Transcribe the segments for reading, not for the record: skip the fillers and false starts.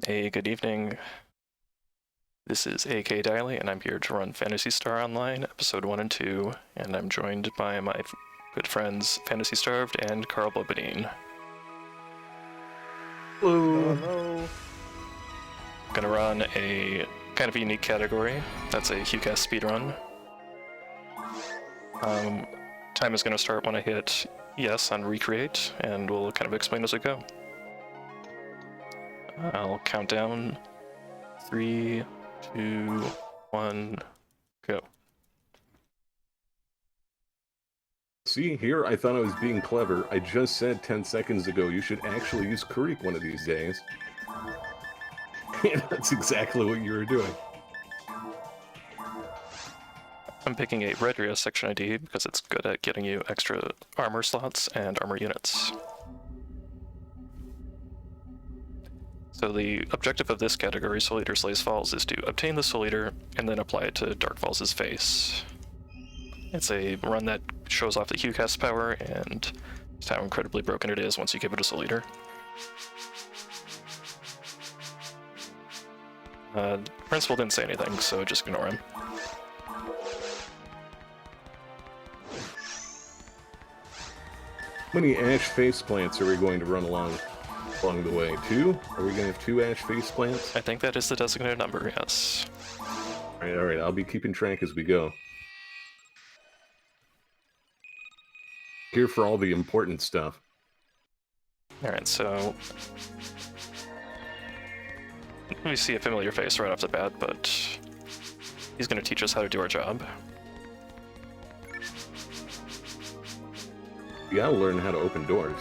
Hey, good evening. This is AKDylie, and I'm here to run Phantasy Star Online, Episode 1 and 2, and I'm joined by my good friends Fantasy Starved and Carl Bobadine. Hello. Hello. Gonna run a kind of a unique category. That's a HuCast speedrun. Time is gonna start when I hit yes on Recreate, and we'll kind of explain as we go. I'll count down 3, 2, 1, go. See, here I thought I was being clever. I just said 10 seconds ago you should actually use Creek one of these days. And that's exactly what you were doing. I'm picking a red area section ID because it's good at getting you extra armor slots and armor units. So the objective of this category, Soul Eater Slays Falz, is to obtain the Soul Eater and then apply it to Dark Falz' face. It's a run that shows off the HuCast power and just how incredibly broken it is once you give it a Soul Eater. Principal didn't say anything, so just ignore him. How many ash face plants are we going to run along the way? 2? Are we going to have 2 ash face plants? I think that is the designated number, yes. Alright, I'll be keeping track as we go. Here for all the important stuff. Alright, so we see a familiar face right off the bat, but he's going to teach us how to do our job. You gotta learn how to open doors.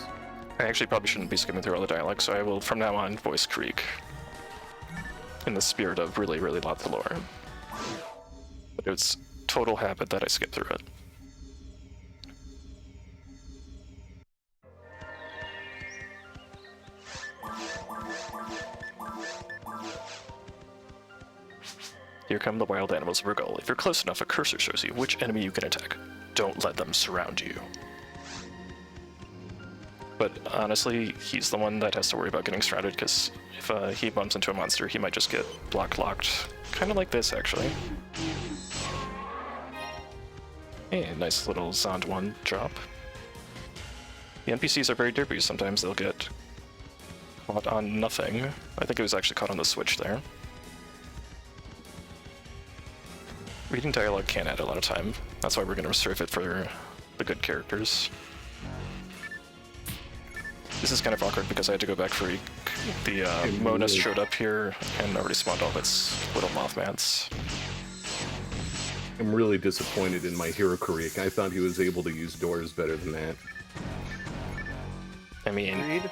I actually probably shouldn't be skipping through all the dialogue, so I will from now on voice Creek in the spirit of really lot the lore. But it's total habit that I skip through it. Here come the wild animals of Regal. If you're close enough, a cursor shows you which enemy you can attack. Don't let them surround you. But honestly, he's the one that has to worry about getting surrounded, because if he bumps into a monster, he might just get block-locked. Kind of like this, actually. Hey, nice little Zond 1 drop. The NPCs are very derpy. Sometimes they'll get caught on nothing. I think it was actually caught on the switch there. Reading dialogue can add a lot of time. That's why we're going to reserve it for the good characters. This is kind of awkward because I had to go back for the Monas showed up here and already spawned all its little Mothmans. I'm really disappointed in my hero Karik. I thought he was able to use doors better than that. I mean,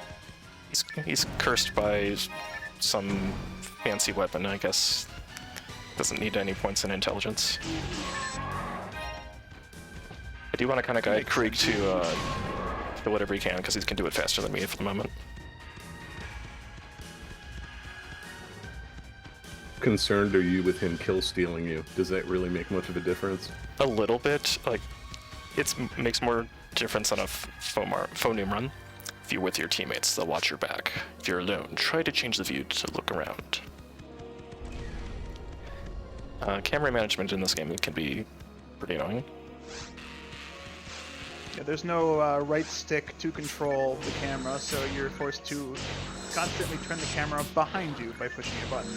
he's cursed by some fancy weapon, I guess. Doesn't need any points in intelligence. I do want to kind of guide Krieg to whatever he can, because he can do it faster than me for the moment. Concerned are you with him kill stealing you? Does that really make much of a difference? A little bit. Like, it makes more difference on a phoneme run. If you're with your teammates, they'll watch your back. If you're alone, try to change the view to look around. Camera management in this game can be pretty annoying. Yeah, there's no right stick to control the camera, so you're forced to constantly turn the camera behind you by pushing a button.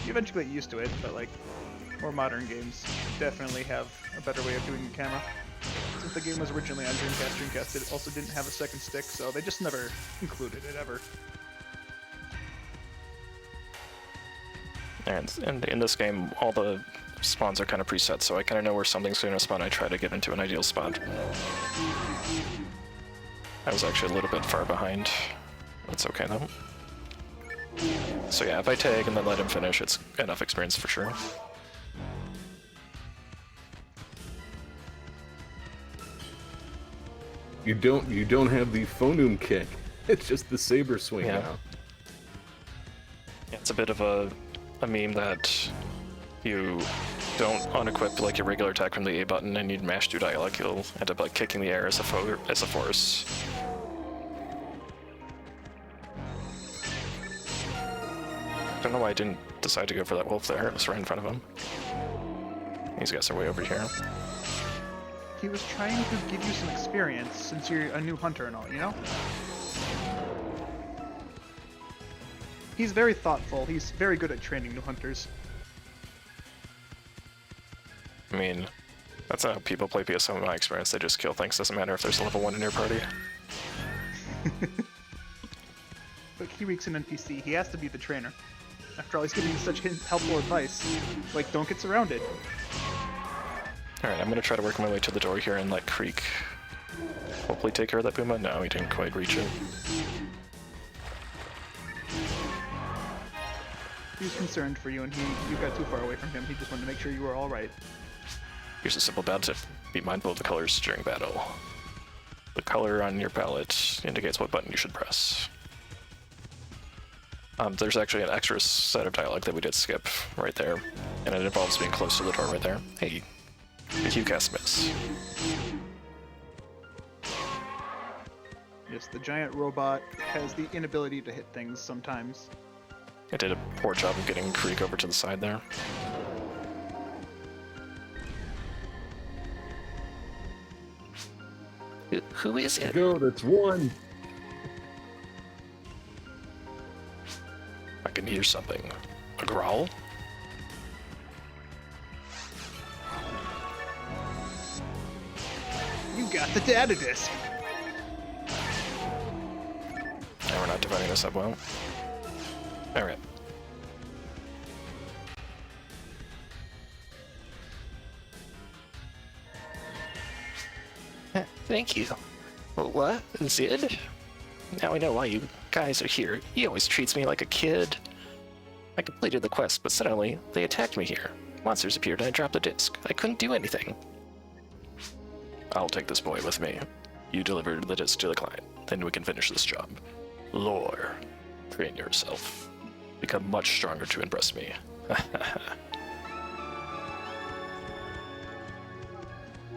You eventually get used to it, but like more modern games definitely have a better way of doing the camera. Since the game was originally on Dreamcast, it also didn't have a second stick, so they just never included it ever. And in this game, all the spawns are kind of preset, so I kind of know where something's going to spawn. I try to get into an ideal spot. I was actually a little bit far behind. That's okay though. So yeah, if I tag and then let him finish, it's enough experience for sure. You don't have the phoneme kick. It's just the saber swing Yeah. now. Yeah, it's a bit of a meme that you don't unequip like your regular attack from the A button and you'd mash through dialogue, you'll end up like kicking the air as a force. don't know why I didn't decide to go for that wolf there. It was right in front of him. These guys are way over here. He was trying to give you some experience since you're a new hunter and all, you know? He's very thoughtful. He's very good at training new hunters. I mean, that's not how people play PSO in my experience. They just kill things. Doesn't matter if there's a level 1 in your party. But Kirik's an NPC. He has to be the trainer. After all, he's giving you such helpful advice. Like, don't get surrounded. Alright, I'm gonna try to work my way to the door here and let Creek hopefully take care of that Puma. No, he didn't quite reach it. He was concerned for you, and you got too far away from him. He just wanted to make sure you were all right. Here's a simple battle tip. Be mindful of the colors during battle. The color on your palette indicates what button you should press. There's actually an extra set of dialogue that we did skip right there, and it involves being close to the door right there. Hey, the Q-cast miss. Yes, the giant robot has the inability to hit things sometimes. I did a poor job of getting Creek over to the side there. Who is it? Go, that's one. I can hear something. A growl? You got the data disk! And we're not dividing this up well. Alright. Thank you. What? Zid? Now I know why you guys are here. He always treats me like a kid. I completed the quest, but suddenly they attacked me here. Monsters appeared and I dropped the disc. I couldn't do anything. I'll take this boy with me. You delivered the disc to the client. Then we can finish this job. Lore. Train yourself. Become much stronger to impress me.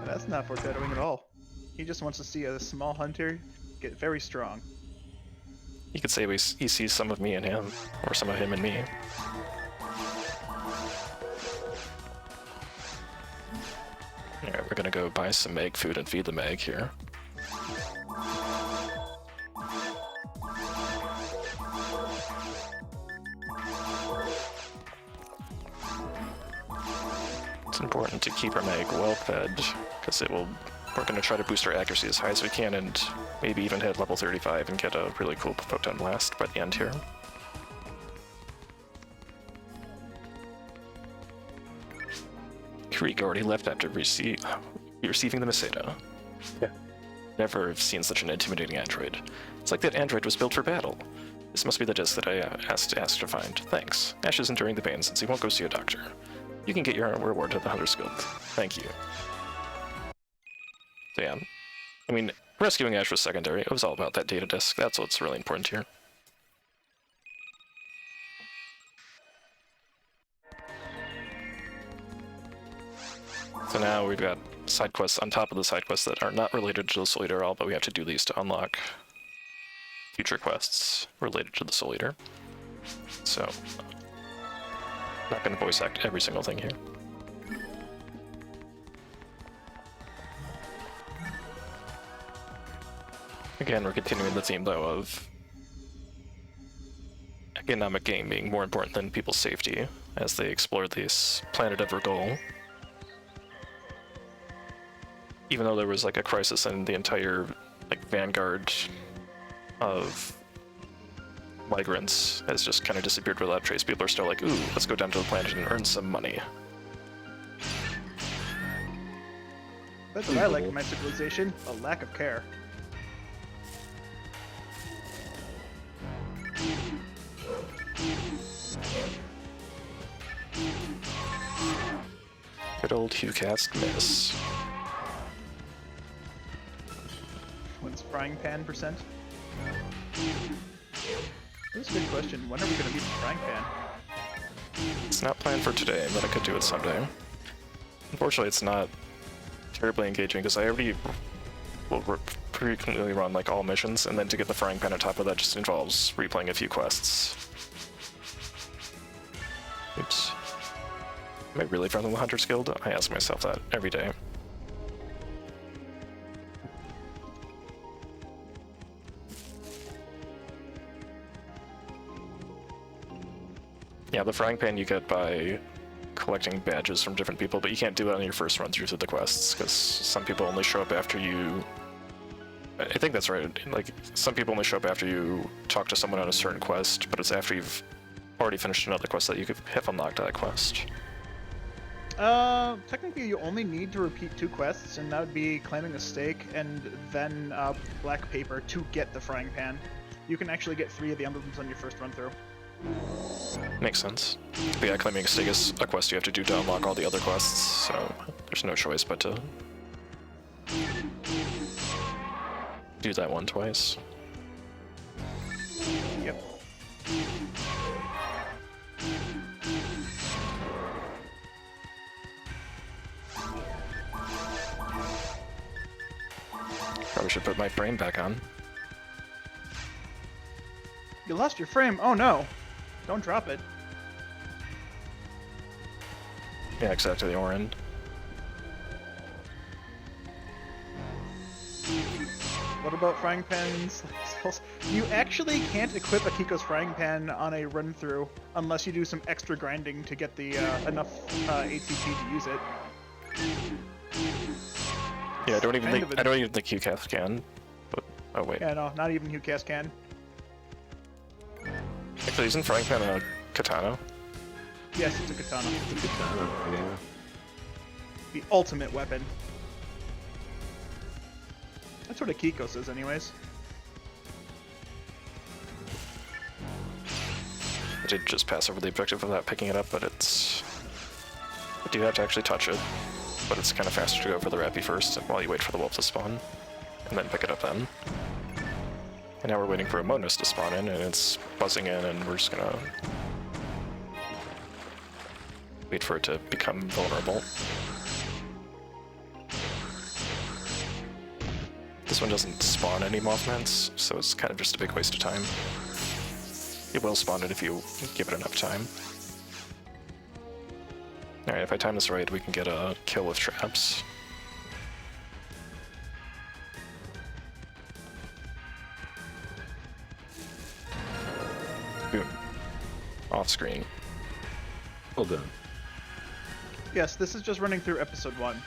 That's not foreshadowing at all. He just wants to see a small hunter get very strong. You could say he sees some of me in him, or some of him in me. Alright, we're gonna go buy some egg food and feed the egg here. It's important to keep our egg well fed, because we're going to try to boost our accuracy as high as we can and maybe even hit level 35 and get a really cool photon blast by the end here. Creek already left after receiving the Meseta. Yeah. Never have seen such an intimidating android. It's like that android was built for battle. This must be the disc that I asked to find. Thanks. Ash is enduring the pain since he won't go see a doctor. You can get your reward at the Hunter's Guild. Thank you. Damn. I mean, rescuing Ash was secondary. It was all about that data disk. That's what's really important here. So now we've got side quests on top of the side quests that are not related to the Soul Eater at all, but we have to do these to unlock future quests related to the Soul Eater. So, not going to voice act every single thing here. Again, we're continuing the theme, though, of economic gain being more important than people's safety as they explore this planet of RRLOL. Even though there was like a crisis and the entire like vanguard of migrants has just kind of disappeared without trace, people are still like, ooh, let's go down to the planet and earn some money. That's what I like in my civilization, a lack of care. Good old Q-cast miss. What's frying pan percent? That's a good question. When are we going to meet the frying pan? It's not planned for today, but I could do it someday. Unfortunately, it's not terribly engaging because I already will frequently run like all missions, and then to get the frying pan on top of that just involves replaying a few quests. Oops. Am I really from the Hunter's Guild? I ask myself that every day. Yeah, the frying pan you get by collecting badges from different people, but you can't do it on your first run through the quests, because some people only show up after you... I think that's right, like, some people only show up after you talk to someone on a certain quest, but it's after you've already finished another quest that you have unlocked that quest. Technically you only need to repeat 2 quests, and that would be claiming a stake and then black paper to get the frying pan. You can actually get 3 of the emblems on your first run through. Makes sense. But yeah, claiming a stake is a quest you have to do to unlock all the other quests, so there's no choice but to do that one twice. Yep. Probably should put my frame back on. You lost your frame? Oh no! Don't drop it. Yeah, exactly, the Orin. What about frying pans? You actually can't equip a Kiko's frying pan on a run through unless you do some extra grinding to get the enough ATP to use it. Yeah, I don't even think QCAF can. But oh wait. Yeah, no, not even HuCast can. Actually, isn't frying pan a katana? Yes, it's a katana. The katana, yeah. The ultimate weapon. That's what a Kiko's is, anyways. I did just pass over the objective without picking it up, but it's... I do have to actually touch it, but it's kind of faster to go for the Rappy first while you wait for the wolf to spawn, and then pick it up then. And now we're waiting for a Monos to spawn in, and it's buzzing in, and we're just gonna wait for it to become vulnerable. This one doesn't spawn any Mothmans, so it's kind of just a big waste of time. It will spawn it if you give it enough time. Alright, if I time this right, we can get a kill with traps. Boom. Off screen. Well done. Yes, this is just running through episode 1.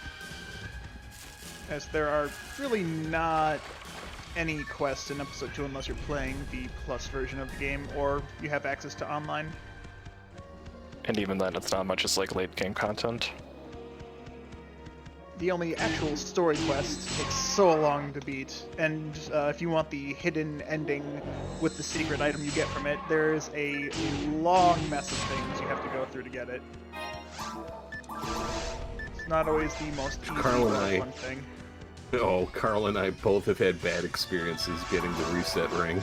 As there are really not any quests in episode 2 unless you're playing the plus version of the game or you have access to online. And even then, it's not much as like late game content. The only actual story quest takes so long to beat, and if you want the hidden ending with the secret item you get from it, there's a long mess of things you have to go through to get it. It's not always the most easy Carl and or I- fun thing. Oh, Carl and I both have had bad experiences getting the reset ring.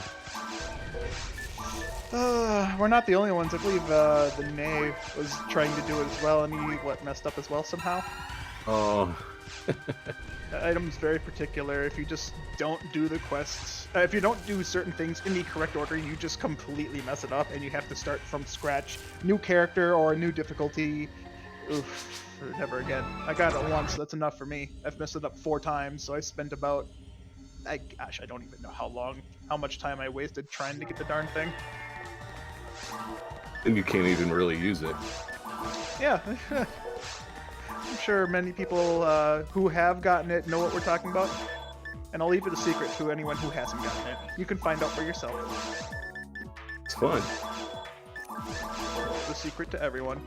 We're not the only ones. I believe the Knave was trying to do it as well, and he messed up as well somehow. Oh. The item's very particular. If you just don't do the quests, if you don't do certain things in the correct order, you just completely mess it up, and you have to start from scratch. New character or a new difficulty. Oof, never again. I got it once, that's enough for me. I've messed it up 4 times, so I spent about... gosh, I don't even know how much time I wasted trying to get the darn thing. And you can't even really use it. Yeah. I'm sure many people who have gotten it know what we're talking about. And I'll leave it a secret to anyone who hasn't gotten it. You can find out for yourself. It's fun. It's a secret to everyone.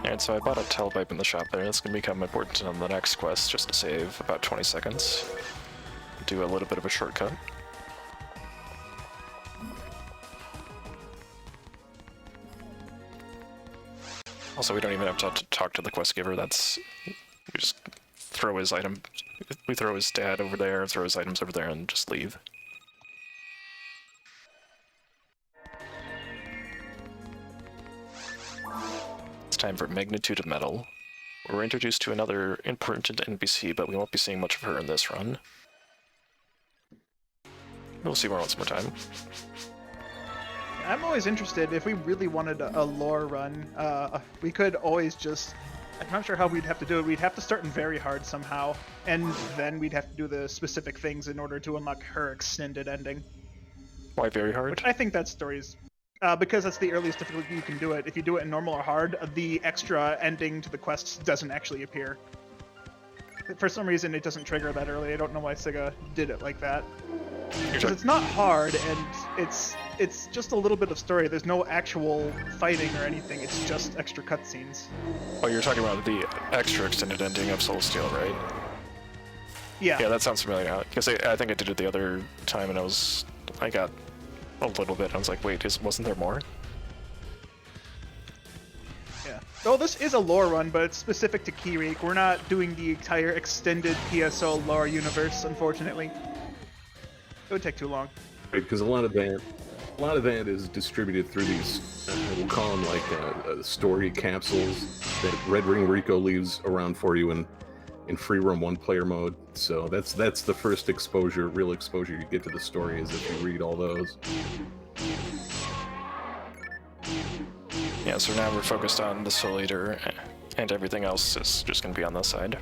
Alright, so I bought a telepipe in the shop there. That's going to become important on the next quest, just to save about 20 seconds. Do a little bit of a shortcut. Also, we don't even have to talk to the quest giver. That's... we just throw his item... we throw his dad over there, throw his items over there, and just leave. It's time for Magnitude of Metal. We're introduced to another important NPC, but we won't be seeing much of her in this run. We'll see more once more time. I'm always interested. If we really wanted a lore run, we could always just. I'm not sure how we'd have to do it. We'd have to start in very hard somehow, and then we'd have to do the specific things in order to unlock her extended ending. Why very hard? Which I think that story's because that's the earliest difficulty you can do it. If you do it in normal or hard, the extra ending to the quests doesn't actually appear. For some reason, it doesn't trigger that early. I don't know why Sega did it like that. Because it's not hard, and it's just a little bit of story. There's no actual fighting or anything. It's just extra cutscenes. Oh, you're talking about the extra extended ending of Soul Steel, right? Yeah. Yeah, that sounds familiar. Because I think I did it the other time, and I got a little bit. I was like, wait, wasn't there more? Yeah. Oh, this is a lore run, but it's specific to Kirik. We're not doing the entire extended PSO lore universe, unfortunately. It would take too long. Right, because a lot of that is distributed through these, we'll call them like story capsules that Red Ring Rico leaves around for you in free roam one-player mode. So that's the first real exposure you get to the story, is if you read all those. Yeah, so now we're focused on the Soul Eater, and everything else is just going to be on this side.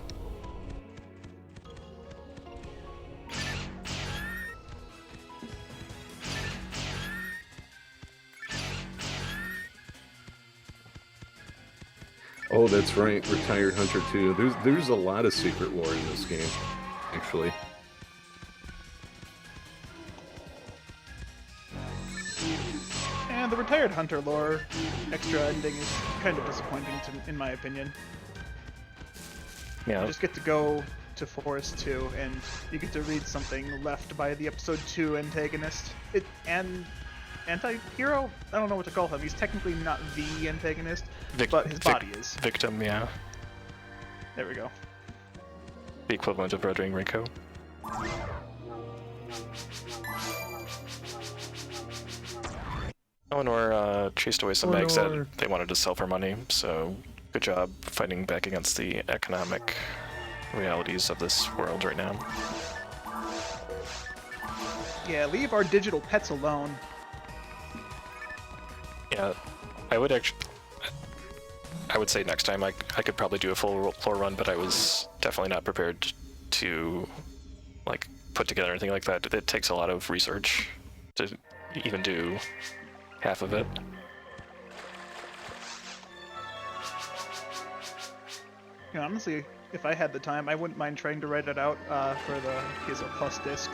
Oh, that's right, Retired Hunter 2. There's a lot of secret lore in this game, actually. And the Retired Hunter lore extra ending is kind of disappointing, in my opinion. Yeah. You just get to go to Forest 2, and you get to read something left by the Episode 2 antagonist. Anti-hero? I don't know what to call him. He's technically not the antagonist, but his body is. Victim, yeah. There we go. The equivalent of Red Ring Rico. Eleanor chased away some bags that they wanted to sell for money, so good job fighting back against the economic realities of this world right now. Yeah, leave our digital pets alone. Yeah, I would say next time I could probably do a full floor run, but I was definitely not prepared to like put together anything like that. It takes a lot of research to even do half of it. Yeah, honestly, if I had the time, I wouldn't mind trying to write it out for the PSO Plus disc.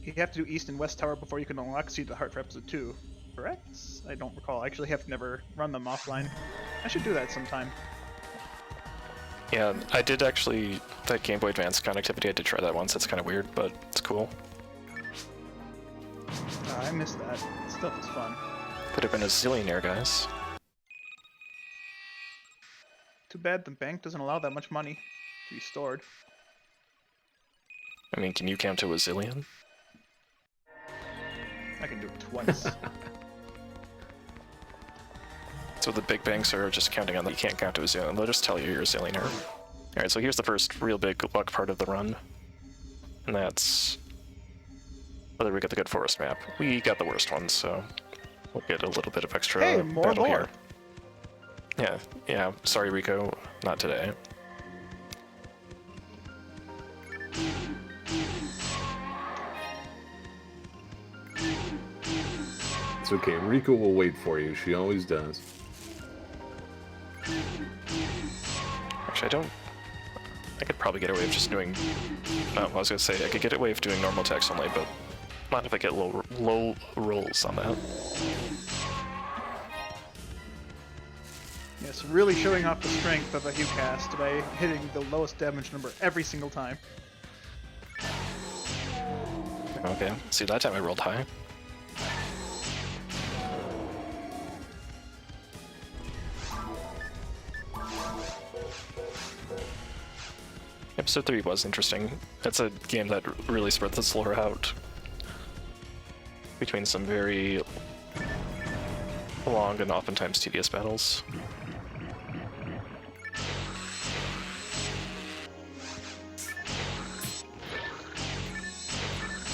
You have to do East and West Tower before you can unlock Seed the Heart for Episode 2. Correct? I don't recall. I actually have never run them offline. I should do that sometime. Yeah, I did actually, that Game Boy Advance connectivity, I did try that once. It's kind of weird, but it's cool. I missed that. Stuff is fun. Could have been a zillionaire, guys. Too bad the bank doesn't allow that much money to be stored. I mean, can you count to a zillion? I can do it twice. So the big banks are just counting on that you can't count to a zillion. They'll just tell you you're a zillionaire. Alright, so here's the first real big luck part of the run. And that's whether we get the good forest map. We got the worst one, so we'll get a little bit of extra battle here. Yeah, sorry Rico, not today. It's okay, Rico will wait for you, she always does. Actually, I could probably get away with just doing, I was gonna say, I could get away with doing normal text only, but not if I get low rolls on that. Yes, really showing off the strength of a HuCast by hitting the lowest damage number every single time. Okay, see, that time I rolled high. Episode 3 was interesting. It's a game that really spread this lore out between some very long and oftentimes tedious battles.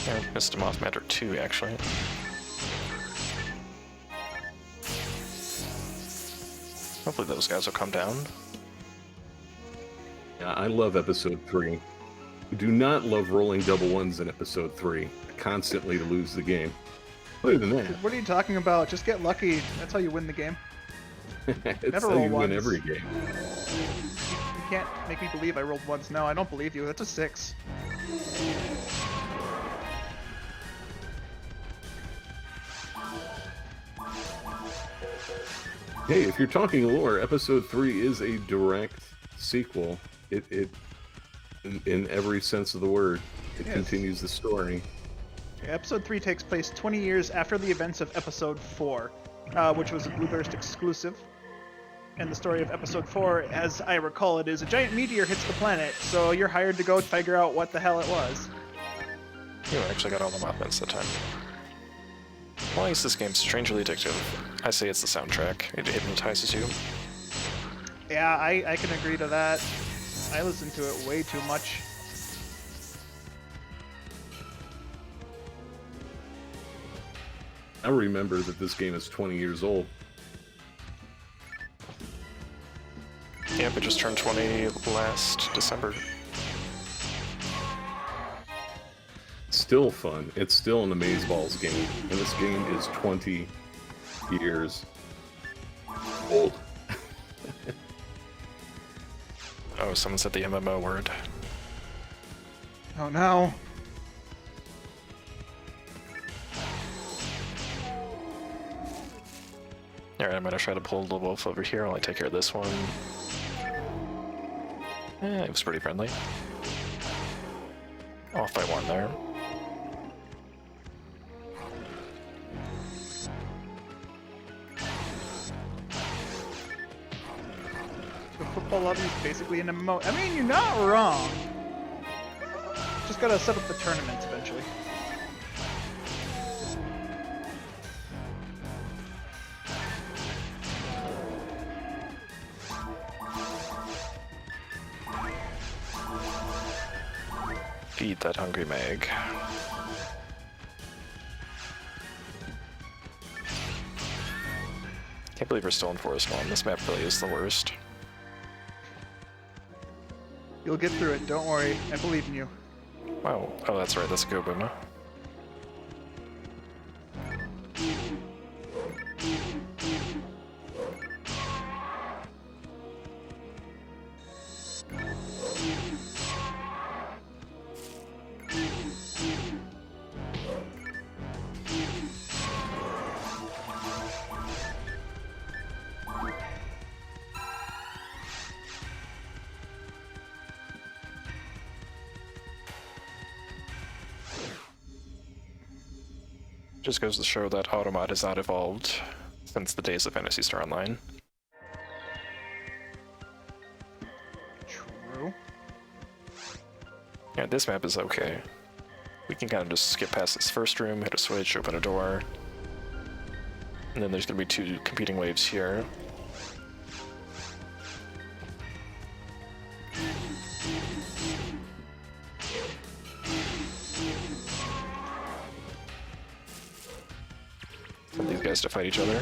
Yeah, missed him off matter 2 actually. hopefully those guys will come down. Yeah, I love episode 3. I do not love rolling double ones in episode 3, constantly to lose the game. Other than that, What are you talking about? Just get lucky. That's how you win the game. it's Never how roll you win ones. every game. You can't make me believe I rolled once. No, I don't believe you. That's a 6. Hey, if you're talking lore, episode 3 is a direct sequel. It in every sense of the word, it Yes. continues the story. Episode 3 takes place 20 years after the events of Episode 4, which was a Blueburst exclusive. And the story of Episode 4, as I recall it, is a giant meteor hits the planet, so you're hired to go figure out what the hell it was. You actually got all the mothments that time. Why is this game strangely addictive? I say it's the soundtrack. It hypnotizes you. Yeah, I can agree to that. I listen to it way too much. I remember that this game is 20 years old. Yep, it just turned 20 last December. Still fun. It's still an Amazeballs game, and this game is 20 years old. Oh, someone said the MMO word. Oh no. Alright, I'm gonna try to pull the wolf over here while I take care of this one. It was pretty friendly. Off by 1 there. The football lobby is basically an MMO. I mean, you're not wrong. Just gotta set up the tournaments eventually. Feed that hungry mag. Can't believe we're still in Forest 1. This map really is the worst. You'll get through it, don't worry. I believe in you. Wow. Oh, that's right. That's a go boom. Just goes to show that Automod has not evolved since the days of Phantasy Star Online. True. Yeah, this map is okay. We can kind of just skip past this first room, hit a switch, open a door. And then there's going to be 2 competing waves here. Send these guys to fight each other.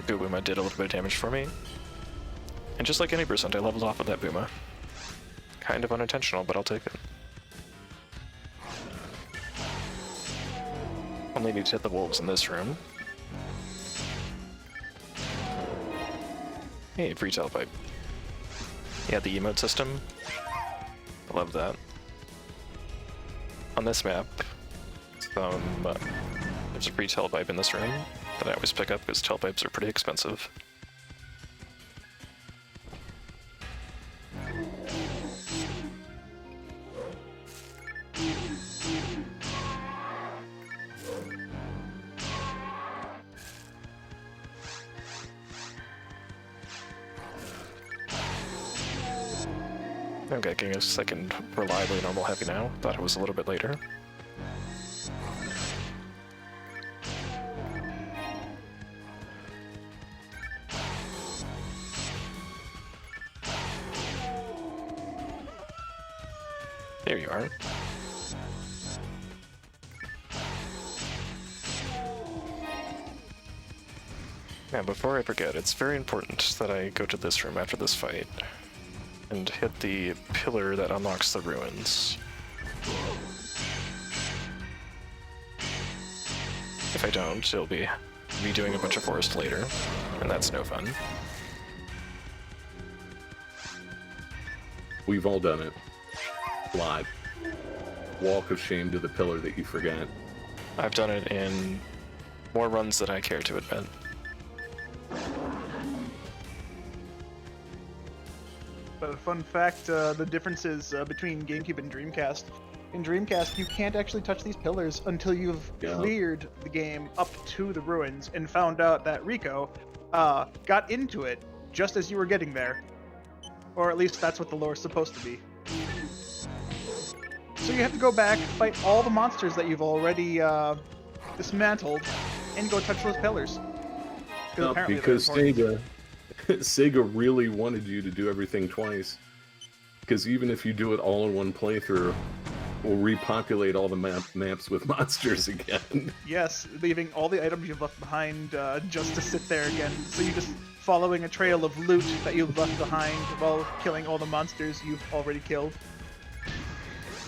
The Booma did a little bit of damage for me. And just like any percent, I leveled off with that Booma. Kind of unintentional, but I'll take it. Only need to hit the wolves in this room. Hey, free telepipe. Yeah, the emote system. I love that. On this map, there's a free telepipe in this room that I always pick up because telepipes are pretty expensive. Okay, getting a second reliably normal heavy now. Thought it was a little bit later. There you are. Yeah, before I forget, it's very important that I go to this room after this fight and hit the pillar that unlocks the ruins. If I don't, it'll be redoing a bunch of forest later, and that's no fun. We've all done it. Live. Walk of shame to the pillar that you forget. I've done it in more runs than I care to admit. But a fun fact, the differences between GameCube and Dreamcast. In Dreamcast, you can't actually touch these pillars until you've cleared the game up to the ruins and found out that Rico got into it just as you were getting there. Or at least that's what the lore is supposed to be. So you have to go back, fight all the monsters that you've already dismantled, and go touch those pillars. Because Sega really wanted you to do everything twice. Because even if you do it all in one playthrough, we'll repopulate all the maps with monsters again. Yes, leaving all the items you've left behind just to sit there again. So you're just following a trail of loot that you've left behind while killing all the monsters you've already killed.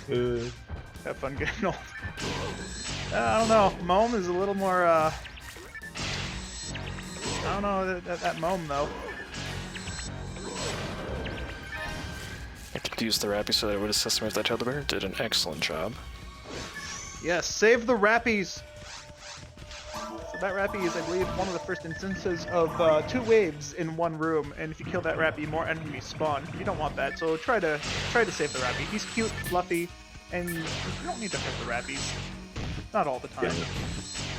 Have fun getting old. I don't know. Mome is a little more, I don't know, that Mome, though. I confused the Rappy so that it would assist me with that Tether Bear. Did an excellent job. Yes, save the Rappies! So that Rappy is, I believe, one of the first instances of 2 waves in one room, and if you kill that Rappy, more enemies spawn. You don't want that, so try to save the Rappy. He's cute, fluffy, and you don't need to hurt the Rappies. Not all the time.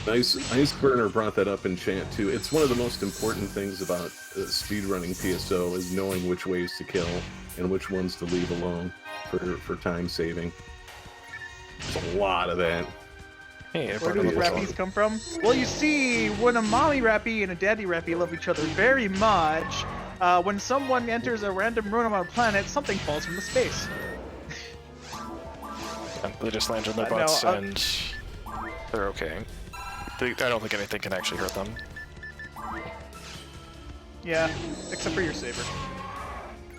Yeah. Iceburner brought that up in chat too. It's one of the most important things about speedrunning PSO is knowing which waves to kill and which ones to leave alone for time saving. There's a lot of that. Hey, where do the Rappies come from? Well, you see, when a mommy Rappy and a daddy Rappy love each other very much, when someone enters a random room on a planet, something falls from the space. They just land on their butts and they're okay. I don't think anything can actually hurt them. Yeah, except for your saber.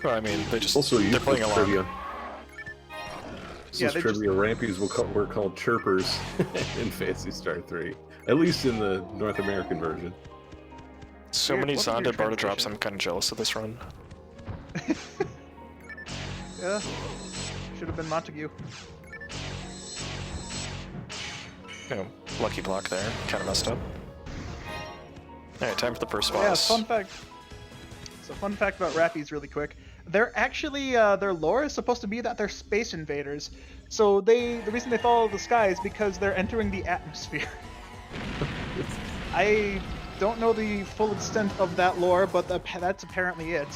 Well, I mean, they're playing along. Trivia. Trivia. Rampies were called chirpers in Phantasy Star 3. At least in the North American version. So many Zonda Barda drops, I'm kind of jealous of this run. Yeah, should have been Montague. Oh, lucky block there. Kind of messed up. Alright, time for the first boss. Yeah, fun fact. So fun fact about Rappies really quick. They're actually, their lore is supposed to be that they're space invaders. So the reason they follow the sky is because they're entering the atmosphere. I don't know the full extent of that lore, but that's apparently it.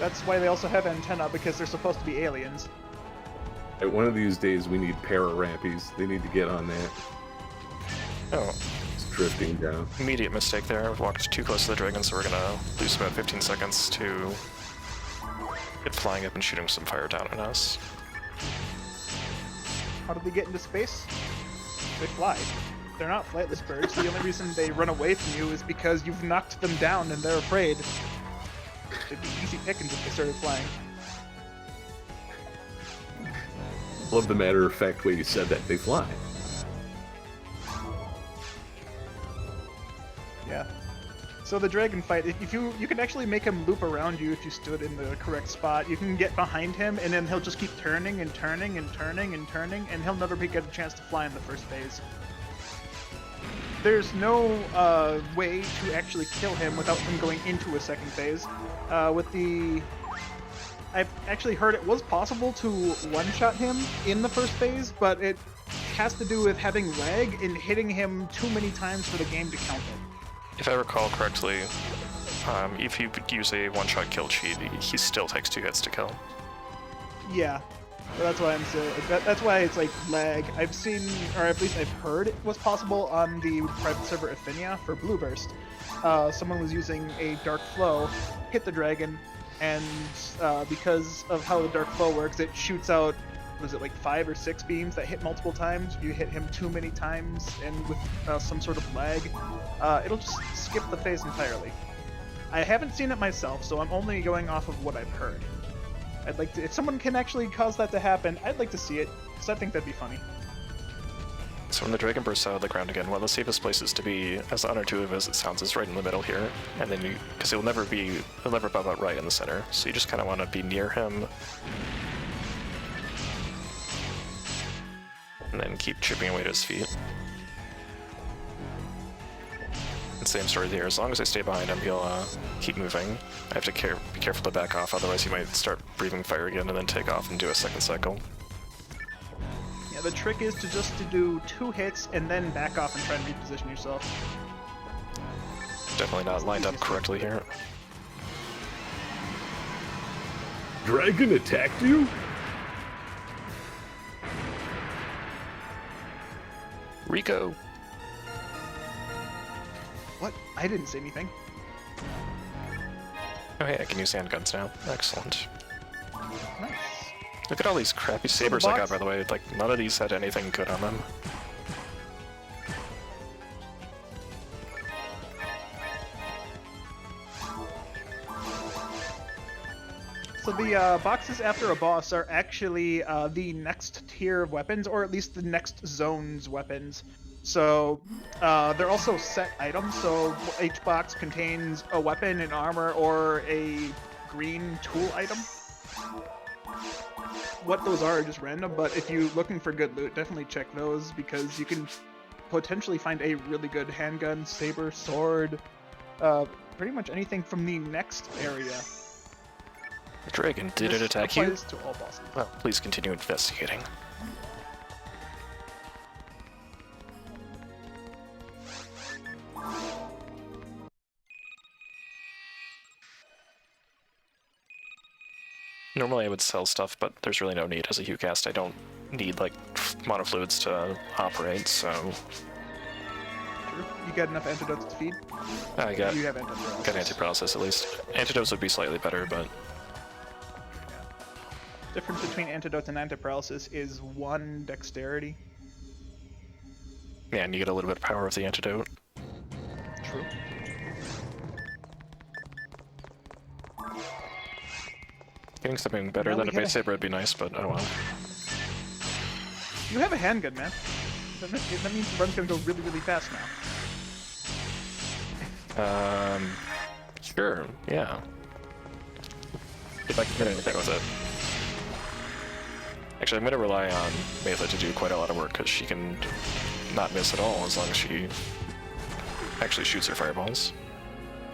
That's why they also have antenna, because they're supposed to be aliens. One of these days we need para-Rappies. They need to get on that. Oh. It's drifting down. Immediate mistake there. I've walked too close to the dragon, so we're gonna lose about 15 seconds to it flying up and shooting some fire down on us. How do they get into space? They fly. They're not flightless birds. The only reason they run away from you is because you've knocked them down and they're afraid. It'd be easy pickings if they started flying. Love the matter-of-fact way you said that. They fly. Yeah. So the dragon fight, if you can actually make him loop around you if you stood in the correct spot. You can get behind him, and then he'll just keep turning and turning and turning and turning, and he'll never get a chance to fly in the first phase. There's no way to actually kill him without him going into a second phase. I've actually heard it was possible to one-shot him in the first phase, but it has to do with having lag and hitting him too many times for the game to count it. If I recall correctly, if you use a one-shot kill cheat, he still takes 2 hits to kill. Yeah, but that's why I'm so. That's why it's like lag. I've seen, or at least I've heard, it was possible on the private server Affinia for Blue Burst. Someone was using a Dark Flow, hit the dragon, and because of how the Dark Flow works, it shoots out was it like 5 or 6 beams that hit multiple times. If you hit him too many times and with some sort of lag, it'll just skip the phase entirely. I haven't seen it myself, so I'm only going off of what I've heard. I'd like to, if someone can actually cause that to happen, I'd like to see it, because I think that'd be funny. So when the dragon bursts out of the ground again, one of the safest places to be, as unintuitive as it sounds, is right in the middle here. And then you, because he'll never pop out right in the center. So you just kind of want to be near him. And then keep chipping away to his feet. And same story here, as long as I stay behind him, he'll keep moving. I have to be careful to back off, otherwise he might start breathing fire again and then take off and do a second cycle. Yeah, the trick is to just to do 2 hits and then back off and try and reposition yourself. Definitely not lined up correctly here. Dragon attacked you? Rico! What? I didn't say anything. Oh hey, I can use handguns now. Excellent. Nice. Look at all these crappy sabers I got, by the way. Like, none of these had anything good on them. So the boxes after a boss are actually the next tier of weapons, or at least the next zone's weapons. So they're also set items, so each box contains a weapon, an armor, or a green tool item. What those are just random, but if you're looking for good loot, definitely check those, because you can potentially find a really good handgun, saber, sword, pretty much anything from the next area. Dragon, did it This attack you? applies to all bosses. Well, please continue investigating. Normally I would sell stuff, but there's really no need. As a HuCast, I don't need, like, monofluids to operate, so... True. You got enough antidotes to feed? I got, You have antiparalysis. got antiparalysis at least. Antidotes would be slightly better, but... Difference between antidotes and antiparalysis is 1 dexterity. Yeah, and you get a little bit of power with the antidote. True. Getting something better Well, than a we had base saber would be nice, but oh well. You have a handgun, man. That means the run's gonna go really, really fast now. Sure, yeah. If I can hit anything with it. Actually, I'm gonna rely on Maytha to do quite a lot of work, because she can not miss at all as long as she actually shoots her fireballs.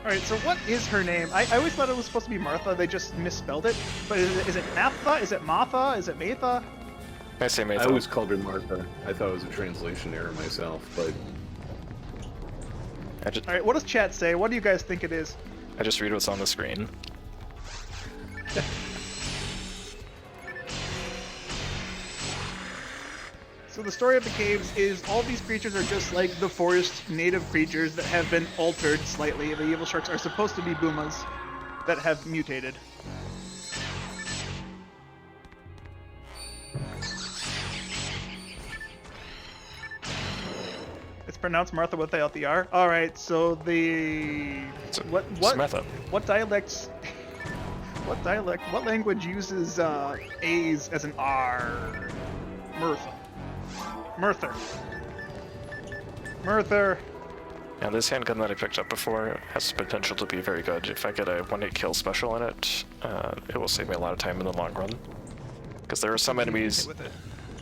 Alright, so what is her name? I always thought it was supposed to be Martha, they just misspelled it. But is it Matha? Is it Matha? Is it Maytha? I say Maytha. I always called her Martha. I thought it was a translation error myself, but Alright, what does chat say? What do you guys think it is? I just read what's on the screen. So the story of the caves is all these creatures are just like the forest native creatures that have been altered slightly. The evil sharks are supposed to be boomas that have mutated. It's pronounced Martha without the R. All right, so the what dialects? What language uses A's as an R? Murther. Now this handgun that I picked up before has potential to be very good. If I get a 1-hit kill special in it, it will save me a lot of time in the long run. Because there are some enemies...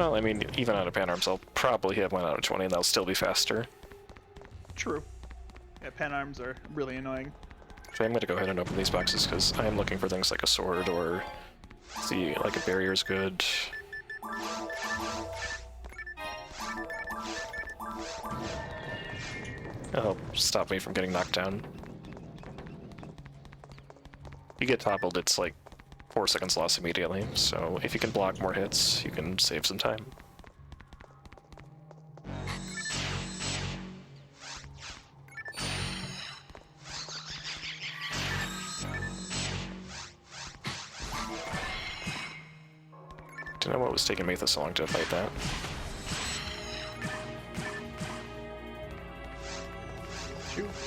Well, I mean, even out of pan arms, I'll probably hit 1 out of 20 and they'll still be faster. True. Yeah, pan arms are really annoying. So I'm going to go ahead and open these boxes because I am looking for things like a sword or... See, like a barrier's good. That'll stop me from getting knocked down. You get toppled, it's like 4 seconds loss immediately, so if you can block more hits, you can save some time. don't know what was taking Maitha so long to fight that.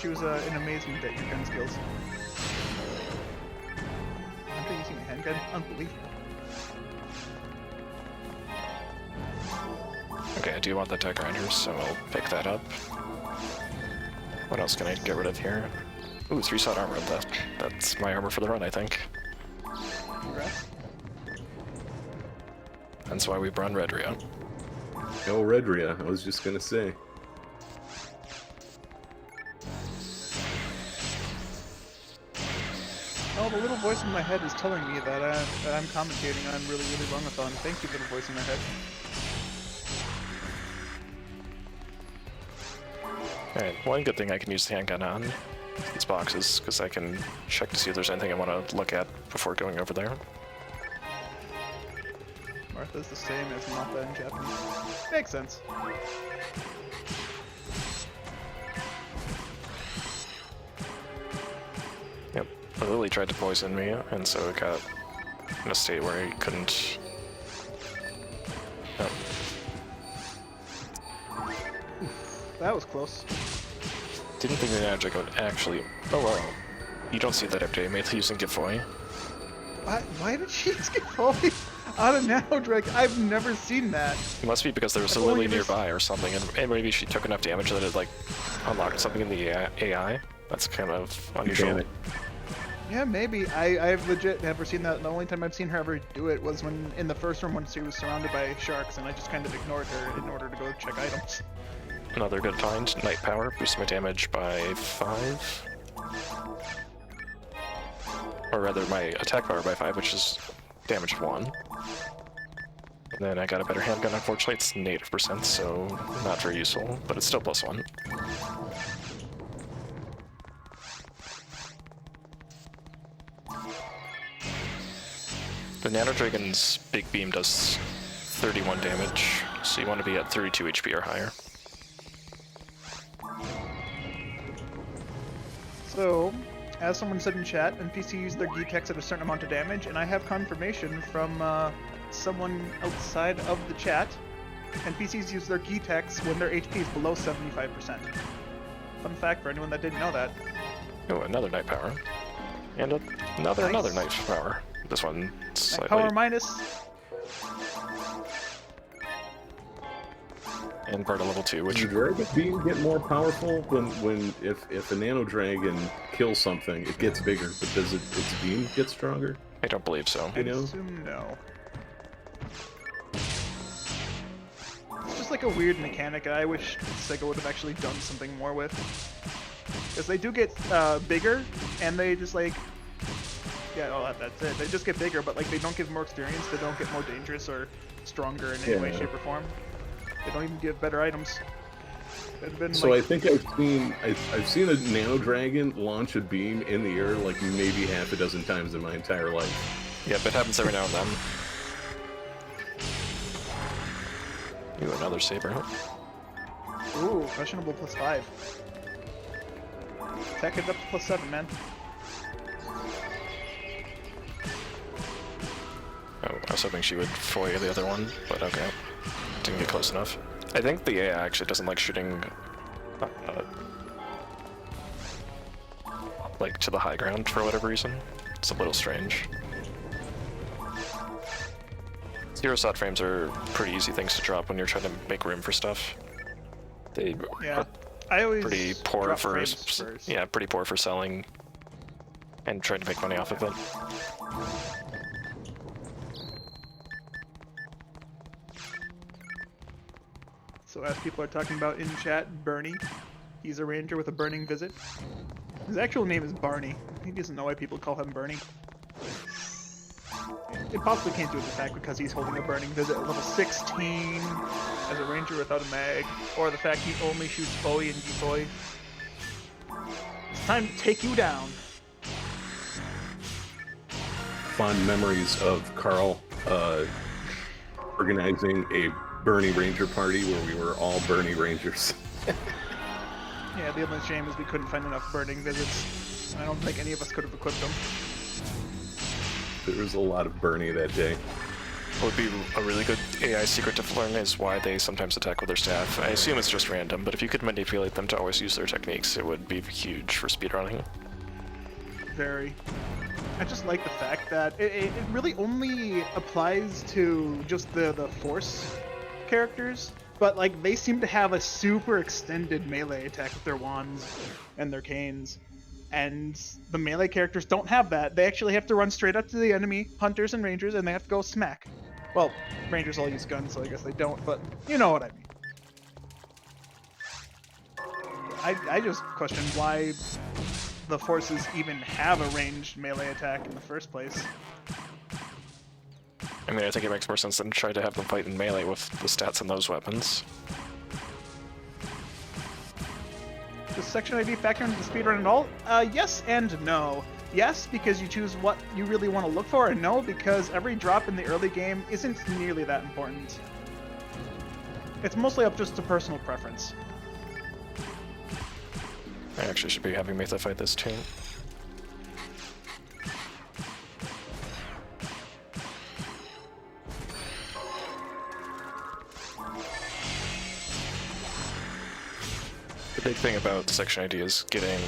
She was an amazing at your gun skills. After using a handgun, unbelievable. Okay, I do want the tech grinders, so I'll pick that up. What else can I get rid of here? Ooh, 3-slot armor. That's my armor for the run, I think. Congrats. That's why we run Redria. Oh, Redria, I was just gonna say. Oh, the little voice in my head is telling me that I'm commentating on really longathon. Thank you, little voice in my head. Alright, one good thing I can use the handgun on these boxes, because I can check to see if there's anything I want to look at before going over there. Martha's the same as Martha in Japanese. Makes sense. Yep, Lily tried to poison me, and so it got in a state where I couldn't... Yep. That was close. Didn't think the magic would actually... Oh well. You don't see that every day, Maitha using Gifoy. Why did she skip Foley out of Nano Drake? I've never seen that. It must be because there was a Lily nearby or something, and maybe she took enough damage that it, like, unlocked something in the AI. That's kind of unusual. Yeah, maybe. I've legit never seen that. The only time I've seen her ever do it was when in the first room when she was surrounded by sharks, and I just kind of ignored her in order to go check items. Another good find, Night Power, boosts my damage by 5. Or rather, my attack power by 5, which is damage of 1. And then I got a better handgun, unfortunately it's native percent, so not very useful, but it's still +1. The Nano Dragon's big beam does 31 damage, so you want to be at 32 HP or higher. So, as someone said in chat, NPCs use their G-Techs at a certain amount of damage, and I have confirmation from someone outside of the chat. NPCs use their G-Techs when their HP is below 75%. Fun fact for anyone that didn't know that. Oh, another Night Power. And another Night Power. This one slightly... Night Power minus. And part of level 2, which... Does the Dragon Beam get more powerful if a Nano Dragon kills something, it gets bigger, but does its beam get stronger? I don't believe so. I assume no. It's just like a weird mechanic I wish Sega would have actually done something more with. Because they do get bigger, and they just like... Yeah, oh, that's it. They just get bigger, but like they don't give more experience, they don't get more dangerous or stronger in any way, shape, or form. They don't even give better items. So like... I think I've seen a Nano Dragon launch a beam in the air like maybe half a dozen times in my entire life. Yep, it happens every now and then. Ooh, another saber. Ooh, questionable +5. Tech it up to +7, man. Oh, I was hoping she would foil the other one, but okay. Didn't get close enough. I think the AI actually doesn't like shooting like to the high ground for whatever reason. It's a little strange. 0-slot frames are pretty easy things to drop when you're trying to make room for stuff. They are I always pretty poor for first. pretty poor for selling and trying to make money off of it. So as people are talking about in chat, Bernie, he's a ranger with a burning visit. His actual name is Barney. He doesn't know why people call him Bernie. It possibly can't do with the fact because he's holding a burning visit at level 16 as a ranger without a mag, or the fact he only shoots Bowie and Gifoy. It's time to take you down. Fond memories of Carl organizing a Bernie Ranger party where we were all Bernie Rangers. Yeah, the only shame is we couldn't find enough burning visits. I don't think any of us could have equipped them. There was a lot of Bernie that day. What would be a really good AI secret to learn is why they sometimes attack with their staff. I assume it's just random, but if you could manipulate them to always use their techniques, it would be huge for speedrunning. Very. I just like the fact that it really only applies to just the Force characters, but like they seem to have a super extended melee attack with their wands and their canes, and the melee characters don't have that. They actually have to run straight up to the enemy, hunters and rangers, and they have to go smack. Well, rangers all use guns, so I guess they don't, but you know what I mean. I just question why the forces even have a ranged melee attack in the first place. I mean, I think it makes more sense than try to have them fight in melee with the stats in those weapons. Does section ID factor into the speedrun at all? Yes and no. Yes, because you choose what you really want to look for, and no, because every drop in the early game isn't nearly that important. It's mostly up just to personal preference. I actually should be having Metha fight this too. The big thing about section ID is getting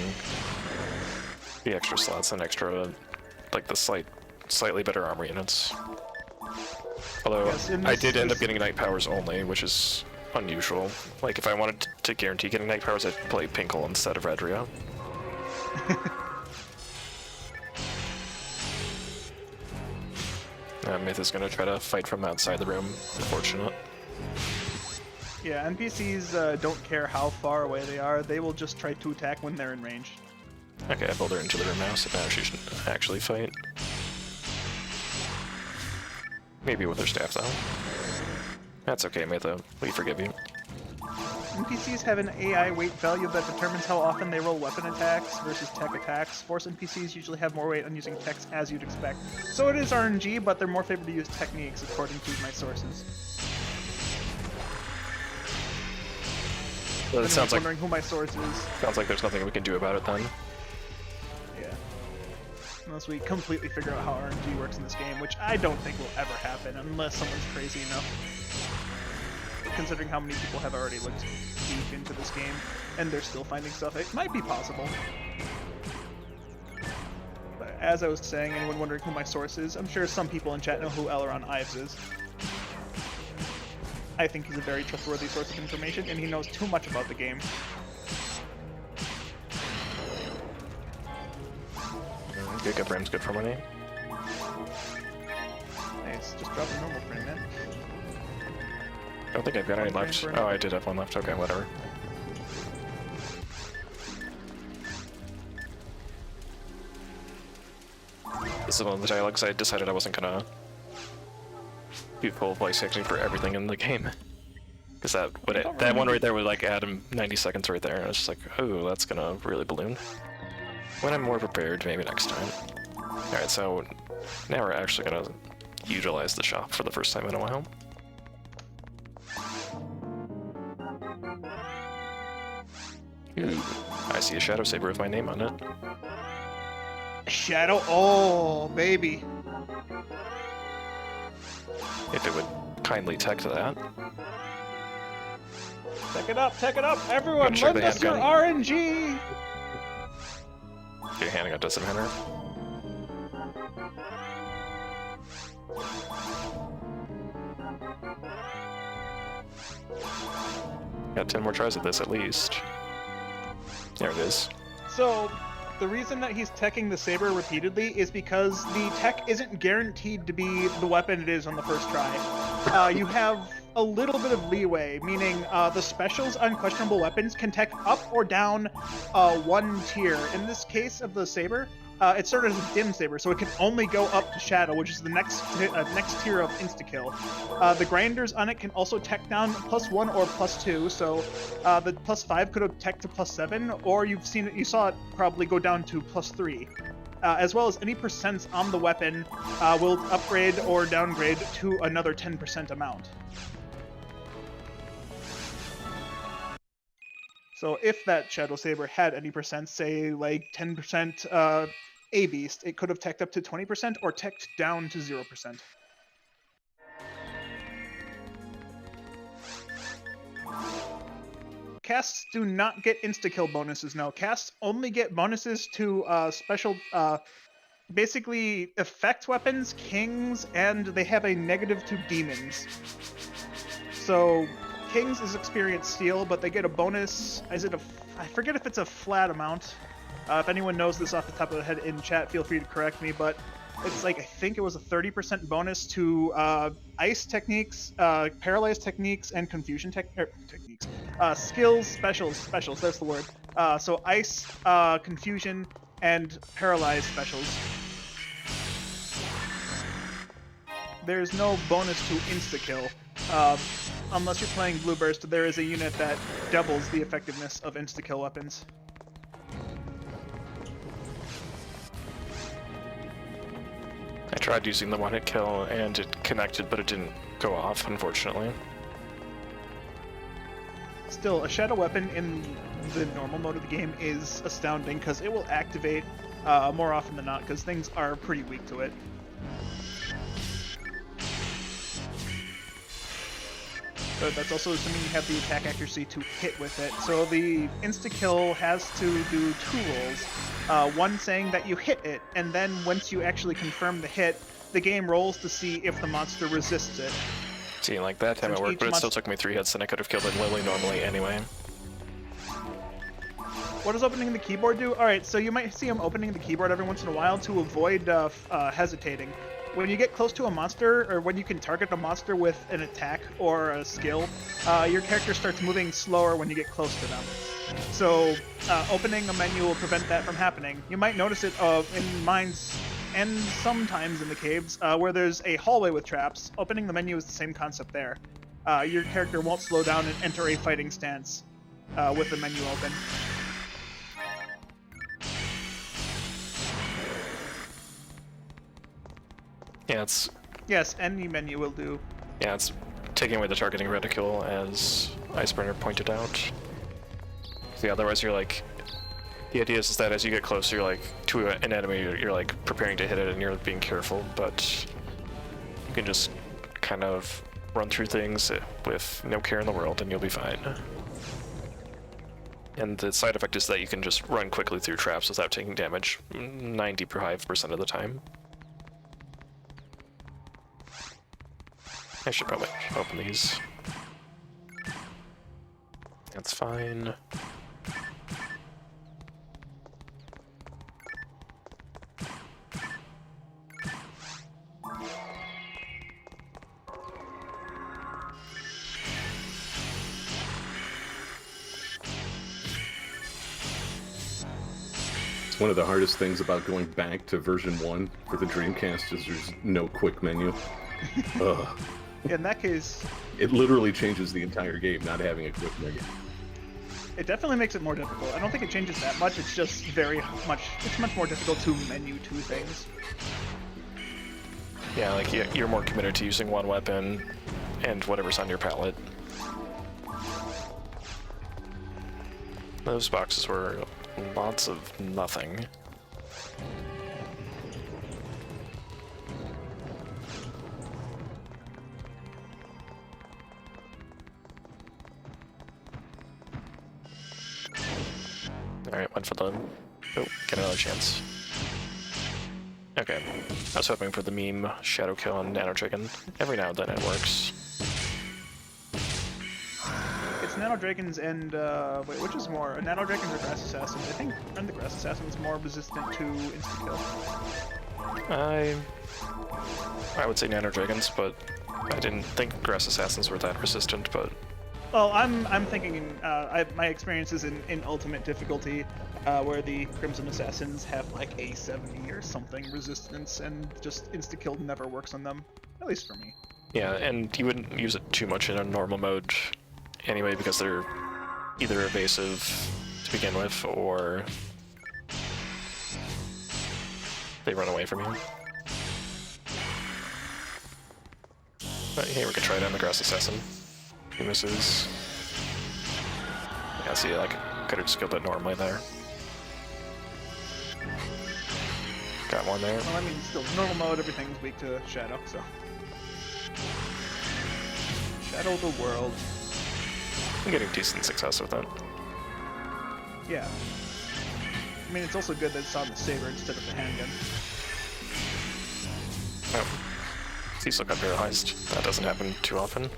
the extra slots and extra, like the slightly better armor units. Although Yes, I did end up getting night powers only, which is unusual. Like if I wanted to guarantee getting night powers, I'd play Pinkle instead of Redria. Myth is gonna try to fight from outside the room. Unfortunate. Yeah, NPCs don't care how far away they are. They will just try to attack when they're in range. Okay, I pulled her into the room now, so now she should actually fight. Maybe with her staff, though. That's okay, Metha. We forgive you. NPCs have an AI weight value that determines how often they roll weapon attacks versus tech attacks. Force NPCs usually have more weight on using techs, as you'd expect. So it is RNG, but they're more favored to use techniques, according to my sources. Well, it sounds like wondering who my source is. Sounds like there's nothing we can do about it then. Yeah. Unless we completely figure out how RNG works in this game, which I don't think will ever happen unless someone's crazy enough. Considering how many people have already looked deep into this game, and they're still finding stuff, it might be possible. But as I was saying, anyone wondering who my source is, I'm sure some people in chat know who Elron Ives is. I think he's a very trustworthy source of information, and he knows too much about the game. Giga Frame's good for money. Nice, just drop a normal frame, man. I don't think I've got any One left. frame per Oh, I did have one left. Okay, whatever. This is one of the dialogues I decided I wasn't gonna do full voice acting for everything in the game. Because that one right there would like add 90 seconds right there, and I was just like, oh, that's gonna really balloon. When I'm more prepared, maybe next time. Alright, so now we're actually gonna utilize the shop for the first time in a while. Ooh, I see a Shadow Saber with my name on it. Shadow, oh, baby. If it would kindly tech to that. Tech it up, everyone, Check lend the us your handgun. RNG! Okay, handgun does some hinder. Got 10 more tries at this at least. There it is. So, the reason that he's teching the saber repeatedly is because the tech isn't guaranteed to be the weapon it is on the first try. You have a little bit of leeway, meaning the specials on questionable weapons can tech up or down one tier. In this case of the saber, it started as a dim saber, so it can only go up to shadow, which is the next tier of insta-kill. The grinders on it can also tech down +1 or +2, so the +5 could have tech to +7, or you saw it probably go down to +3. As well as any percents on the weapon will upgrade or downgrade to another 10% amount. So if that Shadow Saber had any percent, say like 10% A-Beast, it could have teched up to 20% or teched down to 0%. casts do not get insta-kill bonuses, no. Casts only get bonuses to special, basically effect weapons, kings, and they have a negative to demons. So kings is experience steal, but they get a bonus. I forget if it's a flat amount. If anyone knows this off the top of the head in chat, feel free to correct me, but it's like, I think it was a 30% bonus to ice techniques, paralyzed techniques, and confusion techniques. Skills, specials, that's the word. So ice, confusion, and paralyzed specials. There's no bonus to insta-kill. Unless you're playing Blue Burst, there is a unit that doubles the effectiveness of insta-kill weapons. I tried using the one-hit kill and it connected, but it didn't go off, unfortunately. Still, a shadow weapon in the normal mode of the game is astounding because it will activate more often than not because things are pretty weak to it. But that's also assuming you have the attack accuracy to hit with it. So the insta-kill has to do 2 rolls. One saying that you hit it, and then once you actually confirm the hit, the game rolls to see if the monster resists it. See, like that time it worked, but it still took me 3 hits and I could have killed it Lily normally anyway. What does opening the keyboard do? Alright, so you might see him opening the keyboard every once in a while to avoid hesitating. When you get close to a monster, or when you can target a monster with an attack or a skill, your character starts moving slower when you get close to them. So opening a menu will prevent that from happening. You might notice it in mines and sometimes in the caves where there's a hallway with traps. Opening the menu is the same concept there. Your character won't slow down and enter a fighting stance with the menu open. Yeah, it's... Yes, any menu will do. Yeah, it's taking away the targeting reticule, as Iceburner pointed out. See, otherwise you're like... The idea is that as you get closer, you're like, to an enemy, you're like preparing to hit it and you're being careful, but you can just kind of run through things with no care in the world and you'll be fine. And the side effect is that you can just run quickly through traps without taking damage 95% of the time. I should probably open these. That's fine. It's one of the hardest things about going back to version 1 for the Dreamcast is there's no quick menu. Ugh. In that case... It literally changes the entire game, not having a quick menu. It definitely makes it more difficult. I don't think it changes that much, it's just it's much more difficult to menu 2 things. Yeah, like you're more committed to using one weapon and whatever's on your palette. Those boxes were lots of nothing. Alright, went for the... Oh, get another chance. Okay, I was hoping for the meme Shadow Kill and Nano Dragon. Every now and then it works. It's Nano Dragons and, wait, which is more? Nano Dragons or Grass Assassins? I think the Grass Assassin is more resistant to insta-kill. I would say Nano Dragons, but I didn't think Grass Assassins were that resistant, but... Well, I'm thinking, my experience is in Ultimate difficulty, where the Crimson Assassins have like a 70 or something resistance, and just insta-kill never works on them, at least for me. Yeah, and you wouldn't use it too much in a normal mode anyway, because they're either evasive to begin with, or they run away from you. But hey, we could try it on the Grass Assassin. He misses. Yeah, see, like, could have just killed it normally there. Got one there. Well, I mean, still, normal mode, everything's weak to Shadow, so... Shadow the world. I'm getting decent success with it. Yeah. I mean, it's also good that it's on the saber instead of the handgun. Oh. Cecil got paralyzed. That doesn't happen too often.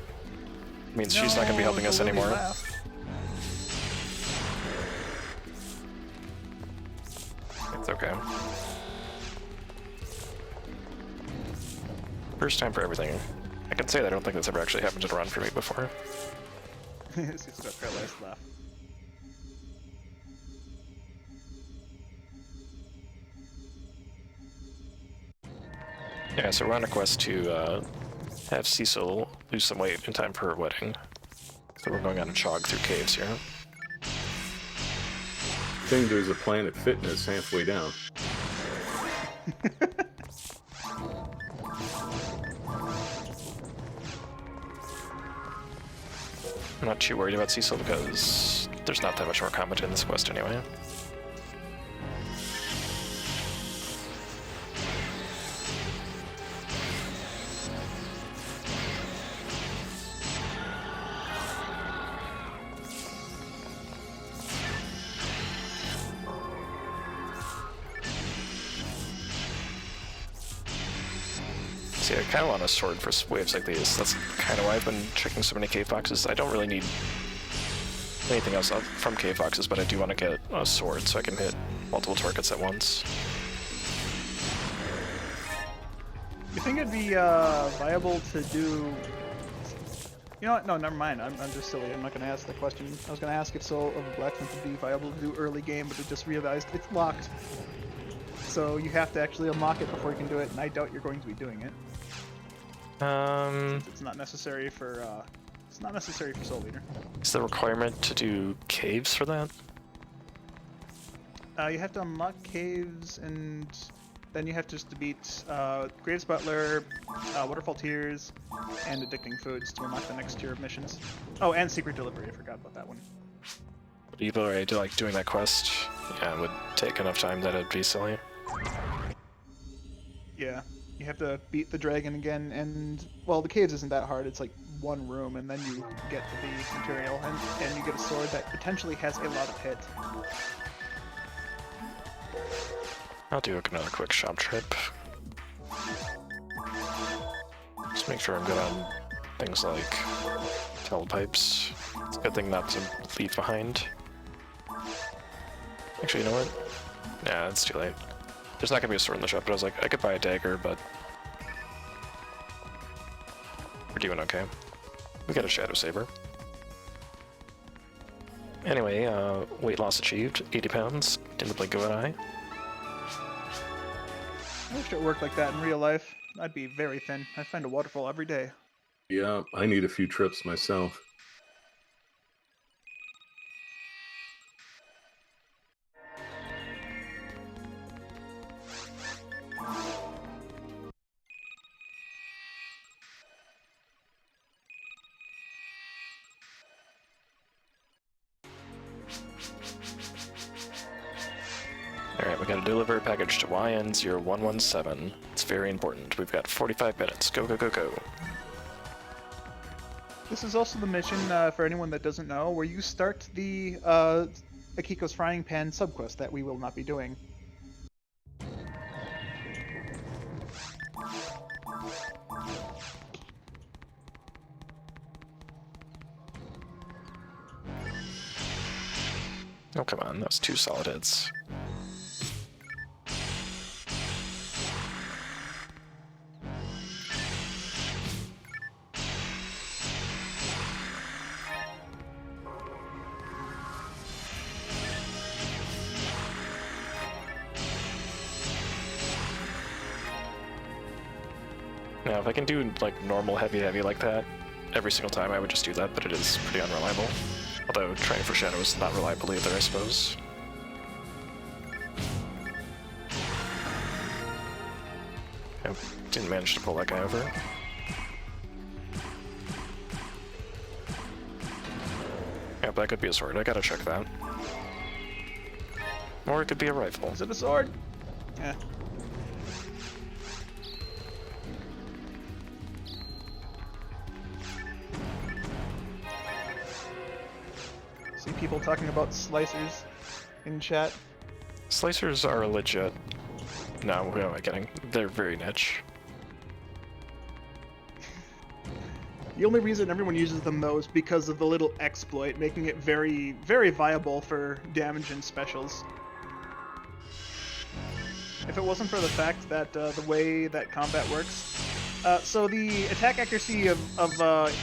Means she's not going to be helping us anymore. It's okay. First time for everything. I can say that I don't think that's ever actually happened in a run for me before. Cecil got paralyzed, laugh. Yeah, so we're on a quest to have Cecil lose some weight in time for her wedding. So we're going on a jog through caves here. I think there's a Planet Fitness halfway down. I'm not too worried about Cecil because there's not that much more combat in this quest anyway. See, I kind of want a sword for waves like these. That's kind of why I've been checking so many cave foxes. I don't really need anything else from cave foxes, but I do want to get a sword so I can hit multiple targets at once. You think it'd be viable to do... You know what? No, never mind. I'm just silly. I'm not going to ask the question. I was going to ask if Soul of a Blacksmith would be viable to do early game, but I just realized it's locked. So you have to actually unlock it before you can do it, and I doubt you're going to be doing it. It's not necessary for Soul Leader. Is the requirement to do caves for that? You have to unlock caves, and then you have just to beat Graves Butler, Waterfall Tears, and Addicting Foods to unlock the next tier of missions. Oh, and Secret Delivery. I forgot about that one. But either way, like doing that quest, yeah, it would take enough time that it'd be silly. Yeah. You have to beat the dragon again, and, well, the caves isn't that hard. It's like one room, and then you get the material, and you get a sword that potentially has a lot of hit. I'll do another quick shop trip. Just make sure I'm good on things like telepipes. It's a good thing not to leave behind. Actually, you know what? Yeah, it's too late. There's not gonna be a sword in the shop, but I was like, I could buy a dagger, but we're doing okay. We got a Shadow Saber. Anyway, weight loss achieved, 80 pounds, in the blink of an eye. I wish it worked like that in real life. I'd be very thin. I find a waterfall every day. Yeah, I need a few trips myself. Alright, we gotta deliver a package to YN0117. It's very important. We've got 45 minutes. Go, go, go, go. This is also the mission, for anyone that doesn't know, where you start the Akiko's Frying Pan subquest that we will not be doing. Oh, come on. That was 2 solid hits. Now, if I can do like normal heavy like that every single time, I would just do that, but it is pretty unreliable. Although trying for Shadow is not reliable either, I suppose. I didn't manage to pull that guy over. Yeah, that could be a sword. I gotta check that. Or it could be a rifle. Is it a sword? Yeah. people talking about slicers in chat. Slicers are legit. No, who am I kidding? They're very niche. The only reason everyone uses them though is because of the little exploit, making it very, very viable for damage and specials. If it wasn't for the fact that the way that combat works, so the attack accuracy of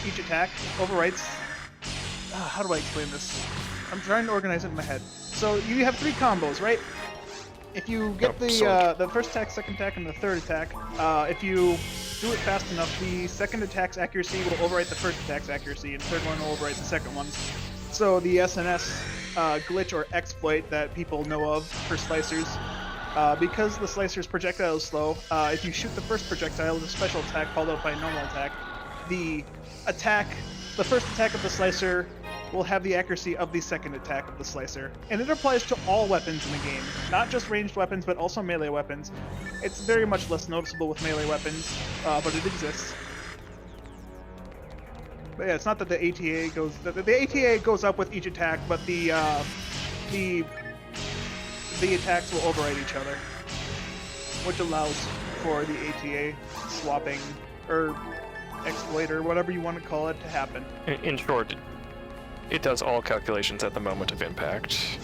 each attack overwrites. How do I explain this? I'm trying to organize it in my head. So you have 3 combos, right? If you get the first attack, second attack, and the third attack, if you do it fast enough, the second attack's accuracy will overwrite the first attack's accuracy, and the third one will overwrite the second one's. So the SNS glitch or exploit that people know of for slicers, because the slicer's projectile is slow, if you shoot the first projectile with a special attack followed up by a normal attack, the first attack of the slicer will have the accuracy of the second attack of the slicer. And it applies to all weapons in the game, not just ranged weapons, but also melee weapons. It's very much less noticeable with melee weapons, but it exists. But yeah, it's not that the ATA goes... The ATA goes up with each attack, but the attacks will override each other, which allows for the ATA swapping, or exploit, or whatever you want to call it, to happen. In short, it does all calculations at the moment of impact.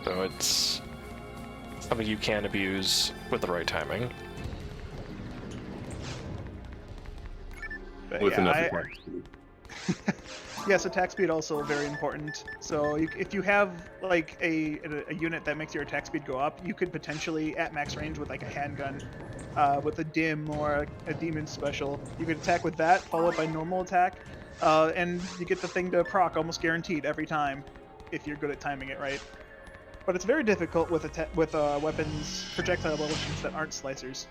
So it's something you can abuse with the right timing. But With yeah, enough attack. Yes, attack speed also very important. So if you have like a unit that makes your attack speed go up, you could potentially, at max range with like a handgun, with a dim or a demon special, you could attack with that, followed by normal attack, and you get the thing to proc almost guaranteed every time, if you're good at timing it right. But it's very difficult with weapons, projectile weapons that aren't slicers.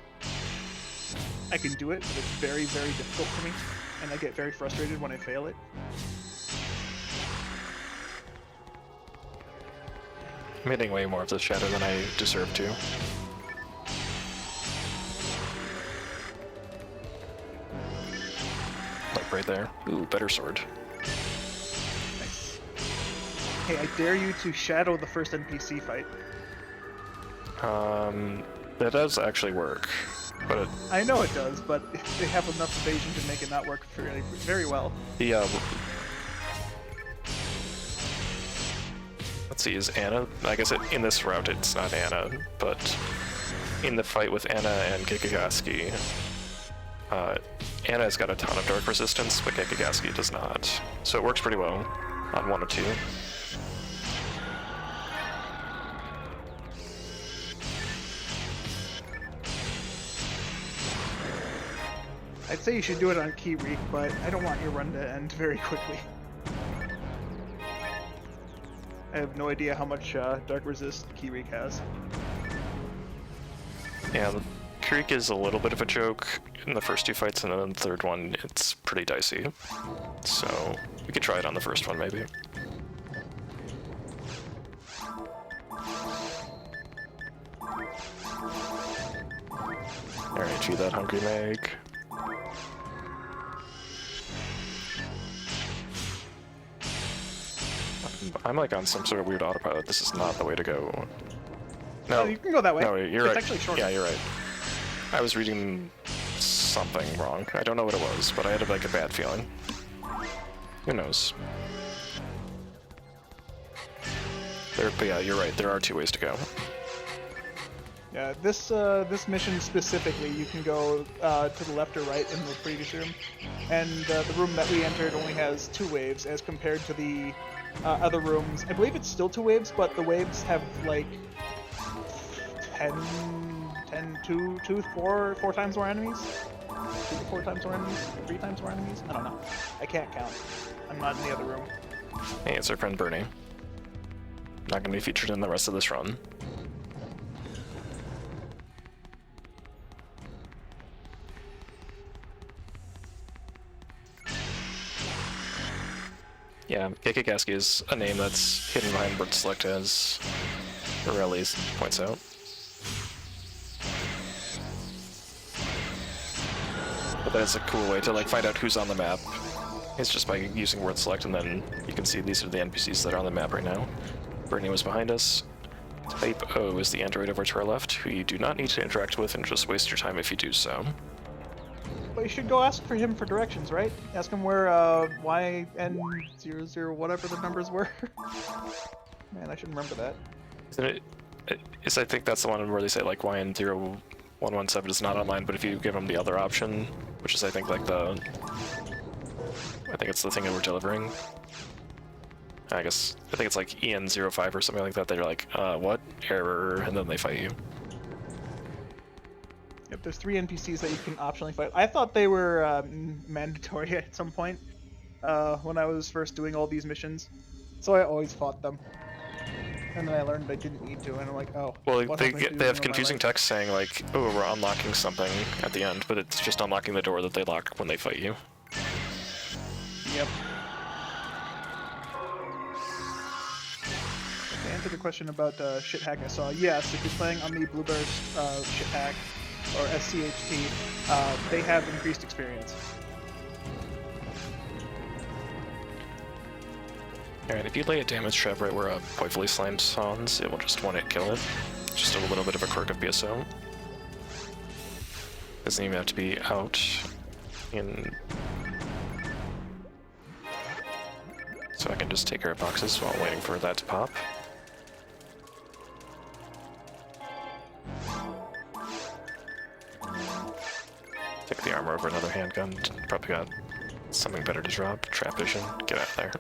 I can do it, but it's very, very difficult for me, and I get very frustrated when I fail it. I'm hitting way more of this shadow than I deserve to. Like right there. Ooh, better sword. Nice. Hey, I dare you to shadow the first NPC fight. That does actually work, but I know it does, but they have enough evasion to make it not work very, very well. the let's see, is Anna? I guess in this route it's not Anna, but in the fight with Anna and Gigagaski, Anna's got a ton of dark resistance, but Gigagaski does not. So it works pretty well on 1 or 2. I'd say you should do it on Keyreek, but I don't want your run to end very quickly. I have no idea how much dark resist Keyreek has. Yeah, the Creek is a little bit of a joke in the first 2 fights, and then the third one, it's pretty dicey. So we could try it on the first one, maybe. Alright, cheat that Hungry Meg. I'm like on some sort of weird autopilot. This is not the way to go. No, Oh, you can go that way. no, you're It's right. actually shorter. Yeah, you're right. I was reading something wrong. I don't know what it was, but I had like a bad feeling. Who knows? But yeah, you're right. There are 2 ways to go. Yeah, this mission specifically, you can go to the left or right in the previous room, and the room that we entered only has 2 waves as compared to the other rooms. I believe it's still 2 waves, but the waves have like 4 times more enemies? 2 to 4 times more enemies? 3 times more enemies? I don't know. I can't count. I'm not in the other room. Hey, it's our friend Bernie. Not gonna be featured in the rest of this run. Yeah, Gigagaski is a name that's hidden behind word select, as RRLAT points out. But that is a cool way to like find out who's on the map It's just by using word select, and then you can see these are the NPCs that are on the map right now. Brittany was behind us. Type O is the android over to our left, who you do not need to interact with and just waste your time if you do so. But you should go ask for him for directions, right? Ask him where YN00 whatever the numbers were. Man, I should remember that. Isn't it? I think that's the one where they say like YN0117 is not online, but if you give them the other option, which is I think like I think it's the thing that we're delivering. I think it's like EN05 or something like that. They're like, what? Error, and then they fight you. Yep, there's 3 NPCs that you can optionally fight. I thought they were mandatory at some point when I was first doing all these missions, so I always fought them. And then I learned I didn't need to, and I'm like, oh. Well, they have confusing text saying like, oh, we're unlocking something at the end, but it's just unlocking the door that they lock when they fight you. Yep. To answer the question about shit hack I saw, yes, if you're playing on the Blueburst shit hack or SCHT, they have increased experience. Alright, if you lay a damage trap right where a pointfully slimed spawns, it will just one-hit kill it. Just a little bit of a quirk of PSO. Doesn't even have to be out in... So I can just take care of boxes while waiting for that to pop. Take the armor over another handgun. Probably got something better to drop. Trap vision. Get out of there.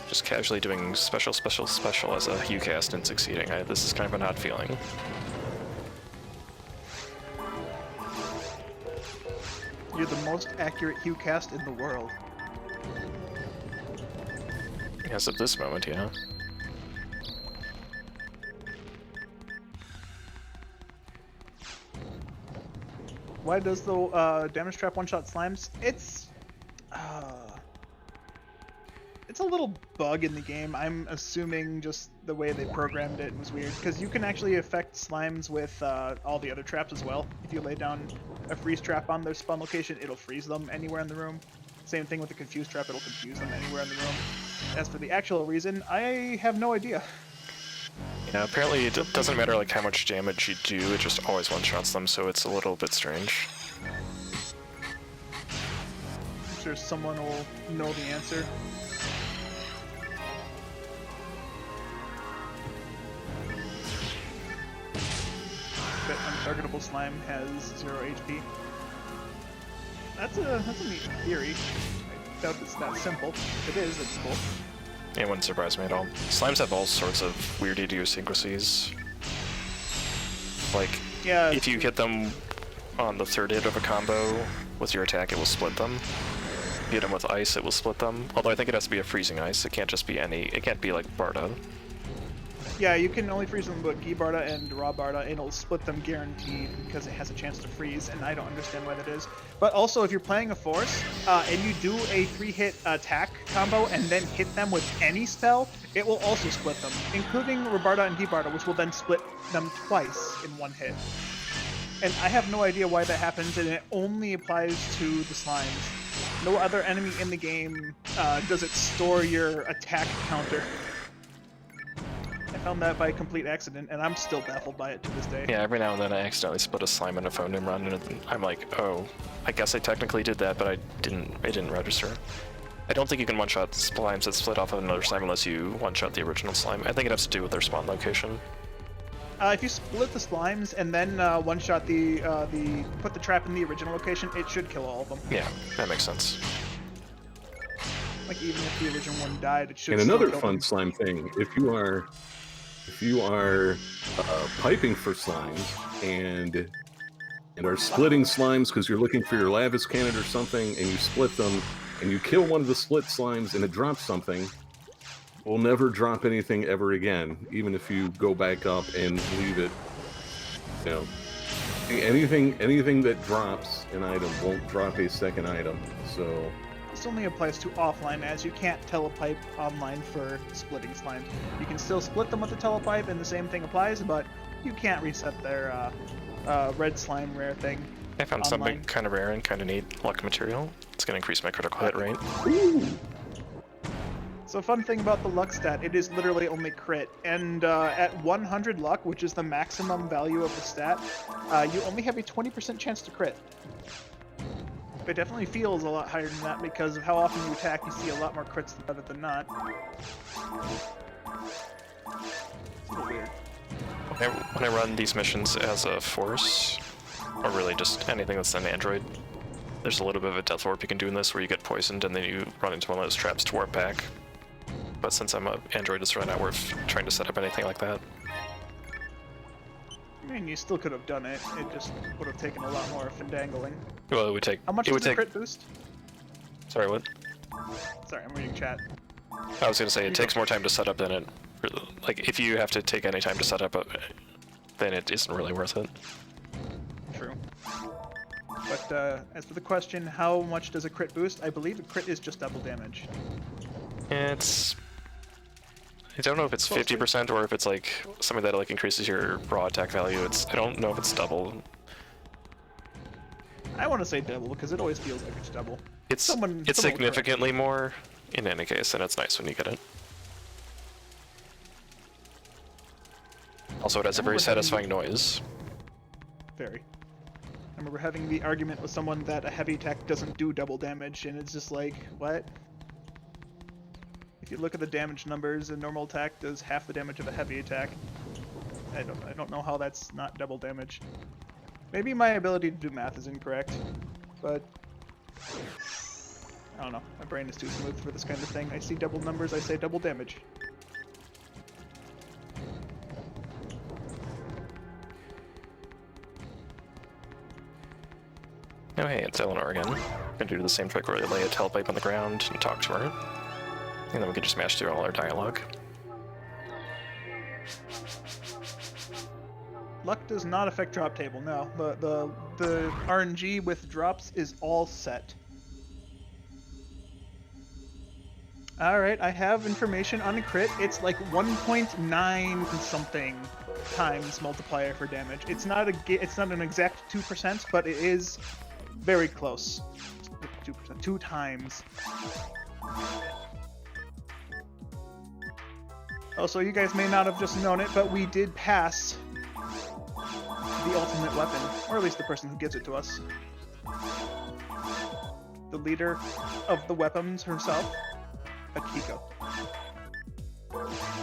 Just casually doing special as a UCast and succeeding. This is kind of an odd feeling. You're the most accurate HuCast in the world. As of this moment, yeah. Why does the damage trap one-shot slimes? It's a little bug in the game. I'm assuming just the way they programmed it was weird, because you can actually affect slimes with all the other traps as well. If you lay down a freeze trap on their spawn location, it'll freeze them anywhere in the room. Same thing with the confuse trap, it'll confuse them anywhere in the room. As for the actual reason, I have no idea. Yeah, apparently it doesn't matter like how much damage you do, it just always one-shots them, so it's a little bit strange. I'm sure someone will know the answer. That untargetable slime has 0 HP. That's a neat theory. I doubt it's that simple. If it is, it's cool. It wouldn't surprise me at all. Slimes have all sorts of weird idiosyncrasies. Like, Yeah, if you hit them on the third hit of a combo with your attack, it will split them. If you hit them with ice, it will split them. Although I think it has to be a freezing ice. It can't just be it can't be like Barda. yeah, you can only freeze them with Gi Barda and Raw Barda, and it'll split them guaranteed because it has a chance to freeze, and I don't understand why that is. But also, if you're playing a Force, and you do a 3-hit attack combo and then hit them with any spell, it will also split them, including Rabarda and Gi Barda, which will then split them twice in 1 hit. And I have no idea why that happens, and it only applies to the slimes. No other enemy in the game does it store your attack counter. I found that by complete accident, and I'm still baffled by it to this day. Yeah, every now and then I accidentally split a slime in a phone room run, and I'm like, oh, I guess I technically did that, but it didn't register. I don't think you can one-shot slimes that split off of another slime unless you one-shot the original slime. I think it has to do with their spawn location. If you split the slimes and then one-shot put the trap in the original location, it should kill all of them. Yeah, that makes sense. Like, even if the original one died, it should And still another kill fun them. slime thing, if you are piping for slimes and are splitting slimes because you're looking for your Lavis cannon or something, and you split them, and you kill one of the split slimes and it drops something, will never drop anything ever again, even if you go back up and leave it. You know, anything that drops an item won't drop a second item. So This only applies to offline, as you can't telepipe online for splitting slimes. You can still split them with the telepipe, and the same thing applies, but you can't reset their red slime rare thing. I found online. something kind of rare and kind of neat. Luck material. It's going to increase my critical hit rate. So fun thing about the luck stat, it is literally only crit, and at 100 luck, which is the maximum value of the stat, you only have a 20% chance to crit. It definitely feels a lot higher than that because of how often you attack. You see a lot more crits than not. It's a little weird. When I run these missions as a force, or really just anything that's an android, there's a little bit of a death warp you can do in this where you get poisoned and then you run into one of those traps to warp back. But since I'm an android, it's really not worth trying to set up anything like that. I mean, you still could have done it. It just would have taken a lot more findangling. Well, it would take... How much it is would the take... crit boost? Sorry, what? Sorry, I'm reading chat. I was gonna say, it takes more time to set up than it... Like, if you have to take any time to set up, then it isn't really worth it. True. But as for the question, how much does a crit boost? I believe a crit is just double damage. It's... I don't know if it's 50% or if it's like something that like increases your raw attack value. I don't know if it's double. I want to say double because it always feels like it's double. It's significantly more in any case, and it's nice when you get it. Also, it has a very satisfying noise. Very. I remember having the argument with someone that a heavy attack doesn't do double damage, and it's just like, what? If you look at the damage numbers, a normal attack does half the damage of a heavy attack. I don't know how that's not double damage. Maybe my ability to do math is incorrect, but I don't know. My brain is too smooth for this kind of thing. I see double numbers, I say double damage. Oh hey, it's Eleanor again. Gonna do the same trick where they lay a telepipe on the ground and talk to her. And then we can just smash through all our dialogue. Luck does not affect drop table, no. The RNG with drops is all set. Alright, I have information on a crit. It's like 1.9 something times multiplier for damage. It's not an exact 2%, but it is very close. 2%, 2 times. Also, you guys may not have just known it, but we did pass the ultimate weapon, or at least the person who gives it to us. The leader of the weapons herself, Akiko.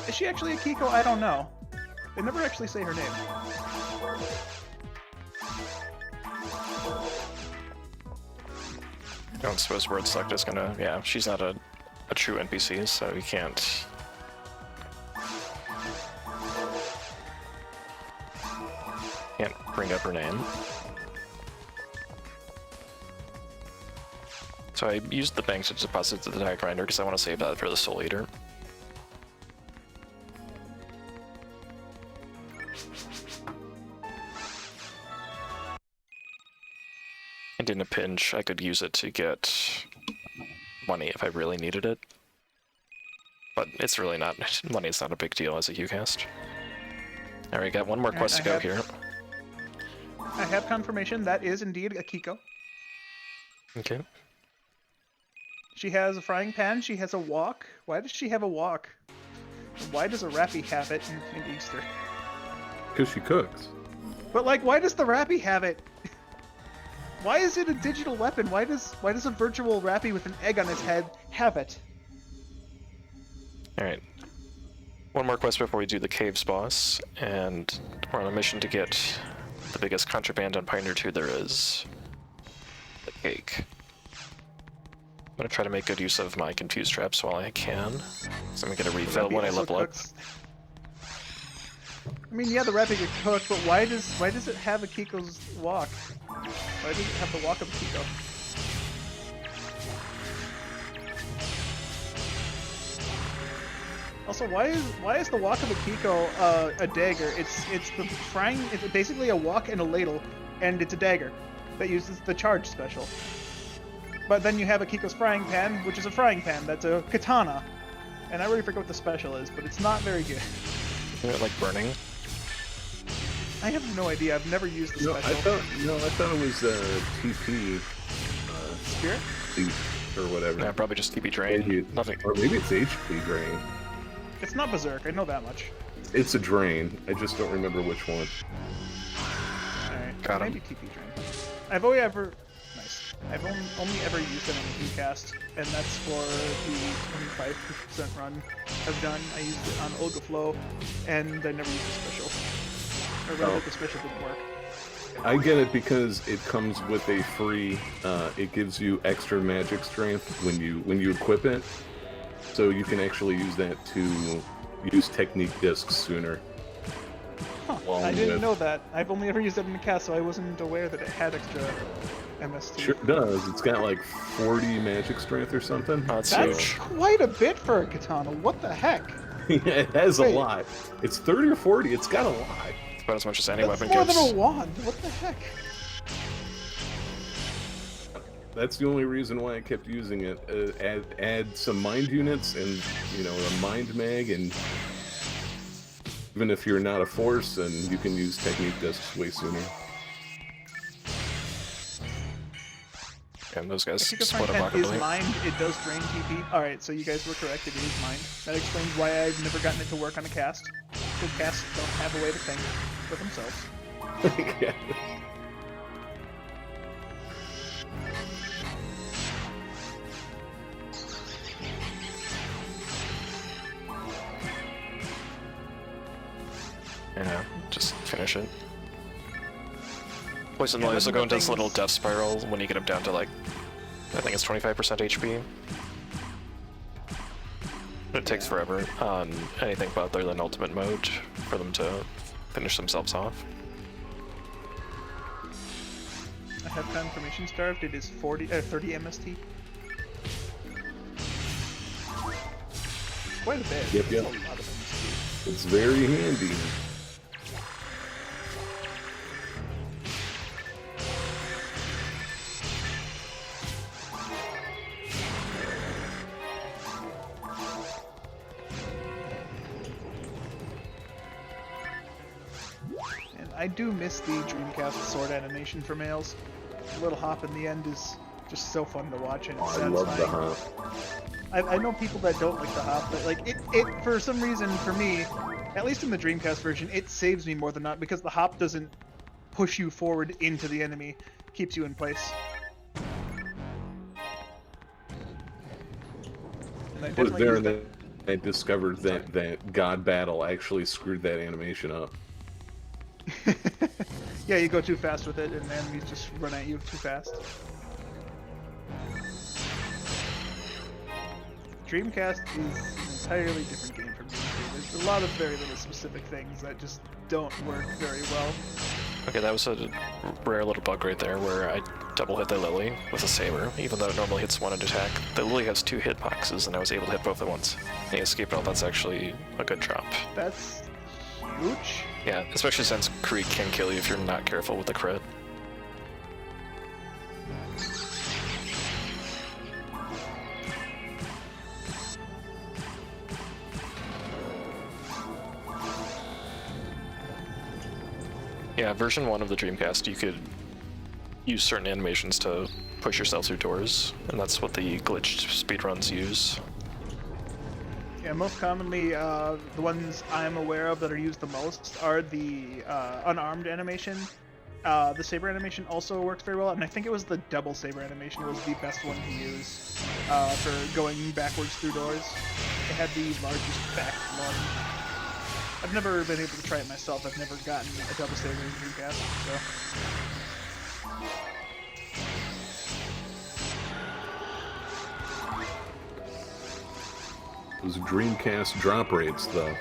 Is she actually Akiko? I don't know. They never actually say her name. I don't suppose word select is gonna... Yeah, she's not a true NPC, so you can't... Can't bring up her name. So I used the bank to deposit the die grinder because I want to save that for the Soul Eater. And in a pinch, I could use it to get money if I really needed it. But it's really not... Money is not a big deal as a UCast. Alright, got one more quest to go here. I have confirmation that is indeed Akiko. Okay. She has a frying pan, she has a wok. Why does she have a wok? Why does a Rappy have it in Easter? Because she cooks. But like, why does the Rappy have it? Why is it a digital weapon? Why does a virtual Rappy with an egg on his head have it? Alright. One more quest before we do the Caves boss, and we're on a mission to get the biggest contraband on Pioneer 2 there is. The cake. I'm gonna try to make good use of my confused traps while I can. So I'm gonna get a refill when I level up. I mean, yeah, the Rappy could cook, but why does it have Akiko's wok? Why does it have the wok of Akiko? Also, why is the wok of Akiko a dagger? It's basically a wok and a ladle, and it's a dagger that uses the charge special. But then you have Akiko's frying pan, which is a frying pan that's a katana. And I already forget what the special is, but it's not very good. Isn't it like burning? I have no idea. I've never used the No, special. I thought it was TP. Spirit? Or whatever. Yeah, probably just TP drain. Maybe Nothing. Or maybe it's HP drain. It's not Berserk, I know that much. It's a drain. I just don't remember which one. Alright, Got him. maybe TP drain. I've only ever... Nice. I've only ever used it on the cast, and that's for the 25% run I've done. I used it on Olga Flow, and I never used the special. Or rather, the special didn't work. I get it because it comes with a free. It gives you extra magic strength when you equip it, so you can actually use that to use technique discs sooner. Huh, Along I didn't with- know that. I've only ever used it in the cast, so I wasn't aware that it had extra MST. Sure does. It's got like 40 magic strength or something. Oh, it's That's huge. quite a bit for a katana. What the heck? It has Wait. a lot. It's 30 or 40. It's got a lot. It's about as much as any That's weapon more gives. than a wand. What the heck? That's the only reason why I kept using it. Add some mind units and a mind mag, and even if you're not a force, and you can use technique discs way sooner. And those guys Akiko's split frying up pan is awkwardly. mined. It does drain TP. Alright, so you guys were correct. It is mined. That explains why I've never gotten it to work on a cast. Because casts don't have a way to think for themselves. Yeah. Yeah, just finish it. Poison Yeah, Lilies one will of go the into this little things- death spiral when you get them down to like, I think it's 25% HP. It takes forever on anything but other than ultimate mode for them to finish themselves off. I have confirmation starved. It is 30 MST. Quite a bit. Yep, That's yep. a lot of MST. It's very handy. And I do miss the Dreamcast sword animation for males. The little hop in the end is just so fun to watch, and it's I love the satisfying. hop. I know people that don't like the hop, but like it for some reason for me, at least in the Dreamcast version, it saves me more than not because the hop doesn't push you forward into the enemy, keeps you in place. And I I was definitely there use and that. then I discovered that God Battle actually screwed that animation up. Yeah, you go too fast with it, and the enemies just run at you too fast. Dreamcast is an entirely different game from me. There's a lot of very little specific things that just don't work very well. Okay, that was a rare little bug right there where I double hit the Lily with a saber, even though it normally hits one at attack. The Lily has 2 hitboxes, and I was able to hit both at once. And he escaped all. That's actually a good drop. That's huge. Yeah, especially since Krieg can kill you if you're not careful with the crit. Yeah, version 1 of the Dreamcast, you could use certain animations to push yourself through doors, and that's what the glitched speedruns use. Yeah, most commonly, the ones I'm aware of that are used the most are the unarmed animation. The saber animation also works very well, and I think it was the double saber animation was the best one to use for going backwards through doors. It had the largest back lunge. I've never been able to try it myself. I've never gotten a double saber in Dreamcast, so... Those Dreamcast drop rates, though.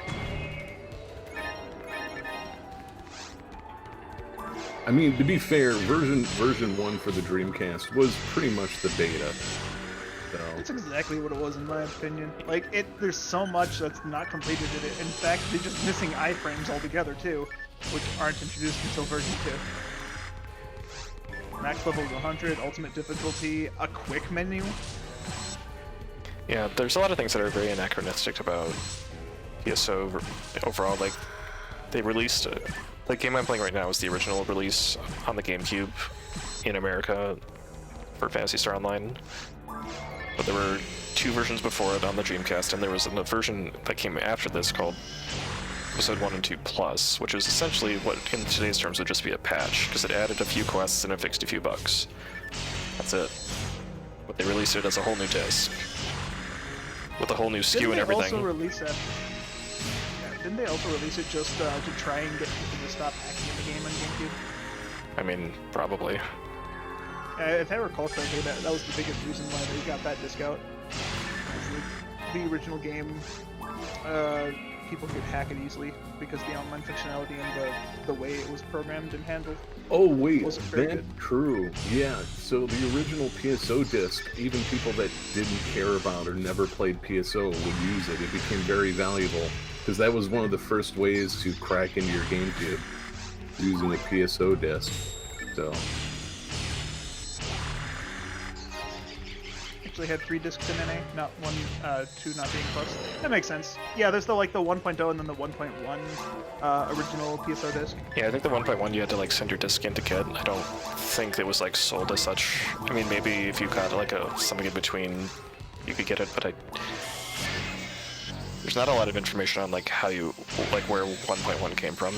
I mean, to be fair, version 1 for the Dreamcast was pretty much the beta. So, That's exactly what it was, in my opinion. Like, there's so much that's not completed in it. In fact, they're just missing iframes altogether, too, which aren't introduced until version 2. Max level is 100, ultimate difficulty, a quick menu. Yeah, there's a lot of things that are very anachronistic about PSO overall. Like, they released the game I'm playing right now is the original release on the GameCube in America for Phantasy Star Online. But there were 2 versions before it on the Dreamcast, and there was a version that came after this called Episode 1 and 2 Plus, which is essentially what in today's terms would just be a patch, because it added a few quests and it fixed a few bugs. That's it. But they released it as a whole new disc. With a whole new SKU and everything. Didn't they also release that? Yeah, didn't they also release it just to try and get people to stop hacking the game on GameCube? I mean, probably. If I recall correctly, that was the biggest reason why they got that disc out. The original game, people could hack it easily because the online functionality and the way it was programmed and handled. Oh wait, wasn't very that's good. true. Yeah, so the original PSO disc, even people that didn't care about or never played PSO would use it. It became very valuable because that was one of the first ways to crack into your GameCube using a PSO disc. So Actually had 3 discs in NA, not 1, 2 not being plus. That makes sense. Yeah, there's the 1.0 and then the 1.1 original PSO disc. Yeah, I think the 1.1 you had to like send your disc in to get. I don't think it was like sold as such. I mean, maybe if you got like something in between, you could get it, but there's not a lot of information on like how you where 1.1 came from.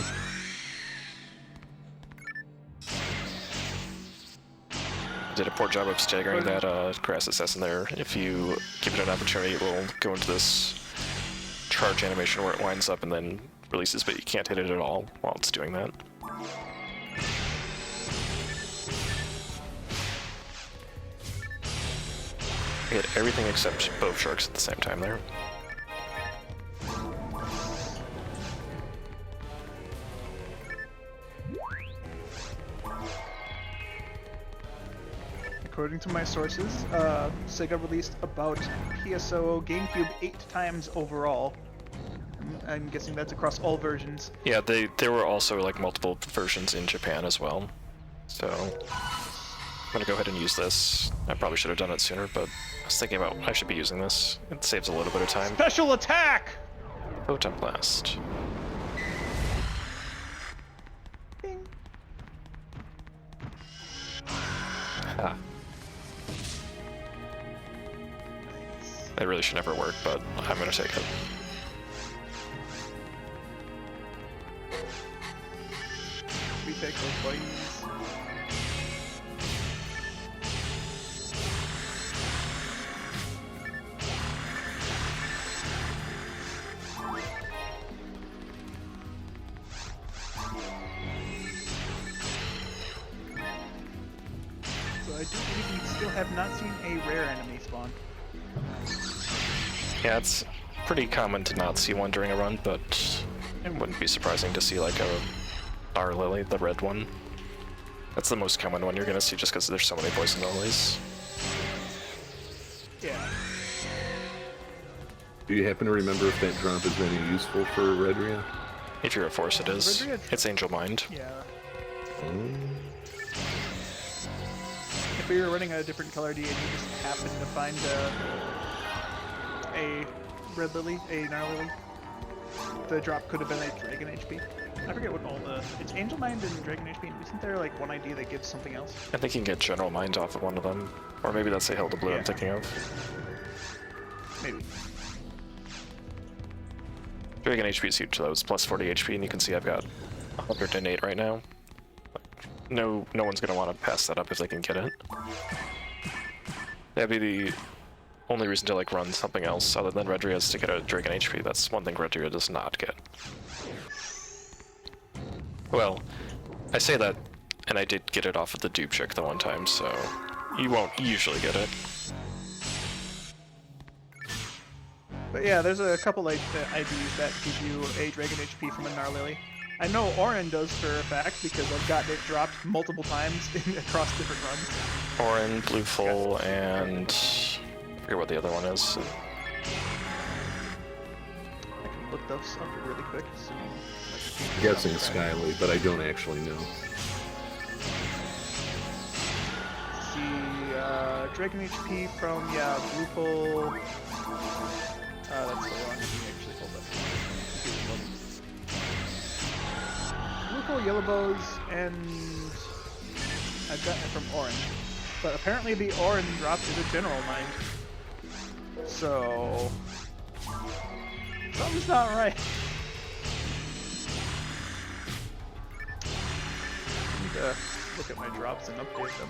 Did a poor job of staggering that grass assassin there. If you give it an opportunity, it will go into this charge animation where it winds up and then releases, but you can't hit it at all while it's doing that. I hit everything except both sharks at the same time there. According to my sources, Sega released about PSO GameCube 8 times overall. I'm guessing that's across all versions. Yeah, there were also like multiple versions in Japan as well. So I'm gonna go ahead and use this. I probably should have done it sooner, but I was thinking about I should be using this. It saves a little bit of time. Special attack! Photon blast. Ding. Ah. That really should never work, but I'm gonna take it. We take those buttons. So I do believe we still have not seen a rare enemy spawn. Yeah, it's pretty common to not see one during a run, but it wouldn't be surprising to see like a RRLAT, the red one. That's the most common one you're gonna see just because there's so many poison lilies. Yeah. do you happen to remember if that drop is any useful for Redria? If you're a force, it is. Redria- It's Angel Mind. Yeah. Mm. If we were running a different color D and you just happened to find a red lily, a Nar lily, the drop could have been a dragon HP. I forget what all the... It's Angel Mind and Dragon HP. Isn't there like one ID that gives something else? I think you can get General Mind off of one of them. Or maybe that's a Hilda Blue I'm Yeah. thinking of. Maybe. Dragon HP is huge though, it's plus 40 HP, and you can see I've got 108 right now. No one's gonna want to pass that up if they can get it. That'd be the only reason to like run something else other than Redria is to get a Dragon HP. That's one thing Redria does not get. Well, I say that, and I did get it off of the dupe chick the one time, so you won't usually get it. But yeah, there's a couple like IDs that give you a Dragon HP from a Nar lily. I know Orin does for a fact because I've gotten it dropped multiple times across different runs. Orin, Blue Full, and I forget what the other one is. I can look those up really quick. Guessing Skyly, but I don't actually know. Dragon HP from, yeah, Blue. That's the wrong thing, actually. Hold up. Blue, Yellow Bows, and I've gotten it from Orin. But apparently the Orin drop is a general mind. So something's not right. I need to look at my drops and update them.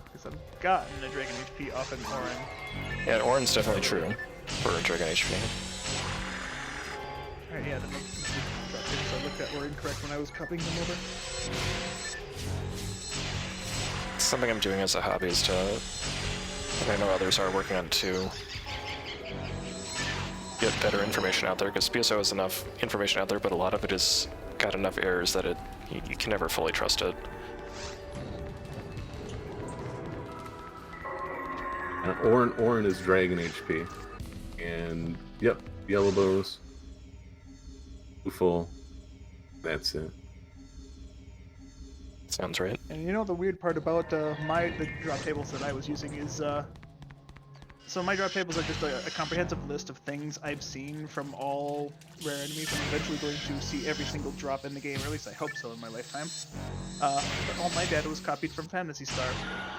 Because I've gotten a Dragon HP off an Orin. Yeah, Orin's definitely true for Dragon HP. Alright, yeah, the drop tapes I looked at were incorrect when I was copying them over. Something I'm doing as a hobby is to, and I know others are working on too, get better information out there, because PSO has enough information out there, but a lot of it has got enough errors that you can never fully trust it. Orin is Dragon HP, and yep, Yellow Bows, full. That's it. Sounds right. And you know the weird part about the drop tables that I was using is, so my drop tables are just a comprehensive list of things I've seen from all rare enemies. I'm eventually going to see every single drop in the game, or at least I hope so in my lifetime. But all my data was copied from Phantasy Star.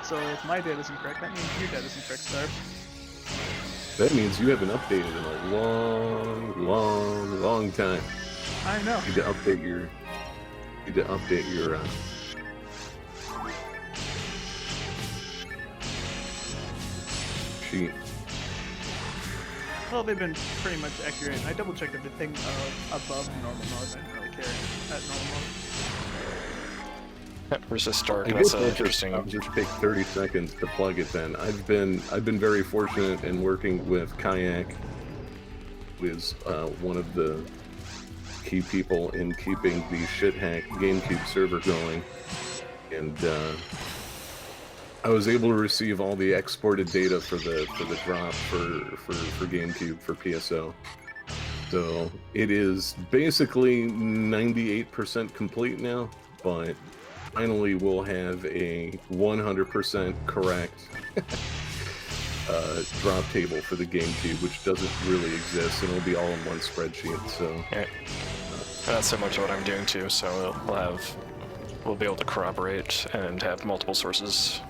So if my data is incorrect, that means your data is incorrect, Star. That means you haven't updated in a long time. I know. You need to update your sheet. Well, they've been pretty much accurate. I double checked everything above normal mode. I didn't really care at normal mode. Resist Dark, I that's guess interesting. I'll just take 30 seconds to plug it then. I've been very fortunate in working with Kayak, who is one of the key people in keeping the shit-hack GameCube server going. And I was able to receive all the exported data for the drop for GameCube for PSO. So it is basically 98% complete now, but finally we'll have a 100% correct drop table for the GameCube, which doesn't really exist, and it'll be all in one spreadsheet. So Yeah. That's so much what I'm doing too, so we'll be able to corroborate and have multiple sources.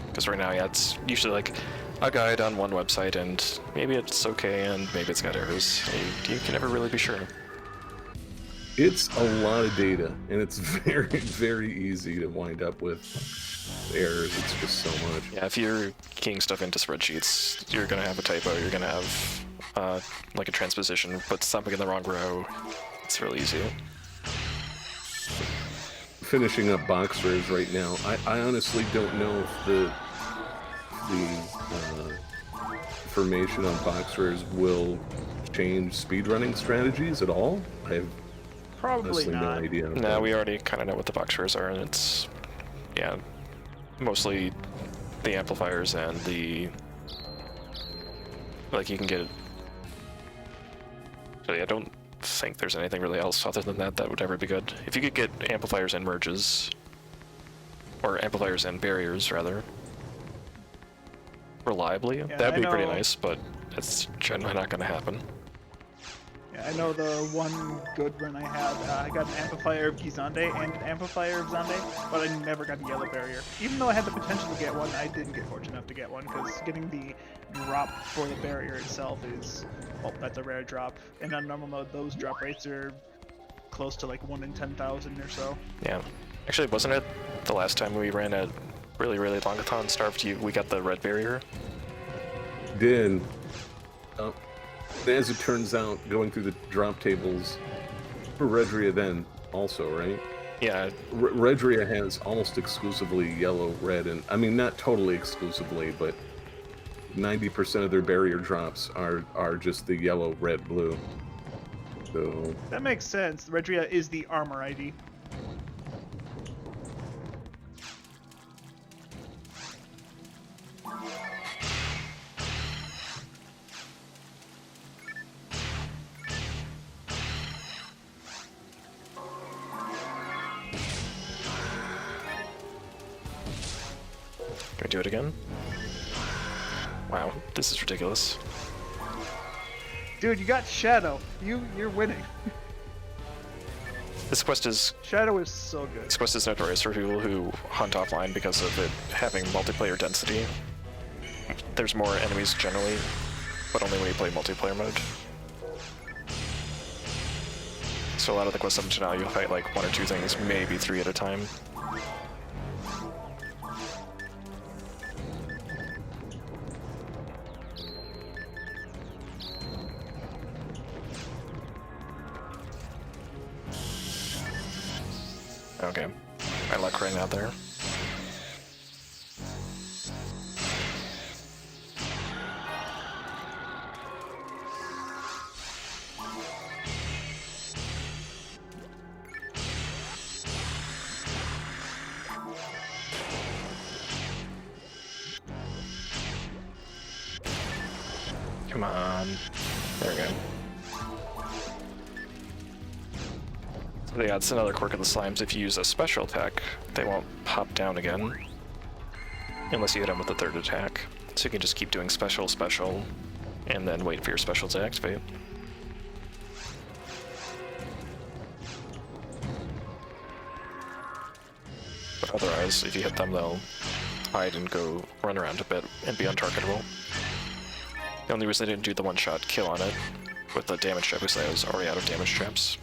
Because right now, yeah, it's usually like a guide on one website, and maybe it's okay, and maybe it's got errors. You can never really be sure. it's a lot of data, and it's very easy to wind up with errors. It's just so much. Yeah, if you're keying stuff into spreadsheets, you're gonna have a typo. You're gonna have like a transposition, put something in the wrong row. It's really easy. Finishing up box rares right now. I honestly don't know if the information on box rares will change speedrunning strategies at all. I have Probably honestly no not. idea. No, we already kind of know what the box rares are, and it's, yeah, mostly the amplifiers and the, like, you can get, actually, I don't think there's anything really else other than that would ever be good. If you could get amplifiers and merges, or amplifiers and barriers, rather, reliably, Yeah, that'd be I pretty know. nice, but it's generally not going to happen. Yeah, I know the one good run I had, I got an amplifier of Gizande and an amplifier of Zande, but I never got the yellow barrier. Even though I had the potential to get one, I didn't get fortunate enough to get one, because getting the drop for the barrier itself is, well, that's a rare drop. And on normal mode, those drop rates are close to like 1 in 10,000 or so. Yeah. Actually, wasn't it the last time we ran a really longathon starved, we got the red barrier? Did. As it turns out, going through the drop tables for Redria then also, right? Yeah, Redria has almost exclusively yellow, red, and I mean not totally exclusively, but 90% of their barrier drops are just the yellow, red, blue. So That makes sense. Redria is the armor ID. can we do it again? Wow, this is ridiculous. Dude, you got Shadow. You're winning. This quest is Shadow is so good. This quest is notorious for people who hunt offline because of it having multiplayer density. There's more enemies generally, but only when you play multiplayer mode. So a lot of the quests up to now, you'll fight like 1 or 2 things, maybe 3 at a time. Okay, my luck right out there. Come on. There we go. So yeah, it's another quirk of the slimes. If you use a special attack, they won't pop down again. Unless you hit them with the 3rd attack. So you can just keep doing special, and then wait for your special to activate. But otherwise, if you hit them, they'll hide and go run around a bit and be untargetable. The only reason I didn't do the one-shot kill on it with the damage trap is that I was already out of damage traps.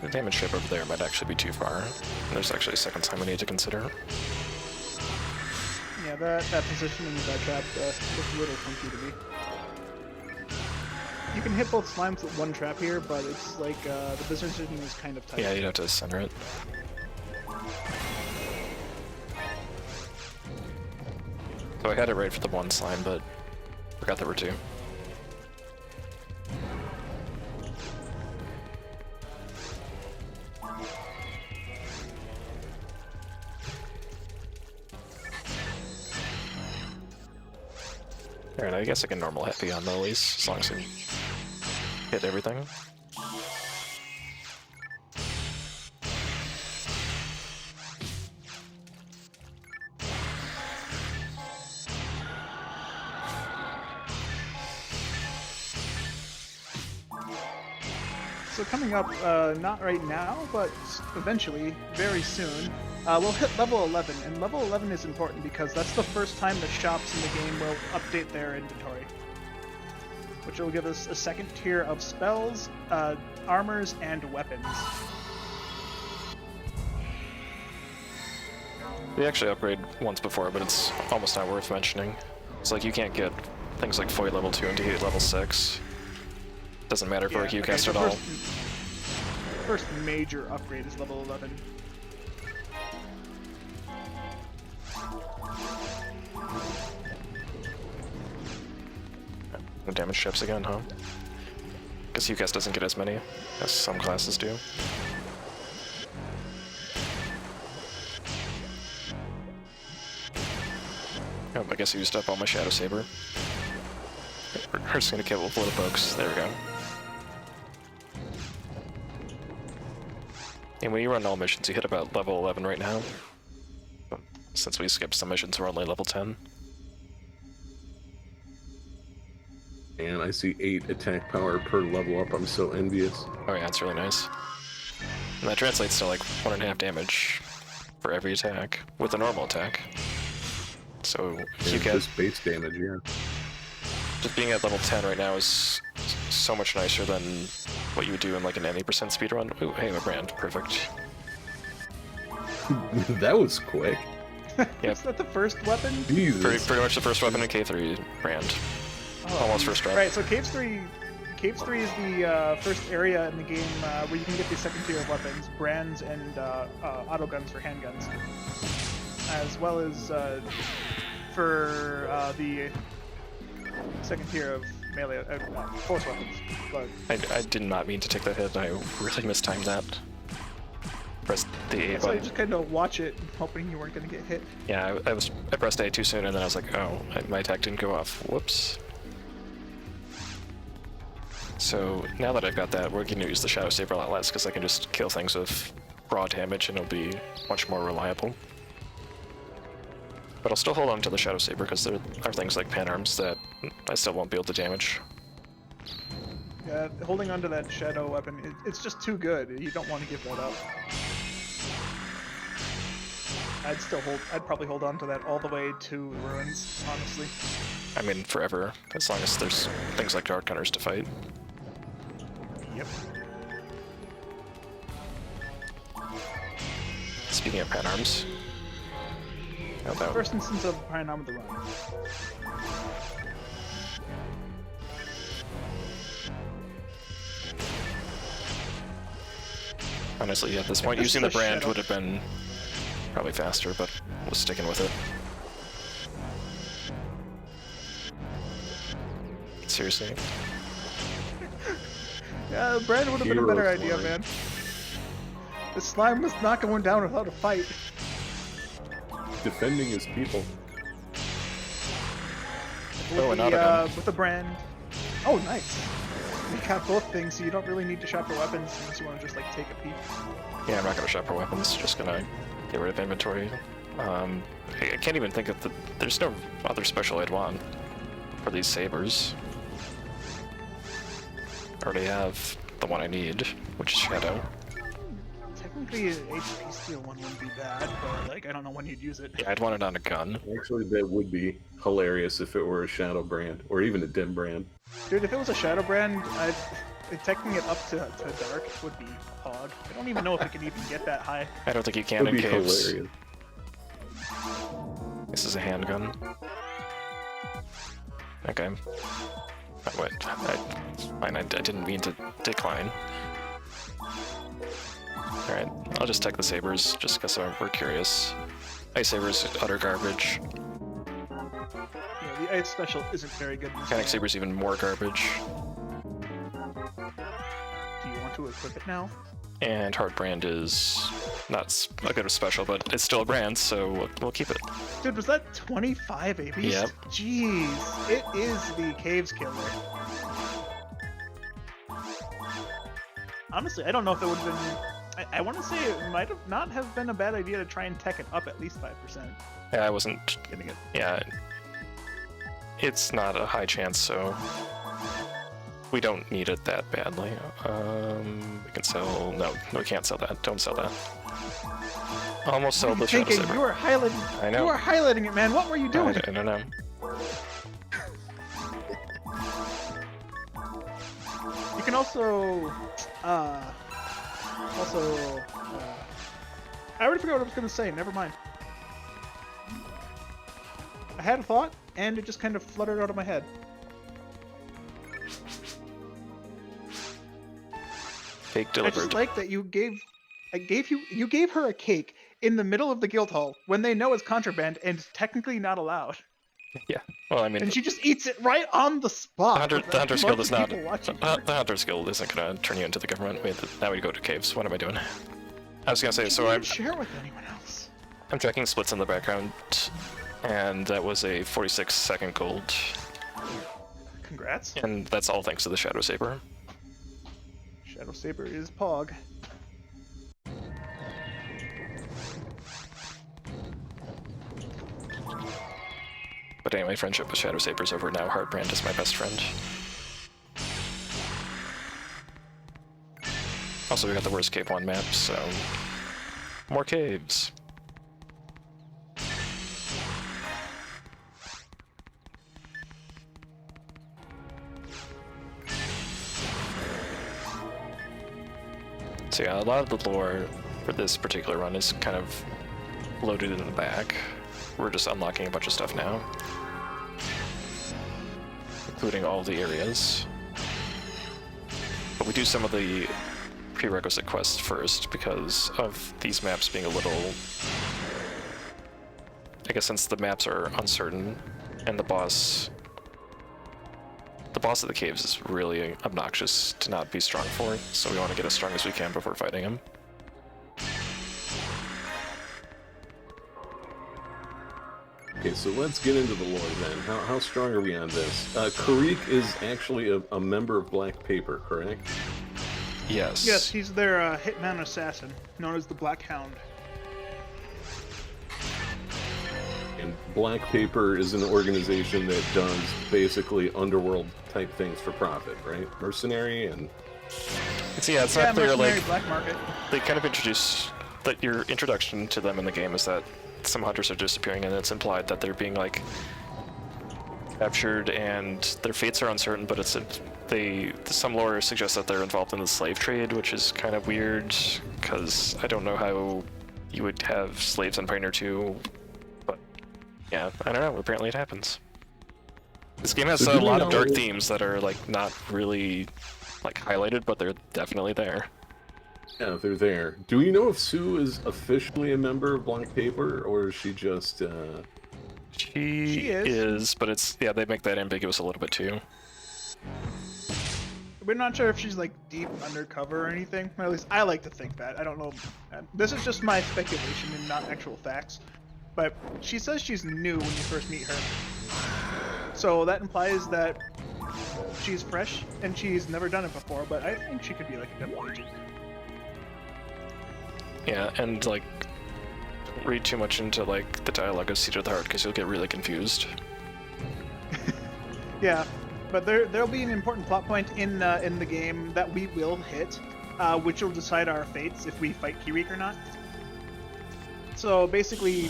The damage trap over there might actually be too far. There's actually a second time we need to consider. Yeah, that positioning of that trap looks a little funky to me. You can hit both slimes with one trap here, but it's like the positioning is kind of tight. Yeah, you'd have to center it. So I had it right for the one slime, but forgot there were 2. Alright, I guess I can normal hit beyond the least, as long as I hit everything. So coming up, not right now, but eventually, very soon, we'll hit level 11, and level 11 is important because that's the first time the shops in the game will update their inventory, which will give us a second tier of spells, armors, and weapons. We actually upgrade once before, but it's almost not worth mentioning. It's like you can't get things like Foy level 2 until you hit level 6. Doesn't matter for a Q-cast at all. First major upgrade is level 11. The damage chips again, huh? Guess Q-cast doesn't get as many as some classes do. Oh, I guess I used up all my Shadow Saber. We're just gonna kill with little pokes. There we go. And when you run all missions, you hit about level 11 right now. Since we skipped some missions, we're only level 10. And I see 8 attack power per level up. I'm so envious. Oh yeah, it's really nice. And that translates to like 1.5 damage for every attack, with a normal attack. So Yeah, you get just base damage, yeah. just being at level 10 right now is so much nicer than what you would do in like an 80% speedrun. Ooh, hey, my brand, perfect. That was quick. Yep. Is that the first weapon? Jesus. Pretty much the first weapon in K3 brand. Almost first drop. Right, so Caves 3 is the first area in the game where you can get the second tier of weapons, brands, and auto guns for handguns, as well as for the second tier of melee force weapons. But I did not mean to take that hit. I really mistimed that. Pressed the A So you button. just kind of watch it, hoping you weren't going to get hit. Yeah, I pressed A too soon, and then I was like, oh, my attack didn't go off. Whoops. So now that I've got that, we're going to use the Shadow Saber a lot less because I can just kill things with raw damage, and it'll be much more reliable. But I'll still hold on to the Shadow Saber because there are things like pan arms that I still won't be able to damage. Yeah, holding onto that shadow weapon, it's just too good. You don't want to give that up. I'd probably hold on to that all the way to Ruins, honestly. I mean, forever, as long as there's things like Dark Hunters to fight. Yep. Speaking of pan arms, how about First instance of Pine Arm of the Run. honestly, at this point, this using is the a brand shadow. would have been probably faster, but was sticking with it. Seriously. Yeah, Brand would have been a better Hero idea, slime. man. The slime was not going down without a fight. Defending his people. Oh, and not a gun. With the Brand. Oh, nice. You got both things, so you don't really need to shop for weapons unless you want to just like take a peek. Yeah, I'm not gonna shop for weapons, just gonna get rid of inventory. I can't even think of there's no other special I'd want for these sabers. I already have the one I need, which is Shadow. Technically, an HP steal one wouldn't be bad, but like I don't know when you'd use it. Yeah, I'd want it on a gun. Actually, that would be hilarious if it were a Shadow brand, or even a Dim brand. Dude, if it was a Shadow Brand, taking it up to Dark would be hog. I don't even know if it can even get that high. I don't think you It can would in be caves. hilarious. This is a handgun. Okay. Oh, wait, fine, I didn't mean to decline. Alright, I'll just take the sabers, just because we're curious. Ice sabers, utter garbage. Yeah, the ice special isn't very good. Panic saber's even more garbage. Do you want to equip it now? And Hard Brand is not a good special, but it's still a brand, so we'll keep it. Dude, was that 25 ABs? Yep. Jeez, it is the Caves Killer. Honestly, I don't know if it would have been... I want to say it might have not have been a bad idea to try and tech it up at least 5%. Yeah, I wasn't... Getting it. Yeah, it's not a high chance, so we don't need it that badly. We can sell... No, we can't sell that. Don't sell that. Almost sell the Shadow Thinking Saber. you were highlighting. I know. You were highlighting it, man. What were you doing? I don't know. You can also, I already forgot what I was gonna say. Never mind. I had a thought, and it just kind of fluttered out of my head. Cake I delivered. just like that you gave her a cake in the middle of the guild hall when they know it's contraband and technically not allowed, Yeah. Well, I mean, and she just eats it right on the spot. the with a Hunter's bunch Guild is of not. people watching. The Hunter's Guild isn't gonna turn you into the government. Wait, now we go to caves. What am I doing? I was gonna say, so You I'm didn't share it with anyone else. checking splits in the background, and that was a 46-second gold, Congrats. and that's all thanks to the Shadow Saber. Shadow Saber is Pog. But anyway, friendship with Shadow Saber's over now. Heartbrand is my best friend. Also, we got the worst cave 1 map, so more caves. So yeah, a lot of the lore for this particular run is kind of loaded in the back. We're just unlocking a bunch of stuff now, including all the areas. But we do some of the prerequisite quests first because of these maps being a little... I guess since the maps are uncertain and the boss of the caves is really obnoxious to not be strong for, so we want to get as strong as we can before fighting him. Okay, so let's get into the lore then. How strong are we on this? Karik is actually a member of Black Paper, correct? Yes. Yes, he's their hitman assassin, known as the Black Hound. And Black Paper is an organization that does basically underworld type things for profit, right? Mercenary and... It's not clear, mercenary, like, black market. they kind of introduce, that your introduction to them in the game is that some hunters are disappearing, and it's implied that they're being, like, captured, and their fates are uncertain, but some lore suggests that they're involved in the slave trade, which is kind of weird, because I don't know how you would have slaves on Pioneer 2, but yeah, I don't know, apparently it happens. This game has So a do we lot of dark know- themes that are, like, not really, like, highlighted, but they're definitely there. Yeah, they're there. Do we know if Sue is officially a member of Black Paper, or is she just, She is, but they make that ambiguous a little bit too. We're not sure if she's like deep undercover or anything. Or at least I like to think that. I don't know. This is just my speculation and not actual facts. But she says she's new when you first meet her. So that implies that she's fresh and she's never done it before, but I think she could be like a double agent. Yeah, and like, don't read too much into like the dialogue of Seed of the Heart because you'll get really confused. Yeah, but there'll be an important plot point in the game that we will hit, which will decide our fates if we fight Kirik or not. So basically,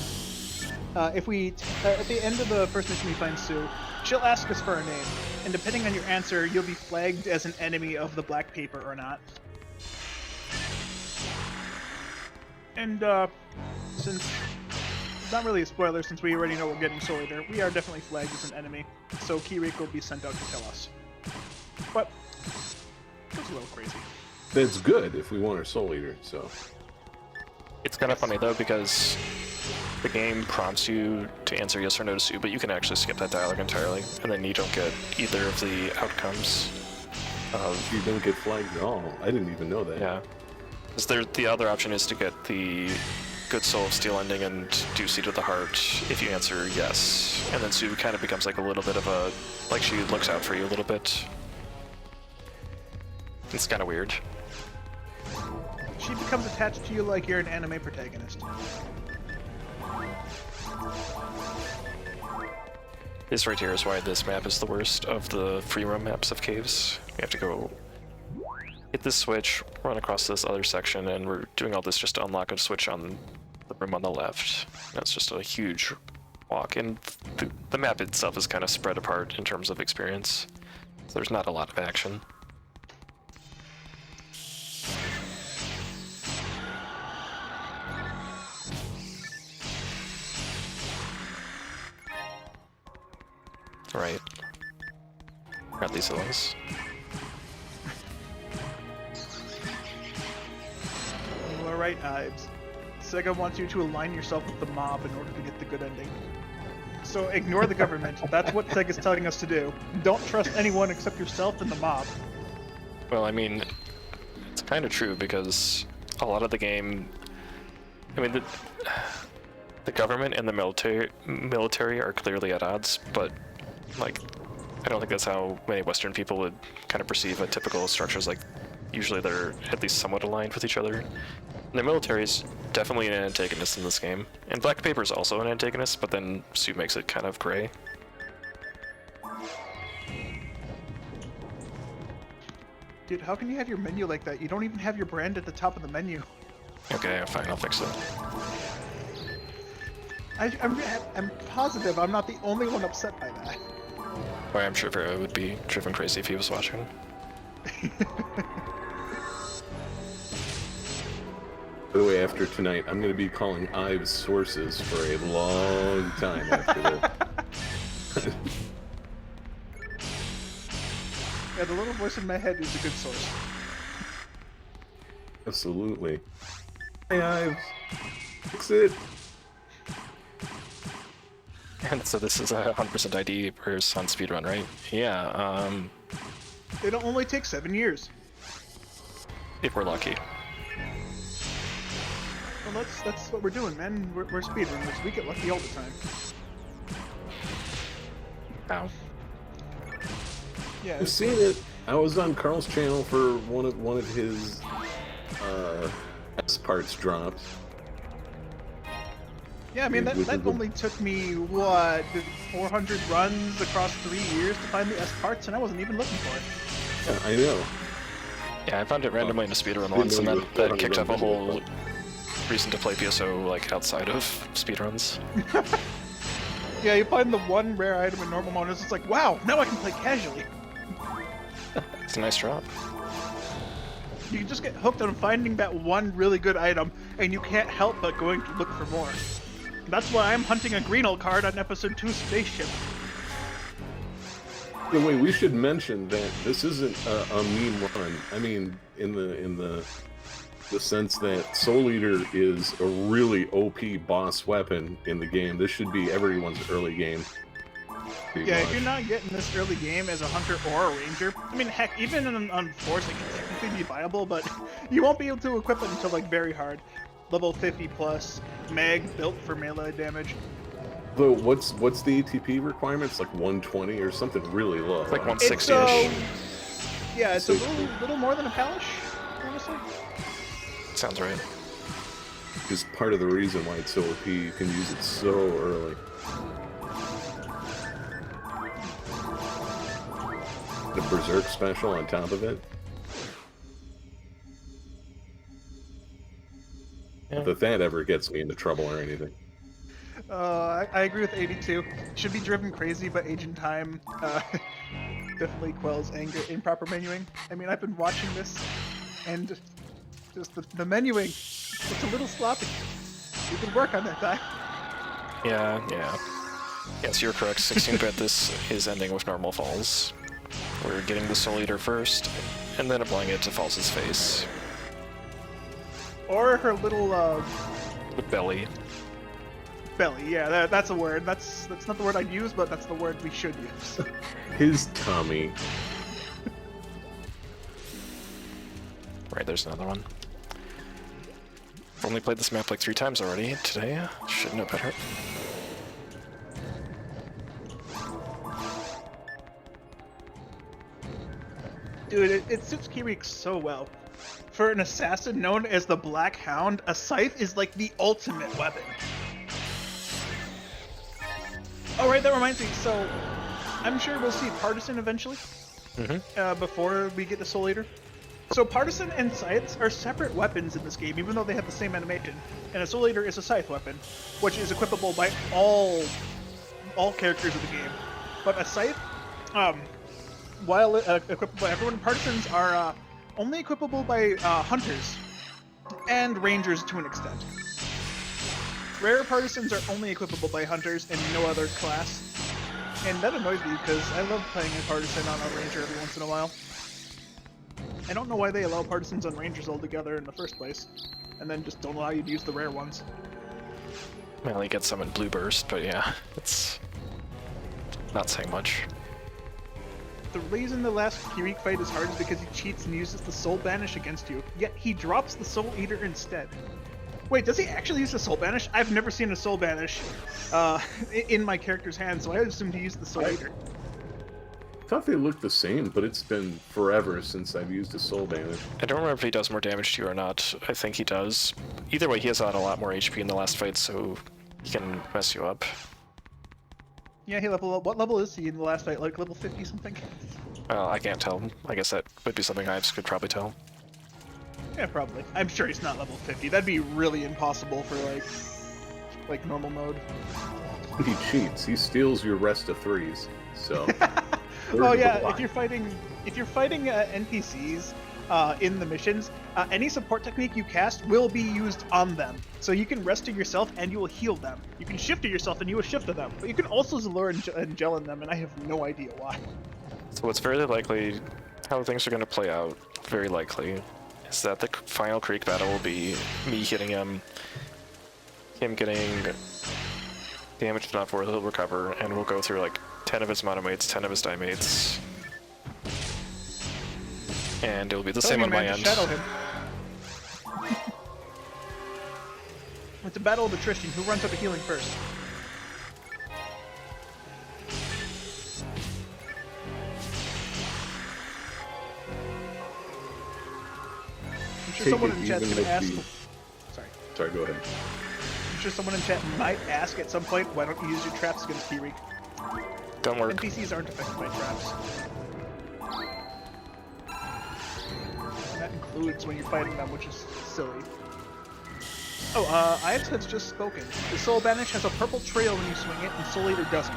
if we at the end of the first mission we find Sue, she'll ask us for a name, and depending on your answer, you'll be flagged as an enemy of the Black Paper or not. And since it's not really a spoiler, since we already know we're getting Soul Eater, we are definitely flagged as an enemy. So Kirik will be sent out to kill us. But it's a little crazy. that's good if we want our Soul Eater, so... It's kind of funny though because the game prompts you to answer yes or no to Sue, but you can actually skip that dialogue entirely, and then you don't get either of the outcomes. You don't get flagged at all. I didn't even know that. Yeah. Because the other option is to get the Good Soul of Steel ending and do Seed of the Heart if you answer yes. And then Sue kind of becomes like a little bit of a, like she looks out for you a little bit. It's kind of weird. She becomes attached to you like you're an anime protagonist. This right here is why this map is the worst of the free roam maps of caves. You have to go hit this switch, run across this other section, and we're doing all this just to unlock a switch on the room on the left. That's just a huge walk, and the map itself is kind of spread apart in terms of experience. So there's not a lot of action. Right. At least it was. You are right, Ives. Sega wants you to align yourself with the mob in order to get the good ending. So ignore the government. That's what Sega's telling us to do. Don't trust anyone except yourself and the mob. Well, I mean, it's kind of true because a lot of the game, I mean, the government and the military are clearly at odds, but like, I don't think that's how many Western people would kind of perceive a typical structures. Like, usually they're at least somewhat aligned with each other. And the military is definitely an antagonist in this game, and Black Paper is also an antagonist, but then Sue makes it kind of gray. Dude, how can you have your menu like that? You don't even have your brand at the top of the menu. Okay, fine, I'll fix it. I'm positive I'm not the only one upset by that. Boy, I'm sure Vera would be driven crazy if he was watching. By the way, after tonight, I'm going to be calling Ives sources for a long time after this. Yeah, the little voice in my head is a good source. Absolutely. Hey, Ives. Fix it. And so this is a 100% ID versus on speedrun, right? Yeah, It'll only take 7 years. if we're lucky. Well, that's what we're doing, man. We're speedrunners. We get lucky all the time. Ow. Yeah. I've seen it. I was on Carl's channel for one of his S parts drops. Yeah, I mean, Which that is the- only took me, what, 400 runs across 3 years to find the S parts, and I wasn't even looking for it. Yeah, I know. Yeah, I found it randomly in a speedrun Didn't once, and know you that, were that kicked off a running whole video, reason to play PSO like outside of speedruns. Yeah, you find the one rare item in normal mode, and it's just like, wow, now I can play casually. It's a nice drop. You can just get hooked on finding that one really good item, and you can't help but going to look for more. That's why I'm hunting a Greenall card on episode 2 Spaceship. By the way, we should mention that this isn't a meme run. I mean, in the sense that Soul Eater is a really OP boss weapon in the game. This should be everyone's early game. pretty Yeah, much. if you're not getting this early game as a hunter or a ranger, I mean, heck, even on Force it can technically be viable, but you won't be able to equip it until like very hard. Level 50 plus, mag built for melee damage. Though, what's the ATP requirement? It's like 120 or something really low. It's like right? 160-ish. Yeah, it's a So- little more than a Palish, honestly. Sounds right. Is part of the reason why it's so OP. You can use it so early. The Berserk special on top of it. Yeah. Not that ever gets me into trouble or anything. I agree with 82. Should be driven crazy, but Agent Time definitely quells anger in proper menuing. I mean, I've been watching this, and just the menuing, it's a little sloppy. We can work on that, Ty. Yeah. Yes, you're correct. 16-bit, this is ending with normal Falz. We're getting the Soul Eater first, and then applying it to Falz's face. Or her little The belly. belly. Yeah, that's a word. That's not the word I'd use, but that's the word we should use. His tummy. Right, there's another one. I've only played this map like 3 times already today. Should know better. Dude, it suits Kirik so well. For an assassin known as the Black Hound, a scythe is like the ultimate weapon. Oh right, that reminds me, so I'm sure we'll see Partisan eventually, before we get to Soul Eater. So Partisan and Scythes are separate weapons in this game, even though they have the same animation. And a Soul Eater is a Scythe weapon, which is equipable by all characters of the game. But a Scythe, while equipable by everyone, Partisans are only equipable by hunters and rangers to an extent. Rare Partisans are only equipable by hunters and no other class. And that annoys me because I love playing a Partisan on a ranger every once in a while. I don't know why they allow Partisans on rangers altogether in the first place, and then just don't allow you to use the rare ones. Well, you get some in Blue Burst, but yeah, it's not saying much. The reason the last Kirik fight is hard is because he cheats and uses the Soul Banish against you, yet he drops the Soul Eater instead. Wait, does he actually use the Soul Banish? I've never seen a Soul Banish in my character's hand, so I assumed he used the Soul Eater. I thought they looked the same, but it's been forever since I've used a Soul Banish. I don't remember if he does more damage to you or not. I think he does. Either way, he has had a lot more HP in the last fight, so he can mess you up. Yeah, he level up. What level is he in the last fight? Like level 50 something? Well, I can't tell. I guess that would be something Ives could probably tell. Yeah, probably. I'm sure he's not level 50. That'd be really impossible for like normal mode. He cheats. He steals your rest of threes. So. Oh yeah, if you're fighting NPCs in the missions, any support technique you cast will be used on them. So you can rest to yourself and you will heal them. You can shift to yourself and you will shift to them. But you can also Zalure and gel in them, and I have no idea why. So what's very likely, how things are going to play out, very likely, is that the final Creek battle will be me hitting him getting damaged enough where he'll recover, and we'll go through like 10 of his monomates, 10 of his dimates. And it'll be the same on my end. Shadow him. It's a battle of attrition. Who runs up a healing first? sure take someone it in chat even can ask. with Sorry. Sorry, go ahead. I'm sure someone in chat might ask at some point, why don't you use your traps against Keyreek? Don't work. NPCs aren't affected by traps. And that includes when you're fighting them, which is silly. Oh, Ives has just spoken. The Soul Banish has a purple trail when you swing it, and Soul Eater doesn't.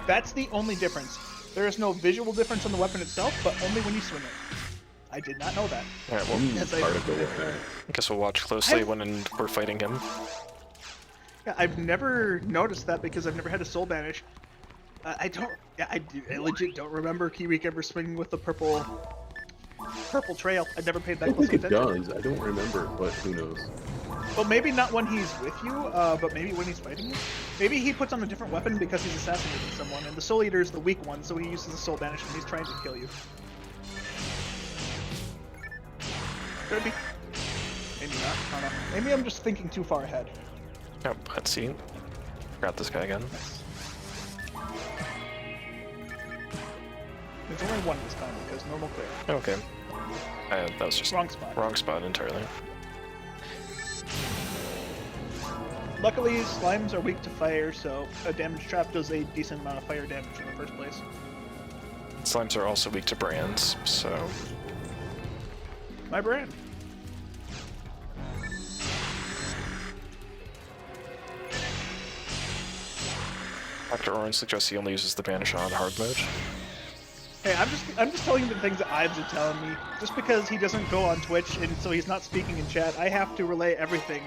That's the only difference. There is no visual difference on the weapon itself, but only when you swing it. I did not know that. Alright, well, Yes, I Particle did. effect. I guess we'll watch closely when we're fighting him. Yeah, I've never noticed that because I've never had a Soul Banish. I don't. Yeah, I legit don't remember Keyreek ever swinging with the purple trail. I've never paid I that close think it attention. does. I don't remember, but who knows? Well, maybe not when he's with you, but maybe when he's fighting you. Maybe he puts on a different weapon because he's assassinating someone, and the Soul Eater is the weak one, so he uses the Soul Banish when he's trying to kill you. Could it be? Maybe not. I don't know. Maybe I'm just thinking too far ahead. Oh, let's see. Grab this guy again. There's only one this time because normal clear. Okay. That was just Wrong spot. wrong spot entirely. Luckily, slimes are weak to fire, so a damage trap does a decent amount of fire damage in the first place. Slimes are also weak to brands, so My brand. Dr. Orange suggests he only uses the banish on hard mode. Hey, I'm just telling you the things that Ives are telling me. Just because he doesn't go on Twitch and so he's not speaking in chat, I have to relay everything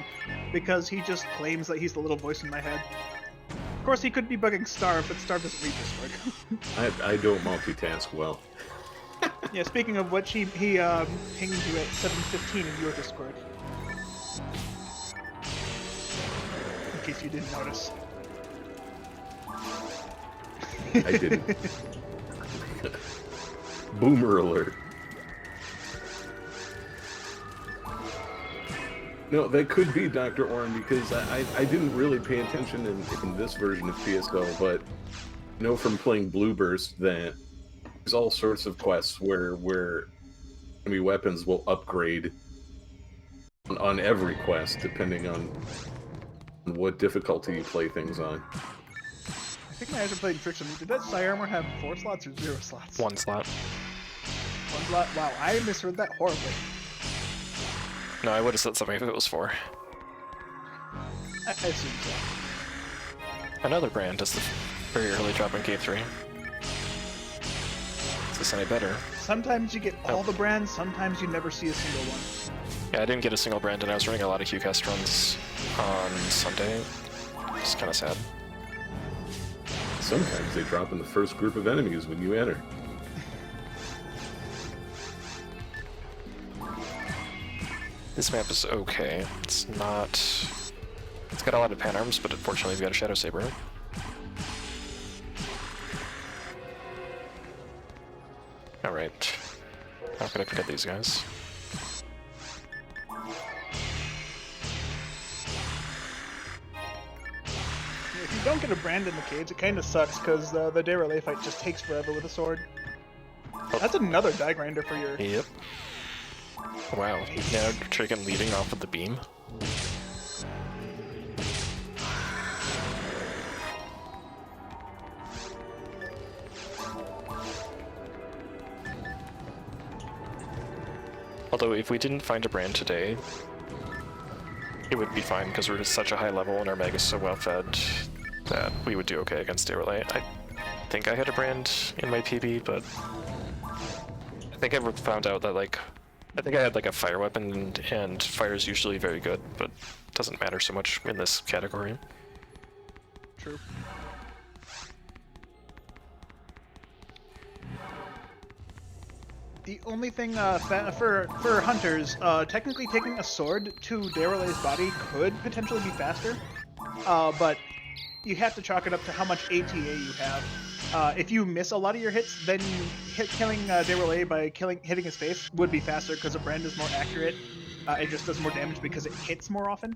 because he just claims that he's the little voice in my head. Of course, he could be bugging Starve, but Starve doesn't read Discord. I don't multitask well. Yeah, speaking of which, he pinged you at 7:15 in your Discord. In case you didn't notice. I didn't. Boomer alert. No, that could be Dr. Orn because I didn't really pay attention in this version of PSO, but I know from playing Blue Burst that there's all sorts of quests where enemy weapons will upgrade on every quest depending on what difficulty you play things on. I think my eyes are playing tricks on me. Did that Psi Armor have 4 slots or 0 slots? One slot. 1 slot? Wow, I misread that horribly. No, I would have said something if it was 4. I assume so. Another brand does the very early drop in K3. Is this any better? Sometimes you get all the brands, sometimes you never see a single one. Yeah, I didn't get a single brand, and I was running a lot of QCast runs on Sunday. It's kind of sad. Sometimes they drop in the first group of enemies when you enter. This map is okay. It's not... It's got a lot of pan arms, but unfortunately we've got a Shadow Saber. Alright. How could I forget these guys? If you don't get a brand in the cage, it kind of sucks, because the RRLAT fight just takes forever with a sword. That's another die grinder for your... Yep. Wow, now Chicken leading off with the beam. Although if we didn't find a brand today, it would be fine because we're just such a high level and our mag is so well fed that we would do okay against RRLAT. I think I had a brand in my PB, but I think I found out that I think I had like a fire weapon and fire is usually very good, but it doesn't matter so much in this category. True. The only thing for hunters, technically taking a sword to RRLAT's body could potentially be faster, but you have to chalk it up to how much ATA you have. If you miss a lot of your hits, then killing RRLAT by hitting his face would be faster because a brand is more accurate. It just does more damage because it hits more often.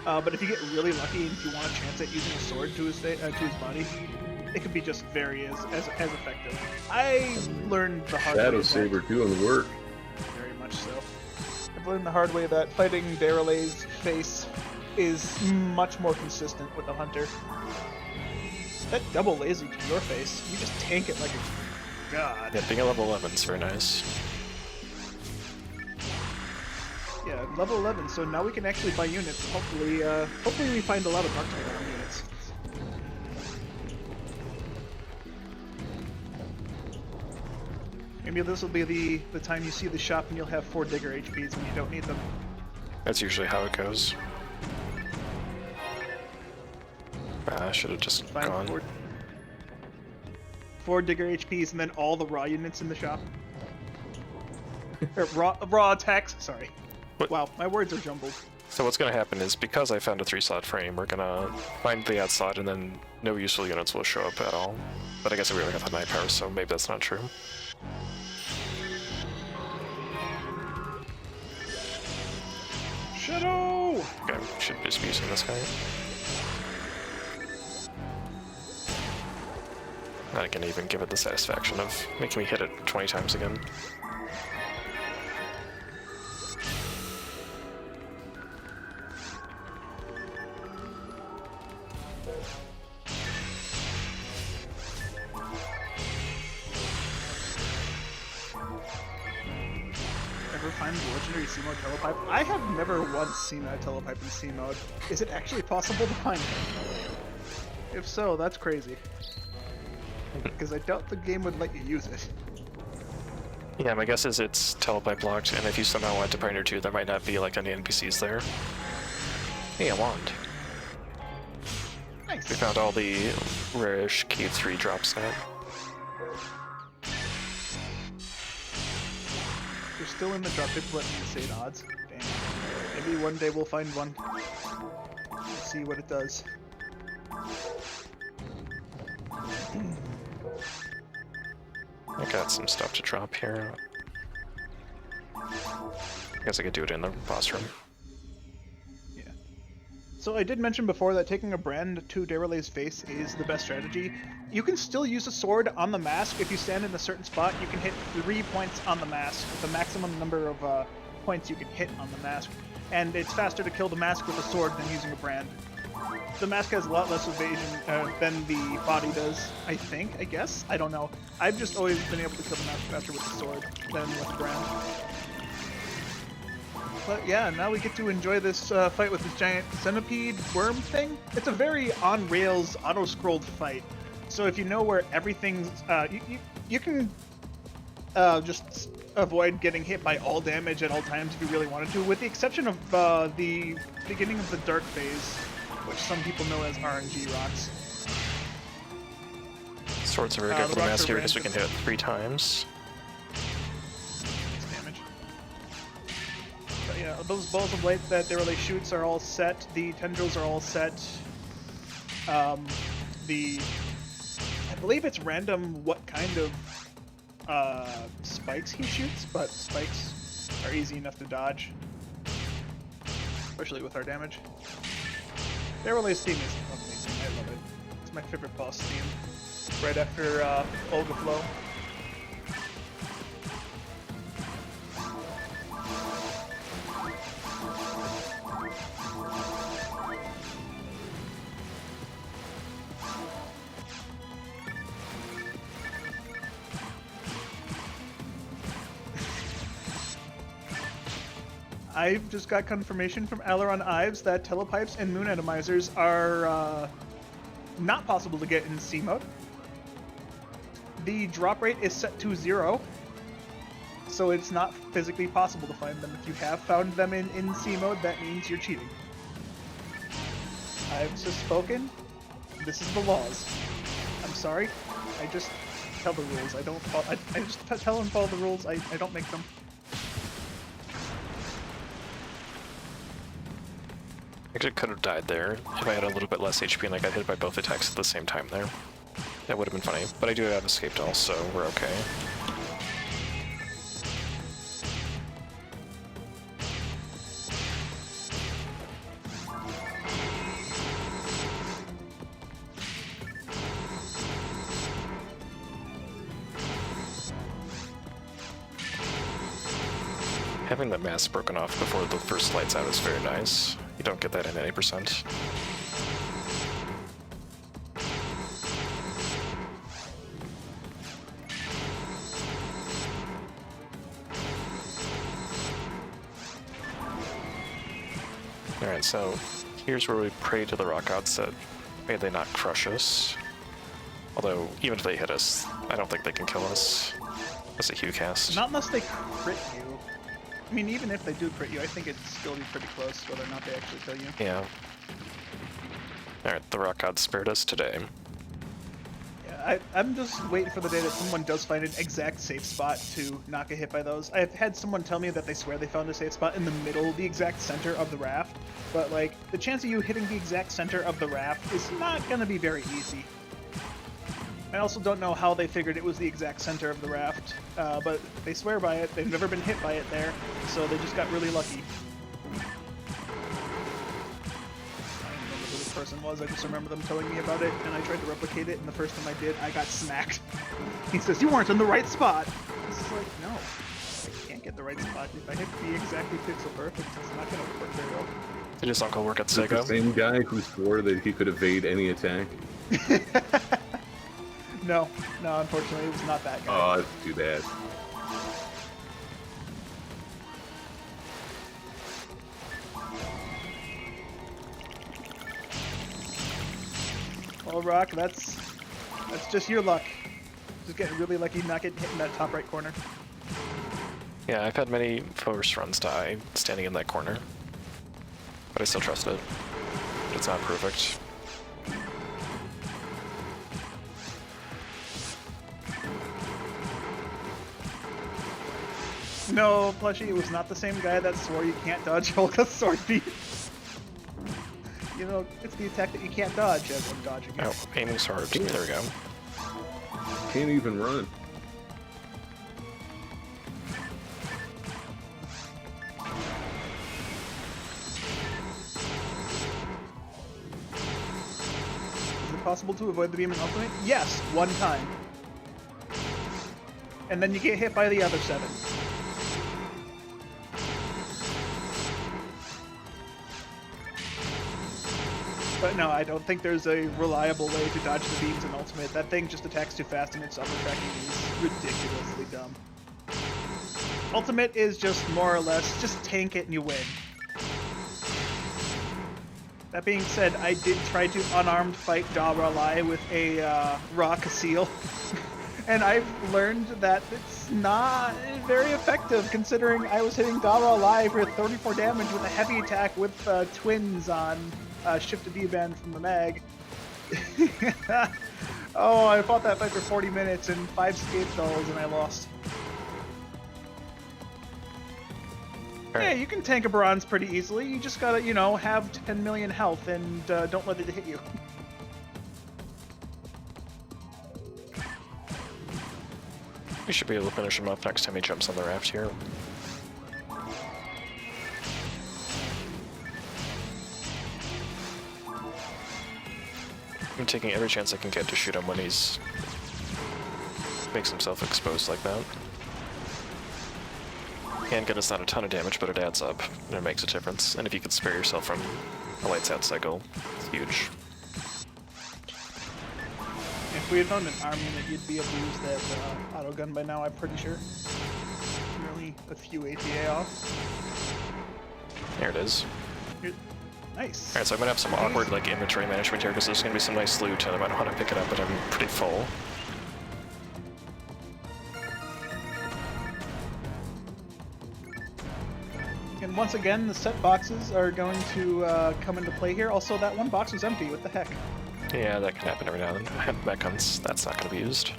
But if you get really lucky and if you want to chance it using a sword to his body, it could be just very as effective. I learned the hard way. Shadow Saber doing work. Very much so. learned the hard way that fighting RRLAT's face is much more consistent with the hunter. That double lazy to your face, you just tank it like a god. Yeah, being a level 11 is very nice. Yeah, level 11, so now we can actually buy units. Hopefully we find a lot of Dark Tiger on units. Maybe this will be the time you see the shop and you'll have 4 Digger HPs when you don't need them. That's usually how it goes. I should have just Find gone. 4 Digger HPs and then all the raw units in the shop. Or raw attacks, sorry. What? Wow, my words are jumbled. So what's going to happen is, because I found a 3-slot frame, we're going to find the ad slot and then no useful units will show up at all. But I guess I really got the night power, so maybe that's not true. Shadow! Okay, should just be using this guy. I can even give it the satisfaction of making me hit it 20 times again. Ever find the legendary C mode telepipe? I have never once seen a telepipe in C mode. Is it actually possible to find it? If so, that's crazy. Because I doubt the game would let you use it. Yeah, my guess is it's telepipe locked, and if you somehow went to Pioneer 2, there might not be like any NPCs there. Hey, a wand. Nice. We found all the rarish Cave 3 drops now. We're still in the drop people at insane odds. Dang. Maybe one day we'll find one. Let's see what it does. I got some stuff to drop here. I guess I could do it in the boss room. Yeah. So I did mention before that taking a brand to RRLAT's face is the best strategy. You can still use a sword on the mask. If you stand in a certain spot, you can hit 3 points on the mask, the maximum number of points you can hit on the mask. And it's faster to kill the mask with a sword than using a brand. The mask has a lot less evasion than the body does, I think, I guess? I don't know. I've just always been able to kill the mask faster with the sword than with the brand. But yeah, now we get to enjoy this fight with this giant centipede worm thing. It's a very on-rails, auto-scrolled fight. So if you know where everything's... you can just avoid getting hit by all damage at all times if you really wanted to, with the exception of the beginning of the dark phase, which some people know as RNG rocks. Swords are very good for the mask here because we can hit it 3 times. Nice damage. But yeah, those balls of light that RRLA shoots are all set. The tendrils are all set. I believe it's random what kind of spikes he shoots, but spikes are easy enough to dodge, especially with our damage. RRLA's theme is amazing. I love it. It's my favorite boss theme. Right after Olga Flow. I've just got confirmation from Aileron Ives that telepipes and moon atomizers are not possible to get in C mode. The drop rate is set to 0, so it's not physically possible to find them. If you have found them in C mode, that means you're cheating. I've just spoken. This is the laws. I'm sorry. I just tell the rules. I don't. I just tell and follow the rules. I don't make them. Actually, could have died there if I had a little bit less HP and I got hit by both attacks at the same time there. That would have been funny, but I do have escaped all, so we're okay. Having the mask broken off before the first light's out is very nice. You don't get that in any percent. Alright, so here's where we pray to the rock gods that may they not crush us. Although, even if they hit us, I don't think they can kill us. That's a Hugh cast. Not unless they crit you. I mean, even if they do crit you, I think it'd still be pretty close whether or not they actually kill you. Yeah. Alright, the rock gods spared us today. Yeah, I'm just waiting for the day that someone does find an exact safe spot to not get hit by those. I've had someone tell me that they swear they found a safe spot in the middle, the exact center of the raft, but like, the chance of you hitting the exact center of the raft is not gonna be very easy. I also don't know how they figured it was the exact center of the raft, but they swear by it. They've never been hit by it there, so they just got really lucky. I don't remember who this person was, I just remember them telling me about it, and I tried to replicate it, and the first time I did, I got smacked. He says, "You weren't in the right spot!" This is like, no, I can't get the right spot. If I hit the exactly pixel perfect, it's not gonna work very well. Did his uncle work at Is it the Sega? same guy who swore that he could evade any attack? No, unfortunately, it was not that guy. Oh, that's too bad. Well, Rock, that's just your luck. Just getting really lucky not getting hit in that top right corner. Yeah, I've had many first runs die standing in that corner. But I still trust it. It's not perfect. No, Plushie, it was not the same guy that swore you can't dodge Holga's sword beat. You know, it's the attack that you can't dodge as I'm dodging it. Oh, aiming's hard. There we go. Can't even run. Is it possible to avoid the beam and ultimate? Yes, one time. And then you get hit by the other 7. But no, I don't think there's a reliable way to dodge the beams in ultimate. That thing just attacks too fast and its upper tracking is ridiculously dumb. Ultimate is just more or less, just tank it and you win. That being said, I did try to unarmed fight RRLOL2 with a raw Casil. And I've learned that it's not very effective, considering I was hitting RRLOL2 for 34 damage with a heavy attack with twins on shifted D-band from the mag. Oh, I fought that fight for 40 minutes and 5 skate dolls and I lost. Yeah, you can tank a bronze pretty easily. You just gotta, you know, have 10 million health and don't let it hit you. We should be able to finish him off next time he jumps on the raft here. I'm taking every chance I can get to shoot him when he's makes himself exposed like that. And get us not a ton of damage, but it adds up, and it makes a difference. And if you could spare yourself from a lights out cycle, it's huge. If we had found an arm unit, you'd be able to use that auto gun by now, I'm pretty sure. You're only a few ATA off. There it is. Nice. Alright, so I'm gonna have some awkward like inventory management here because there's gonna be some nice loot and I might know how to pick it up, but I'm pretty full. And once again, the set boxes are going to come into play here. Also, that one box was empty. What the heck? Yeah, that can happen every now and then. I have mech guns. That's not gonna be used.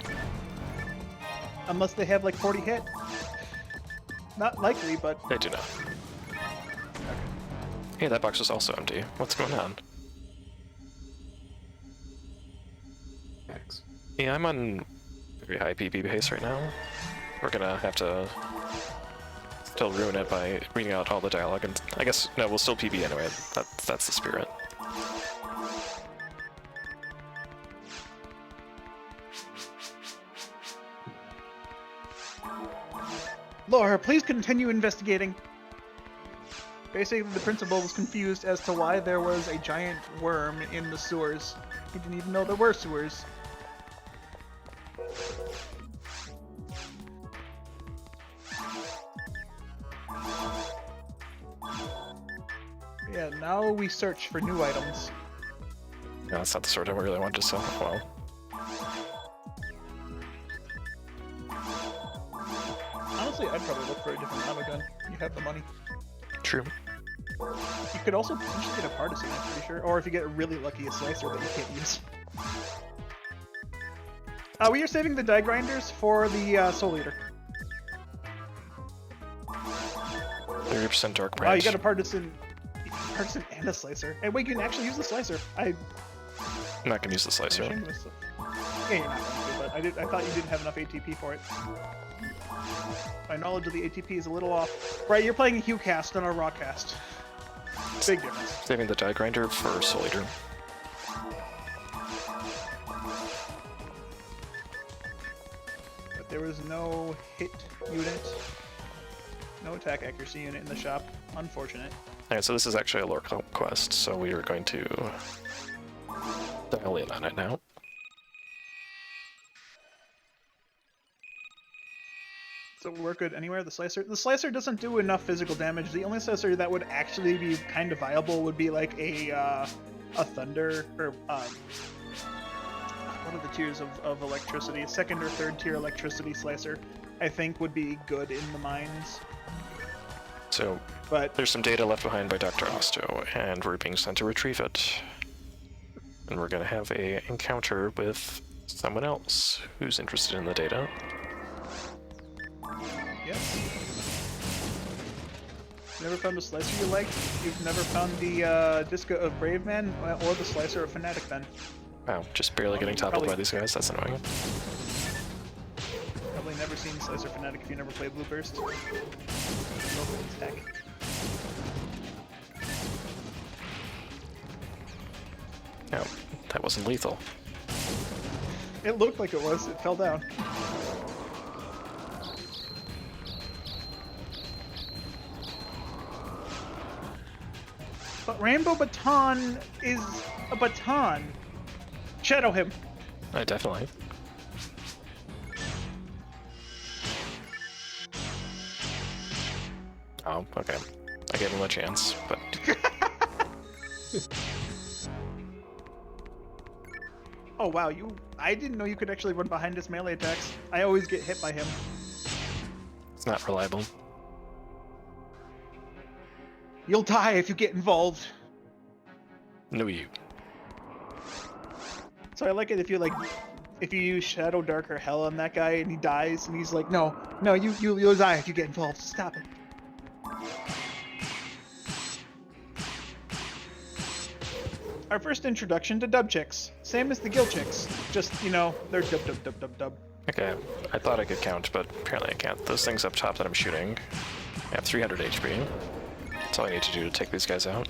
Unless they have like 40 hit. Not likely, but... They do not. Hey, that box is also empty. What's going on? X. Yeah, I'm on very high PP pace right now. We're gonna have to still ruin it by reading out all the dialogue, and I guess, no, we'll still PB anyway. That's the spirit. Laura, please continue investigating. Basically, the principal was confused as to why there was a giant worm in the sewers. He didn't even know there were sewers. Yeah, now we search for new items. No, that's not the sort I really want to sell. Well, Honestly, I'd probably look for a different ammo gun. You have the money. true. You could also potentially get a partisan, I'm pretty sure. Or if you get really lucky, a slicer that you can't use. We are saving the die grinders for the Soul Eater. 30% dark Wow, branch. you got a partisan and a slicer. And wait, you can actually use the slicer. I'm not gonna use the slicer. Yeah, you're not going to, but I thought you didn't have enough ATP for it. My knowledge of the ATP is a little off. Right, you're playing a Hue cast on a Raw cast. Big difference. Saving the die grinder for Soul Eater. But there was no hit unit, no attack accuracy unit in the shop. Unfortunate. Alright, so this is actually a lore quest, so we are going to dial in on it now. So we're good anywhere. The slicer doesn't do enough physical damage. The only slicer that would actually be kind of viable would be like a thunder or what are the tiers of electricity? Second or third tier electricity slicer, I think, would be good in the mines. So But there's some data left behind by Dr. Osto, and we're being sent to retrieve it. And we're gonna have a encounter with someone else who's interested in the data. yes. Never found a slicer you liked? You've never found the Disco of Brave Man or the slicer of Fnatic then? Wow, just barely getting toppled by these guys, that's annoying. Probably never seen Slicer Fnatic if you never played Blue Burst. Heck. No, that wasn't lethal. It looked like it was. It fell down. But Rainbow Baton is a baton. Shadow him. Definitely. Oh, okay. I gave him a chance, but Oh wow, I didn't know you could actually run behind his melee attacks. I always get hit by him. it's not reliable. You'll die if you get involved. No, you. So I like it if you use Shadow, Dark, or Hell on that guy and he dies and he's like, no, you'll die if you get involved. Stop it. Our first introduction to dub chicks. Same as the Guild chicks. Just, they're dub. Okay, I thought I could count, but apparently I can't. Those things up top that I'm shooting have 300 HP. That's all I need to do to take these guys out.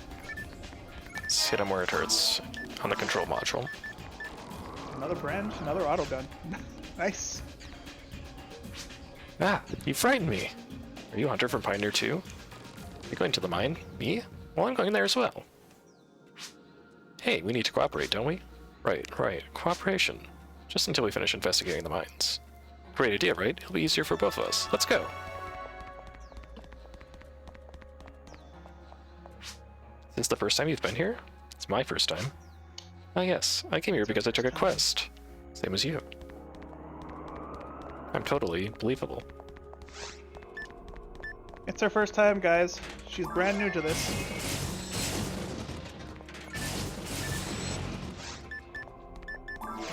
Let's hit them where it hurts on the control module. Another brand, another auto gun. Nice. Ah, you frightened me. Are you Hunter from Pioneer 2? You're going to the mine? Me? Well, I'm going there as well. Hey, we need to cooperate, don't we? Right. Cooperation. Just until we finish investigating the mines. Great idea, right? It'll be easier for both of us. Let's go. Is this the first time you've been here? It's my first time. Ah yes, I came here because I took a quest. Same as you. I'm totally believable. It's her first time, guys. She's brand new to this.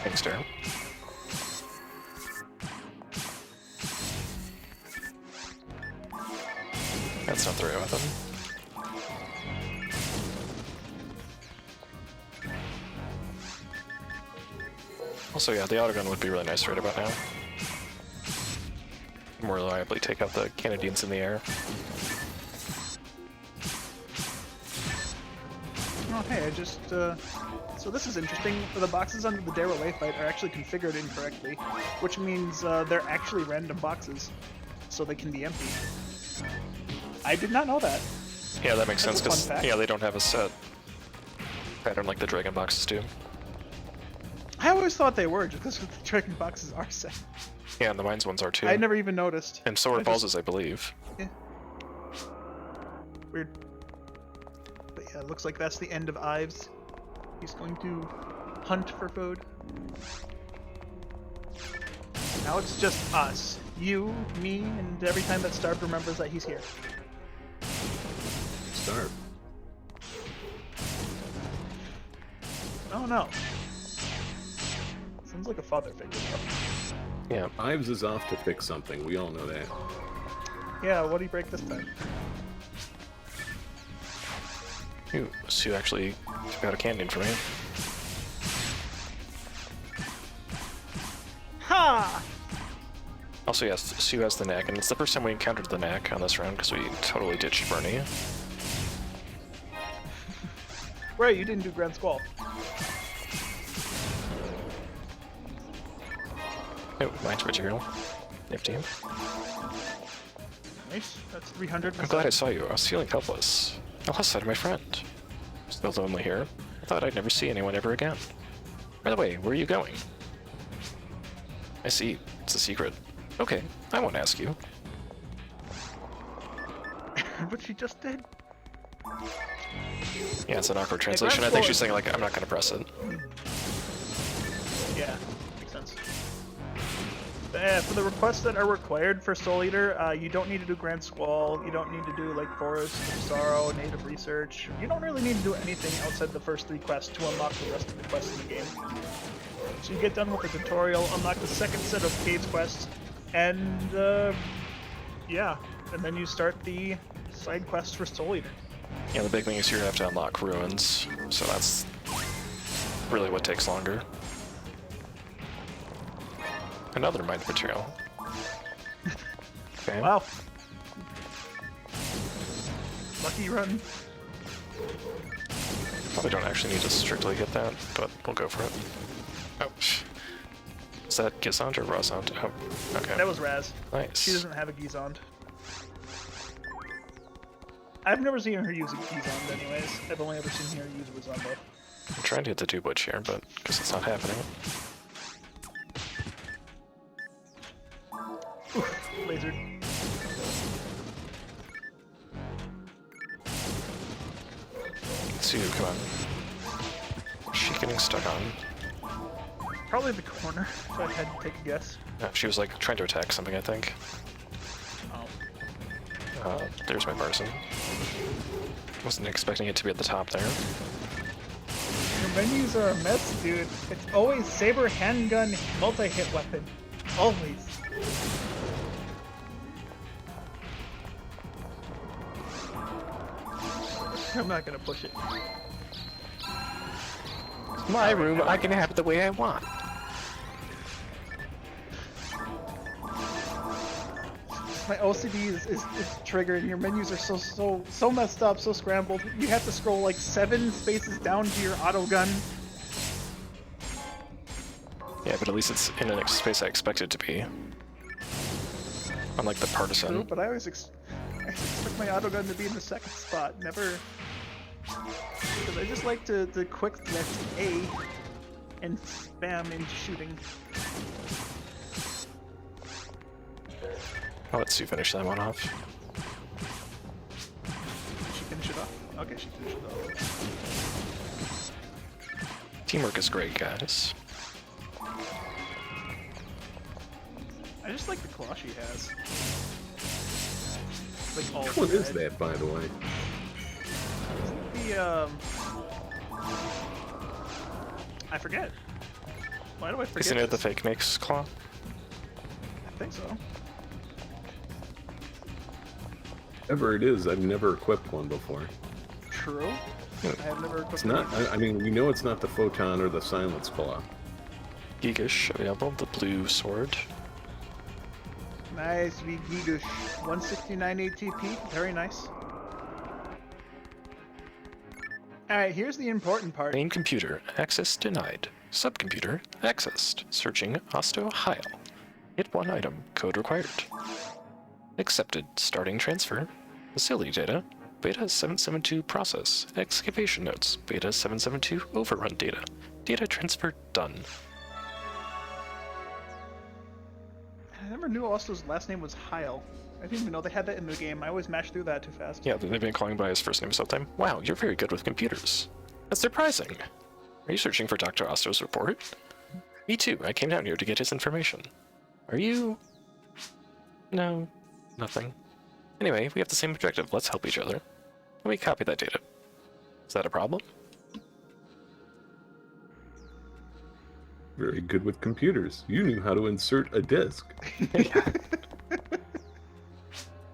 Thanks, Darren. That's not the right weapon. Also, yeah, the autogun would be really nice right about now. More reliably take out the Canadians in the air. Oh, hey, I just, So this is interesting. The boxes under the RRLAT fight are actually configured incorrectly, which means they're actually random boxes. so they can be empty. I did not know that. Yeah, that makes That's sense a fun because fact. yeah, they don't have a set pattern like the dragon boxes do. I always thought they were, just because the dragon boxes are set. Yeah, and the mines ones are too. I never even noticed. And so are I just- Falz's, I believe. Yeah. Weird. But yeah, it looks like that's the end of Ives. He's going to hunt for food. Now it's just us. You, me, and every time that Starved remembers that he's here. Starve. Oh no. Sounds like a father figure though. Yeah. Ives is off to fix something. We all know that. Yeah, what do you break this time? Ooh, Sue actually got a canyon for me. Ha! Also, yes, Sue has the knack, and it's the first time we encountered the knack on this round because we totally ditched Bernie. Right, you didn't do Grand Squall. Oh, mine's material. Nifty. Nice. That's 300. I'm glad I saw you. I was feeling helpless. I lost sight of my friend. Still lonely here. I thought I'd never see anyone ever again. By the way, where are you going? I see. It's a secret. Okay, I won't ask you. But she just did. Yeah, it's an awkward translation. I think she's saying, like, I'm not gonna press it. Yeah, makes sense. For the requests that are required for Soul Eater, you don't need to do Grand Squall, you don't need to do like Forest of Sorrow, Native Research. You don't really need to do anything outside the first 3 quests to unlock the rest of the quests in the game. So you get done with the tutorial, unlock the second set of Caves quests, and yeah, and then you start the side quests for Soul Eater. Yeah, the big thing is you have to unlock ruins, so that's really what takes longer. Another mind material. Okay. Wow. Lucky run. Probably don't actually need to strictly hit that, but we'll go for it. Oh. Is that Gizond or Razond? Oh, okay. That was Raz. Nice. She doesn't have a Gizond. I've never seen her use a Gizond anyways. I've only ever seen her use Razombo. I'm trying to hit the 2-butch here, but because it's not happening. Oof, lasered. Sue, come on. What's she getting stuck on? Probably the corner, if I had to take a guess. No, she was like trying to attack something, I think. Oh. There's my person. Wasn't expecting it to be at the top there. Your menus are a mess, dude. It's always saber, handgun, multi-hit weapon. Always. I'm not gonna push it. It's my room, I can have it the way I want. My OCD is triggered, and your menus are so messed up, so scrambled. You have to scroll like 7 spaces down to your auto gun. Yeah, but at least it's in a space I expect it to be. Unlike the partisan. True, but I always expect my auto gun to be in the second spot, never. Because I just like to quick select A and spam into shooting. I'll let Sue finish that one off. Did she finish it off? Okay, she finished it off. Teamwork is great, guys. I just like the claw she has. Like all Which one is red. that, by the way? The I forget. Why do I forget? Isn't it the this? fake makes claw? I think so. Whatever it is, I've never equipped one before. True. Yeah. I have never. It's not. I mean, we know it's not the photon or the silence claw. Gigish available, the blue sword. Nice, Gigish. 169 ATP. Very nice. Alright, here's the important part. Main computer, access denied. Subcomputer, accessed. Searching Osto Heil. Hit one item, code required. Accepted. Starting transfer. Facility data. Beta 772 process. Excavation notes. Beta 772 overrun data. Data transfer done. I never knew Osto's last name was Heil. I didn't even know they had that in the game. I always mashed through that too fast. Yeah, they've been calling by his first name this whole time. Wow, you're very good with computers. That's surprising. Are you searching for Dr. Osto's report? Me too. I came down here to get his information. Are you... No, nothing. Anyway, we have the same objective. Let's help each other. Let me copy that data. Is that a problem? Very good with computers. You knew how to insert a disk.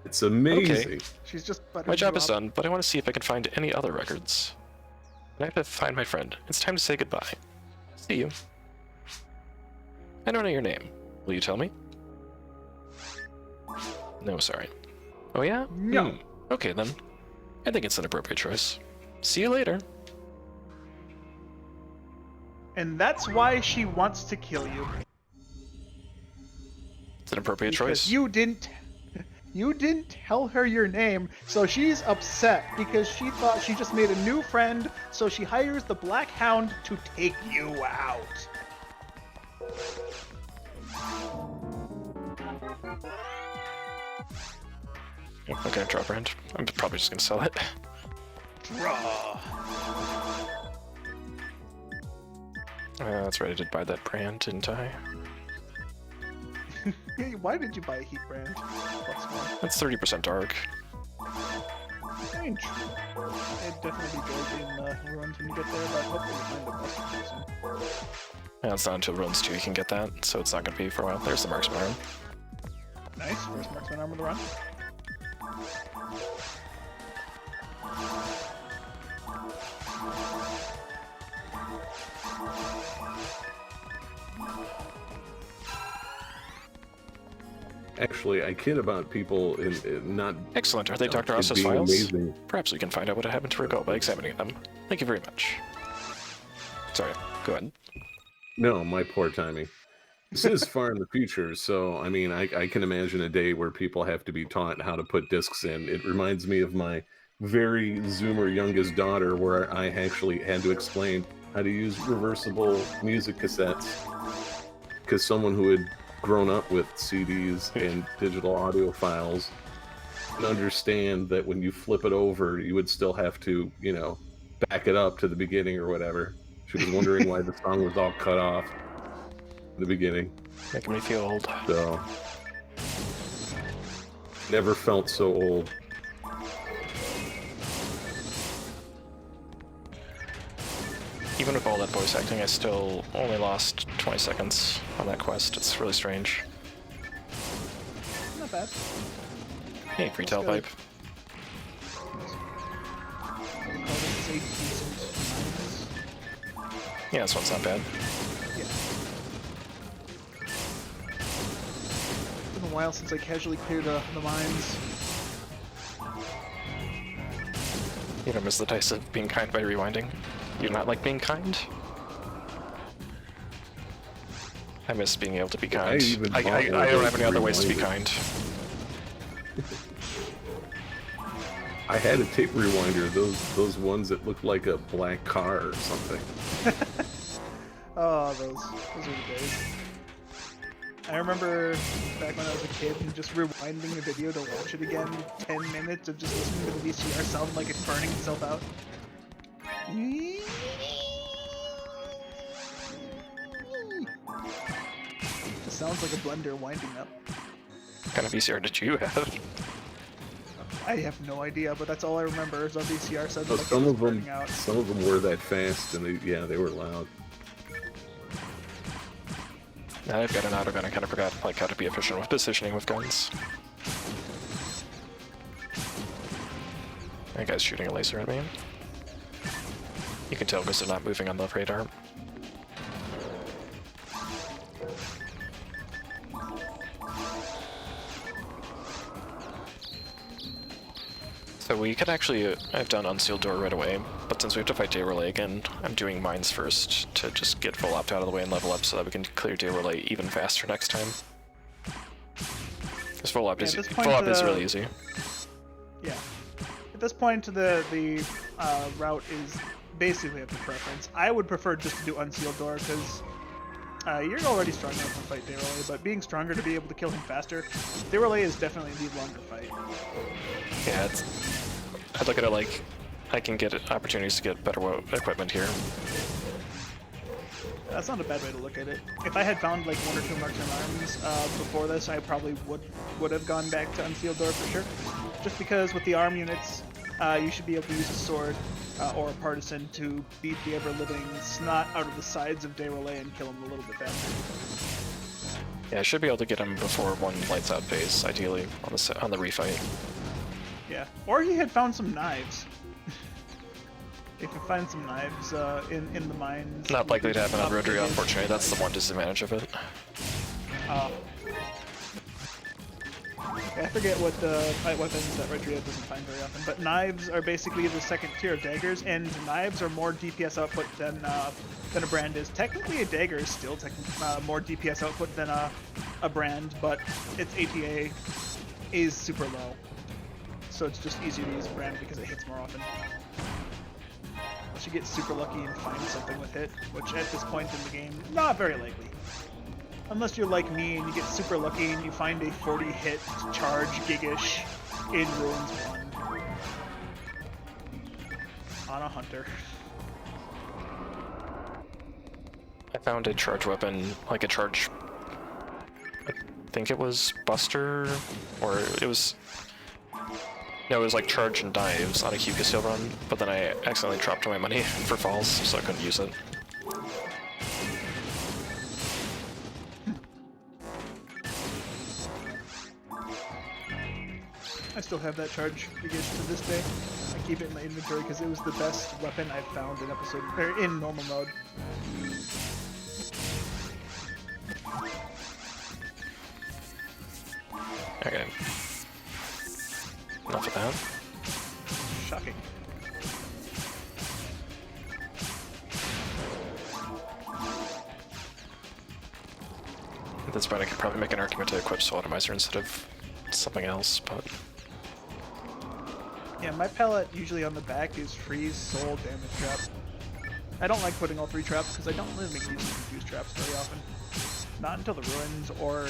It's amazing. Okay. She's just My job is done, but I want to see if I can find any other records. I have to find my friend. It's time to say goodbye. See you. I don't know your name. Will you tell me? No, sorry. Oh yeah? No. Okay then. I think it's an appropriate choice. See you later. And that's why she wants to kill you. It's an appropriate Because choice. you didn't tell her your name, so she's upset because she thought she just made a new friend, so she hires the Black Hound to take you out. Okay, drop brand. I'm probably just gonna sell it. Draw. That's right, I did buy that brand, didn't I? Hey, why did you buy a heat brand? Plus one. That's 30% dark. I mean, it'd definitely be good in ruins when you get there, but hopefully you find a plus one soon. Yeah, it's not until runs 2 you can get that, so it's not gonna be for a while. There's the marksman arm. Nice. First marksman armor to run. Actually, I kid about people in not. Excellent. Are they Dr. it Osto's being files? amazing. Perhaps we can find out what happened to Rico by examining them. Thank you very much. Sorry, go ahead. No, my poor timing. This is far in the future, so I mean, I can imagine a day where people have to be taught how to put discs in. It reminds me of my very Zoomer youngest daughter, where I actually had to explain how to use reversible music cassettes, because someone who had grown up with CDs and digital audio files and understand that when you flip it over, you would still have to, you know, back it up to the beginning or whatever. She was wondering why the song was all cut off in the beginning. Making me feel old. So, never felt so old. Even with all that voice acting, I still only lost 20 seconds on that quest. It's really strange. Not bad. Hey, free That's tailpipe. good. Call this a decent minus. Yeah, this one's not bad. Yeah. It's been a while since I casually cleared the mines. You don't miss the dice of being kind by rewinding? You not like being kind? I miss being able to be kind. I don't have any other ways to be kind. I had a tape rewinder, those ones that looked like a black car or something. Oh, those are the days. I remember back when I was a kid and just rewinding a video to watch it again, 10 minutes of just listening to the VCR sound like it's burning itself out. It sounds like a blender winding up. What kind of VCR did you have? I have no idea, but that's all I remember is our VCR sound So like some it was of them, burning out. some of them were that fast, and they were loud. Now I've got an autogun. I kind of forgot like how to be efficient with positioning with guns. That guy's shooting a laser at me. You can tell because they're not moving on the radar. So we could actually have done Unsealed Door right away, but since we have to fight RRLAT again, I'm doing mines first to just get full opt out of the way and level up so that we can clear RRLAT even faster next time. Because full up is at this point, really easy. Yeah. At this point, the route is basically up to preference. I would prefer just to do Unsealed Door, because you're already strong enough to fight RRLAT, but being stronger to be able to kill him faster, RRLAT is definitely the longer fight. Yeah, I look at it like I can get opportunities to get better equipment here. That's not a bad way to look at it. If I had found like 1 or 2 marks and arms before this, I probably would have gone back to Unsealed Door for sure. Just because with the arm units, you should be able to use a sword or a partisan to beat the ever-living snot out of the sides of RRLAT and kill him a little bit faster. Yeah, I should be able to get him before one lights out phase, ideally, on the refight. Yeah, or he had found some knives. If you find some knives in the mines... Not likely to happen on Rodrigo, unfortunately. That's the one disadvantage of it. I forget what the weapons that Rodrigo doesn't find very often, but knives are basically the second tier of daggers, and knives are more DPS output than a brand is. Technically, a dagger is still more DPS output than a brand, but its ATA is super low, so it's just easier to use a brand because it hits more often. Unless you get super lucky and find something with it, which at this point in the game, not very likely. Unless you're like me and you get super lucky and you find a 40-hit charge Gigish in Ruins 1 on a hunter. I found a charge weapon, like a charge... I think it was Buster, or it was... No, it was like charge and dives on a Q-Cassil run, but then I accidentally dropped my money for Falz, so I couldn't use it. I still have that charge Gigish to this day. I keep it in my inventory because it was the best weapon I've found in normal mode. Okay. Enough of that. Shocking. At this point, I could probably make an argument to equip Soul Atomizer instead of something else, but... Yeah, my palette usually on the back is Freeze, Soul, Damage Trap. I don't like putting all 3 traps because I don't really make use of confused traps very often. Not until the ruins or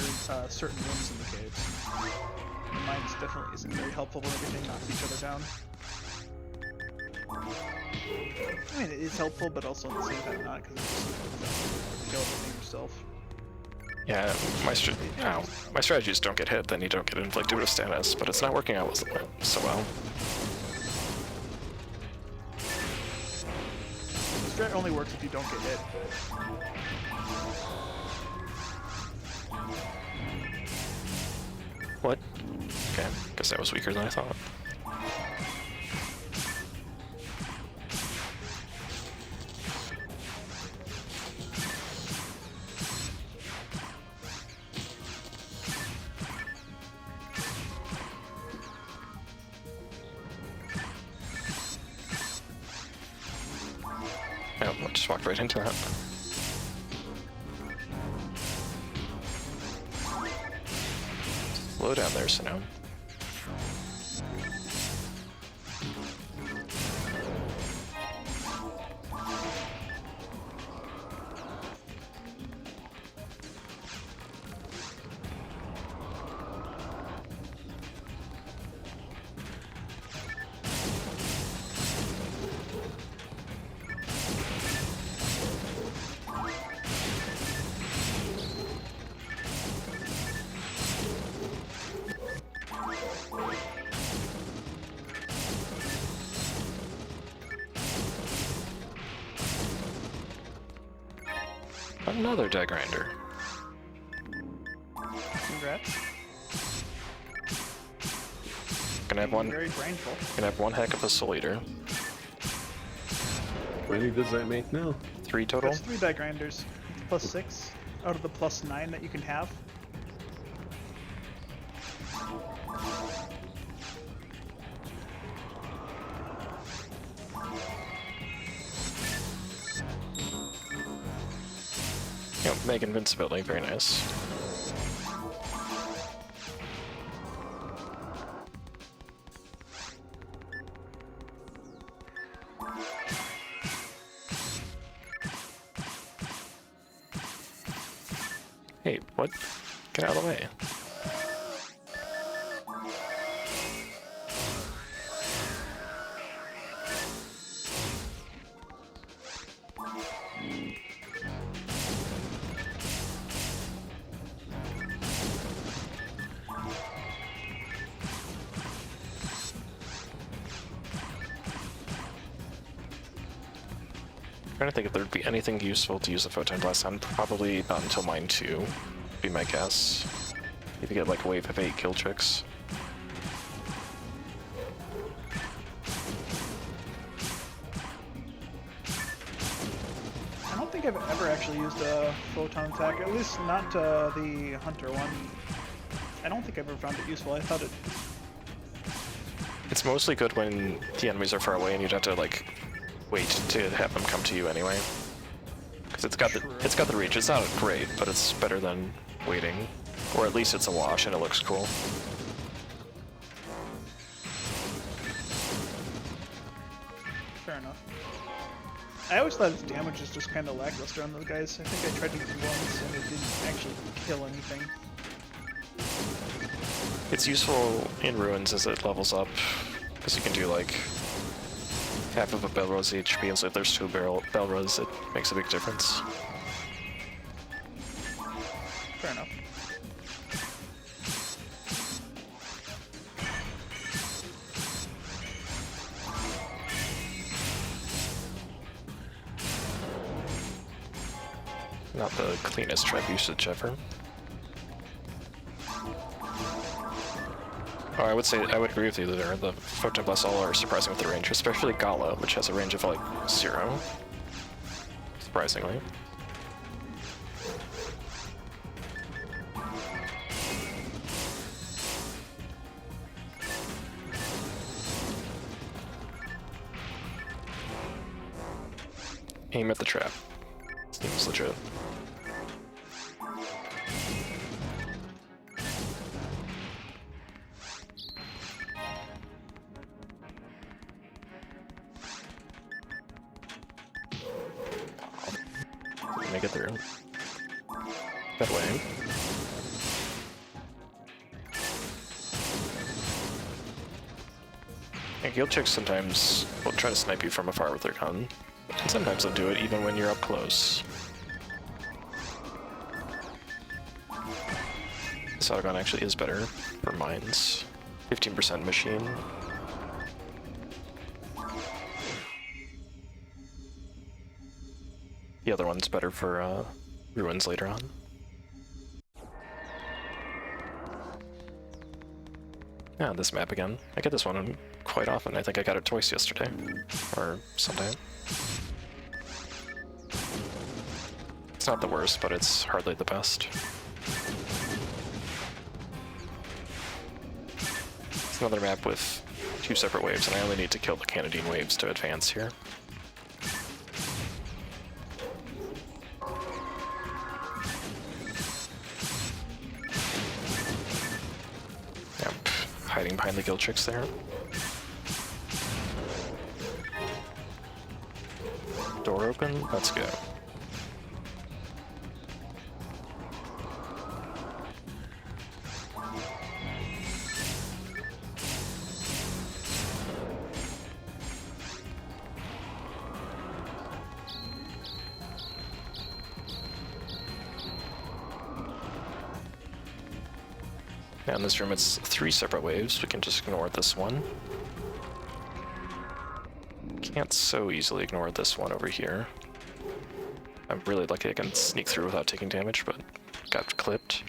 certain rooms in the caves. Mines definitely isn't very helpful when everything knocks each other down. I mean, it is helpful, but also at the same time not, because it's just kill everything yourself. Yeah, my strategies don't get hit, then you don't get inflicted with status, but it's not working out so well. The strat only works if you don't get hit. What? Okay, guess that was weaker than I thought. Oh, I just walked right into that. Slow down there, Sino. Another deck grinder. Congrats. Gonna have one. Very brainful. Gonna have one heck of a Soul Eater. How many does that make now? 3 total. That's 3 die grinders. Plus 6 out of the plus 9 that you can have. Yep, make invincibility, very nice. Hey, what? Get out of the way. I'm trying to think if there'd be anything useful to use a photon blast on. Probably not until mine 2, would be my guess. If you get like a wave of 8 kill tricks. I don't think I've ever actually used a photon attack, at least not the hunter one. I don't think I've ever found it useful. I thought it... It's mostly good when the enemies are far away and you'd have to like wait to have them come to you anyway. Because it's got the reach. It's not great, but it's better than waiting. Or at least it's a wash and it looks cool. Fair enough. I always thought its damage is just kind of lackluster on those guys. I think I tried to use it once and it didn't actually kill anything. It's useful in ruins as it levels up, because you can do like half of a Belrose HP, and so if there's 2 Belros, it makes a big difference. Fair enough. Not the cleanest trap usage ever. Oh, I would agree with you there. The Photon Blasts all are surprising with the range, especially Gala, which has a range of like 0. Surprisingly. Aim at the trap. Seems legit. Make it through. That way. And guild chicks sometimes will try to snipe you from afar with their gun, and sometimes they'll do it even when you're up close. This autogun actually is better for mines. 15% machine. The other one's better for ruins later on. Yeah, this map again. I get this one quite often. I think I got it twice yesterday. Or sometime. It's not the worst, but it's hardly the best. It's another map with 2 separate waves, and I only need to kill the Canadian waves to advance here. Hiding behind the guild tricks there. Door open, let's go. Now in this room it's 3 separate waves, we can just ignore this one. Can't so easily ignore this one over here. I'm really lucky I can sneak through without taking damage, but got clipped.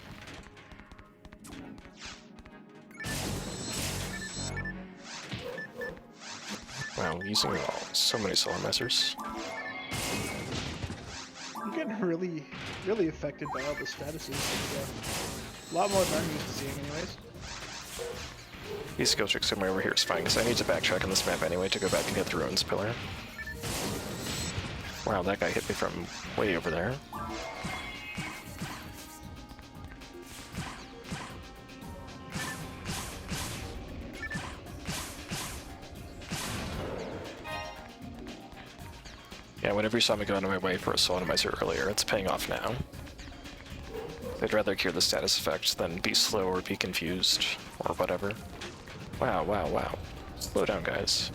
Wow, using so many solar messers. I'm getting really affected by all the statuses. A lot more than I'm used to seeing anyways. These skill tricks somewhere over here is fine, because I need to backtrack on this map anyway to go back and get the ruins pillar. Wow, that guy hit me from way over there. Yeah, whenever you saw me go out of my way for a soul atomizer earlier, it's paying off now. They'd rather cure the status effect than be slow or be confused or whatever. Wow, wow, wow. Slow down, guys.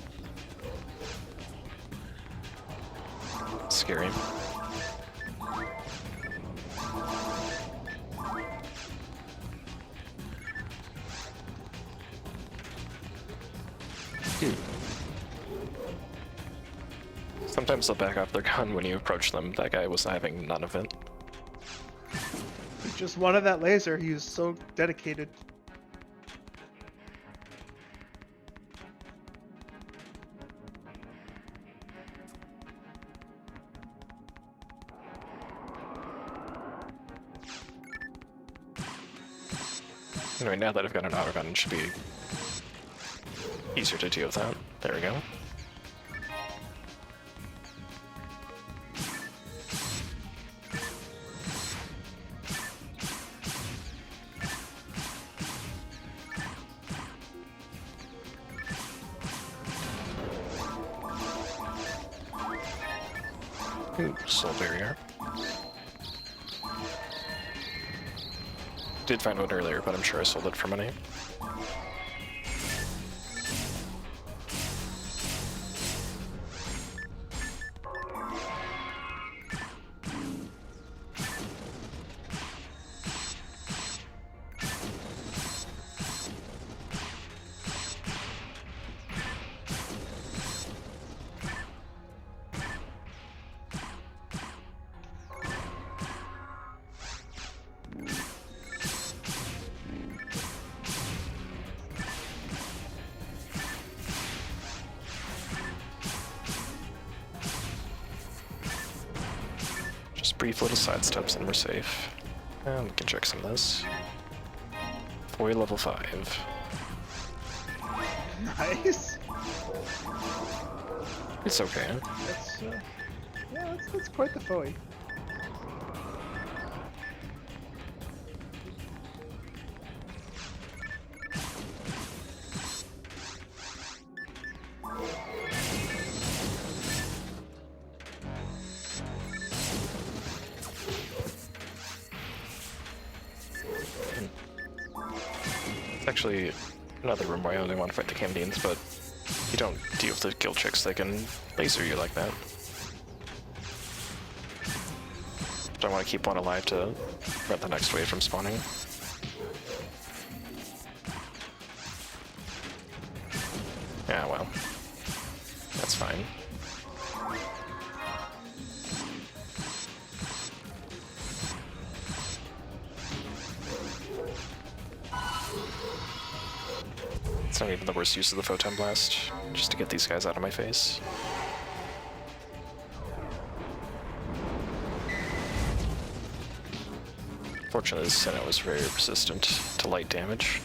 Scary. Sometimes they'll back off their gun when you approach them. That guy was having none of it. He just wanted that laser. He was so dedicated. Anyway, now that I've got an autogun, it should be easier to deal with that. There we go. Ooh, soul barrier. Did find one earlier, but I'm sure I sold it for money. Brief little sidesteps and we're safe. And we can check some of this. Foy level 5. Nice. It's okay. That's yeah, that's quite the foe. Actually, another room where I only want to fight the Camdeans, but you don't deal with the kill chicks, they can laser you like that. But I want to keep one alive to prevent the next wave from spawning. Yeah, well, that's fine. It's not even the worst use of the Photon Blast, just to get these guys out of my face. Fortunately, this Senate was very resistant to light damage.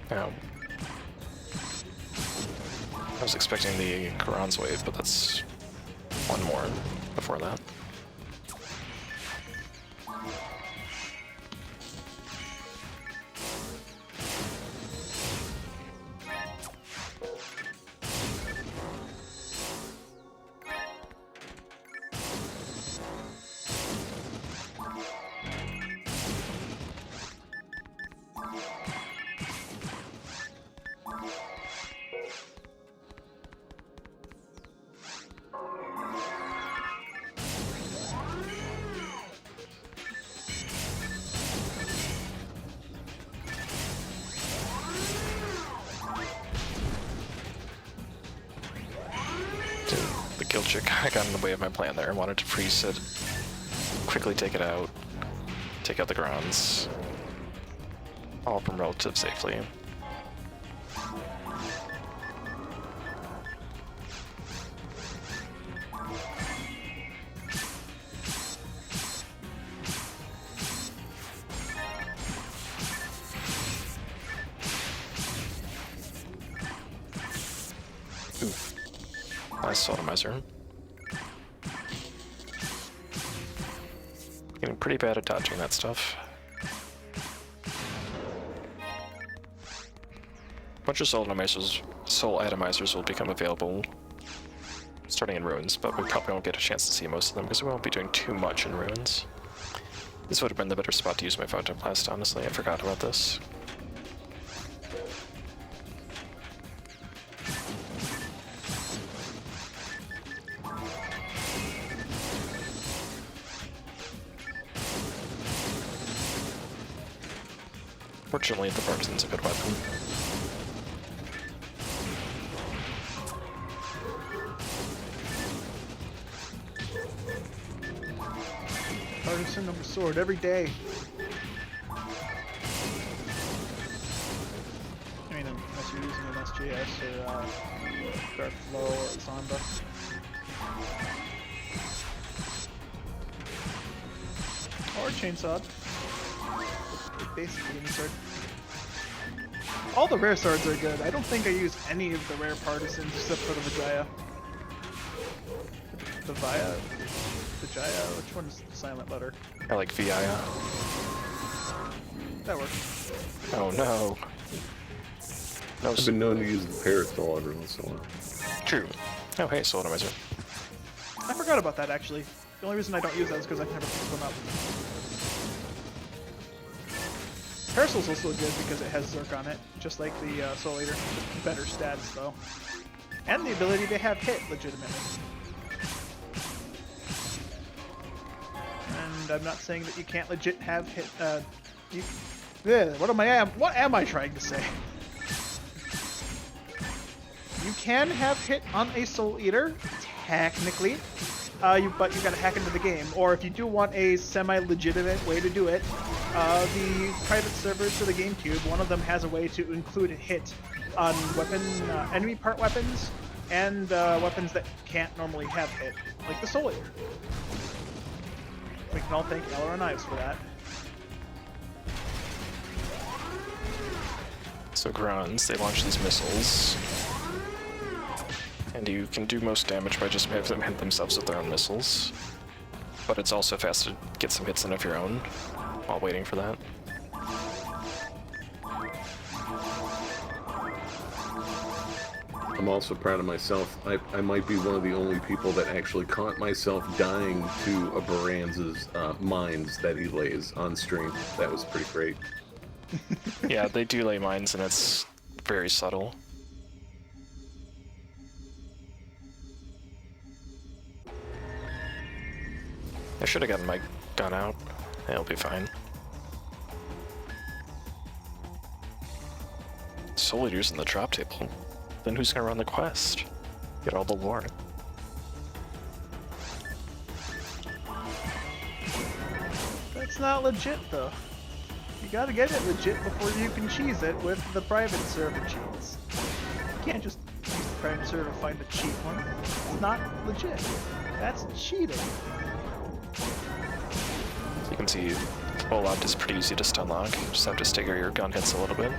Now, I was expecting the Quran's wave, but that's one more before that. The kill chick got in the way of my plan there. I wanted to freeze it, quickly take it out, take out the grounds, all from relative safely. Nice sodomizer. Getting pretty bad at dodging that stuff. A bunch of soul atomizers will become available starting in Ruins, but we probably won't get a chance to see most of them because we won't be doing too much in Ruins. This would have been the better spot to use my Photoblast, honestly. I forgot about this. Fortunately, the Barkson's a good weapon. Partisan of the sword every day. I mean, unless you're using an SGS or Dark Flow or Zonda. Or Chainsaw. Basically any sword. All the rare swords are good. I don't think I use any of the rare partisans except for the Vijaya. The Vijaya? Which one is the silent letter? I like Vijaya. That works. Oh no. No, I've been known to use the Parasol every once in a while. True. Oh hey, sodomizer. I forgot about that actually. The only reason I don't use that is because I've never picked one up. Parasol's also good because it has Zerk on it, just like the Soul Eater. Just better stats though. And the ability to have hit legitimately. And I'm not saying that you can't legit have hit, what am I trying to say? You can have hit on a Soul Eater, technically, but you gotta hack into the game. Or if you do want a semi-legitimate way to do it, the private servers for the GameCube, one of them has a way to include a hit on enemy part weapons and weapons that can't normally have hit, like the Soul Eater. We can all thank Elrond Knives for that. So Grunts, they launch these missiles. And you can do most damage by just having them hit themselves with their own missiles. But it's also fast to get some hits in of your own while waiting for that. I'm also proud of myself. I might be one of the only people that actually caught myself dying to a Baranza's mines that he lays on stream. That was pretty great. Yeah, they do lay mines and it's very subtle. I should have gotten my gun out. It'll be fine. Soul Eater's in the drop table. Then who's gonna run the quest? Get all the lore. That's not legit though. You gotta get it legit before you can cheese it with the private server cheats. You can't just use the private server to find a cheap one. It's not legit. That's cheating. So you can see Fallout is pretty easy to stun lock. You just have to stagger your gun hits a little bit.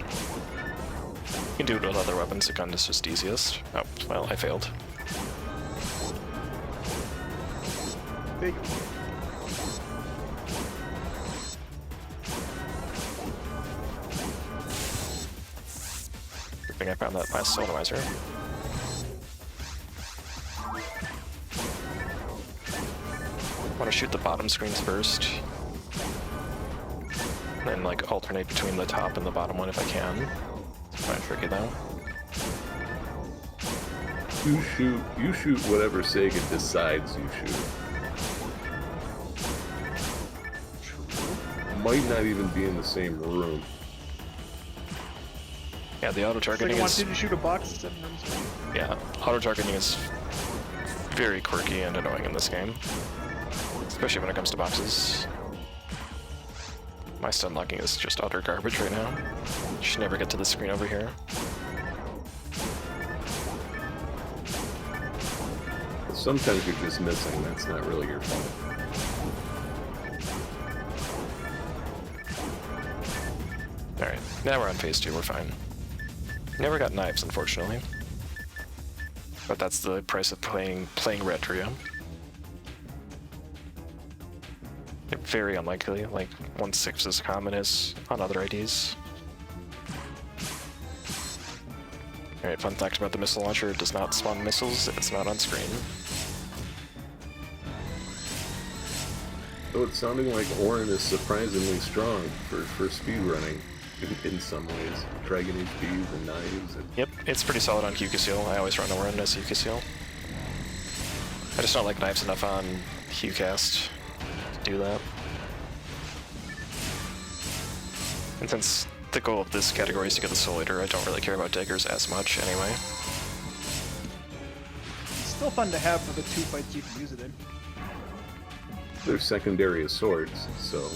You can do it with other weapons, the gun is just easiest. Oh, well, I failed. Big. Good thing I found that last sodomizer. I want to shoot the bottom screens first. And then like alternate between the top and the bottom one if I can. It's kind of tricky though. You shoot whatever Sega decides you shoot. Might not even be in the same room. Yeah, the auto targeting Sega wants is. you to shoot a box instead of them. Yeah, auto targeting is very quirky and annoying in this game, especially when it comes to boxes. My stun locking is just utter garbage right now. You should never get to the screen over here. Sometimes you're just missing. That's not really your fault. Alright, now we're on phase 2, we're fine. Never got knives, unfortunately. But that's the price of playing Red Trio. Very unlikely, like 1/6 as common as on other IDs. Alright, fun fact about the missile launcher, it does not spawn missiles, it's not on screen. So it's sounding like Orin is surprisingly strong for speedrunning in some ways. Dragon HPs and knives. And... Yep, it's pretty solid on Yuka Seal. I always run Orin as Yuka Seal. I just don't like knives enough on HuCast to do that. And since the goal of this category is to get the Soul Eater, I don't really care about daggers as much anyway. It's still fun to have for the 2 fights you can use it in. They're secondary as swords, so...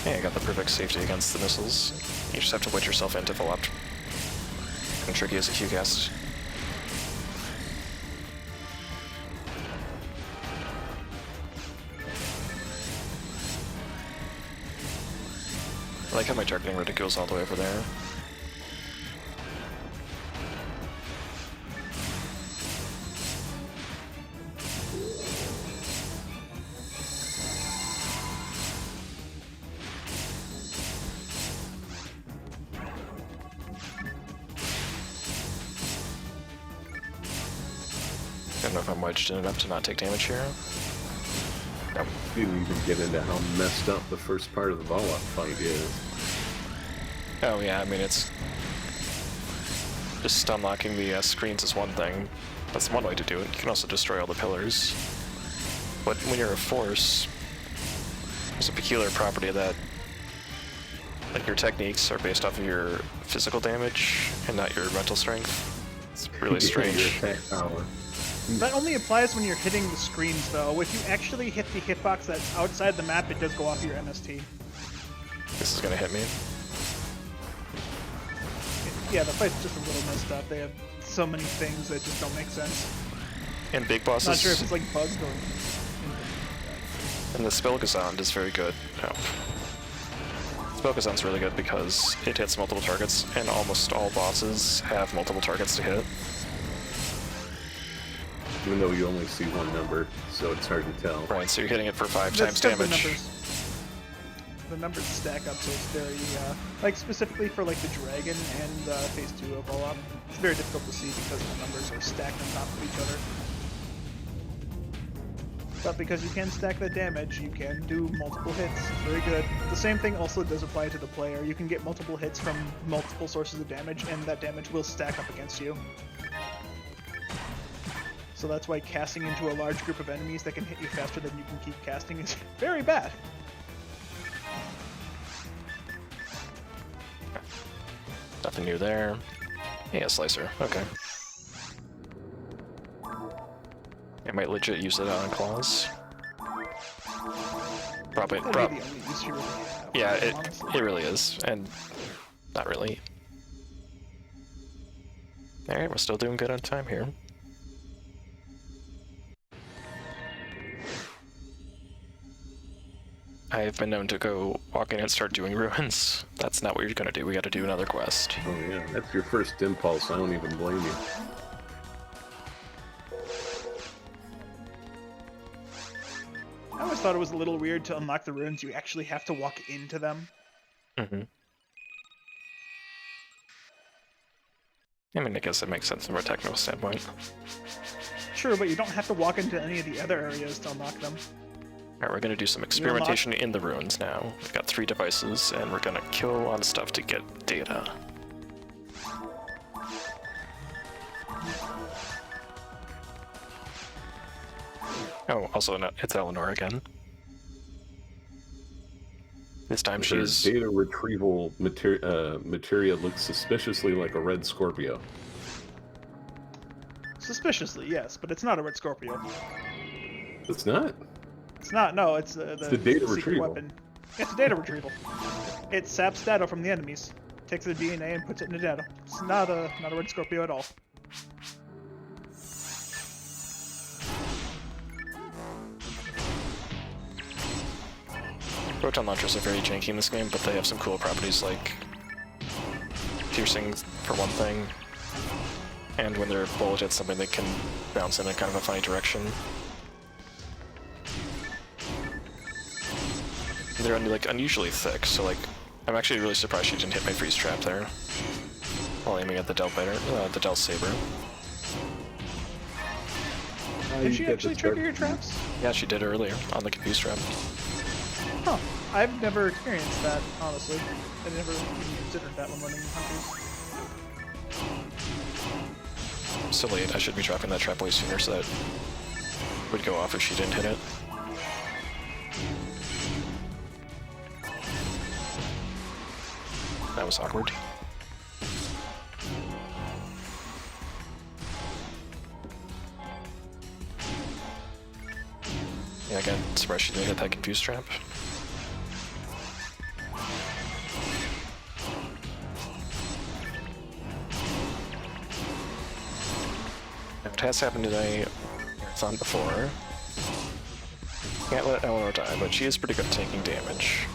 Yeah, I got the perfect safety against the missiles. You just have to wedge yourself into full up. Kind of tricky as a HuCast. I like how my targeting radic goes all the way over there. I don't know if I'm wedged in enough to not take damage here. Nope. You didn't even get into how messed up the first part of the Vollop fight is. Oh yeah, I mean it's... Just unlocking the screens is one thing. That's one way to do it. You can also destroy all the pillars. But when you're a force, there's a peculiar property that like your techniques are based off of your physical damage and not your mental strength. It's really strange. Your attack power. That only applies when you're hitting the screens, though. If you actually hit the hitbox that's outside the map, it does go off your MST. This is gonna hit me. Yeah, the fight's just a little messed up. They have so many things that just don't make sense. And big bosses. Not sure if it's like bugs going. And the Spellgazond is very good. Oh. Spellgazond's really good because it hits multiple targets, and almost all bosses have multiple targets to hit. Even though you only see one number, so it's hard to tell. Right, so you're hitting it for 5 times That's 'cause damage. The numbers stack up, so it's very, like specifically for like the dragon and phase 2 of All Up, it's very difficult to see because the numbers are stacked on top of each other. But because you can stack the damage, you can do multiple hits. It's very good. The same thing also does apply to the player. You can get multiple hits from multiple sources of damage, and that damage will stack up against you. So that's why casting into a large group of enemies that can hit you faster than you can keep casting is very bad. Nothing new there. Yeah, Slicer. Okay. I might legit use it on Claws. Probably. That'd be the only use you really have. Yeah, Honestly. it really is, and not really. All right, we're still doing good on time here. I have been known to go walk in and start doing ruins. That's not what you're gonna do. We gotta do another quest. Oh yeah, that's your first impulse. I don't even blame you. I always thought it was a little weird to unlock the ruins. You actually have to walk into them. Mm-hmm. I mean, I guess it makes sense from a technical standpoint. Sure, but you don't have to walk into any of the other areas to unlock them. Alright, we're gonna do some experimentation in the ruins now. We've got 3 devices, and we're gonna kill on stuff to get data. Oh, also, no, it's Eleanor again. This time Their she's... data retrieval materia looks suspiciously like a red Scorpio. Suspiciously, yes, but it's not a red Scorpio. It's not. It's not, no, it's the data secret retrieval. weapon. It's data retrieval. It saps data from the enemies, takes the DNA and puts it into data. It's not a red Scorpio at all. Proton launchers are very janky in this game, but they have some cool properties like piercing for one thing, and when their bullet hits something, they can bounce in a kind of a funny direction. They're like unusually thick, so like I'm actually really surprised she didn't hit my freeze trap there while aiming at the Del Saber. Did she actually trigger your traps? Yeah, she did earlier on the confuse trap. Huh. I've never experienced that, honestly. I never even considered that when running Hunters. So late, I should be dropping that trap way sooner so that would go off if she didn't hit it. That was awkward. Yeah, again, surprised she didn't hit that confuse trap. Now, it has happened today. It's on before. Can't let Eleanor die, but she is pretty good at taking damage.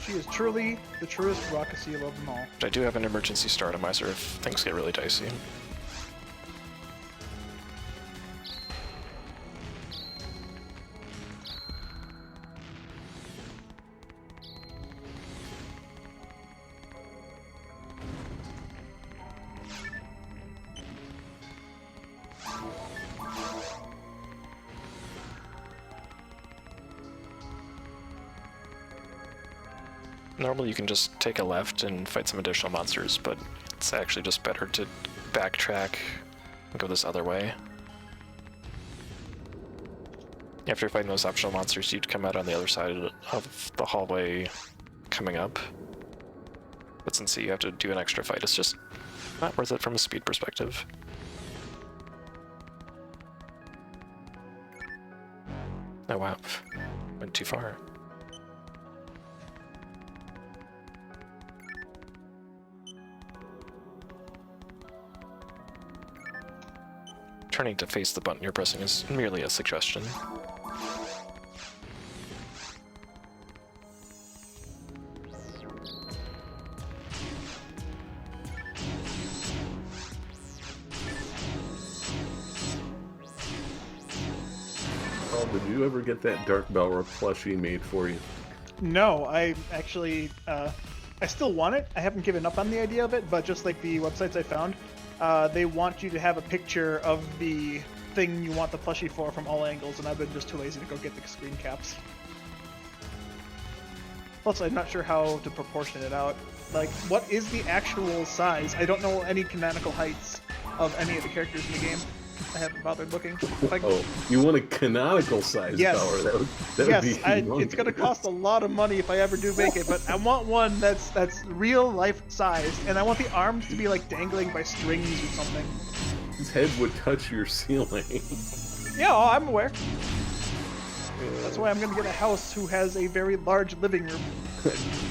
She is truly the truest Rockaseel of them all. But I do have an emergency star atomizer if things get really dicey. Normally you can just take a left and fight some additional monsters, but it's actually just better to backtrack and go this other way. After fighting those optional monsters, you'd come out on the other side of the hallway coming up. But since you have to do an extra fight, it's just not worth it from a speed perspective. Oh wow, went too far. Turning to face the button you're pressing is merely a suggestion. Paul, did you ever get that Dark Balrog plushie made for you? No, I actually, I still want it. I haven't given up on the idea of it, but just like the websites I found, they want you to have a picture of the thing you want the plushie for from all angles, and I've been just too lazy to go get the screen caps. Plus, I'm not sure how to proportion it out. Like, what is the actual size? I don't know any canonical heights of any of the characters in the game. I haven't bothered looking. Oh, you want a canonical size power? That would be humongous. It's gonna cost a lot of money if I ever do make it, but I want one that's real life sized, and I want the arms to be like dangling by strings or something. His head would touch your ceiling. Yeah, oh, I'm aware. That's why I'm gonna get a house who has a very large living room.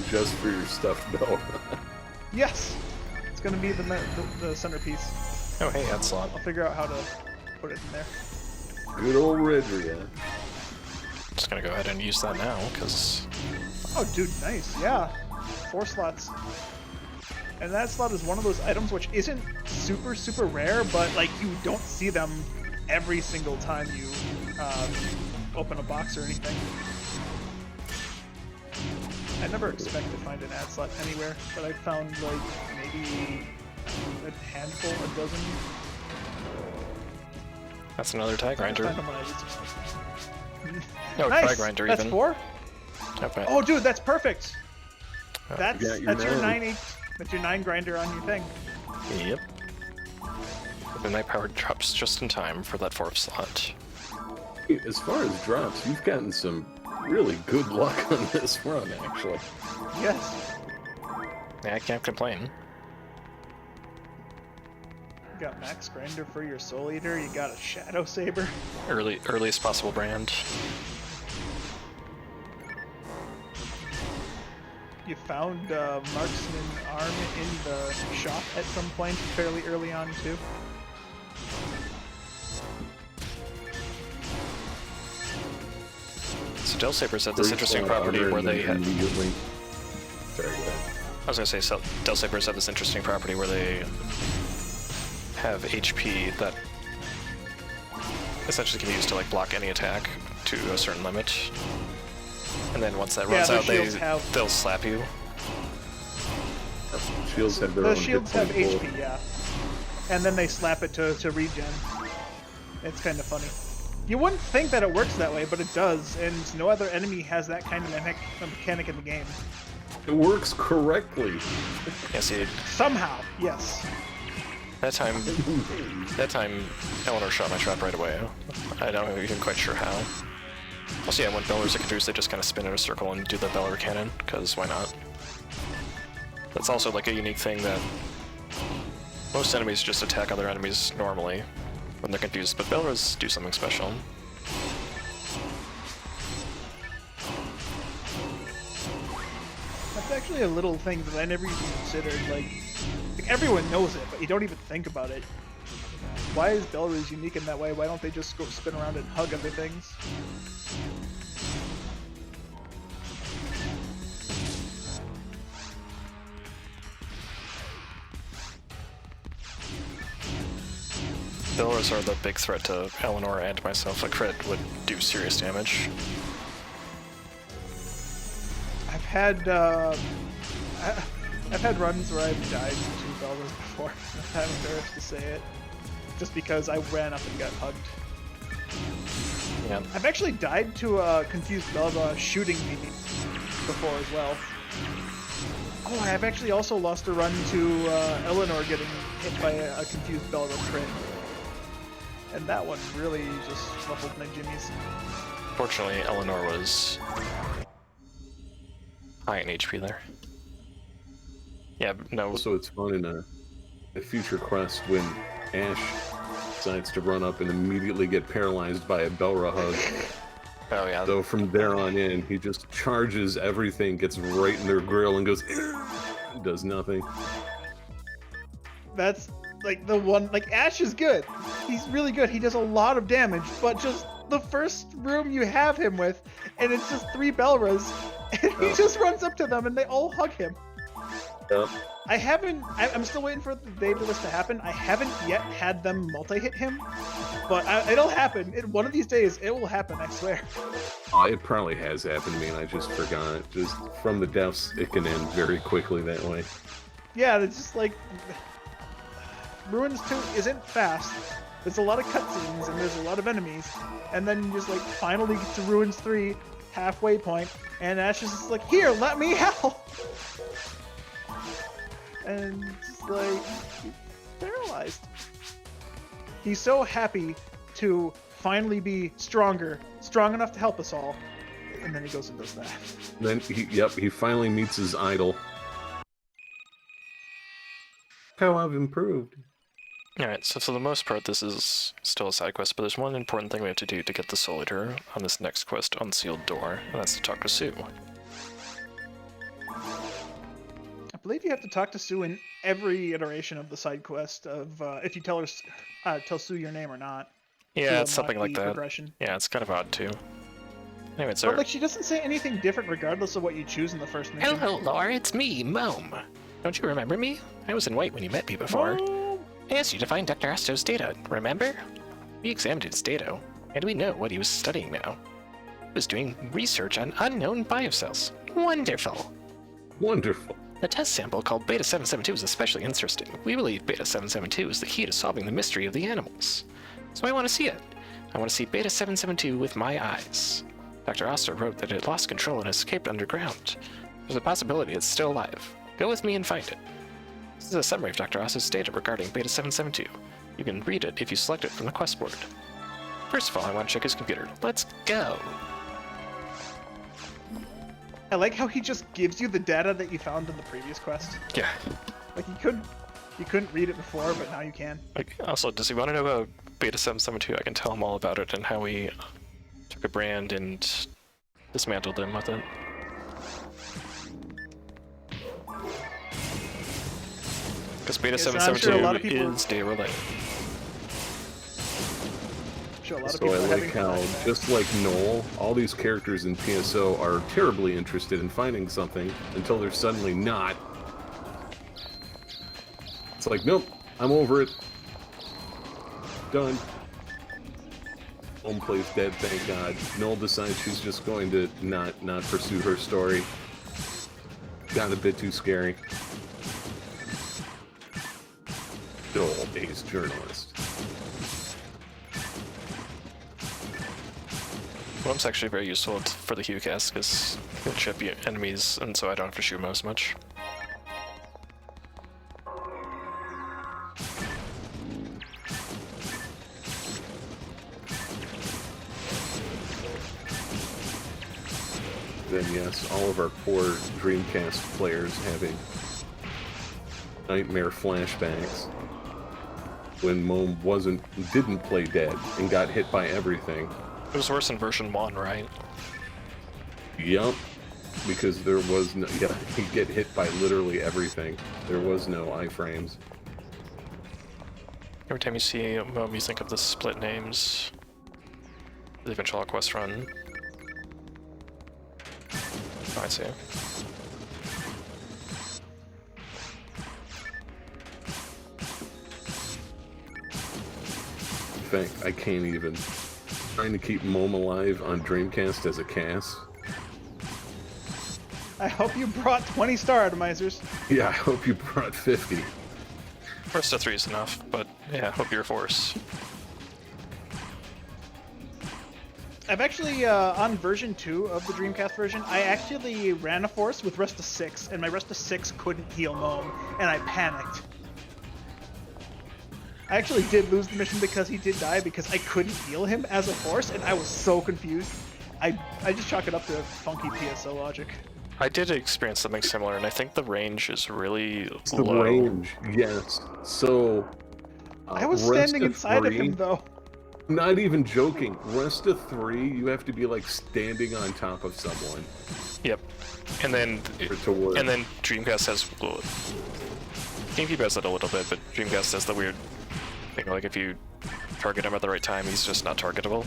Just for your stuffed Bella. Yes, it's gonna be the centerpiece. Oh hey, that's slot. I'll figure out how to put it in there. Good old Redria. Just gonna go ahead and use that now, because... Oh, dude, nice. Yeah, 4 slots. And that slot is one of those items which isn't super, super rare, but like you don't see them every single time you open a box or anything. I never expect to find an ad slot anywhere, but I found like maybe a handful, a dozen. That's another tie grinder. No, Nice. tie grinder That's even. 4? Okay. Oh, dude, that's perfect. That's your your 9. 9. That's your 9 grinder on your thing. Yep. The night power drops just in time for that 4th slot. As far as drops, you've gotten some really good luck on this run, actually. Yes. Yeah, I can't complain. You got max grinder for your Soul Eater. You got a Shadow Saber. Earliest possible brand. You found Marksman Arm in the shop at some point fairly early on too. So Del Saber's had this interesting property where they had... immediately. I was gonna say, Del Sabers have this interesting property where they have HP that essentially can be used to like block any attack to a certain limit, and then once that runs out, they'll slap you. Shields have their The own shields hit have point HP, pool. yeah. And then they slap it to regen. It's kind of funny. You wouldn't think that it works that way, but it does, and no other enemy has that kind of mechanic in the game. It works correctly. Yeah, see, Somehow, yes. that time Eleanor shot my trap right away. I'm not even quite sure how. Also, yeah, when Bellers are confused, they just kind of spin in a circle and do the Beller cannon, because why not? That's also like a unique thing that most enemies just attack other enemies normally when they're confused, but Bellers do something special. That's actually a little thing that I never even considered. Like everyone knows it, but you don't even think about it. Why is Belarus unique in that way? Why don't they just go spin around and hug everything? Bellers are the big threat to Eleanor and myself. A crit would do serious damage. I've had runs where I've died to Belarus before. I'm embarrassed to say it, just because I ran up and got hugged. Yeah. I've actually died to a confused Belva shooting me before as well. Oh, I've actually also lost a run to Eleanor getting hit by a confused Belva crit. And that one really just ruffled my jimmies. Fortunately, Eleanor was high in HP there. Yeah, no. Also, it's fun in a future quest when Ash decides to run up and immediately get paralyzed by a Belra hug. Oh yeah. So from there on in, he just charges everything, gets right in their grill, and goes, does nothing. That's like the one, like Ash is good. He's really good. He does a lot of damage, but just the first room you have him with, and it's just 3 Belras, and he just runs up to them and they all hug him. Yep. I'm still waiting for the day for this to happen. I haven't yet had them multi-hit him, but it'll happen. One of these days, it will happen, I swear. Oh, it probably has happened to me, and I just forgot. Just from the depths, it can end very quickly that way. Yeah, it's just like... Ruins 2 isn't fast. There's a lot of cutscenes, and there's a lot of enemies, and then you just, like, finally get to Ruins 3, halfway point, and Ash is just like, here, let me help! And just like, he's paralyzed. He's so happy to finally be strong enough to help us all, and then he goes and does that. Then, he finally meets his idol. How I've improved. Alright, so for the most part, this is still a side quest, but there's one important thing we have to do to get the Soul Eater on this next quest, Unsealed Door, and that's to talk to Sue. I believe you have to talk to Sue in every iteration of the side quest of if you tell Sue your name or not. Yeah, it's something like that. Progression. Yeah, it's kind of odd too. Anyway, so But like, she doesn't say anything different regardless of what you choose in the first mission. hello, Laura, it's me, Mome. Don't you remember me? I was in white when you met me before. I asked you to find Dr. Astro's data, remember? We examined his data, and we know what he was studying now. He was doing research on unknown biocells. Wonderful. Wonderful. The test sample called Beta 772 is especially interesting. We believe Beta 772 is the key to solving the mystery of the animals. So I want to see it. I want to see Beta 772 with my eyes. Dr. Oster wrote that it lost control and escaped underground. There's a possibility it's still alive. Go with me and find it. This is a summary of Dr. Oster's data regarding Beta 772. You can read it if you select it from the quest board. First of all, I want to check his computer. Let's go! I like how he just gives you the data that you found in the previous quest. Yeah. Like, you couldn't read it before, but now you can. Also, does he want to know about Beta 772? I can tell him all about it and how we took a brand and dismantled him with it. Because Beta 772 is data related. Sure, a lot of So people I are like having how, fun. just like Noel, all these characters in PSO are terribly interested in finding something until they're suddenly not, It's like, nope, I'm over it. Done. Home plays dead, thank God. Noel decides she's just going to not pursue her story. Got a bit too scary. Noel, ace journalist. Mome's actually very useful for the HuCast because he'll chip enemies, and so I don't have to shoot him as much. Then yes, all of our poor Dreamcast players having nightmare flashbacks when Mome didn't play dead and got hit by everything. It was worse in version 1, right? Yup, because there was no, yeah, he'd get hit by literally everything. There was no iframes. Every time you see Mome, you think of the split names. The eventual quest run. Oh, I see. In fact, I can't even. Trying to keep Mome alive on Dreamcast as a Cass. I hope you brought 20 star atomizers. Yeah, I hope you brought 50. First to 3 is enough, but yeah, hope you're a force. I've actually, on version 2 of the Dreamcast version, I actually ran a force with rest of 6, and my rest of 6 couldn't heal Mome, and I panicked. I actually did lose the mission because he did die because I couldn't heal him as a force, and I was so confused. I just chalk it up to funky PSO logic. I did experience something similar, and I think the range is really It's low. the range, yes. So, I was rest standing inside of him, though. Not even joking. Rest of 3, you have to be like standing on top of someone. Yep. And then For it to work. and then Dreamcast has GameCube has that a little bit, but Dreamcast has the weird thing like if you target him at the right time, he's just not targetable.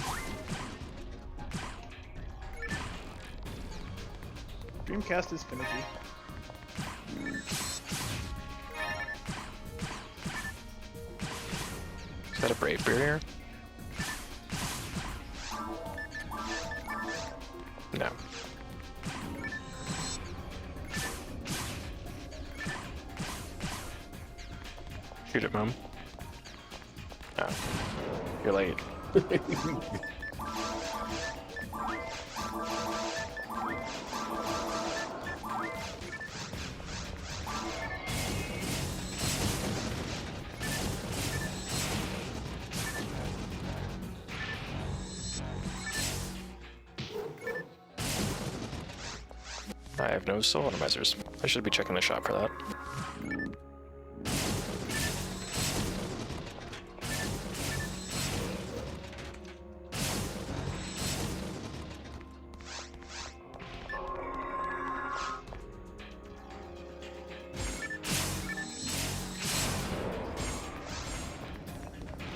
Dreamcast is finicky. Is that a brave barrier? No. Shoot it, Mom. Oh. You're late. I have no soul atomizers. I should be checking the shop for that.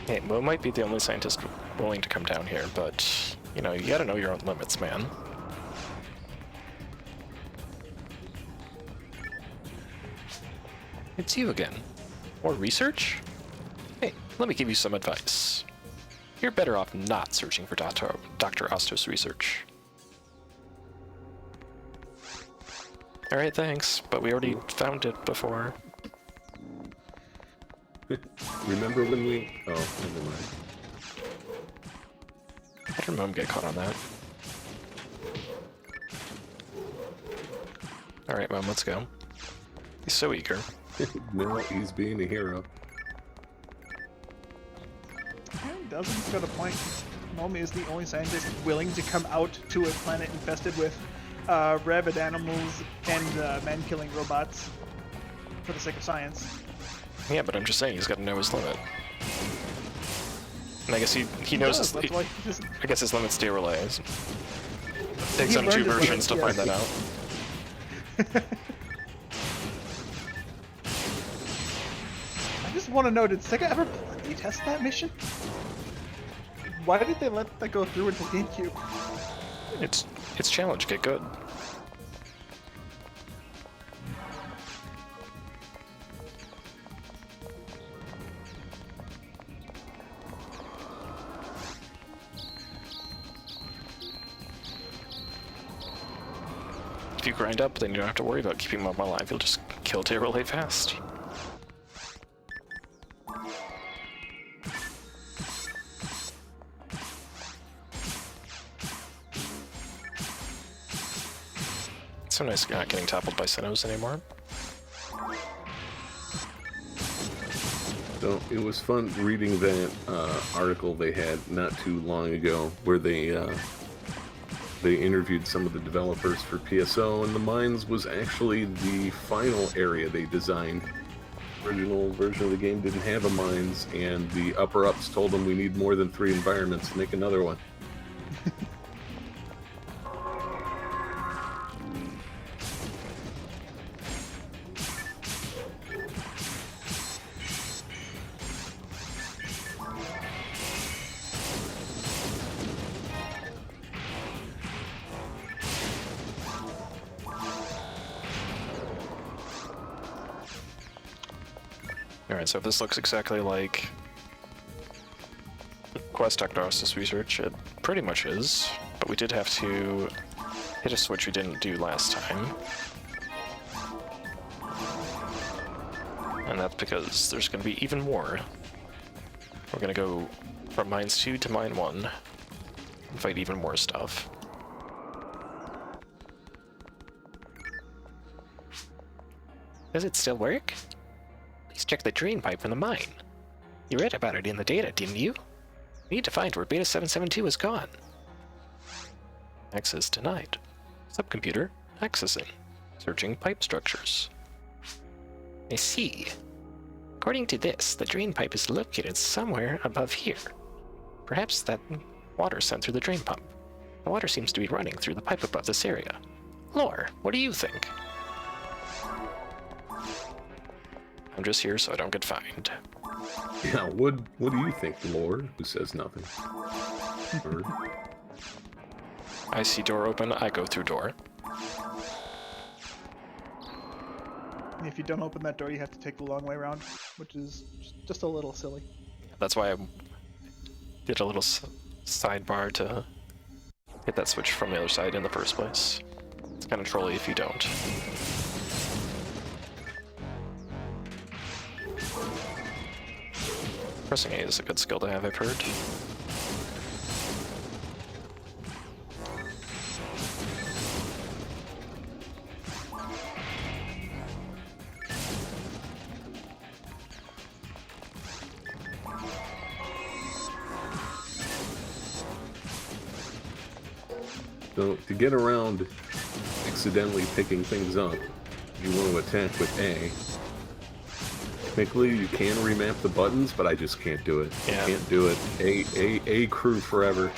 Hey, Mo might be the only scientist willing to come down here, but, you know, you gotta know your own limits, man. It's you again. More research? Hey, let me give you some advice. You're better off not searching for Dr. Ostos research. Alright, thanks, but we already found it before. Remember when we... Oh, never mind. How did Mom get caught on that? Alright, Mom, let's go. He's so eager. No, he's being a hero. Yeah, he doesn't. He's got a point. Momi is the only scientist willing to come out to a planet infested with rabid animals and man-killing robots for the sake of science. Yeah, but I'm just saying he's got to know his limit. And I guess he knows his. That's why he doesn't. I guess his limit's DRLAs. Takes He him learned 2 his versions to limits, find yeah. that out. I just want to know, did Sega ever play test that mission? Why did they let that go through into GameCube? It's challenge, get good. If you grind up, then you don't have to worry about keeping them alive. You'll just kill to really fast. It's so nice not getting toppled by Sinnohs anymore. So it was fun reading that article they had not too long ago where they interviewed some of the developers for PSO, and the mines was actually the final area they designed. The original version of the game didn't have a mines, and the upper-ups told them we need more than 3 environments to make another one. Alright, so if this looks exactly like Quest Diagnosis Research, it pretty much is, but we did have to hit a switch we didn't do last time. And that's because there's going to be even more. We're going to go from Mines 2 to Mine 1 and fight even more stuff. Does it still work? Please check the drain pipe from the mine. You read about it in the data, didn't you? We need to find where Beta 772 has gone. Access denied. Subcomputer accessing. Searching pipe structures. I see. According to this, the drain pipe is located somewhere above here. Perhaps that water sent through the drain pump. The water seems to be running through the pipe above this area. Lore, what do you think? I'm just here so I don't get fined. Yeah, what do you think, Lord, who says nothing? Or... I see door open, I go through door. And if you don't open that door, you have to take the long way around, which is just a little silly. That's why I did a little sidebar to hit that switch from the other side in the first place. It's kind of trolly if you don't. Pressing A is a good skill to have, I've heard. So, to get around accidentally picking things up, you want to attack with A. Technically, you can remap the buttons, but I just can't do it. Yeah. I can't do it. A crew forever.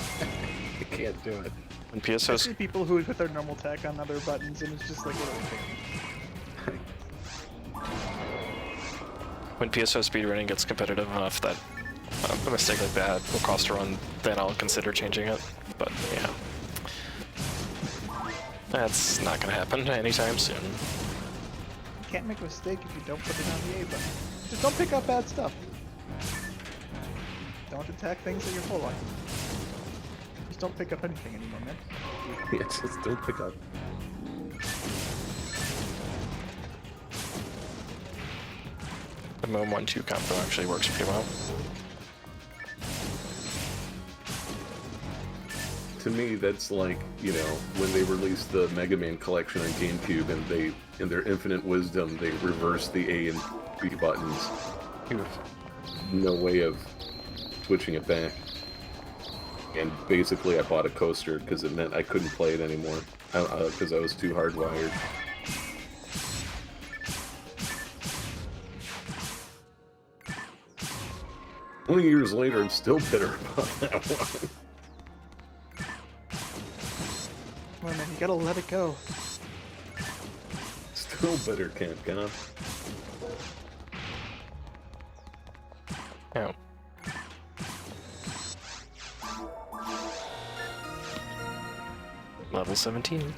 I can't do it. When I PSO's see people who would put their normal attack on other buttons, and it's just like, when PSO speedrunning gets competitive enough that a mistake like that will cost a run, then I'll consider changing it. But yeah, that's not gonna happen anytime soon. you can't make a mistake if you don't put it on the A button. Just don't pick up bad stuff. Don't attack things that you're full on. Just don't pick up anything anymore, man. Yeah, just don't pick up. The Moam 1-2 combo actually works pretty well. To me, that's like, you know, when they released the Mega Man collection on GameCube and they, in their infinite wisdom, they reversed the A and B buttons. No way of switching it back. And basically I bought a coaster because it meant I couldn't play it anymore because I was too hardwired. 20 years later, I'm still bitter about that one. Come on, man, you gotta let it go. Still bitter, Capcom. Yeah. Level 17.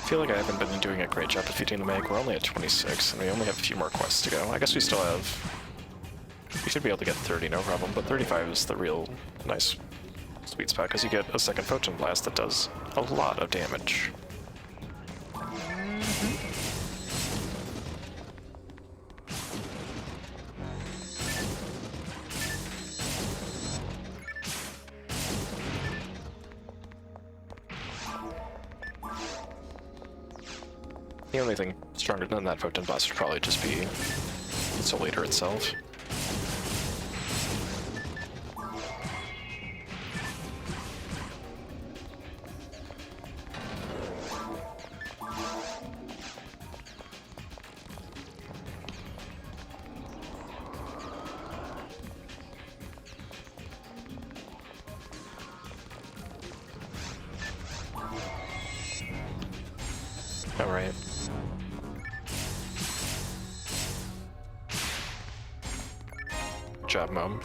feel like I haven't been doing a great job defeating the Meg. We're only at 26, and we only have a few more quests to go. I guess we still have... We should be able to get 30, no problem, but 35 is the real nice sweet spot, because you get a second Photon Blast that does a lot of damage. The only thing stronger than that Photon Blast would probably just be Soul Eater itself. Alright. Good job, Mom.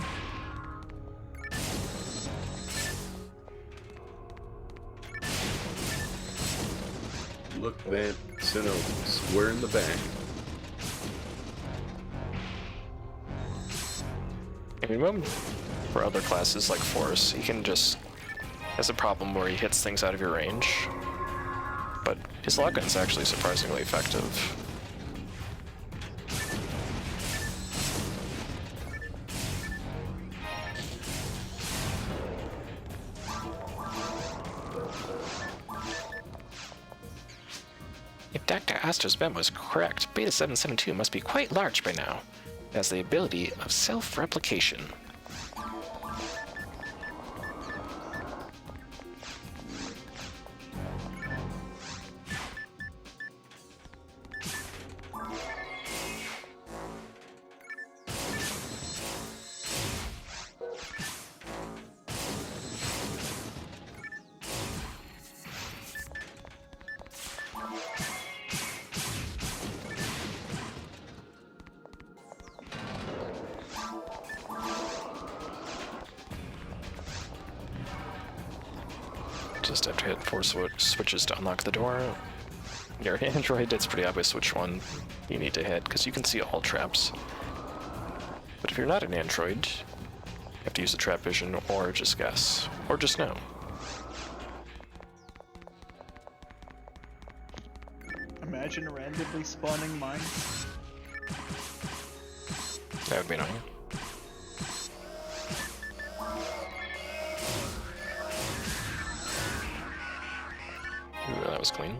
Look that Sinnoh square in the back. I mean, Mom, for other classes like Force, he can just... has a problem where he hits things out of your range. But his lock-in's actually surprisingly effective. If Dr. Astor's mem was correct, Beta 772 must be quite large by now. It has the ability of self-replication. Just have to hit 4 switches to unlock the door. Your Android, it's pretty obvious which one you need to hit, because you can see all traps. But if you're not an Android, you have to use the trap vision, or just guess, or just know. Imagine randomly spawning mines. That would be annoying. Ooh, that was clean.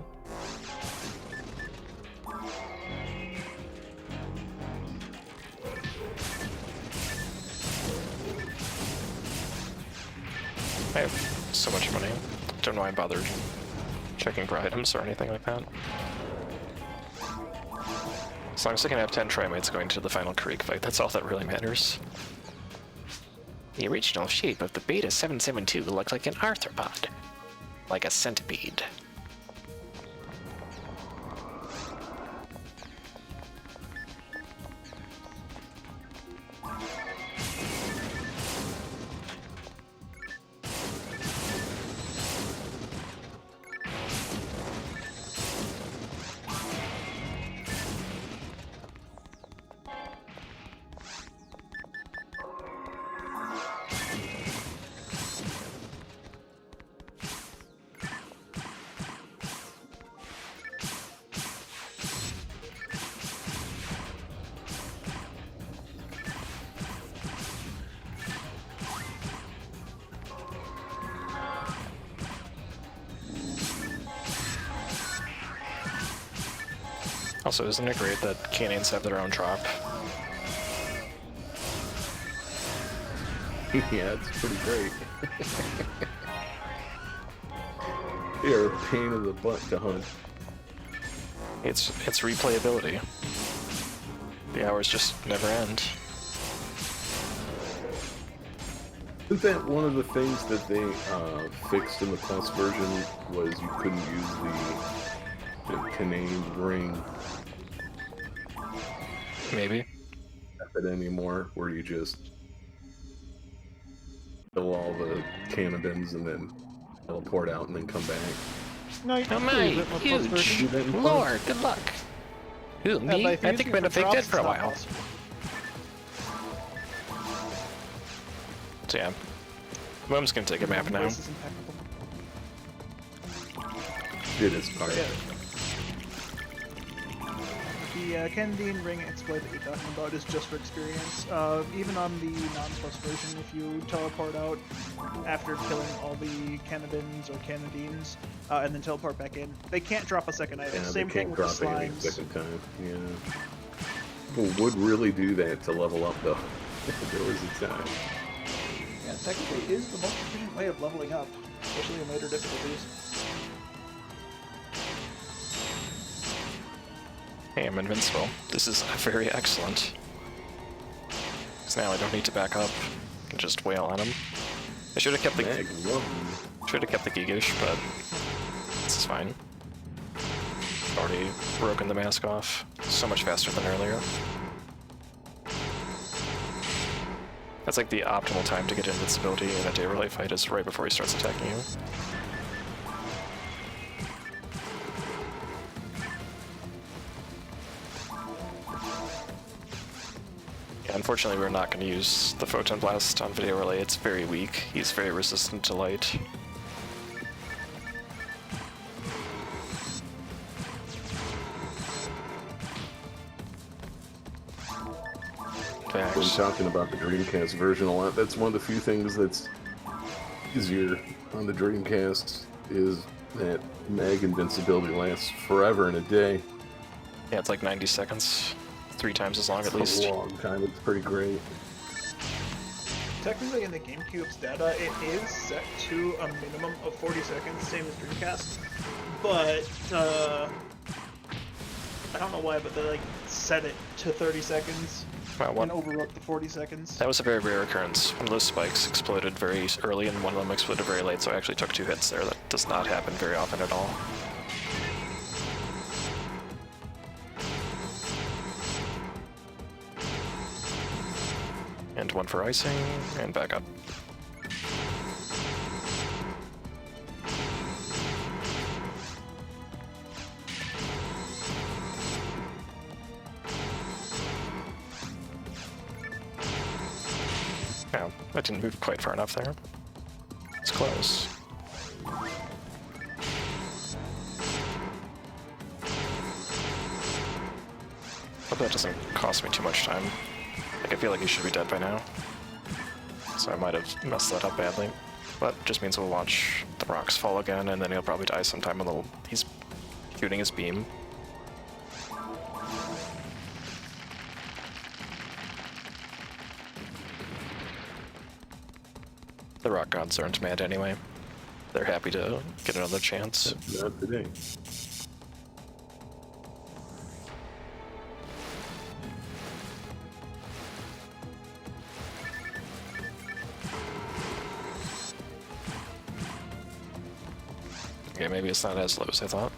I have so much money. Don't know why I bothered checking for items or anything like that. As long as I can have 10 Trimates going to the final Krieg fight, that's all that really matters. The original shape of the Beta 772 looked like an arthropod, like a centipede. Also, isn't it great that cannons have their own drop? Yeah, it's pretty great. You're a pain in the butt to hunt. It's replayability. The hours just never end. Isn't that one of the things that they fixed in the Plus version was you couldn't use the Canaan ring Maybe. method anymore, where you just fill all the cannabins and then teleport out and then come back? No, you Oh can my, use it with plus version. huge! Do that in Falz. Lord, good luck. Who, me? But if you're I using think it been a for fake drops, dead for a it's not while. possible. So yeah. Well, I'm just gonna take a map now. Voice is impeccable. Did its part. Yeah. The Canadian ring exploit that you're talking about is just for experience. Even on the non-plus version, if you teleport out after killing all the Cannabins or Canadines, and then teleport back in, they can't drop a second item. Yeah, Same they thing can't with the drop anything slimes. second time. Yeah. People would really do that to level up, though. There was a time. Yeah, technically it is the most efficient way of leveling up, especially in later difficulties. Hey, I'm invincible. This is very excellent. Because now I don't need to back up. I can just wail on him. I should have kept the Gigish, but this is fine. Already broken the mask off. So much faster than earlier. That's like the optimal time to get invincibility in a day-relay fight is right before he starts attacking you. Yeah, unfortunately we're not going to use the Photon Blast on Video Relay, it's very weak. He's very resistant to light. Been talking about the Dreamcast version a lot. That's one of the few things that's easier on the Dreamcast is that mag invincibility lasts forever in a day. Yeah, it's like 90 seconds. 3 times as long at It's least. a long time. It's pretty great. Technically in the GameCube's data, it is set to a minimum of 40 seconds, same as Dreamcast. But, I don't know why, but they, like, set it to 30 seconds. Wow, And overwrote the 40 seconds. that was a very rare occurrence. One of those spikes exploded very early and one of them exploded very late, so I actually took 2 hits there. That does not happen very often at all. And 1 for icing, and back up. Oh, that didn't move quite far enough there. It's close. Hope that doesn't cost me too much time. Like, I feel like he should be dead by now. So I might have messed that up badly. But it just means we'll watch the rocks fall again, and then he'll probably die sometime when he's shooting his beam. The rock gods aren't mad anyway. They're happy to get another chance. Not today. Okay, maybe it's not as low as I thought.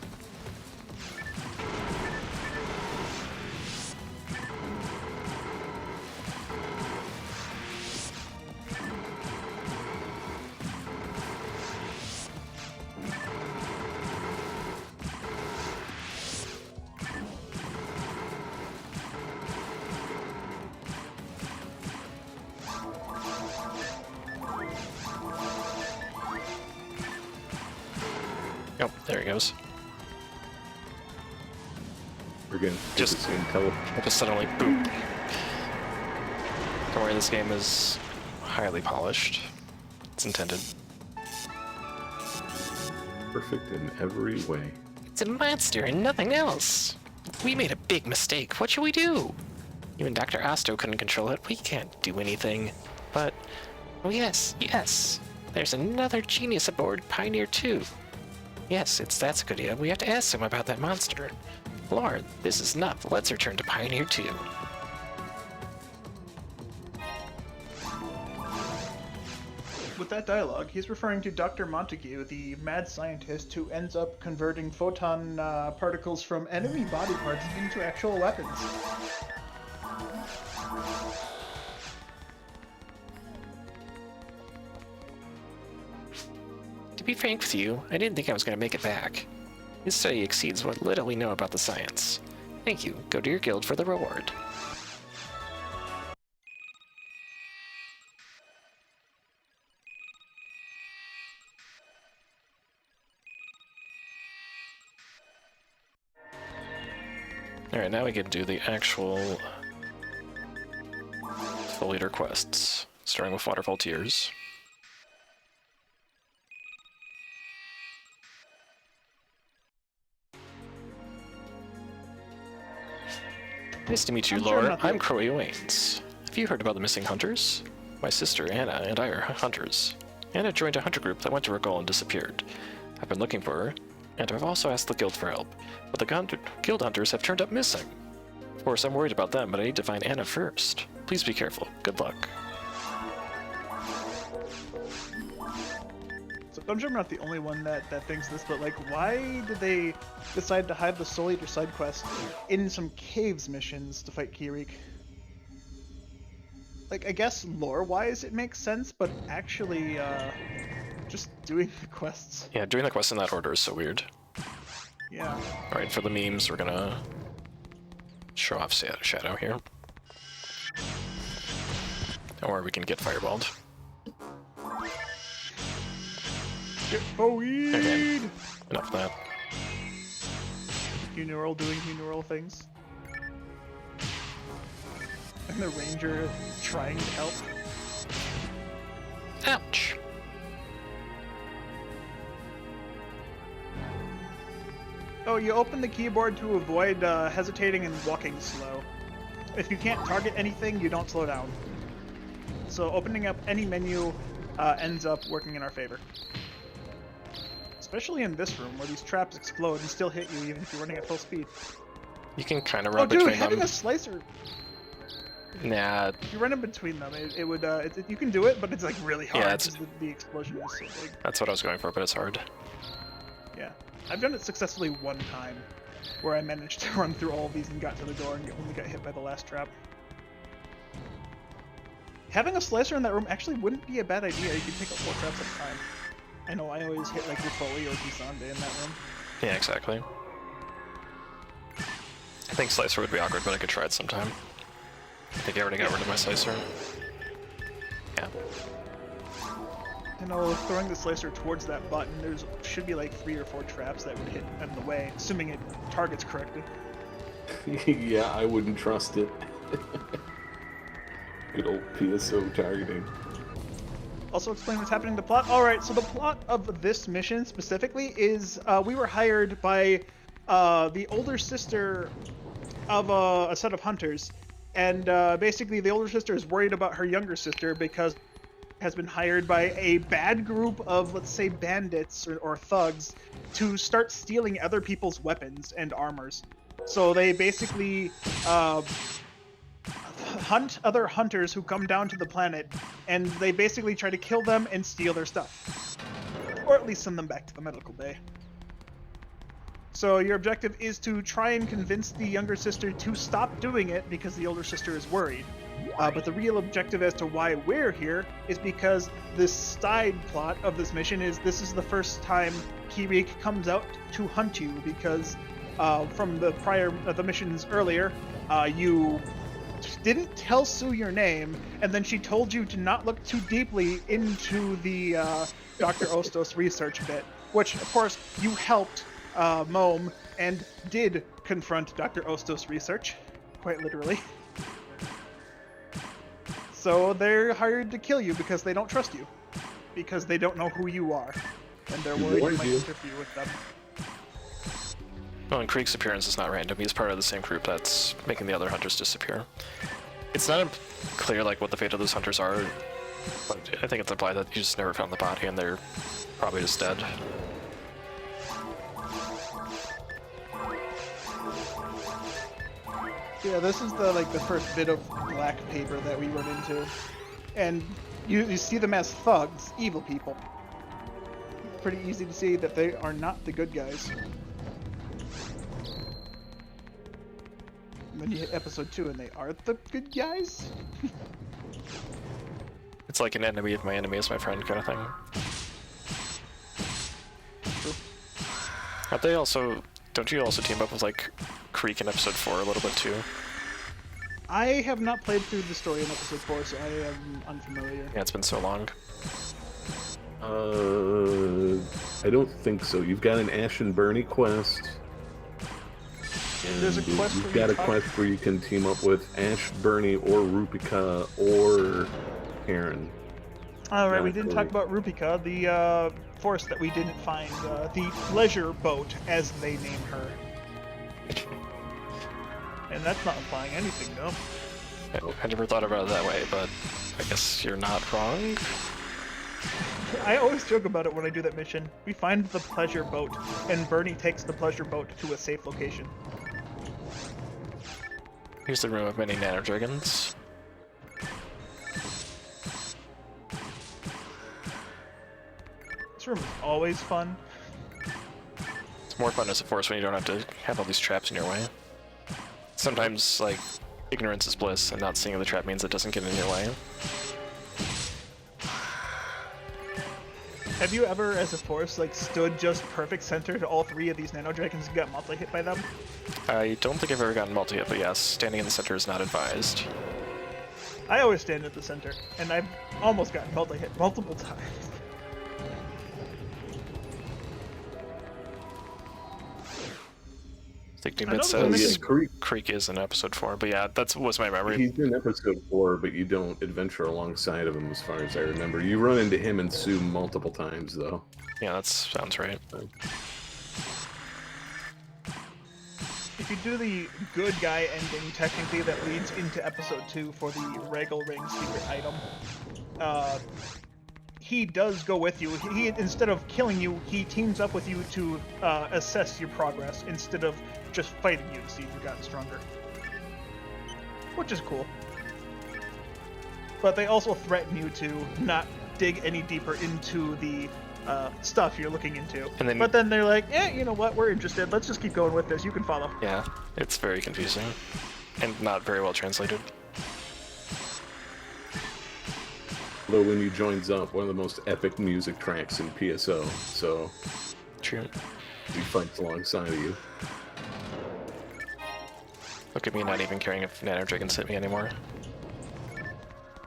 Oh, there he goes. We're getting Just- Just suddenly, boom. Don't worry, this game is highly polished. It's intended. perfect in every way. It's a monster and nothing else. We made a big mistake. What should we do? Even Dr. Asto couldn't control it. We can't do anything. But, oh yes, yes. There's another genius aboard Pioneer 2. Yes, that's a good idea. We have to ask him about that monster. Lord, this is enough. Let's return to Pioneer 2. With that dialogue, he's referring to Dr. Montague, the mad scientist who ends up converting photon particles from enemy body parts into actual weapons. To be frank with you, I didn't think I was going to make it back. This study exceeds what little we know about the science. Thank you. Go to your guild for the reward. Alright, now we can do the actual full leader quests, starting with Waterfall Tears. Nice to meet you, I'm sure Laura. not the- I'm Croy Waynes. Have you heard about the missing hunters? My sister, Anna, and I are hunters. Anna joined a hunter group that went to Rigol and disappeared. I've been looking for her, and I've also asked the guild for help, but the guild hunters have turned up missing. Of course, I'm worried about them, but I need to find Anna first. Please be careful. Good luck. So I'm sure I'm not the only one that thinks this, but like, why did they decide to hide the Soul Eater side quest in some caves missions to fight Kirik? Like, I guess lore-wise it makes sense, but actually, just doing the quests. Yeah, doing the quests in that order is so weird. Yeah. Alright, for the memes, we're gonna show off Shadow here. Or we can get fireballed. Get weed! Okay, enough of that. Huneural doing Huneural things. And the ranger trying to help. Ouch! Oh, you open the keyboard to avoid hesitating and walking slow. If you can't target anything, you don't slow down. So opening up any menu ends up working in our favor. Especially in this room, where these traps explode and still hit you even if you're running at full speed. You can kind of Oh run dude, between having them. a slicer! Nah, If you run in between them, it would, you can do it, but it's like really hard Yeah, because the explosion is so big. that's what I was going for, but it's hard. Yeah. I've done it successfully one time, where I managed to run through all of these and got to the door and only got hit by the last trap. Having a slicer in that room actually wouldn't be a bad idea. You could pick up 4 traps at a time. I know I always hit like Rufoli or Kisande in that room. Yeah, exactly. I think Slicer would be awkward, but I could try it sometime. I think I already got rid of my Slicer. Yeah. I know throwing the slicer towards that button, there's should be like 3 or 4 traps that would hit in the way, assuming it targets correctly. Yeah, I wouldn't trust it. Good old PSO targeting. Also explain what's happening in the plot. Alright, so the plot of this mission specifically is we were hired by the older sister of a set of hunters. And basically the older sister is worried about her younger sister because has been hired by a bad group of, let's say, bandits or thugs to start stealing other people's weapons and armors. So they basically hunt other hunters who come down to the planet, and they basically try to kill them and steal their stuff. Or at least send them back to the medical bay. So your objective is to try and convince the younger sister to stop doing it because the older sister is worried. But the real objective as to why we're here is because this side plot of this mission is this is the first time Kirik comes out to hunt you because from the missions earlier, you didn't tell Sue your name, and then she told you to not look too deeply into the Dr. Ostos research bit, which of course you helped Mome and did confront Dr. Ostos research, quite literally. So they're hired to kill you because they don't trust you, because they don't know who you are, and they're worried you might interfere with them. Well, and Krieg's appearance is not random. He's part of the same group that's making the other hunters disappear. It's not clear like what the fate of those hunters are, but I think it's implied that you just never found the body and they're probably just dead. Yeah, this is the first bit of black paper that we run into, and you see them as thugs, evil people. Pretty easy to see that they are not the good guys. And then you hit episode 2 and they are the good guys? It's like an enemy of my enemy is my friend kind of thing. Aren't they also? Don't you also team up with like Creek in episode 4 a little bit too? I have not played through the story in episode 4, so I am unfamiliar. Yeah, it's been so long. I don't think so. You've got an Ash and Bernie quest. There's a And quest you've where got you a talk- quest where you can team up with Ash, Bernie, or Rupika, or Karen. Alright, we Yeah, didn't totally. talk about Rupika, the force that we didn't find, the pleasure boat, as they name her. And that's not implying anything, no. I never thought about it that way, but I guess you're not wrong. I always joke about it when I do that mission. We find the pleasure boat, and Bernie takes the pleasure boat to a safe location. Here's the room of many nanodragons. This room is always fun. It's more fun as a force when you don't have to have all these traps in your way. Sometimes, like, ignorance is bliss, and not seeing the trap means it doesn't get in your way. Have you ever, as a force, like, stood just perfect center to all 3 of these nano dragons and got multi-hit by them? I don't think I've ever gotten multi-hit, but yes, standing in the center is not advised. I always stand at the center, and I've almost gotten multi-hit multiple times. Thinking I it know says there's Creek is in episode 4, but yeah, that was my memory. He's in episode 4, but you don't adventure alongside of him as far as I remember. You run into him and Sue multiple times, though. Yeah, that sounds right. If you do the good guy ending, technically, that leads into episode 2 for the Regal Ring secret item, he does go with you. He instead of killing you, he teams up with you to assess your progress instead of just fighting you to see if you've gotten stronger. Which is cool. But they also threaten you to not dig any deeper into the stuff you're looking into. And then- but then they're like, you know what, we're interested. Let's just keep going with this. You can follow. Yeah, it's very confusing. And not very well translated. Although when you join up, one of the most epic music tracks in PSO, so True. he fights alongside of you. Look at me not even caring if nanodragons hit me anymore.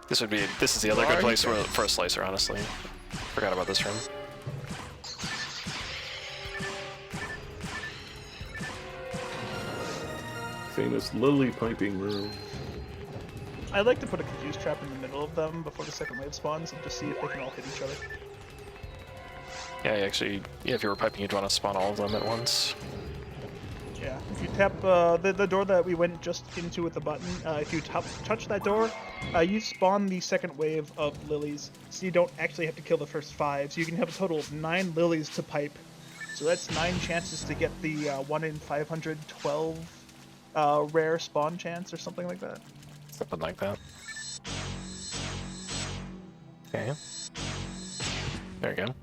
This is the other good place for a slicer, honestly. Forgot about this room. Famous lily piping room. I like to put a confuse trap in the middle of them before the second wave spawns and just see if they can all hit each other. Yeah, actually, yeah, if you were piping, you'd want to spawn all of them at once. Yeah, if you tap the door that we went just into with the button, if you touch that door, you spawn the second wave of lilies, so you don't actually have to kill the first 5. So you can have a total of 9 lilies to pipe. So that's 9 chances to get the 1 in 512 rare spawn chance or something like that. Something like that. Okay. There you go.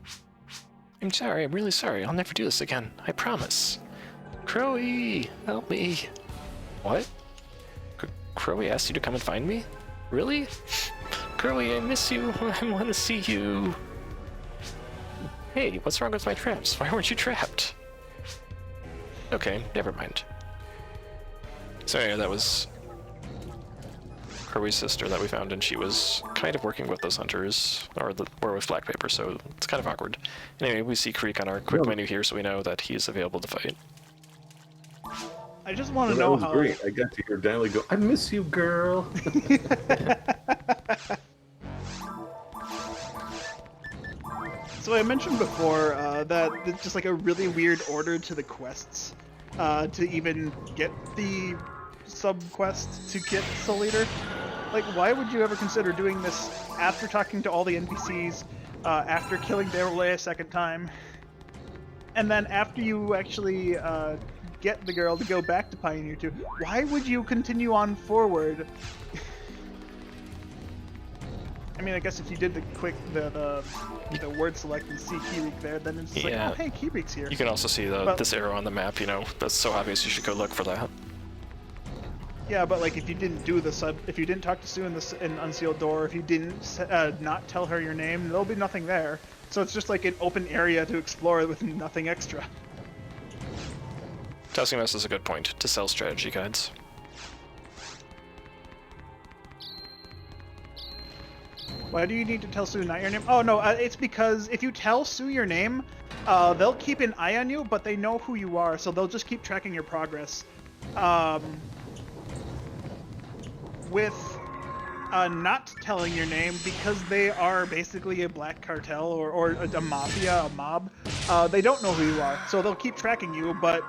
I'm sorry, I'm really sorry. I'll never do this again. I promise. Crowy, help me. What? Crowy asked you to come and find me? Really? Crowy, I miss you. I want to see you. Hey, what's wrong with my traps? Why weren't you trapped? Okay, never mind. So yeah, that was Crowy's sister that we found, and she was kind of working with those hunters, or with black paper, so it's kind of awkward. Anyway, we see Creek on our quick menu here, so we know that he's available to fight. I just want to That know was how. great. I got to hear Dylie go, I miss you, girl. So I mentioned before that it's just like a really weird order to the quests to even get the sub-quest to get Soul Eater. Like, why would you ever consider doing this after talking to all the NPCs, after killing Darrell a second time, and then after you actually get the girl to go back to Pioneer 2? Why would you continue on forward? I mean, I guess if you did the word select and see Keyreek there, then it's just Yeah. like, oh hey, Keyreek's here. You can also see this arrow on the map, you know, that's so obvious you should go look for that. Yeah, but like if you didn't do if you didn't talk to Sue in Unsealed Door, if you didn't not tell her your name, there'll be nothing there. So it's just like an open area to explore with nothing extra. Taskimaster is a good point to sell strategy guides. Why do you need to tell Sue not your name? Oh no, it's because if you tell Sue your name, they'll keep an eye on you, but they know who you are, so they'll just keep tracking your progress. With not telling your name, because they are basically a black cartel or a mafia, a mob, they don't know who you are, so they'll keep tracking you, but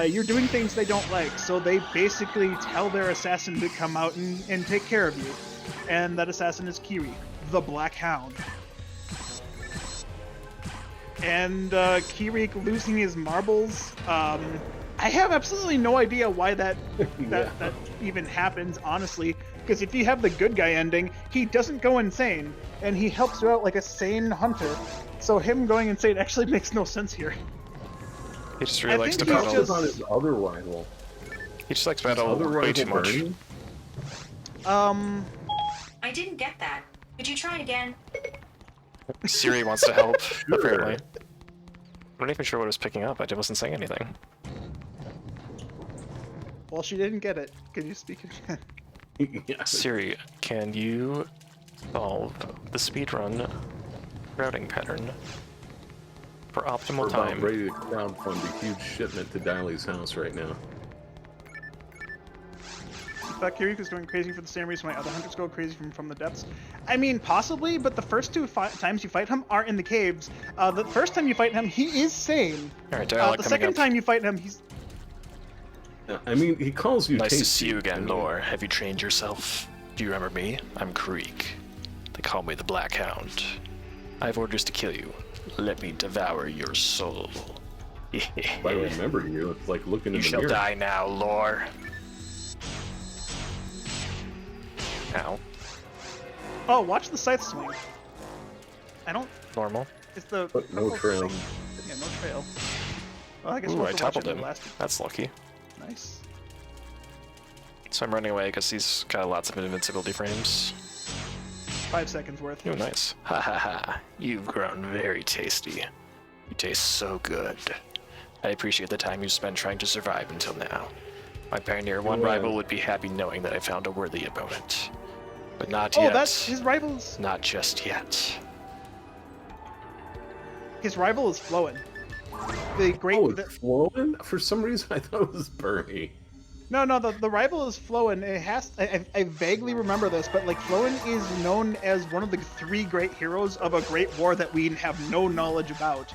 you're doing things they don't like, so they basically tell their assassin to come out and take care of you. And that assassin is Kiri, the Black Hound. And Kirik losing his marbles, I have absolutely no idea why that even happens, honestly. Because if you have the good guy ending, he doesn't go insane, and he helps you out like a sane hunter. So him going insane actually makes no sense here. He just really likes to think he's battle. just- on his other rival. He just likes to battle Other way too rival much. Bernie? I didn't get that. Could you try again? Siri wants to help, apparently. I'm not even sure what I was picking up. I wasn't saying anything. Well, she didn't get it. Can you speak again? Yeah. Siri, can you solve the speedrun routing pattern for optimal We're about time? ready to crowdfund a huge shipment to Dylie's house right now. In fact, Kirik is going crazy for the same reason why other hunters go crazy from the depths. I mean, possibly, but the first two times you fight him are in the caves. The first time you fight him, he is sane. Alright, dialogue The coming second up. time you fight him, he's... I mean, he calls you Nice to tasty. see you again, Lore. Have you trained yourself? Do you remember me? I'm Creek. They call me the Black Hound. I have orders to kill you. Let me devour your soul. If I remember you, it's like looking You in the shall mirror. die now, Lore. Ow. Oh, watch the scythe swing. I don't... Normal. It's the... But no purple trail. thing. Yeah, no trail. Well, I guess Ooh, we'll I have to watch toppled it him. last. That's lucky. Nice. So I'm running away because he's got lots of invincibility frames. 5 seconds worth. Oh, nice. Ha ha ha. You've grown very tasty. You taste so good. I appreciate the time you spent trying to survive until now. My Pioneer 1 Well, rival would be happy knowing that I found a worthy opponent. But not Oh, yet. that's... His rival's... Not just yet. His rival is Floen. The great... Oh, the- it's Floen? For some reason, I thought it was Bernie. No, the rival is Floen. It has... I vaguely remember this, but, like, Floen is known as one of the 3 great heroes of a great war that we have no knowledge about.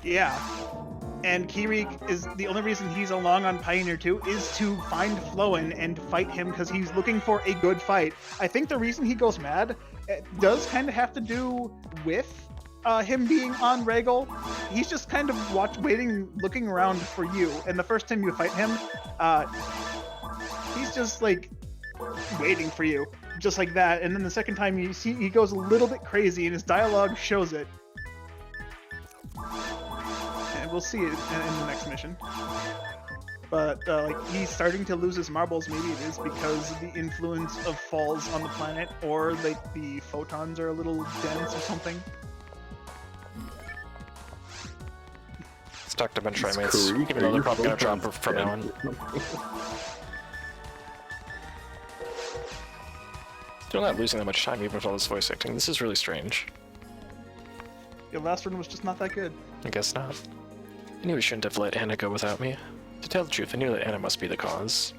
Yeah. And Kirik is... The only reason he's along on Pioneer 2 is to find Floen and fight him because he's looking for a good fight. I think the reason he goes mad does kind of have to do with him being on Regal. He's just kind of looking around for you. And the first time you fight him, he's just like waiting for you, just like that. And then the second time you see, he goes a little bit crazy, and his dialogue shows it. And we'll see it in the next mission. But like he's starting to lose his marbles. Maybe it is because of the influence of Falz on the planet, or like the photons are a little dense or something. Stuck to bench It's trimates, Karuk, even though or they're probably your gonna drop photons from now on. dead. Still not losing that much time even with all this voice acting. This is really strange. The last one was just not that good. I guess not. I knew we shouldn't have let Anna go without me. To tell the truth, I knew that Anna must be the cause.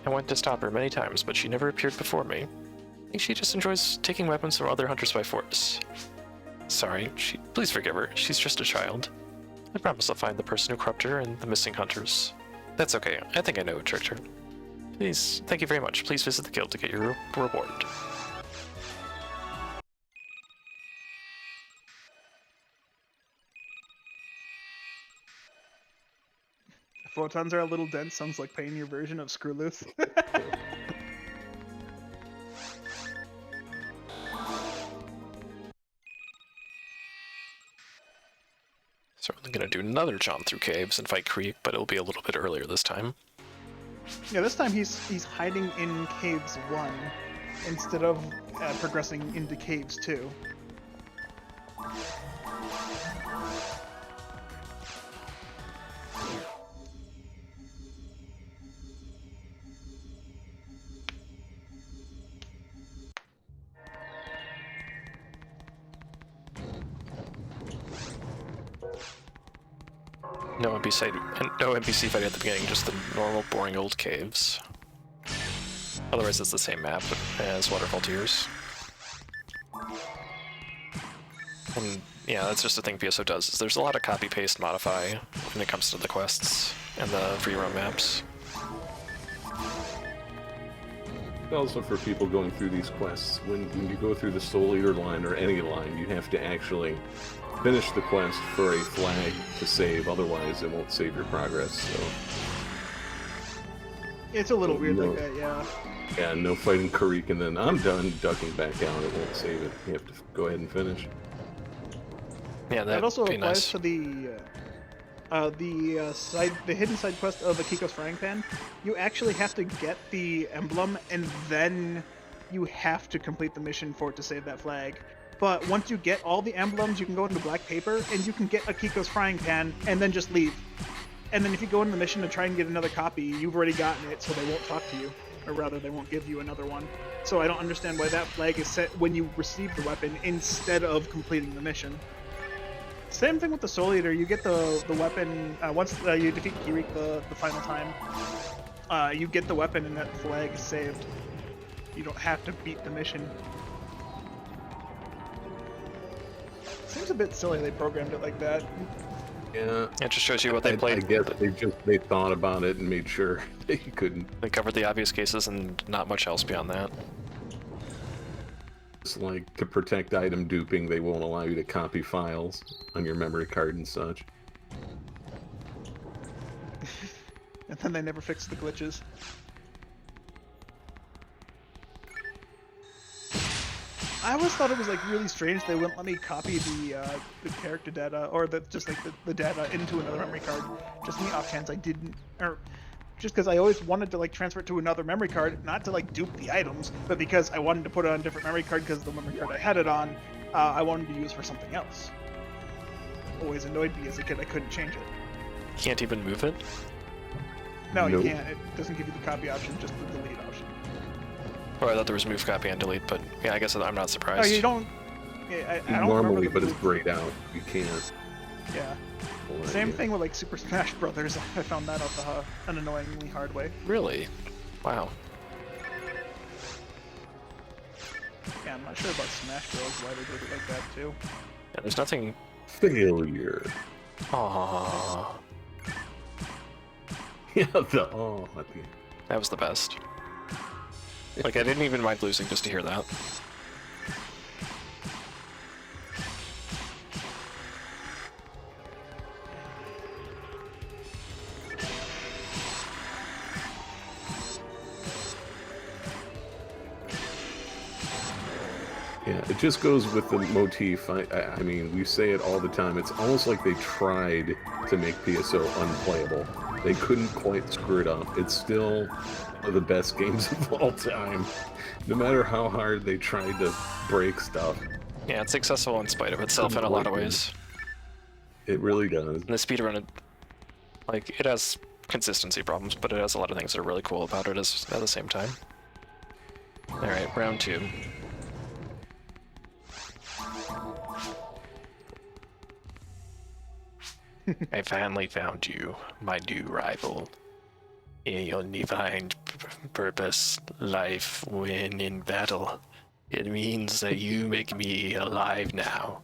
I went to stop her many times, but she never appeared before me. I think she just enjoys taking weapons from other hunters by force. Sorry, please forgive her. She's just a child. I promise I'll find the person who corrupted her and the missing hunters. That's okay. I think I know who tricked her. Please, thank you very much. Please visit the guild to get your reward. Photons are a little dense. Sounds like Pioneer version of Screw Loose. So we're gonna do another jaunt through caves and fight Creek, but it'll be a little bit earlier this time. Yeah, this time he's hiding in Caves 1 instead of progressing into Caves 2. No NPC fight at the beginning, just the normal, boring old caves. Otherwise, it's the same map as Waterfall Tears. And yeah, that's just the thing PSO does, is there's a lot of copy-paste modify when it comes to the quests and the free roam maps. Also, for people going through these quests, when you go through the Soul Eater line or any line, you have to actually finish the quest for a flag to save, otherwise it won't save your progress, so... It's a little weird like that, yeah. Yeah, no fighting Karik and then I'm done, ducking back out, it won't save it. You have to go ahead and finish. Yeah, That also be applies nice. to the hidden side quest of Akiko's frying pan. You actually have to get the emblem, and then you have to complete the mission for it to save that flag. But once you get all the emblems, you can go into black paper, and you can get Akiko's frying pan, and then just leave. And then if you go into the mission to try and get another copy, you've already gotten it, so they won't talk to you. Or rather, they won't give you another one. So I don't understand why that flag is set when you receive the weapon instead of completing the mission. Same thing with the Soul Eater. You get the weapon once you defeat Kirik the final time. You get the weapon and that flag is saved. You don't have to beat the mission. Seems a bit silly they programmed it like that. Yeah. It just shows you what they played. I guess they thought about it and made sure that you couldn't. They covered the obvious cases and not much else beyond that. It's like, to protect item duping, they won't allow you to copy files on your memory card and such. And then they never fix the glitches. I always thought it was like really strange they wouldn't let me copy the character data or the data into another memory card. Just in the off chance I didn't, or just because I always wanted to like transfer it to another memory card, not to like dupe the items, but because I wanted to put it on a different memory card because the memory card I had it on, I wanted to use for something else. Always annoyed me as a kid I couldn't change it. Can't even move it? No, Nope. you can't. It doesn't give you the copy option, just the delete option. Or I thought there was move, copy, and delete, but yeah, I guess I'm not Oh, surprised. you don't. Yeah, I don't Normally, remember but the it's grayed out. You can't. Yeah. pull it Same in. thing with like Super Smash Brothers. I found that out an annoyingly hard way. Really? Wow. Yeah, I'm not sure about Smash Bros. Why they did it like that too. Yeah, there's nothing... Failure. Aww. Yeah, the oh at the end. That was the best. Like, I didn't even mind losing just to hear that. Yeah, it just goes with the motif. I mean, we say it all the time. It's almost like they tried to make PSO unplayable. They couldn't quite screw it up. It's still one of the best games of all time. No matter how hard they tried to break stuff. Yeah, it's accessible in spite of itself in a lot of ways. It really does. And the speedrun, like, it has consistency problems, but it has a lot of things that are really cool about it at the same time. Alright, round 2. I finally found you, my new rival. In your divine purpose, life, when in battle. It means that you make me alive now.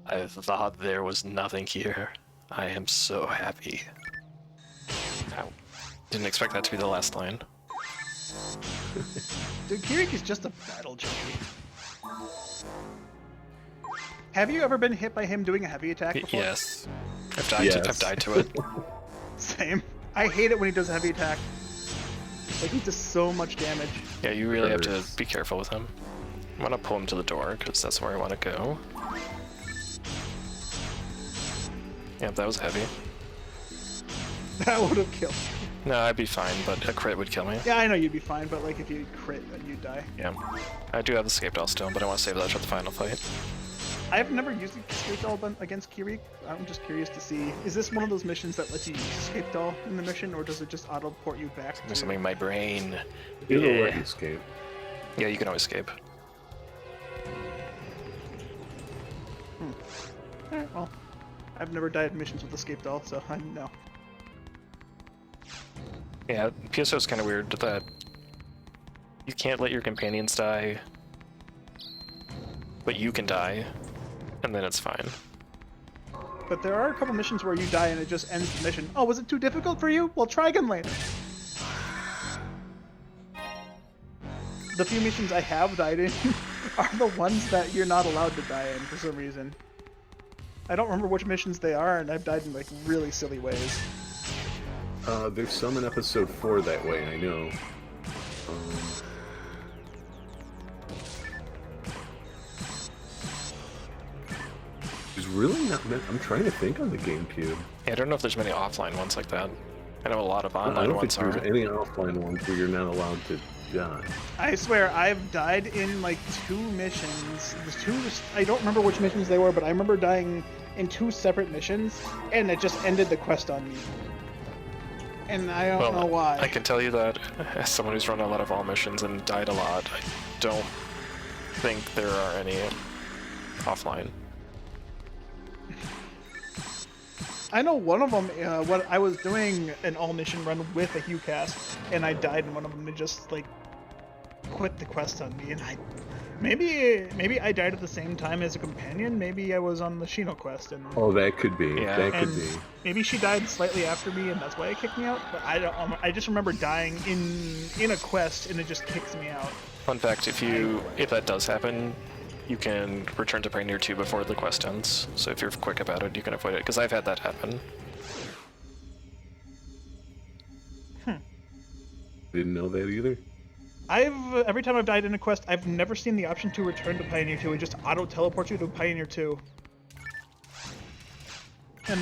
I thought there was nothing here. I am so happy. Ow. Didn't expect that to be the last line. Dude, Kirik is just a battle junkie. Have you ever been hit by him doing a heavy attack before? Yes. I've died, Yes. I've died to it. Same. I hate it when he does a heavy attack. Like, he does so much damage. Yeah, you really have to Hurts. be careful with him. I'm gonna pull him to the door, because that's where I want to go. Yep, that was heavy. That would have killed. No, I'd be fine, but a crit would kill me. Yeah, I know you'd be fine, but like if you crit, then you'd die. Yeah. I do have the escape doll still, but I want to save that for the final fight. I've never used Escape Doll against Kirik. I'm just curious to see, is this one of those missions that lets you use Escape Doll in the mission, or does it just auto-port you back to... There's something in my brain. Either way, Yeah. escape. Yeah, you can always escape. Alright, well, I've never died in missions with escape doll, so I don't know. Yeah, PSO is kind of weird that you can't let your companions die, but you can die, and then it's fine. But there are a couple missions where you die and it just ends the mission. Oh, was it too difficult for you? Well, try again later. The few missions I have died in are the ones that you're not allowed to die in for some reason. I don't remember which missions they are, and I've died in like really silly ways. There's some in episode 4 that way, I know. There's really not many. I'm trying to think on the GameCube. Yeah, I don't know if there's many offline ones like that. I know a lot of I online don't ones think are. there's any offline ones where you're not allowed to die. I swear, I've died in like 2 missions. I don't remember which missions they were, but I remember dying in 2 separate missions, and it just ended the quest on me. And I don't know why. I can tell you that as someone who's run a lot of all missions and died a lot, I don't think there are any offline. I know one of them, what I was doing an all mission run with a HuCast, and I died in one of them. They just like quit the quest on me, and maybe I died at the same time as a companion. Maybe I was on the Shino quest, and Oh, that could be. Yeah. That could and be. maybe she died slightly after me, and that's why it kicked me out. But I don't. I just remember dying in a quest, and it just kicks me out. Fun fact, if that does happen, you can return to Pioneer 2 before the quest ends. So if you're quick about it, you can avoid it, because I've had that happen. Didn't know that either. Every time I've died in a quest, I've never seen the option to return to Pioneer 2. It just auto-teleports you to Pioneer 2. And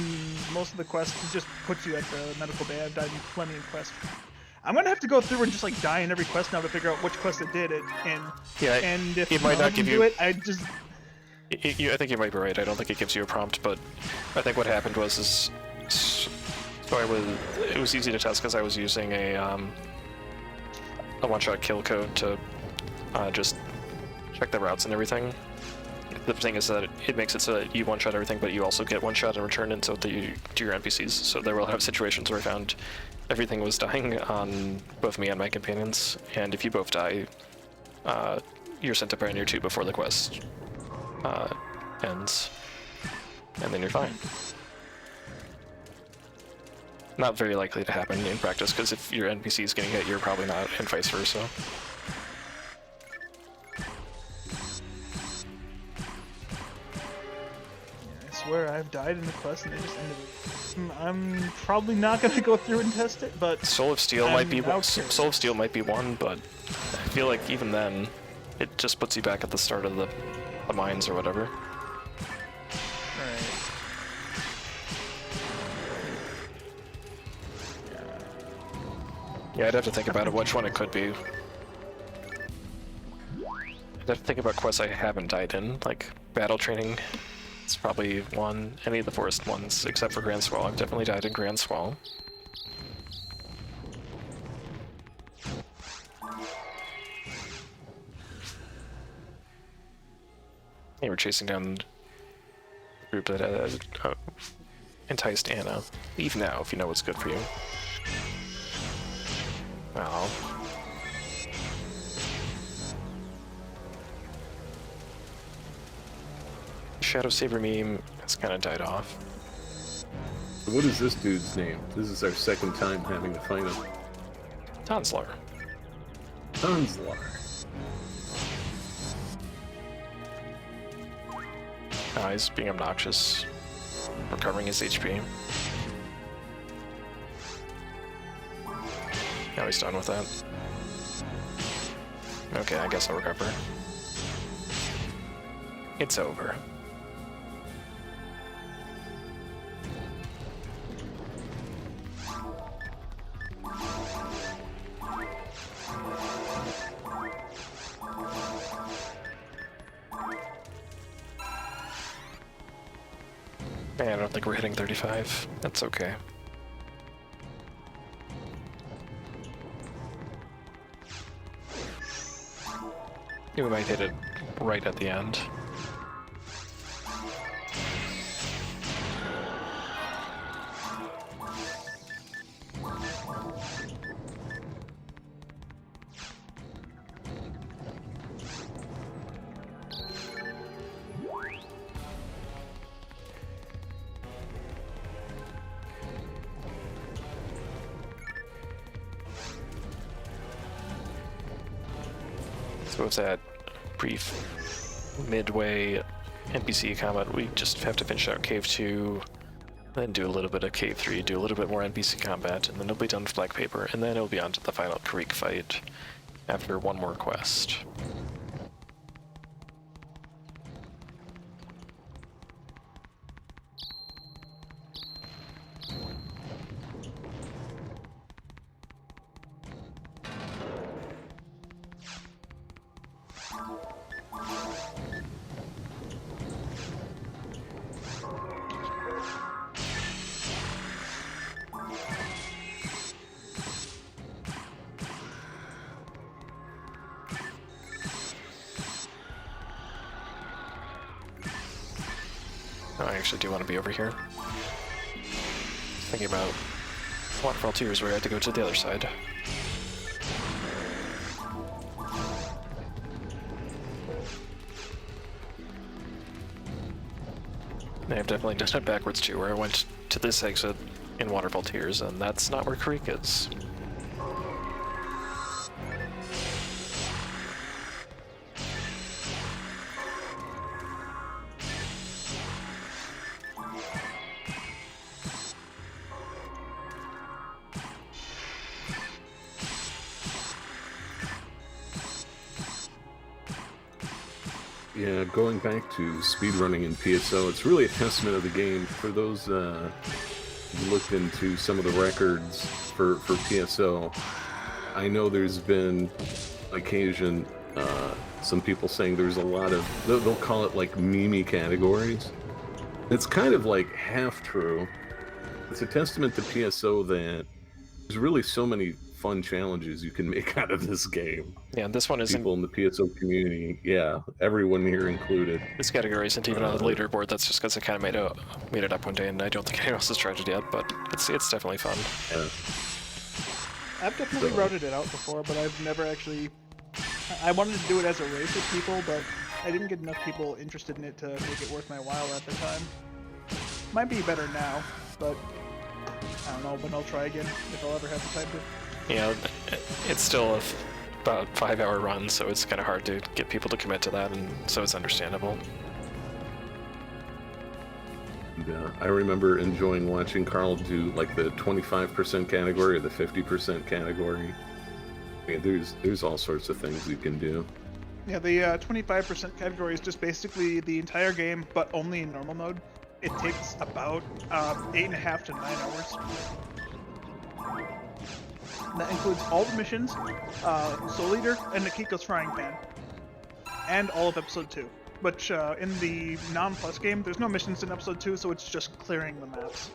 most of the quests, it just puts you at the medical bay. I've died in plenty of quests. I'm gonna have to go through and just like die in every quest now to figure out which quest it did it. And Yeah, and if it might none not of give them you- do it, I just I think you might be right. I don't think it gives you a prompt, but I think what happened was it was easy to test because I was using a one-shot kill code to just check the routes and everything. The thing is that it makes it so that you one-shot everything, but you also get one shot in return, and so that you do your NPCs. So there will have situations where I found everything was dying on both me and my companions, and if you both die, you're sent to Pioneer 2 before the quest ends, and then you're fine. Not very likely to happen in practice, because if your NPC is getting hit, you're probably not, and vice versa. I swear I've died in the quest and they just ended it. I'm probably not gonna go through and test it, but Soul of Steel might be now one. curious. Soul of Steel might be one, but I feel like even then, it just puts you back at the start of the mines or whatever. Alright. Yeah, I'd have to think about it, which one it could be. I'd have to think about quests I haven't died in, like battle training. It's probably one. Any of the forest ones, except for Grand Swell. I've definitely died in Grand Swell. They were chasing down the group that had enticed Anna. Leave now if you know what's good for you. Oh. Shadow Saber meme has kind of died off. What is this dude's name? This is our second time having to fight him. Tonslar. Tonslar. He's being obnoxious. Recovering his HP. Now he's done with that. Okay, I guess I'll recover. It's over. Man, I don't think we're hitting 35. That's okay. We might hit it right at the end. So with that brief midway NPC combat, we just have to finish out Cave 2, then do a little bit of Cave 3, do a little bit more NPC combat, and then it'll be done with Black Paper, and then it'll be on to the final creek fight after one more quest. I actually do want to be over here. Thinking about Waterfall 2 is where I had to go to the other side. And I've definitely done it backwards too, where I went to this exit in Waterfall Tears, and that's not where Creek is. Yeah, going back to speedrunning in PSO, it's really a testament of the game. For those who looked into some of the records for PSO, I know there's been occasion, some people saying there's a lot of, they'll call it like meme categories. It's kind of like half true. It's a testament to PSO that there's really so many fun challenges you can make out of this game. Yeah, and this one isn't... People in the PSO community, yeah, everyone here included. This category isn't even on the leaderboard. That's just because I kind of made it up one day, and I don't think anyone else has tried it yet, but it's definitely fun. Yeah. I've definitely routed it out before, but I've never actually... I wanted to do it as a race with people, but I didn't get enough people interested in it to make it worth my while at the time. Might be better now, but I don't know, but I'll try again if I'll ever have the time to. Yeah, it's still about 5-hour run, so it's kind of hard to get people to commit to that, and so it's understandable. Yeah, I remember enjoying watching Carl do like the 25% category or the 50% category. I mean, there's all sorts of things you can do. Yeah, the 25% category is just basically the entire game, but only in normal mode. It takes about 8.5 to 9 hours. That includes all the missions, Soul Eater, and Nikiko's Frying Pan, and all of Episode 2. But in the non-plus game, there's no missions in Episode 2, so it's just clearing the maps.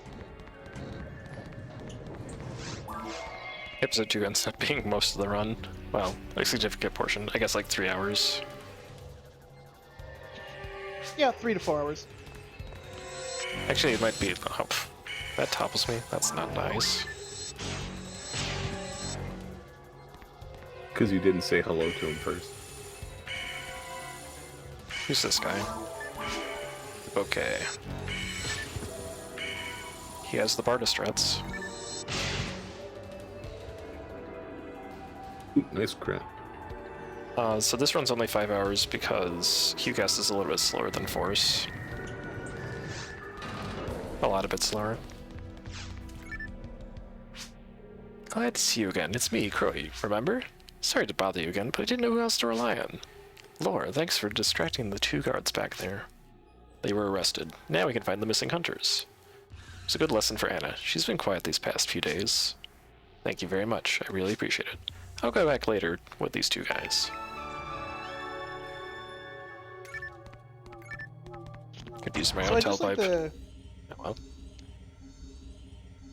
Episode 2 ends up being most of the run. Well, a significant portion. I guess like 3 hours. Yeah, 3 to 4 hours. Actually, it might be... Oh, that topples me. That's not nice. Because you didn't say hello to him first. Who's this guy? Okay. He has the Barda strats. Ooh, nice crit. So this run's only 5 hours because QCast is a little bit slower than Force. A lot of bit slower. Glad to see you again. It's me, Croy. Remember? Sorry to bother you again, but I didn't know who else to rely on. Lore, thanks for distracting the 2 guards back there. They were arrested. Now we can find the missing hunters. It's a good lesson for Anna. She's been quiet these past few days. Thank you very much. I really appreciate it. I'll go back later with these 2 guys. Could use my own tailpipe. Oh, well.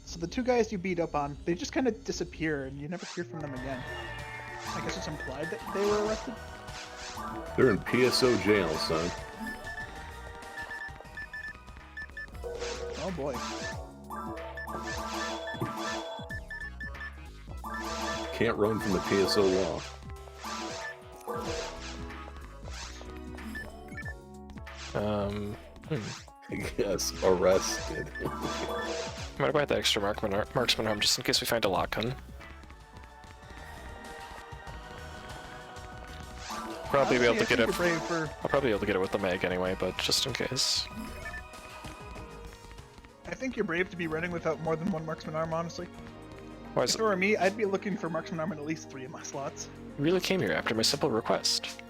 So the 2 guys you beat up on, they just kind of disappear, and you never hear from them again. I guess it's implied that they were arrested? They're in PSO jail, son. Oh boy. Can't run from the PSO law. Yes, arrested. I'm gonna buy the extra marksman arm just in case we find a lock gun. Probably be able to Honestly, get I it. think you're brave for. I'll probably be able to get it with the mag anyway, but just in case. I think you're brave to be running without more than one marksman arm, honestly. Why If is it were me, I'd be looking for marksman arm in at least 3 of my slots. You really came here after my simple request.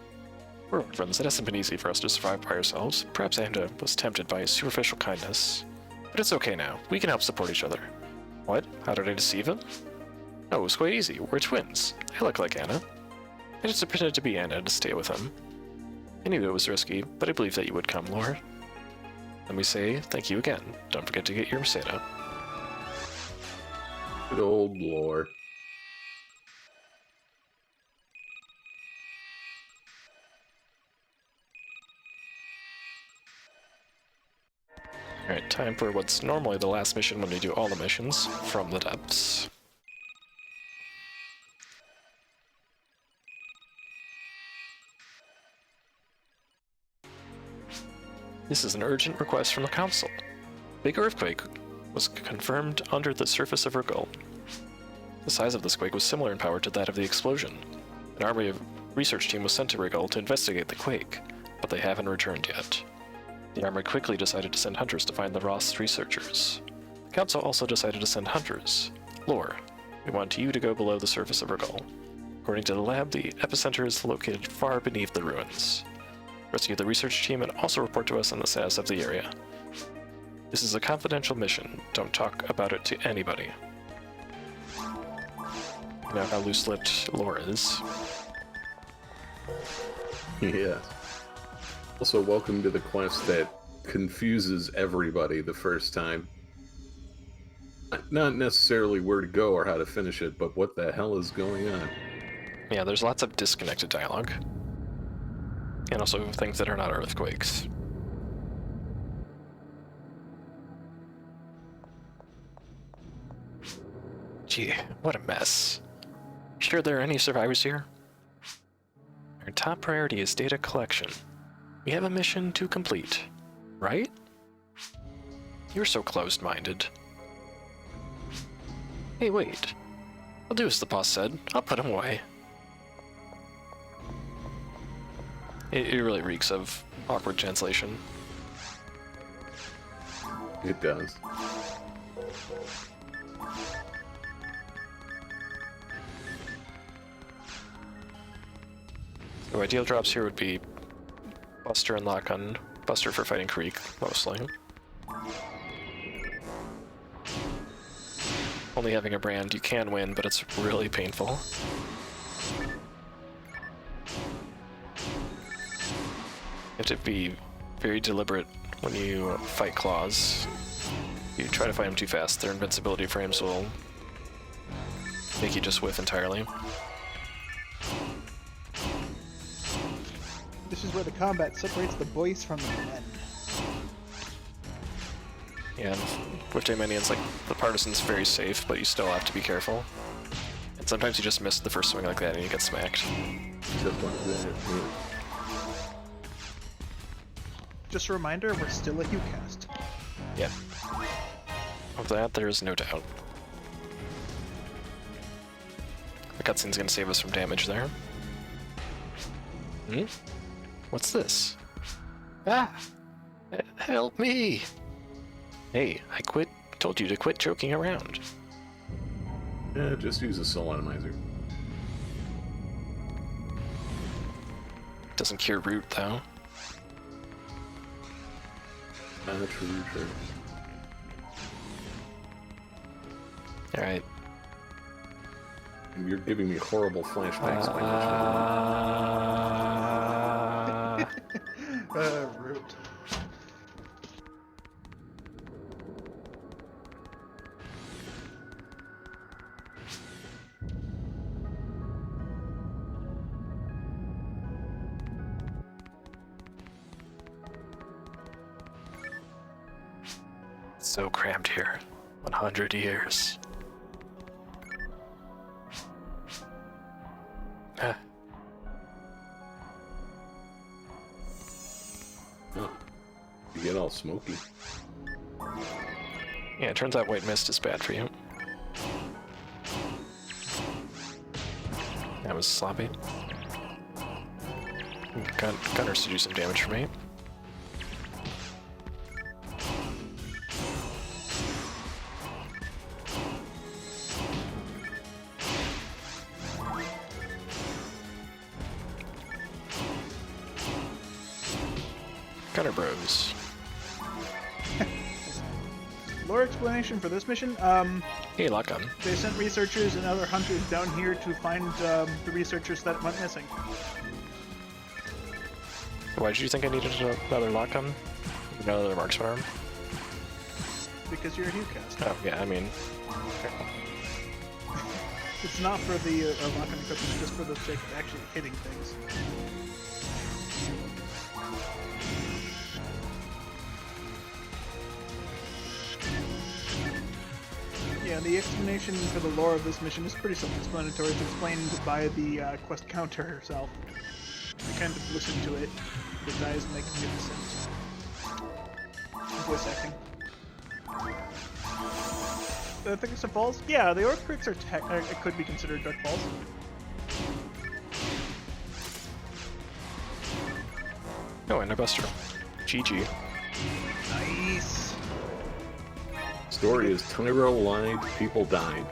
We're friends. It hasn't been easy for us to survive by ourselves. Perhaps Anda was tempted by superficial kindness. But it's okay now. We can help support each other. What? How did I deceive him? No, it was quite easy. We're twins. I look like Anna. I just pretended to be Anna to stay with him. I knew it was risky, but I believed that you would come, Lord. Let me say thank you again. Don't forget to get your Merceda. Good old lore. Alright, time for what's normally the last mission when we do all the missions, From the Depths. This is an urgent request from the Council. Big earthquake was confirmed under the surface of Rigol. The size of this quake was similar in power to that of the explosion. An army research team was sent to Rigol to investigate the quake, but they haven't returned yet. The army quickly decided to send hunters to find the lost researchers. The Council also decided to send hunters. Lore, we want you to go below the surface of Rigol. According to the lab, the epicenter is located far beneath the ruins. Rescue the research team and also report to us on the status of the area. This is a confidential mission. Don't talk about it to anybody. You know how loose-lipped Lore is. Yes. Also, welcome to the quest that confuses everybody the first time. Not necessarily where to go or how to finish it, but what the hell is going on? Yeah, there's lots of disconnected dialogue. And also things that are not earthquakes. Gee, what a mess. Sure there are any survivors here? Our top priority is data collection. We have a mission to complete, right? You're so closed-minded. Hey, wait. I'll do as the boss said. I'll put him away. It really reeks of awkward translation. It does. So ideal drops here would be Buster and Lock-on. Buster for fighting Creek, mostly. Only having a brand, you can win, but it's really painful. You have to be very deliberate when you fight claws. You try to fight them too fast, their invincibility frames will make you just whiff entirely. This is where the combat separates the boys from the men. Yeah, and with minions, like, the partisan's very safe, but you still have to be careful. And sometimes you just miss the first swing like that and you get smacked. Just like that. Yeah. Just a reminder, we're still a HuCast. Yeah. Of that, there is no doubt. The cutscene's gonna save us from damage there. Hmm? What's this? Ah! Help me! Hey, told you to quit joking around. Yeah, just use a soul atomizer. Doesn't cure root, though. True. Alright. You're giving me horrible flashbacks. Root. So crammed here. 100 years. Ah. Oh, you get all smoky. Yeah, it turns out white mist is bad for you. That was sloppy. Gunners to do some damage for me. Gunner Bros. Lore explanation for this mission. Hey, lockgun. They sent researchers and other hunters down here to find the researchers that went missing. Why did you think I needed another lockgun? Another marksman arm? Because you're a Hewcast. Oh, yeah, I mean... It's not for the lock-on equipment, it's just for the sake of actually hitting things. Yeah, the explanation for the lore of this mission is pretty self-explanatory. It's explained by the quest counter herself. You kind of listen to it. The guy is magnificent. Voice acting. I think it's a Falz? Yeah, the Orc crits are could be considered Dark Falz. Oh, and a buster. GG. Nice. Story is Tyro lied, people died.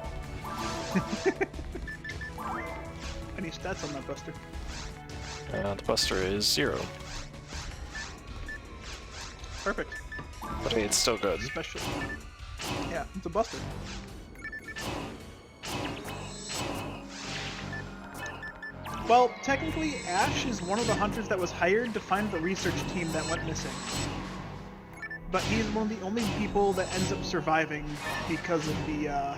Any stats on that buster? The buster is 0. Perfect. But hey, it's still good. Special. Yeah, it's a buster. Well, technically, Ash is one of the hunters that was hired to find the research team that went missing. But he's one of the only people that ends up surviving because of the,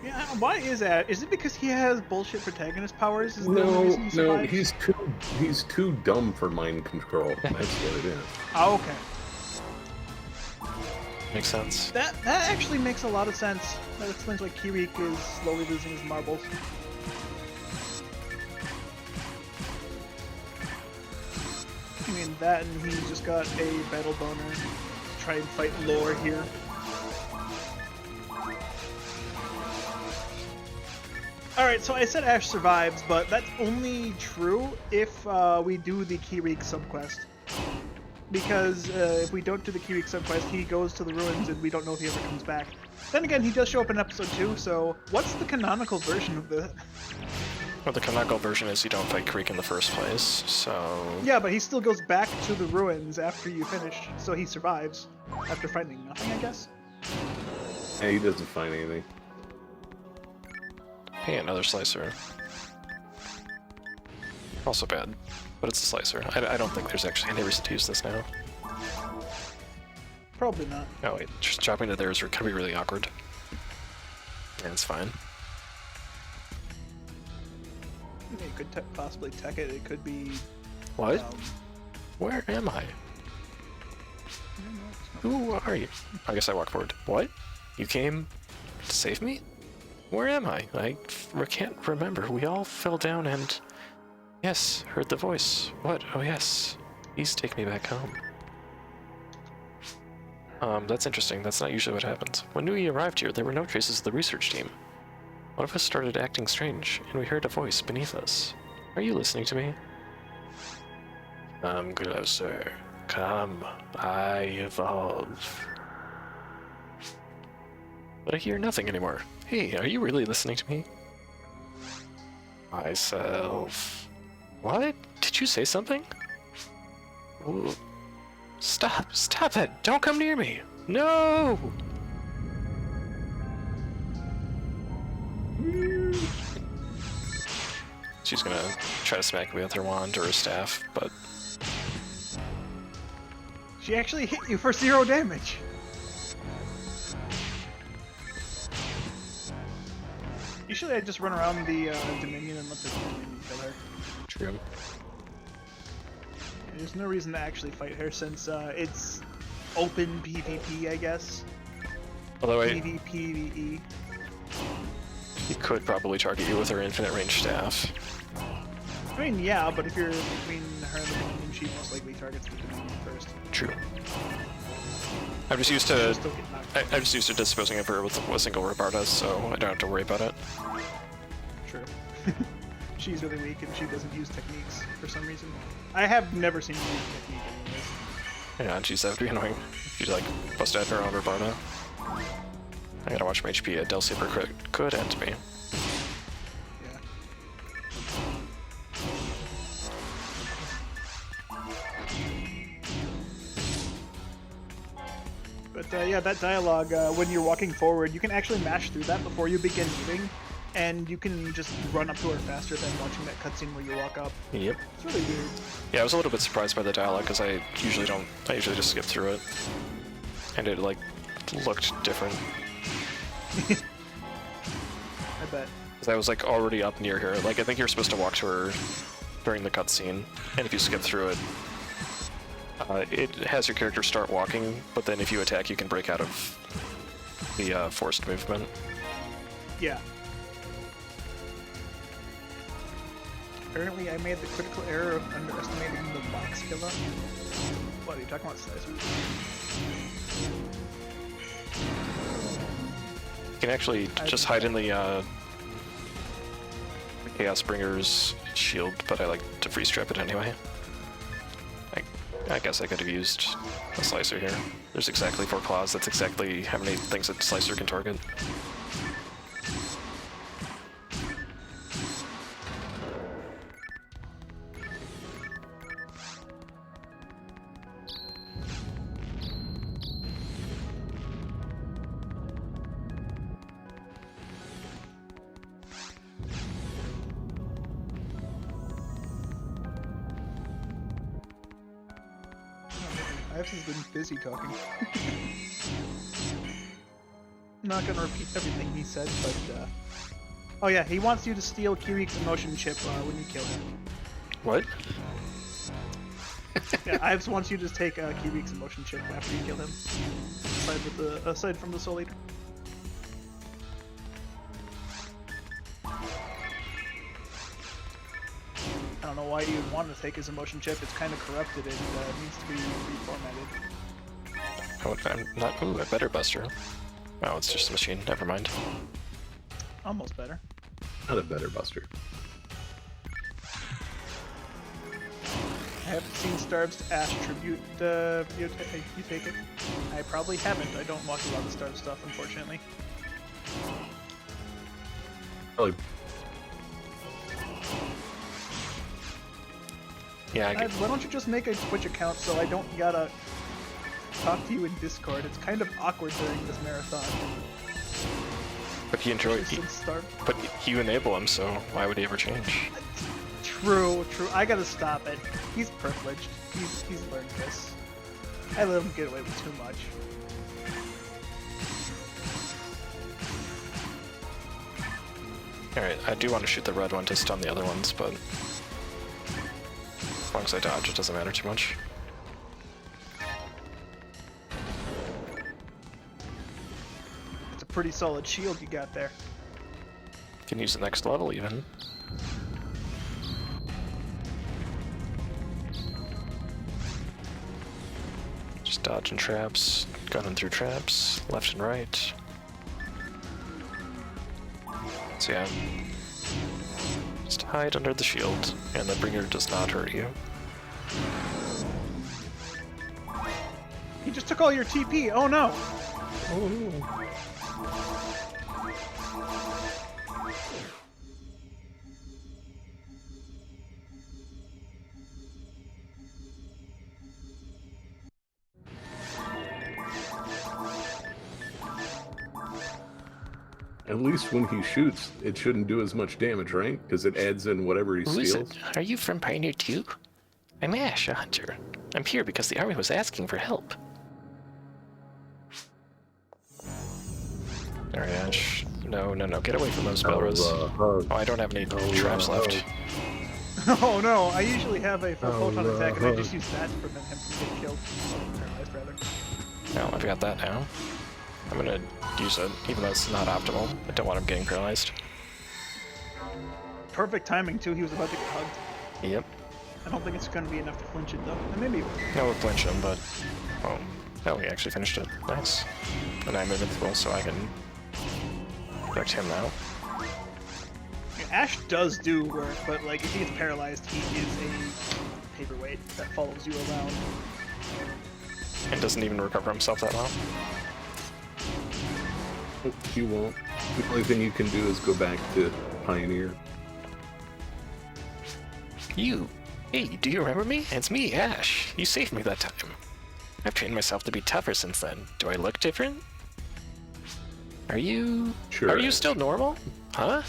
Yeah, why is that? Is it because he has bullshit protagonist powers? Is the only reason he survives? he's too dumb for mind control. That's what it is. Oh, okay. Makes sense. That actually makes a lot of sense. That explains why Kirik is slowly losing his marbles. I mean, that and he just got a battle boner to try and fight Lore here. Alright, so I said Ash survives, but that's only true if we do the Kirik subquest. Because if we don't do the Kirik subquest, he goes to the ruins and we don't know if he ever comes back. Then again, he does show up in episode 2, so what's the canonical version of that? Well, the canonical version is you don't fight Creek in the first place, so... Yeah, but he still goes back to the ruins after you finish, so he survives. After finding nothing, I guess? Yeah, he doesn't find anything. Hey, another slicer. Also bad, but it's a slicer. I don't think there's actually any reason to use this now. Probably not. Oh wait, just dropping to there is gonna be really awkward. And it's fine. You could possibly tech it. It could be... What? Where am I? Who are you? I guess I walk forward. What? You came to save me? Where am I? I can't remember. We all fell down and... Yes, heard the voice. What? Oh yes. Please take me back home. That's interesting. That's not usually what happens. When we arrived here, there were no traces of the research team. One of us started acting strange, and we heard a voice beneath us. Are you listening to me? Come closer. Come. I evolve. But I hear nothing anymore. Hey, are you really listening to me? Myself. What? Did you say something? Ooh. Stop! Stop it! Don't come near me! No! She's gonna try to smack me with her wand or her staff, but... She actually hit you for 0 damage! Usually I just run around the Dominion and let the Dominion kill her. True. There's no reason to actually fight her since it's open PvP, I guess. Although PvPvE. he could probably target you with her infinite range staff. I mean, yeah, but if you're between her and the Dominion, she most likely targets the Dominion first. True. I'm just used to I'm just used to disposing of her with a single Robarda, so I don't have to worry about it. True. she's really weak and she doesn't use techniques for some reason. I have never seen her use technique anyways. Yeah, geez, that would be annoying. She's like, bust out her own Barna. I gotta watch my HP. Del Super crit could end me. Yeah. But yeah, that dialogue, when you're walking forward, you can actually mash through that before you begin moving, and you can just run up to her faster than watching that cutscene where you walk up. Yep. It's really weird. Yeah, I was a little bit surprised by the dialogue because I usually just skip through it. And it, like, looked different. I bet. Because I was, like, already up near her. Like, I think you're supposed to walk to her during the cutscene, and if you skip through it, it has your character start walking, but then if you attack, you can break out of the forced movement. Yeah. Apparently I made the critical error of underestimating the box killer. What, are you talking about Slicer? You can actually just hide in the Chaos Bringer's shield, but I like to freeze trap it anyway. I guess I could have used a Slicer here. There's exactly 4 claws, that's exactly how many things a Slicer can target. Ives has been busy talking. I'm not gonna repeat everything he said, but oh yeah, he wants you to steal Kirik's emotion chip when you kill him. What? Yeah, Ives wants you to take Kirik's emotion chip after you kill him. Aside from the Soul Eater. I don't know why you'd want to take his emotion chip. It's kind of corrupted and needs to be reformatted. Oh, I'm not. Ooh, a better buster. Oh, it's just a machine. Never mind. Almost better. Not a better buster. I haven't seen Starv's Ash tribute. You take it? I probably haven't. I don't watch a lot of Starv stuff, unfortunately. Probably. Yeah, Why don't you just make a Twitch account so I don't gotta talk to you in Discord? It's kind of awkward during this marathon. but he enjoyed. Since Starv. But you enable him, so why would he ever change? True. I gotta stop it. He's privileged. He's learned this. I let him get away with too much. Alright, I do want to shoot the red one to stun the other ones, but as long as I dodge, it doesn't matter too much. It's a pretty solid shield you got there. Can use the next level even. Just dodging traps, gunning through traps, left and right. So yeah, just hide under the shield, and the bringer does not hurt you. He just took all your TP. Oh no! At least when he shoots, it shouldn't do as much damage, right? Because it adds in whatever he Who is steals. it? Are you from Pioneer 2? I'm Ash, a hunter. I'm here because the army was asking for help. Alright, Ash. No, get away from those Belras. Oh, I don't have any traps left. Oh no! I usually have a full photon attack, and I just use that to prevent him from getting killed. Paralyzed, rather. No, I've got that now. I'm gonna use it, even though it's not optimal. I don't want him getting paralyzed. Perfect timing too. He was about to get hugged. Yep. I don't think it's going to be enough to flinch it though. And maybe. No, we'll flinch him, but... Oh, no, he actually finished it. Nice. And I'm invincible, so I can protect him now. Yeah. Ash does do work, but like if he gets paralyzed, he is a paperweight that follows you around. And doesn't even recover himself that well. You won't. The only thing you can do is go back to Pioneer. You! Hey, do you remember me? It's me, Ash. You saved me that time. I've trained myself to be tougher since then. Do I look different? Are you... Sure. Are you still normal? Huh?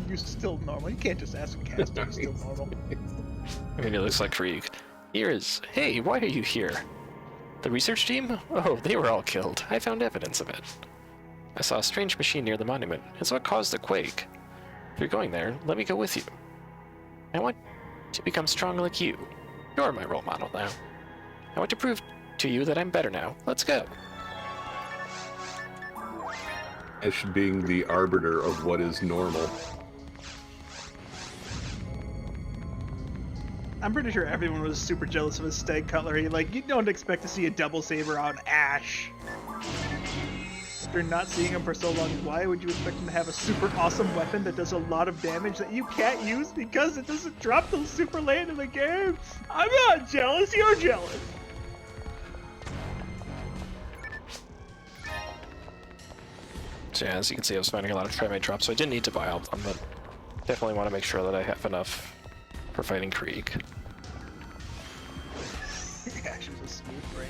You're still normal. You can't just ask a caster. You're still normal. I mean, it looks like Freak. Ears. Hey, why are you here? The research team? Oh, they were all killed. I found evidence of it. I saw a strange machine near the monument. It's what caused the quake. If you're going there, let me go with you. I want to become strong like you. You're my role model now. I want to prove to you that I'm better now. Let's go. Ash being the arbiter of what is normal. I'm pretty sure everyone was super jealous of his stag cutlery. Like, you don't expect to see a double saber on Ash. After not seeing him for so long, why would you expect him to have a super awesome weapon that does a lot of damage that you can't use because it doesn't drop till super late in the game? I'm not jealous, you're jealous! So yeah, as you can see, I was finding a lot of Trimate drops, so I didn't need to buy all of them, but definitely want to make sure that I have enough for fighting Krieg. Ash is a smooth brain.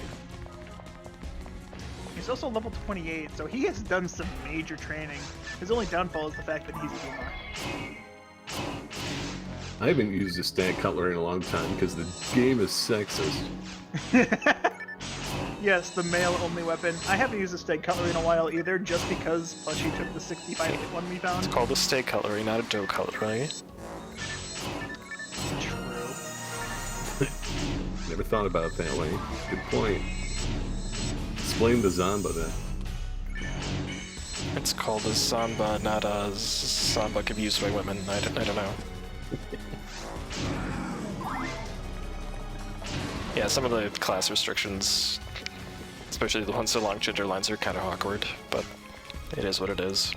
He's also level 28, so he has done some major training. His only downfall is the fact that he's a gamer. I haven't used a stat cutlery in a long time because the game is sexist. Yes, the male-only weapon. I haven't used a stag cutlery in a while either, just because Plushy took the 65 hit one we found. It's called a stag cutlery, not a dough cutlery. True. Never thought about it that way. Good point. Explain the Zamba then. It's called a Samba, not a Samba could be used by women. I don't know. Yeah, some of the class restrictions, especially the ones along gender lines, are kind of awkward, but it is what it is.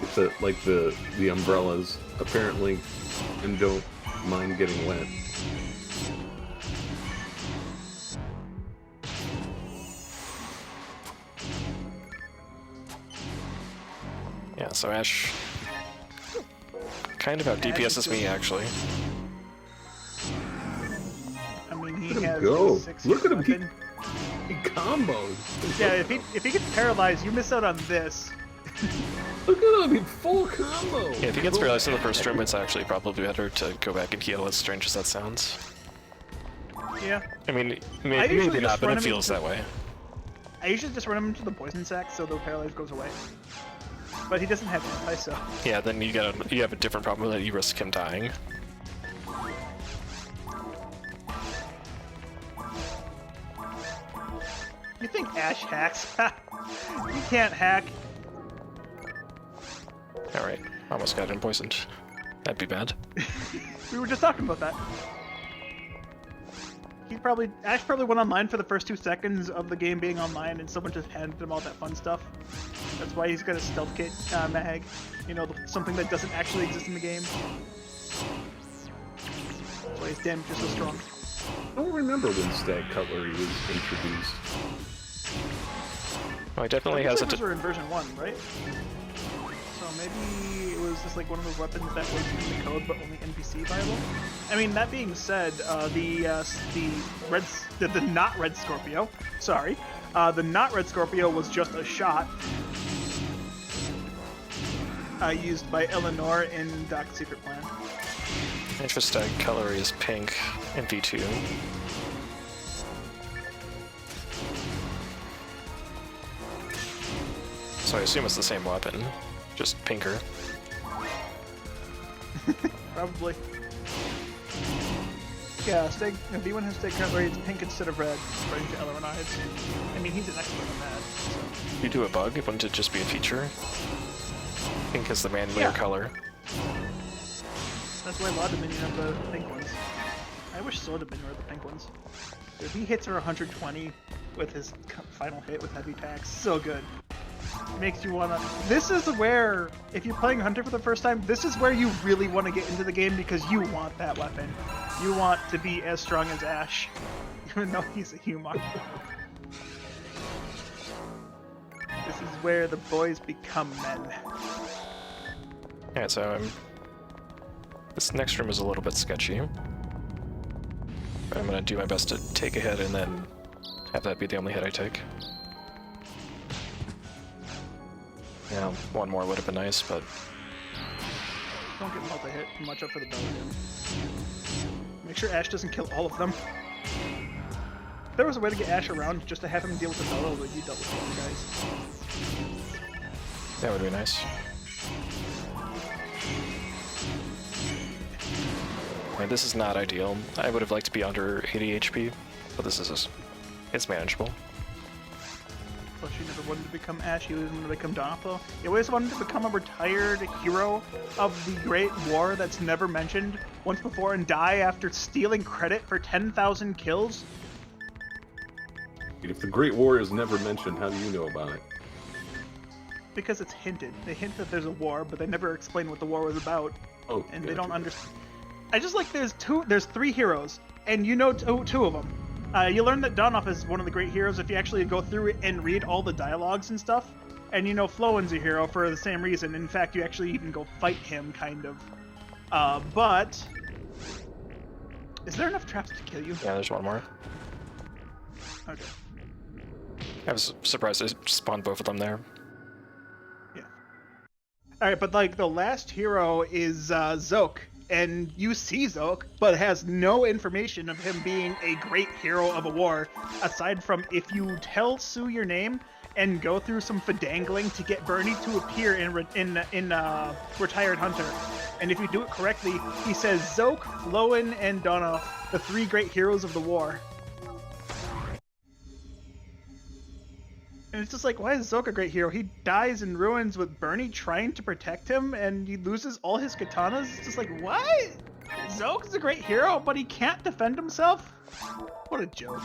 It's like the umbrellas, apparently, and don't mind getting wet. Yeah, so Ash kind of out DPS's me, actually. I mean, he Look at has him go! a 6 Look at him! weapon. He combos! Yeah, if he gets paralyzed, you miss out on this. Look at him! He full combo! Yeah, if he gets paralyzed in the first room, it's actually probably better to go back and heal, as strange as that sounds. Yeah. I mean, I usually maybe just not, but run it him feels into- that way. I usually just run him into the poison sac so the paralyze goes away. But he doesn't have anti, so... Yeah, then you have a different problem that you risk him dying. You think Ash hacks? You can't hack. Alright, almost got him poisoned. That'd be bad. We were just talking about that. Ash probably went online for the first 2 seconds of the game being online, and someone just handed him all that fun stuff. That's why he's got a stealth kit mag. You know, something that doesn't actually exist in the game. That's why his damage is so strong. I don't remember when Stag Cutlery was introduced. Well, he definitely has a... Those were in version 1, right? So maybe it was just like one of those weapons that was in the code but only NPC viable. I mean, that being said, the not Red Scorpio, sorry, the not Red Scorpio was just a shot used by Eleanor in Doc's Secret Plan. Interstag cutlery is pink in V2. So I assume it's the same weapon, just pinker. Probably. Yeah, if V1 has Stag Cutlery, it's pink instead of red, according to Eleanor. I mean, he's an expert on that. So. You do a bug, it wouldn't it just be a feature? Pink is the manlier color. That's why a lot of Dominion have the pink ones. I wish Soul Dominion were the pink ones. If he hits her 120, with his final hit with heavy attacks. So good. Makes you wanna. This is where, if you're playing Hunter for the first time, this is where you really want to get into the game because you want that weapon. You want to be as strong as Ash, even though he's a human. This is where the boys become men. Yeah, so this next room is a little bit sketchy. But I'm gonna do my best to take a hit and then have that be the only hit I take. Yeah, one more would have been nice, but Don't get multi-hit. Watch out for the belly. Make sure Ash doesn't kill all of them. If there was a way to get Ash around just to have him deal with the bellow, would you double kill you guys? that would be nice. Yeah, this is not ideal. I would have liked to be under 80 HP, but this is it's manageable. Plus, you never wanted to become Ash, you always wanted to become Donatello. You always wanted to become a retired hero of the Great War that's never mentioned once before and die after stealing credit for 10,000 kills. If the Great War is never mentioned, how do you know about it? Because it's hinted. They hint that there's a war, but they never explain what the war was about. Oh, And yeah, they don't true. understand. I just like there's 3 heroes, and you know two of them. You learn that Donoff is one of the great heroes if you actually go through it and read all the dialogues and stuff. And you know Flowen's a hero for the same reason. In fact, you actually even go fight him, kind of. But is there enough traps to kill you? Yeah, there's one more. Okay. I was surprised I spawned both of them there. All right, but like the last hero is Zoke, and you see Zoke, but has no information of him being a great hero of a war, aside from if you tell Sue your name and go through some fidangling to get Bernie to appear in Retired Hunter. And if you do it correctly, he says Zoke, Flowen, and Donna, the 3 great heroes of the war. And it's just like, why is Zoke a great hero? He dies in ruins with Bernie trying to protect him, and he loses all his katanas. It's just like, what? Zoke's a great hero, but he can't defend himself? What a joke.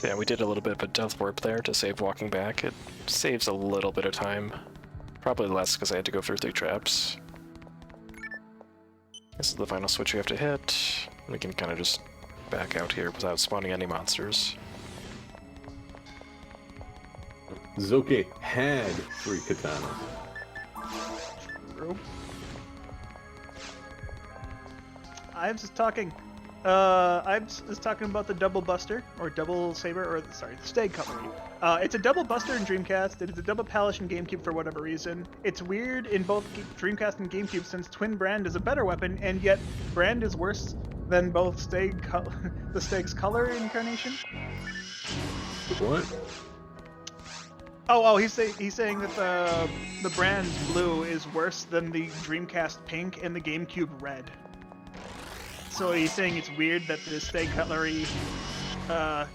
Yeah, we did a little bit of a death warp there to save walking back. It saves a little bit of time. Probably less because I had to go through 3 traps. This is the final switch we have to hit. We can kind of just back out here without spawning any monsters. Zoke had 3 katanas. True. I'm just talking. I'm just talking about the double buster, or double saber, or sorry, the stag cutlery. It's a double buster in Dreamcast. It is a double palish in GameCube for whatever reason. It's weird in both Dreamcast and GameCube since Twin Brand is a better weapon, and yet Brand is worse than both the Stag's color incarnation. What? Oh, he's saying that the Brand blue is worse than the Dreamcast pink and the GameCube red. So he's saying it's weird that the Stag Cutlery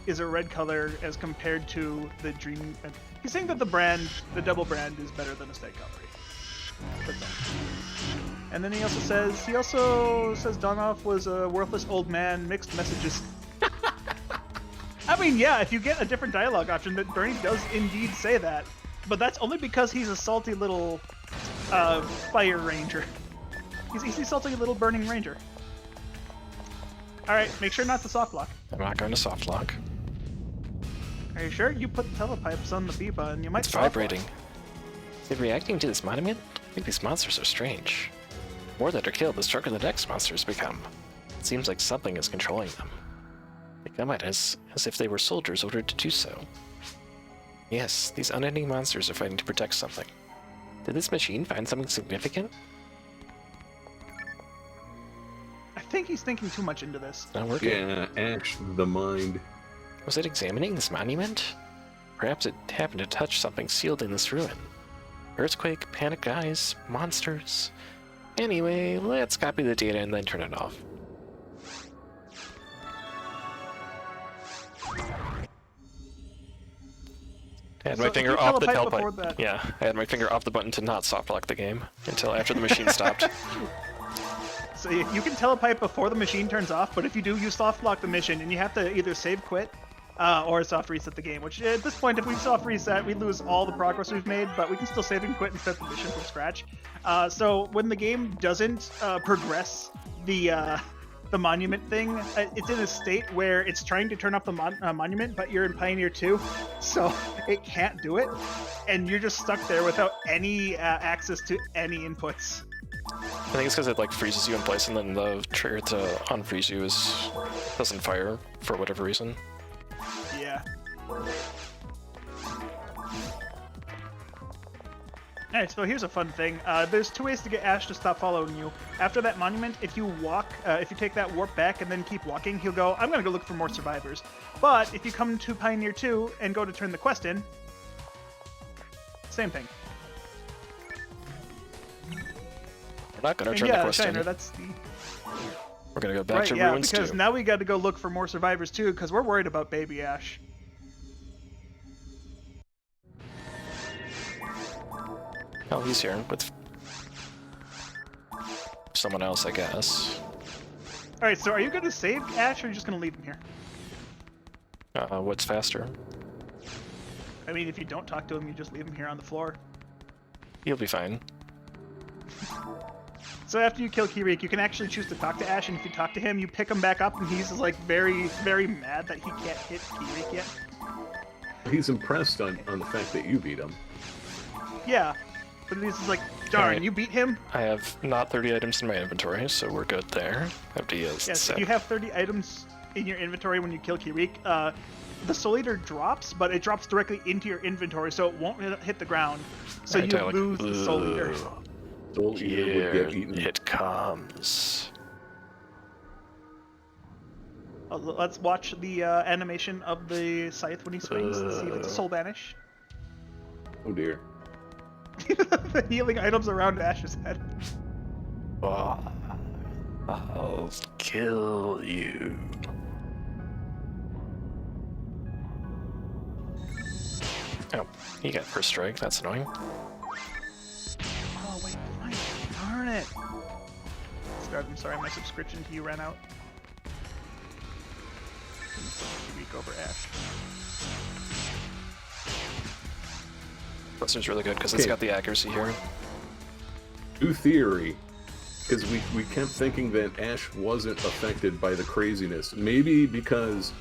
is a red color as compared to the Dream. He's saying that the double brand, is better than the Stag Cutlery. That's all. And then he also says Donoff was a worthless old man. Mixed messages. I mean, yeah, if you get a different dialogue option, that Bernie does indeed say that, but that's only because he's a salty little fire ranger. He's a salty little burning ranger. Alright, make sure not to soft lock. I'm not going to soft lock. Are you sure? You put telepipes on the B button, you might It's soft lock. vibrating. Is it reacting to this monument? I think these monsters are strange. The more that are killed, the stronger the next monsters become. It seems like something is controlling them. They come at us as if they were soldiers ordered to do so. Yes, these unending monsters are fighting to protect something. Did this machine find something significant? I think he's thinking too much into this. Not working. Yeah, Ash the Mind. Was it examining this monument? Perhaps it happened to touch something sealed in this ruin. Earthquake, panic eyes, monsters. Anyway, let's copy the data and then turn it off. I had So my if finger you off the telepipe telepipe. before that- Yeah, I had my finger off the button to not soft lock the game until after the machine stopped. So you can telepipe before the machine turns off, but if you do, you soft lock the mission, and you have to either save quit or soft reset the game. Which at this point, if we soft reset, we lose all the progress we've made, but we can still save and quit and start the mission from scratch. So when the game doesn't progress the monument thing, it's in a state where it's trying to turn off the monument, but you're in Pioneer 2, so it can't do it, and you're just stuck there without any access to any inputs. I think it's because it like freezes you in place, and then the trigger to unfreeze you doesn't fire for whatever reason. Yeah. Alright, so here's a fun thing. There's 2 ways to get Ash to stop following you. After that monument, if you take that warp back and then keep walking, he'll go, I'm gonna go look for more survivors. But if you come to Pioneer 2 and go to turn the quest in, same thing. We're not gonna And turn the quest Shiner, in. that's the... We're gonna go back to yeah, Ruins because 2. now we got to go look for more survivors too, because we're worried about baby Ash. Oh, he's here with someone else, I guess. Alright, so are you going to save Ash, or are you just going to leave him here? What's faster? I mean, if you don't talk to him, you just leave him here on the floor. He'll be fine. So after you kill Kirik, you can actually choose to talk to Ash, and if you talk to him, you pick him back up, and he's like very, very mad that he can't hit Kirik yet. He's impressed on the fact that you beat him. Yeah, but he's just like, darn, Alright. you beat him? I have not 30 items in my inventory, so we're good there. Have to use Yes, set. if you have 30 items in your inventory when you kill Kirik, the Soul Eater drops, but it drops directly into your inventory, so it won't hit the ground. So Right, you Tyler. lose the Soul Eater. Soul Eater would Here get eaten. it comes. Let's watch the animation of the scythe when he swings to see if it's a soul banish. Oh dear. The healing items around Ash's head. Oh, I'll kill you. Oh, he got first strike. That's annoying. Oh wait, fine. Darn it. Scott, I'm sorry, my subscription to you ran out. Week over Ash. This is really good because it's Okay. got the accuracy here. New theory, because we kept thinking that Ash wasn't affected by the craziness. Maybe because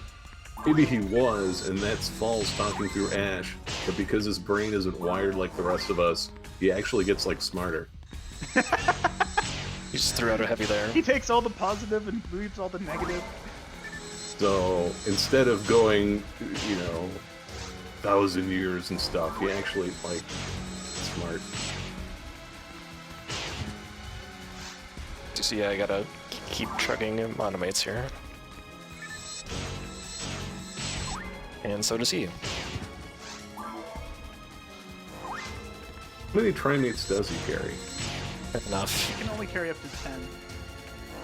maybe he was, and that's Falz talking through Ash. But because his brain isn't wired like the rest of us, he actually gets like smarter. He just threw out a heavy there. He takes all the positive and leaves all the negative. So instead of going, 1,000 years and stuff, he actually like smart. So yeah, I gotta keep chugging monomates here. And so does he. How many trimates does he carry? Enough. He can only carry up to 10.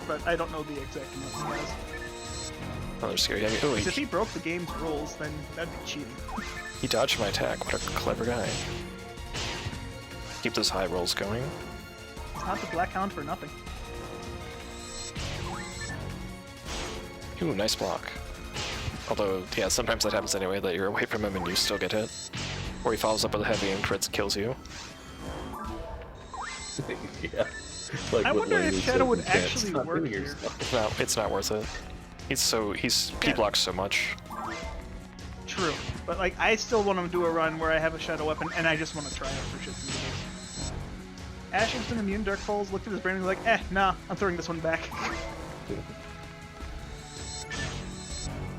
But I don't know the exact amount he has. Another scary heavy. Oh, If he broke the game's rules, then that'd be cheating. he dodged my attack. What a clever guy. Keep those high rolls going. It's not the Black Hound for nothing. Ooh, nice block. Although, yeah, sometimes that happens anyway, that you're away from him and you still get hit. Or he follows up with a heavy and crits, kills you. Yeah. Like I what wonder if Laney Shadow said, would you can't actually stop work doing your here. stuff. No, it's not worth it. He blocks so much. True. But like, I still want to do a run where I have a Shadow weapon, and I just want to try it for shits and giggles. Ash was an immune Dark Falls, looked at his brain and was like, nah, I'm throwing this one back.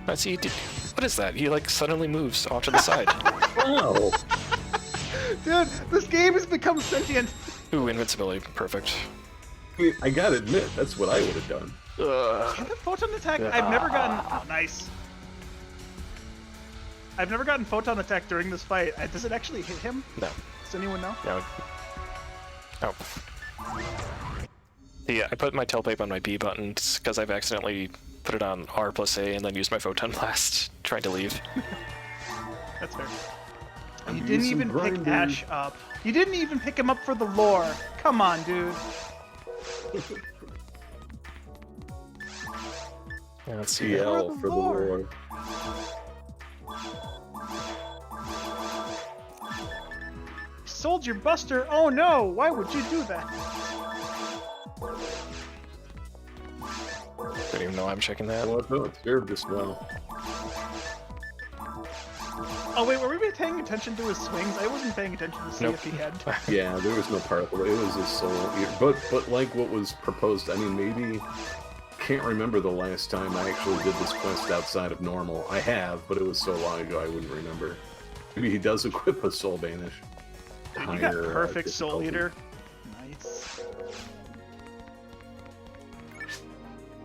Let's see, what is that? He like suddenly moves off to the side. Wow. Dude, this game has become sentient. Ooh, invincibility, perfect. I mean, I gotta admit, that's what I would have done. Can the photon attack? I've never gotten. Oh, nice. I've never gotten photon attack during this fight. Does it actually hit him? No, Does anyone know? no. Oh. Yeah, I put my telepipe on my B button because I've accidentally put it on R+A and then used my photon blast trying to leave. That's fair. I'm You didn't using even pick grinder. Ash up. You didn't even pick him up for the lore. Come on, dude. Yeah, let's see. TL for the Lord. Lord. Sold your Buster? Oh no! Why would you do that? Don't even know I'm checking that. Well, no, it served us well. Oh wait, were we paying attention to his swings? I wasn't paying attention to see Nope. if he had. Yeah, there was no particle. It was a solo. But like what was proposed, I mean, maybe can't remember the last time I actually did this quest outside of normal. I have, but it was so long ago I wouldn't remember. Maybe he does equip a Soul Banish. Dude, you got Higher, perfect Soul difficulty. Eater. Nice.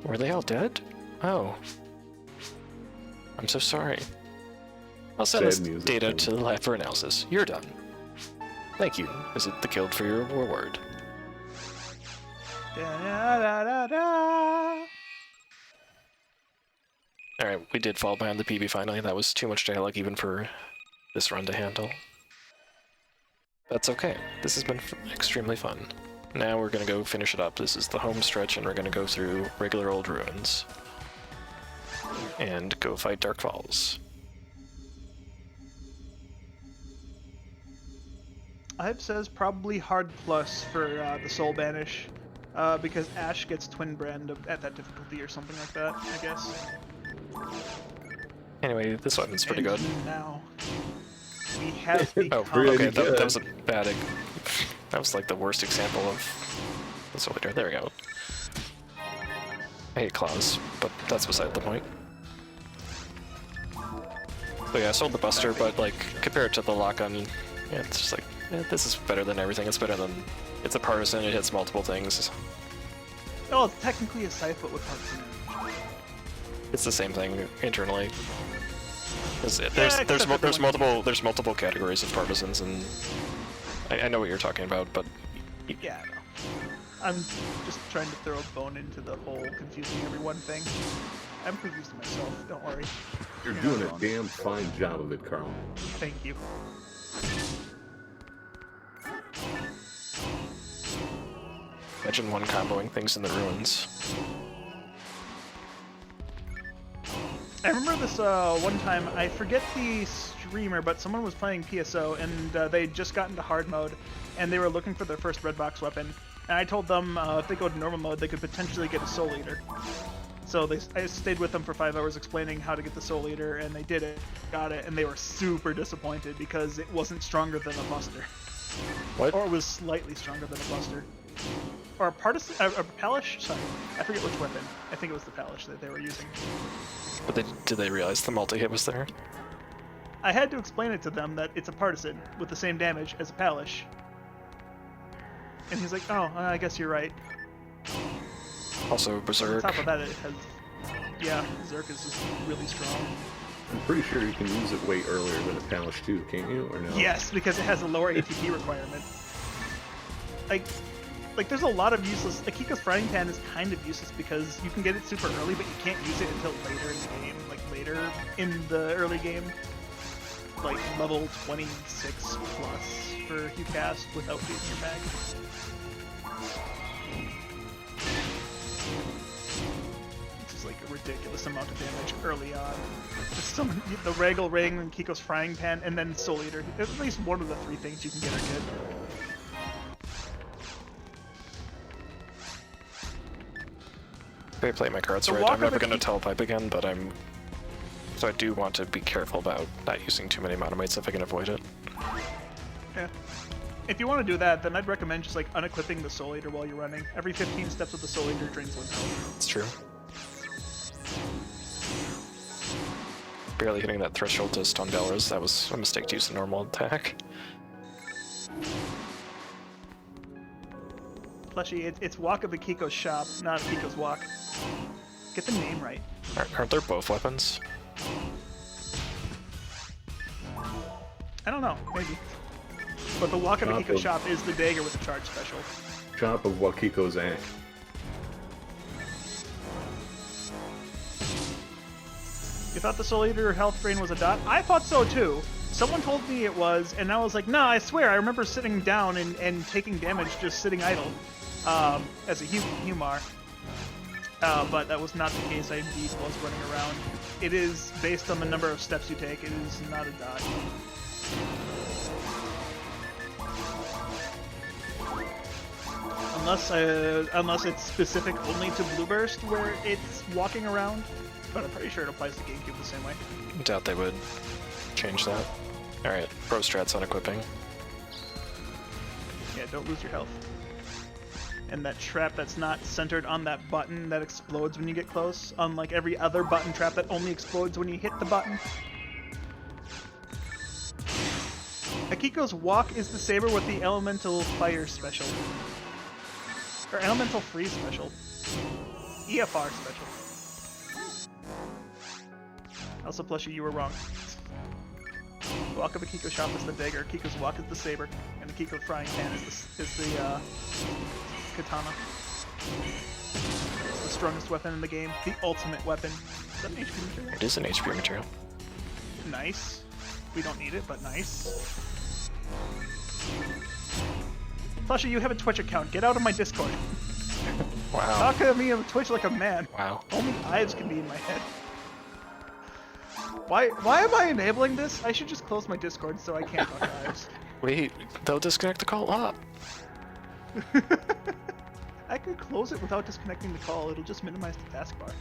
Were they all dead? Oh. I'm so sorry. I'll send Sad this music data thing. to the lab for analysis. You're done. Thank you. Visit the guild for your reward. Da-da-da-da-da. Alright, we did fall behind the PB finally. That was too much dialogue even for this run to handle. That's okay. This has been extremely fun. Now we're gonna go finish it up. This is the home stretch and we're gonna go through regular old ruins. And go fight Dark Falls. Hype says probably hard plus for the Soul Banish, because Ash gets Twin Brand at that difficulty or something like that, I guess. Anyway, this weapon's pretty good. And now we have become... Oh, Pretty okay, good. that was a bad... That was like the worst example of the soldier. There we go. I hate claws, but that's beside the point. So yeah, I sold the Buster, but like, compared to the lock-on, yeah, it's just like, this is better than everything. It's better than... It's a partisan, it hits multiple things. Oh, it's technically a Scythe, but with partisan. It's the same thing internally. except There's everyone- multiple categories of partisans, and I know what you're talking about, but Yeah, I know. I'm just trying to throw a bone into the whole confusing everyone thing. I'm confused myself, don't worry. You're not doing a wrong. damn fine job of it, Carl. Thank you. imagine one comboing things in the ruins. I remember this one time, I forget the streamer, but someone was playing PSO, and they'd just gotten to hard mode, and they were looking for their first red box weapon. And I told them if they go to normal mode, they could potentially get a Soul Eater. So I stayed with them for 5 hours explaining how to get the Soul Eater, and they did it, got it, and they were super disappointed because it wasn't stronger than a Buster. What? Or it was slightly stronger than a Buster. Or a partisan, a Palish? Sorry, I forget which weapon. I think it was the Palish that they were using. But did they realize the multi-hit was there? I had to explain it to them that it's a partisan with the same damage as a Palish. And he's like, oh, I guess you're right. Also, On Berserk. top of that, it has... Yeah, Zerk is just really strong. I'm pretty sure you can use it way earlier than a Palish too, can't you? Or no? Yes, because it has a lower ATP requirement. Like there's a lot of useless... Like, Kiko's Frying Pan is kind of useless because you can get it super early, but you can't use it until later in the game. Like, later in the early game. Like, level 26 plus for Qcast without beating your bag. Which is like a ridiculous amount of damage early on. Just the Regal Ring and Kiko's Frying Pan, and then Soul Eater. At least one of the 3 things you can get are good. If I play my cards The right, walk I'm never of a going to key- telepipe again, but so I do want to be careful about not using too many monomites if I can avoid it. Yeah. If you want to do that, then I'd recommend just like unequipping the Soul Eater while you're running. Every 15 steps of the Soul Eater drains 1 health. It's true. Barely hitting that threshold to stun Belras, that was a mistake to use the normal attack. Fleshy, it's Walk of Akiko's shop, not Akiko's Walk. Get the name right. Aren't there both weapons? I don't know, maybe. But the Walk of Shop Akiko's of- shop is the dagger with the charge special. Chop of Wakiko's act. You thought the Soul Eater health drain was a dot? I thought so too. Someone told me it was, and I was like, no, I swear, I remember sitting down and taking damage just sitting idle as a Humar. but that was not the case. I indeed was running around. It is based on the number of steps you take. It is not a dot. Unless it's specific only to Blue Burst where it's walking around, but I'm pretty sure it applies to GameCube the same way. Doubt they would change that. Alright, pro strats on equipping. Yeah, don't lose your health. And that trap that's not centered on that button that explodes when you get close, unlike every other button trap that only explodes when you hit the button. Akiko's Walk is the saber with the Elemental Fire special. Or Elemental Freeze special. EFR special. Also, Plushie, you were wrong. Walk of Akiko's shop is the dagger, Akiko's Walk is the saber, and Akiko's frying pan is the katana. It's the strongest weapon in the game, the ultimate weapon. Is that an HP material? It is an HP material. Nice. We don't need it, but nice. Sasha, you have a Twitch account. Get out of my Discord. Wow. Talk to me on Twitch like a man. Wow. Only Ives can be in my head. Why am I enabling this? I should just close my Discord so I can't talk to Ives. Wait, they'll disconnect the call up. I can close it without disconnecting the call. It'll just minimize the taskbar.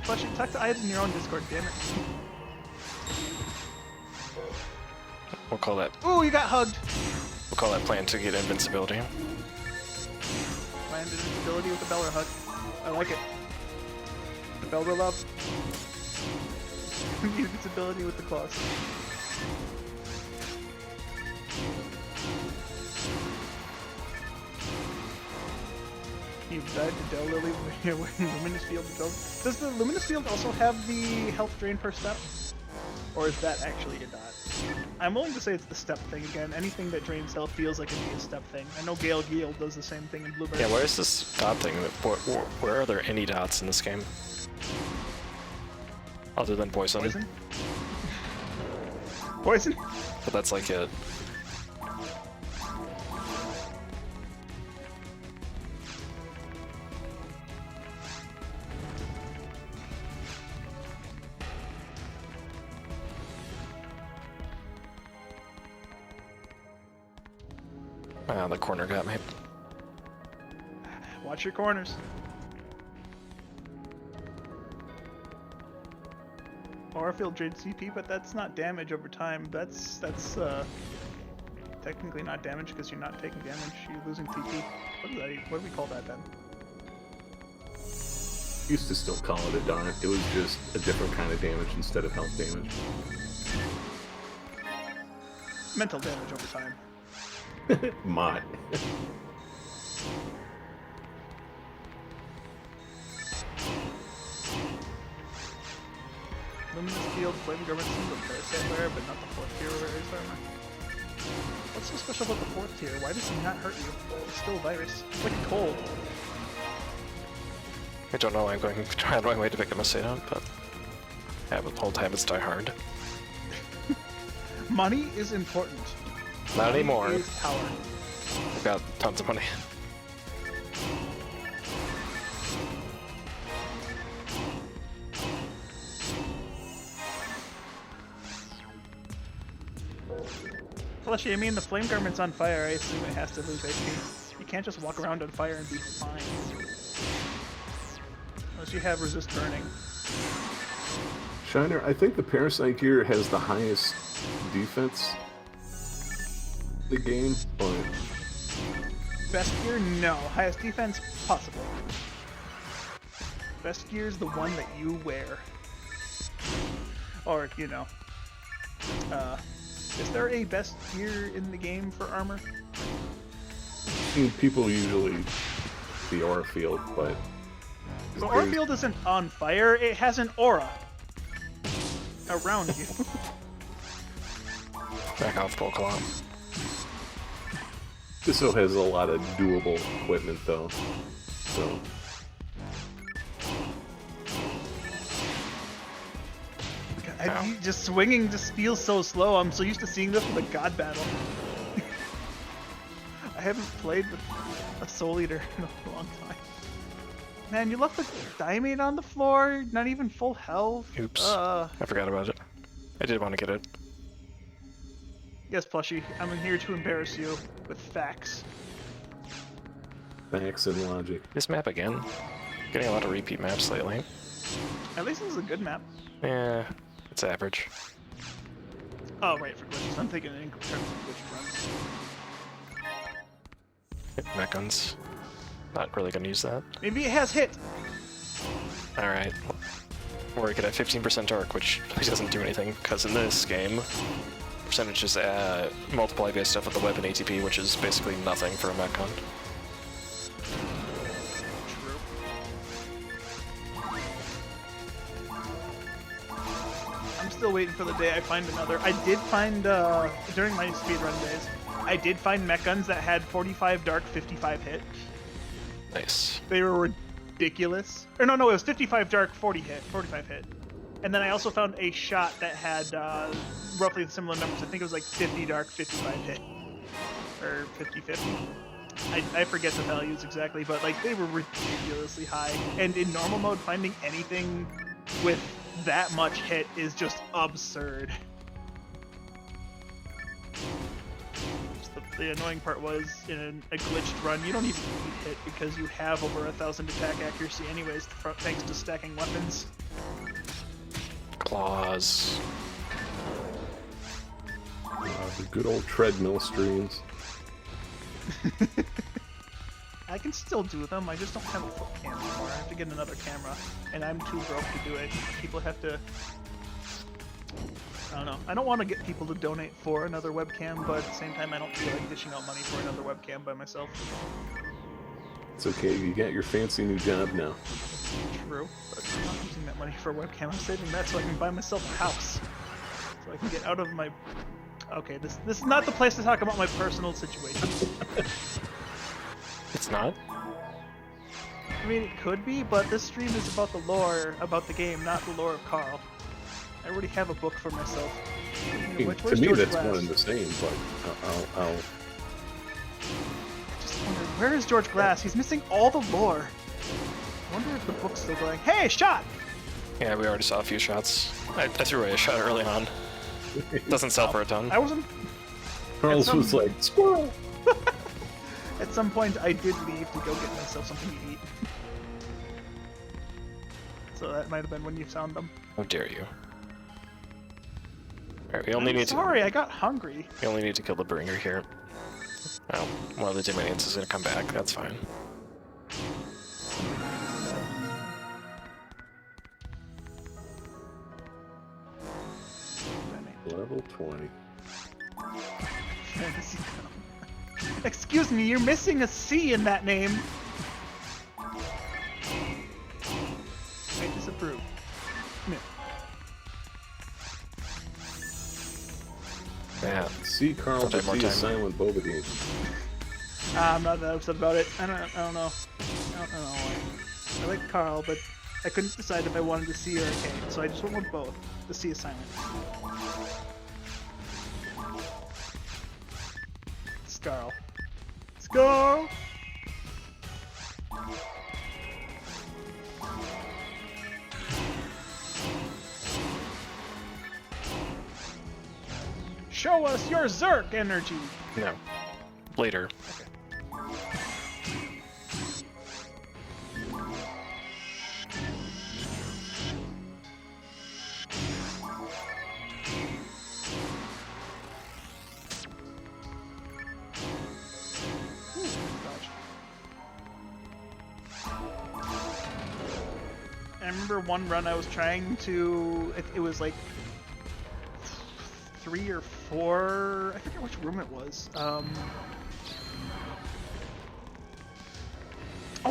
Plus, you talk to Ives in your own Discord, damn it. We'll call that. Ooh, you got hugged! We'll call that plan to get invincibility. Landed invincibility with the Beller hug. I like it. The Beller love. The invincibility with the claws. You died to Del Lily when Luminous Field is built. Does the Luminous Field also have the health drain per step? Or is that actually a dot? I'm willing to say it's the step thing again. Anything that drains health feels like it'd be a step thing. I know Gale Geel does the same thing in Blueberry. Yeah, where is this dot thing? Where are there any dots in this game? Other than poison. Poison? Poison? But that's like it. Ah, the corner got me. Watch your corners. Aurafield drains CP, but that's not damage over time. That's technically not damage because you're not taking damage. You're losing TP. What do we call that then? Used to still call it a dot. It was just a different kind of damage instead of health damage. Mental damage over time. Mod. Luminous Field, Flame Garment, single Parasite Wear, but not the 4th tier Raised Armor. What's so special about the 4th tier? Why does it not hurt you? It's still a virus. It's like cold. I don't know why I'm going to try my way to pick up a Satan, but yeah, the whole time it's die hard. Money is important. Not anymore. Money is power. I've got tons of money. Fleshy, I mean, the Flame Garment's on fire. I assume it has to lose HP. You can't just walk around on fire and be fine. Unless you have resist burning. Shiner, I think the Parasite gear has the highest defense in the game, but Best gear? No. Highest defense? Possible. Best gear is the one that you wear. Or, you know. Is there a best gear in the game for armor? I mean, people usually the aura field, but The aura field isn't on fire, it has an aura around you. Back off, Pokemon. PSO has a lot of doable equipment though, so Just swinging just feels so slow. I'm so used to seeing this with a god battle. I haven't played with a Soul Eater in a long time. Man, you left the Diamond on the floor, not even full health. Oops. I forgot about it. I did want to get it. Yes, Plushie, I'm here to embarrass you with facts. Facts and logic. This map again. Getting a lot of repeat maps lately. At least this is a good map. Yeah, it's average. Oh, right, for glitches. I'm thinking in terms of glitch runs. Mech guns. Not really gonna use that. Maybe it has hit. Alright. Or we could have 15% dark, which really doesn't do anything, because in this game, percentages multiply based off of the weapon ATP, which is basically nothing for a mech gun. True. I'm still waiting for the day I find another. I did find, during my speedrun days, I did find mech guns that had 45 dark, 55 hit. Nice. They were ridiculous. Or no, it was 55 dark, 45 hit. And then I also found a shot that had roughly similar numbers. I think it was like 50 dark, 55 hit. Or 50-50. I forget the values exactly, but like they were ridiculously high. And in normal mode, finding anything with that much hit is just absurd. The annoying part was, in a glitched run, you don't even need hit because you have over 1,000 attack accuracy anyways, thanks to stacking weapons. Claws. The good old treadmill streams. I can still do them, I just don't have a foot cam anymore. I have to get another camera, and I'm too broke to do it. People have to... I don't know. I don't want to get people to donate for another webcam, but at the same time I don't feel like dishing out money for another webcam by myself. It's okay, you got your fancy new job now. True, but I'm not using that money for a webcam. I'm saving that so I can buy myself a house. So I can get out of my... Okay, this is not the place to talk about my personal situation. It's not? I mean, it could be, but this stream is about the lore about the game, not the lore of Carl. I already have a book for myself. I mean, Where's to me, George that's Glass? one and the same, but I'll Just wondered, where is George Glass? He's missing all the lore. I wonder if the book's still going. Hey, shot! Yeah, we already saw a few shots. I threw away a shot early on. Doesn't sell for a ton. I wasn't... Carl's was like, squirrel! At some point, I did leave to go get myself something to eat. So that might have been when you found them. How dare you. Alright, we only need to... Sorry, I got hungry. We only need to kill the bringer here. Oh, one of the Dominions is gonna come back, that's fine. Level 20. Excuse me, you're missing a C in that name. I disapprove. Come here. Yeah. See Carl, Don't have but more see a time. silent Bobadine. I'm not that upset about it. I don't know. I don't know why. I like Carl, but I couldn't decide if I wanted to C or a K, so I just went with both. The C is silent. Scarl. Scarl! Show us your Zerk energy! No. Later. I remember one run I was trying to... It was like 3 or 4... I forget which room it was. Oh,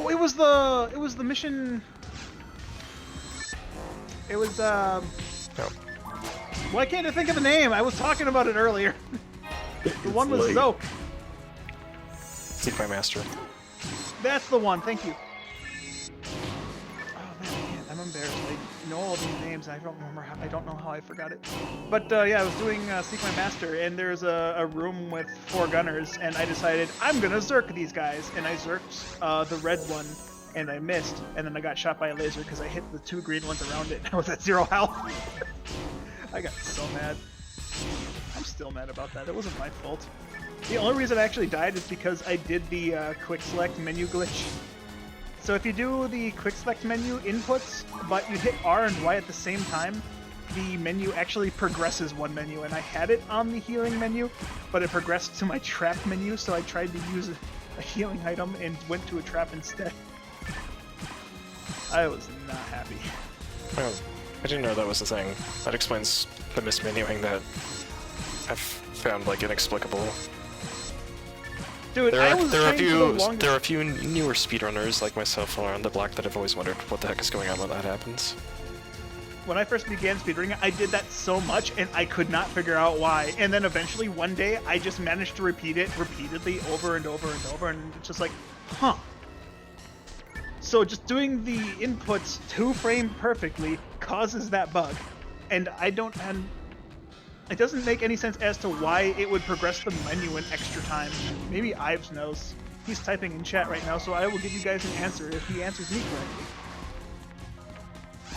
it was the mission... It was, Oh. Why can't I think of the name? I was talking about it earlier. The one with late. Zoke. Seek my master. That's the one, thank you. Oh man, I can't. I'm embarrassed. know all these names. I don't remember. I don't know how I forgot it. But yeah, I was doing Seek My Master, and there's a room with 4 gunners, and I decided I'm gonna zerk these guys, and I zerked the red one, and I missed, and then I got shot by a laser because I hit the 2 green ones around it, and I was at 0 health. I got so mad. I'm still mad about that. It wasn't my fault. The only reason I actually died is because I did the quick select menu glitch. So if you do the quick select menu inputs, but you hit R and Y at the same time, the menu actually progresses one menu, and I had it on the healing menu, but it progressed to my trap menu, so I tried to use a healing item and went to a trap instead. I was not happy. Oh, I didn't know that was a thing. That explains the mismenuing that I've found, like, inexplicable. Dude, There I are, was there are a trying for the longest... few a few newer speedrunners like myself around the block that have always wondered what the heck is going on when that happens. When I first began speedrunning, I did that so much, and I could not figure out why. And then eventually, one day, I just managed to repeat it repeatedly over and over and over, and it's just like, huh. So just doing the inputs 2-frame perfectly causes that bug. And it doesn't make any sense as to why it would progress the menu in extra time. Maybe Ives knows. He's typing in chat right now, so I will give you guys an answer if he answers me correctly.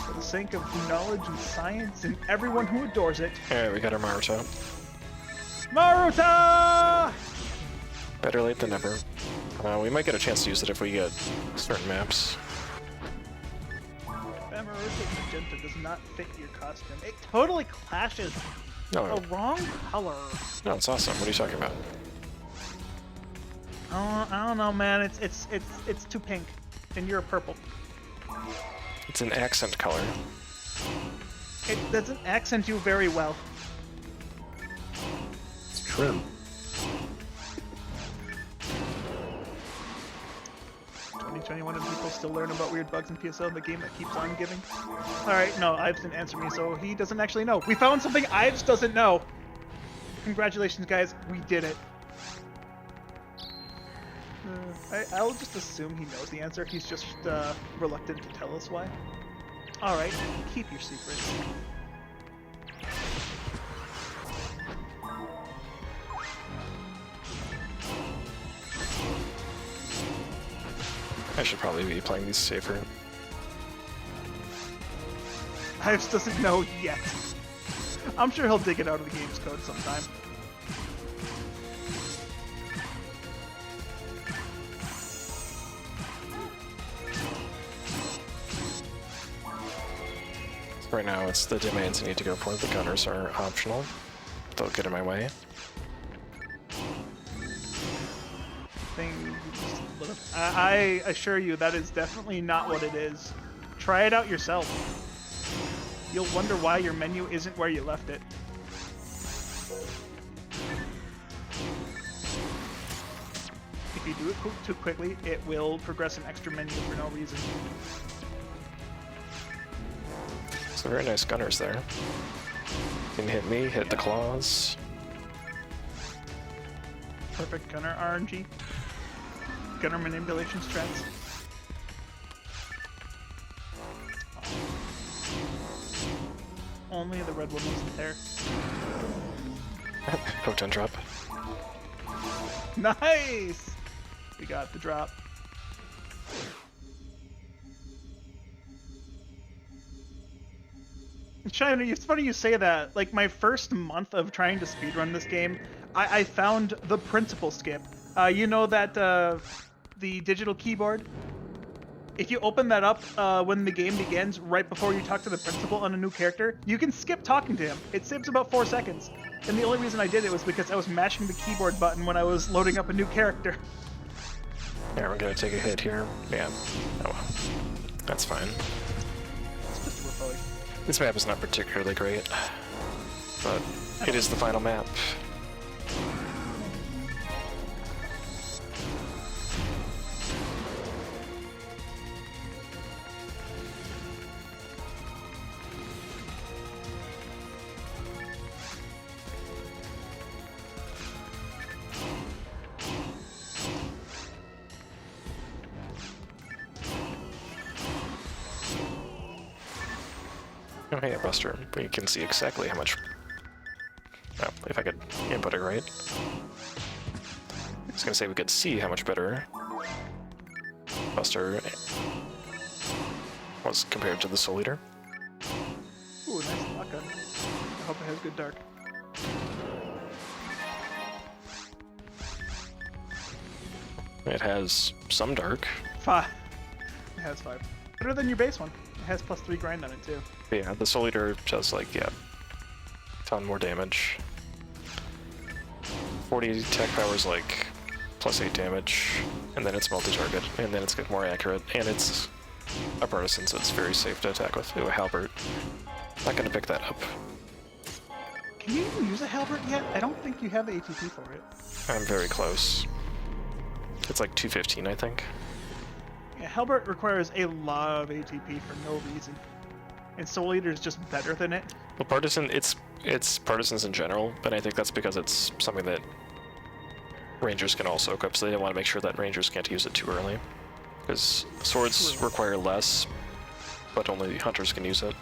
For the sake of knowledge and science and everyone who adores it. Alright, we got our Maruto. Maruta! Better late than never. We might get a chance to use it if we get certain maps. That Maruta Magenta does not fit your costume. It totally clashes. No, The wrong color. no, it's awesome. What are you talking about? Oh, I don't know, man. It's too pink, and you're a purple. It's an accent color. It doesn't accent you very well. It's trim. 2021 and people still learn about weird bugs in PSO, the game that keeps on giving. Alright, no, Ives didn't answer me, so he doesn't actually know. We found something Ives doesn't know! Congratulations, guys. We did it. I'll just assume he knows the answer. He's just reluctant to tell us why. Alright, keep your secrets. I should probably be playing these safer. Ives doesn't know yet. I'm sure he'll dig it out of the game's code sometime. Right now, it's the domains I need to go for. The gunners are optional. They'll get in my way. I assure you that is definitely not what it is. Try it out yourself. You'll wonder why your menu isn't where you left it. If you do it too quickly, it will progress an extra menu for no reason. So very nice gunners there. Can hit me, hit the claws. Perfect gunner RNG. Gunner manipulation strats. Only the red one wasn't there. Proton drop. Nice! We got the drop. Shiner, it's funny you say that. Like, my first month of trying to speedrun this game, I found the principal skip. You know that, the digital keyboard? If you open that up when the game begins, right before you talk to the principal on a new character, you can skip talking to him. It saves about 4 seconds. And the only reason I did it was because I was mashing the keyboard button when I was loading up a new character. Yeah, we're gonna take a hit here. Yeah. Oh well. That's fine. It's just Rapoli. This map is not particularly great, but it is the final map. Oh, hey, Buster. We can see exactly how much... Oh, if I could input it right. I was gonna say we could see how much better Buster was compared to the Soul Eater. Ooh, nice lock-on. I hope it has good dark. It has some dark. 5. It has 5. Better than your base one. It has +3 grind on it too. But yeah, the Soul Eater does like, yeah, ton more damage. 40 attack power is like +8 damage, and then it's multi-target, and then it's more accurate, and it's a partisan, so it's very safe to attack with. Ooh, a halberd. Not gonna pick that up. Can you even use a halberd yet? I don't think you have the ATP for it. I'm very close. It's like 215, I think. Yeah, halberd requires a lot of ATP for no reason. And Soul Eater is just better than it. Well, partisan, it's partisans in general, but I think that's because it's something that rangers can also equip, so they want to make sure that rangers can't use it too early. Because swords require less, but only hunters can use it.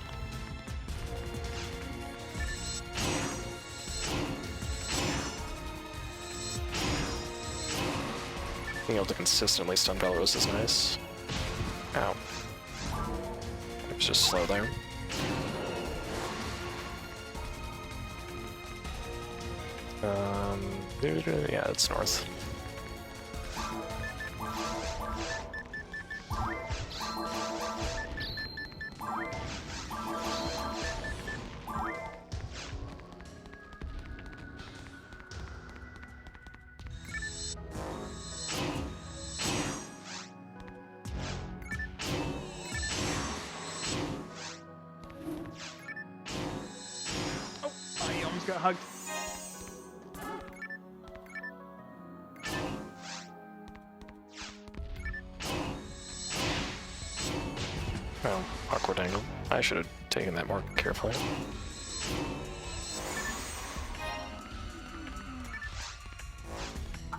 Being able to consistently stun Belros is nice. Ow. It was just slow there. Yeah, it's north. Oh, I almost got hugged. Oh, awkward angle. I should have taken that more carefully.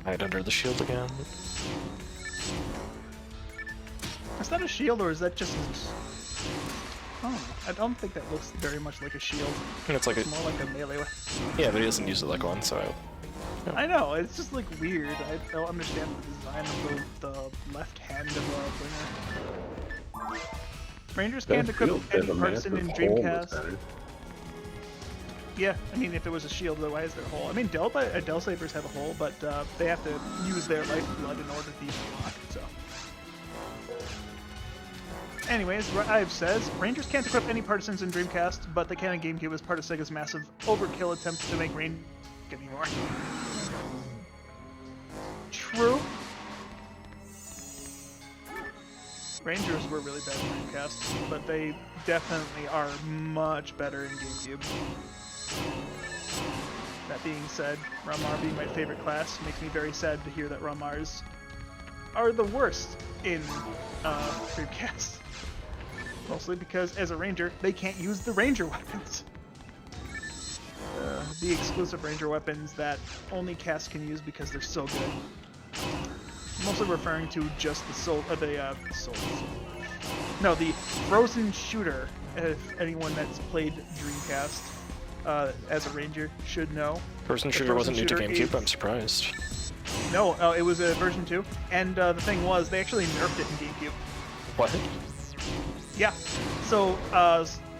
Hide under the shield again. Is that a shield or is that just... Oh, I don't think that looks very much like a shield. And it's like It's more like a melee weapon. yeah, but he doesn't use it like one, so I know, it's just like weird. I don't understand the design of the left hand of a bringer. Rangers can't equip any partisan in Dreamcast. Yeah, I mean, if it was a shield, then why is there a hole? I mean, Del Sabers have a hole, but they have to use their lifeblood in order to use the block, so. Anyways, I've says, Rangers can't equip any partisans in Dreamcast, but they can in GameCube as part of Sega's massive overkill attempt to make range anymore. True. Rangers were really bad in Dreamcast, but they definitely are much better in GameCube. That being said, Ramar being my favorite class makes me very sad to hear that Ramars are the worst in Dreamcast. Mostly because, as a ranger, they can't use the ranger weapons. The exclusive ranger weapons that only cast can use because they're so good. I'm mostly referring to just the the frozen shooter. If anyone that's played Dreamcast as a ranger should know. Frozen shooter wasn't new to GameCube. I'm surprised. No, it was a version 2, and the thing was they actually nerfed it in GameCube. What? Yeah. So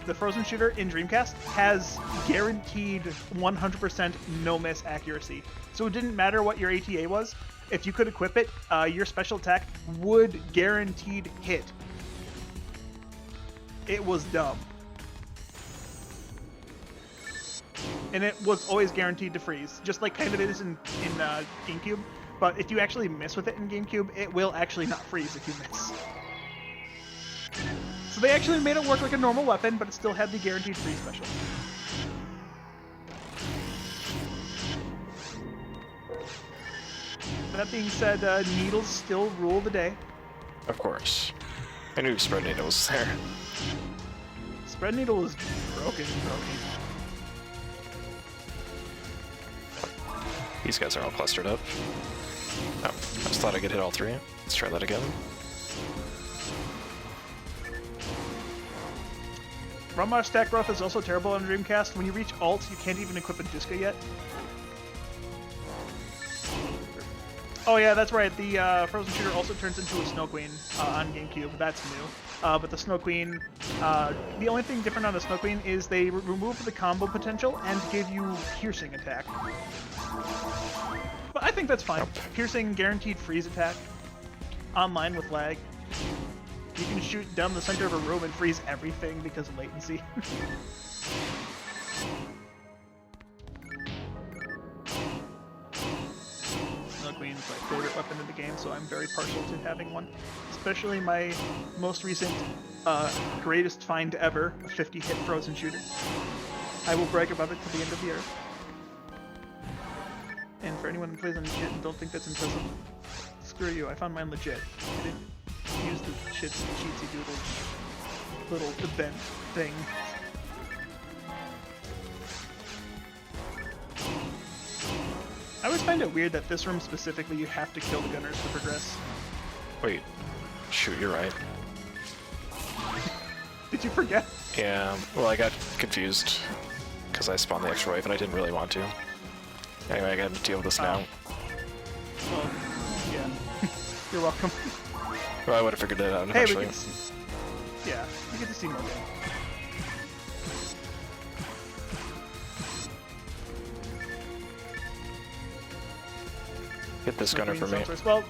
the frozen shooter in Dreamcast has guaranteed 100% no miss accuracy. So it didn't matter what your ATA was. If you could equip it, your special attack would guaranteed hit. It was dumb. And it was always guaranteed to freeze, just like kind of it is in GameCube. But if you actually miss with it in GameCube, it will actually not freeze if you miss. So they actually made it work like a normal weapon, but it still had the guaranteed freeze special. That being said, needles still rule the day. Of course. I knew spread needle was there. Spread needle is broken. These guys are all clustered up. Oh, I just thought I could hit all three. Let's try that again. Rumbar stack growth is also terrible on Dreamcast. When you reach Alt, you can't even equip a Disca yet. Oh yeah, that's right. The Frozen Shooter also turns into a Snow Queen on GameCube. That's new. But the Snow Queen, the only thing different on the Snow Queen is they remove the combo potential and give you piercing attack. But I think that's fine. Piercing guaranteed freeze attack. Online with lag. You can shoot down the center of a room and freeze everything because of latency. Snow Queen's my favorite weapon in the game, so I'm very partial to having one. Especially my most recent greatest find ever, a 50-hit Frozen Shooter. I will brag about it till the end of the earth. And for anyone who plays on shit and don't think that's impressive, screw you, I found mine legit. I didn't use the cheatsy doodle little event thing. I always find it weird that this room specifically you have to kill the gunners to progress. Wait. Shoot, you're right. Did you forget? Yeah, well, I got confused because I spawned the extra wave and I didn't really want to. Anyway, I gotta deal with this now. Well, yeah. You're welcome. Well, I would have figured it out Hey, eventually. we get to see. Yeah, we get to see more game. Hit this gunner for me. Well,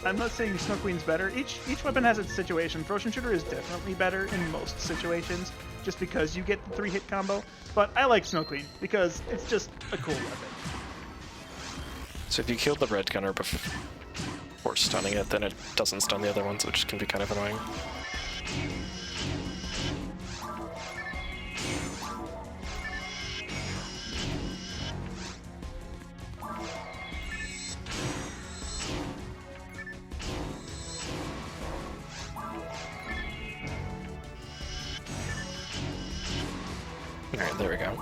I'm not saying Snow Queen's better. Each weapon has its situation. Frozen Shooter is definitely better in most situations, just because you get the 3-hit combo. But I like Snow Queen because it's just a cool weapon. So if you killed the red gunner before stunning it, then it doesn't stun the other ones, which can be kind of annoying. Alright, there we go.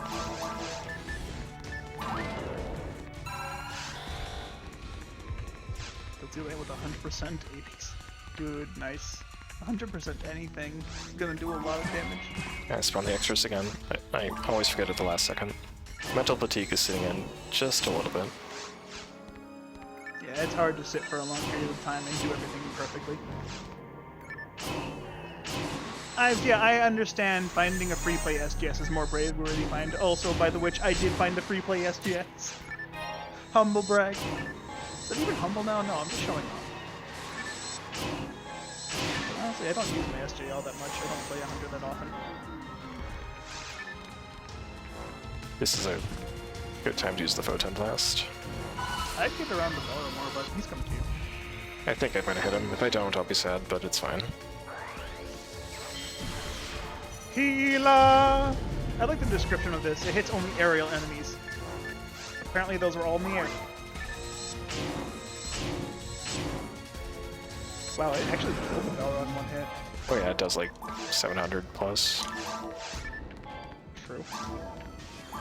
They'll do it with 100% APs. Good, nice. 100% anything is gonna do a lot of damage. I spawned the extras again. I always forget at the last second. Mental fatigue is sitting in just a little bit. Yeah, it's hard to sit for a long period of time and do everything perfectly. I understand finding a free play SGS is more praiseworthy find. Also, by the which, I did find a free play SGS. Humble brag. Is it even humble now? No, I'm just showing off. Honestly, I don't use my SJ all that much. I don't play 100 that often. This is a good time to use the Photon Blast. I'd get around the Valor more, but he's coming to you. I think I'm gonna hit him. If I don't, I'll be sad, but it's fine. Healer! I like the description of this. It hits only aerial enemies. Apparently those were all in the air. Wow, it actually killed the Valor on one hit. Oh yeah, it does like 700 plus. True.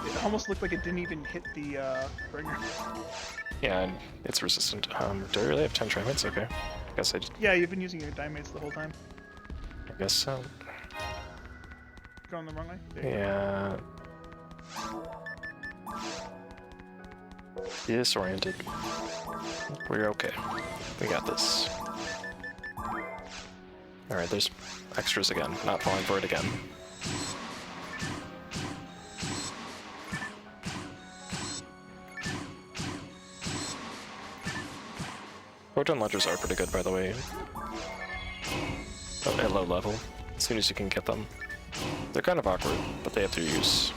It almost looked like it didn't even hit the bringer. Yeah, and it's resistant. Do I really have 10 Trimites? Okay. I guess I just, Yeah, you've been using your Dimates the whole time. I guess so. Going the wrong way? There you Yeah. Disoriented. We're okay. We got this. Alright, there's extras again. Not falling for it again. Photon launchers are pretty good, by the way. Oh, at low level, as soon as you can get them. They're kind of awkward, but they have their use.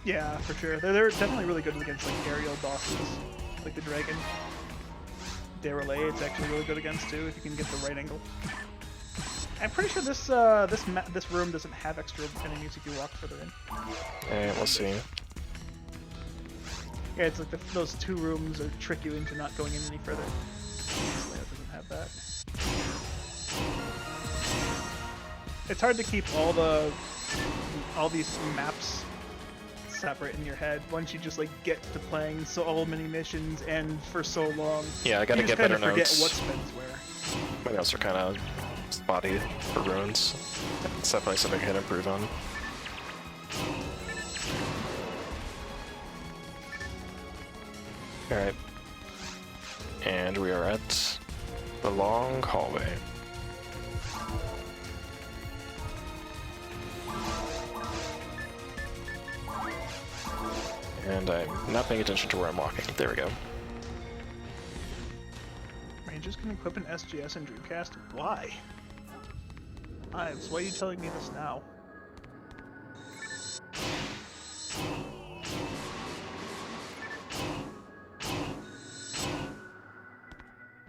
Yeah, for sure. They're definitely really good against like aerial bosses, like the dragon. RRLAT it's actually really good against too if you can get the right angle. I'm pretty sure this this room doesn't have extra enemies if you walk further in. And we'll see. Yeah, it's like those two rooms are trick you into not going in any further. It doesn't have that. It's hard to keep all these maps separate in your head once you just like get to playing so many missions and for so long. Yeah, I gotta you get just better kind of forget notes. what spins where. My notes are kind of spotty for runes. It's definitely something I can improve on. Alright. And we are at the long hallway. And I'm not paying attention to where I'm walking. There we go. Rangers can equip an SGS and Dreamcast? Why? Ives, why are you telling me this now?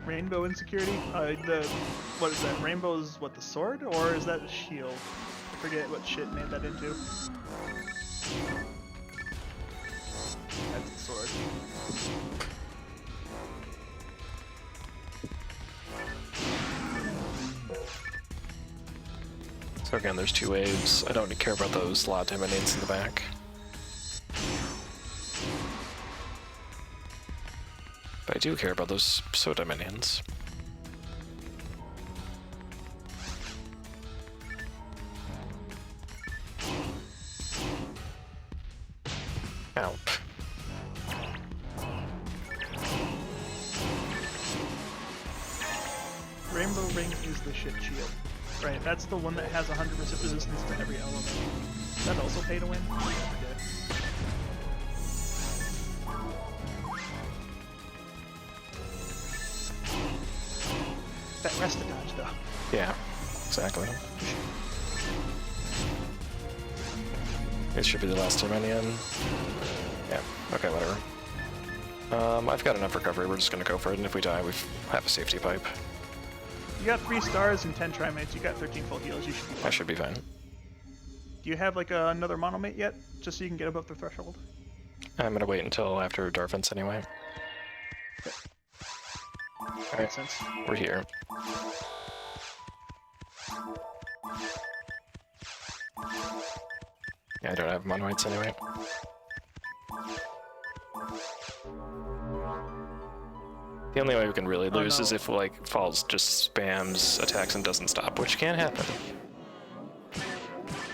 Rainbow insecurity? What is that? Rainbow's what, the sword? Or is that a shield? I forget what shit made that into. That's the sword. So again, there's 2 waves. I don't care about those lot emanings in the back. But I do care about those soda minions. Ow. Rainbow Ring is the shit shield. Right, that's the one that has 100% resistance to every element. Does that also pay to win? Okay. That rest to dodge, though. Yeah, exactly. This should be the last minion. Yeah, okay, whatever. I've got enough recovery, we're just gonna go for it, and if we die, we have a safety pipe. You got 3 stars and 10 trimates, you got 13 full heals, you should be fine. I should be fine. Do you have like another monomate yet? Just so you can get above the threshold? I'm gonna wait until after Darvins anyway. Makes sense. We're here. Yeah, I don't have monoites anyway. The only way we can really lose is if, like, Falz just spams attacks and doesn't stop, which can happen.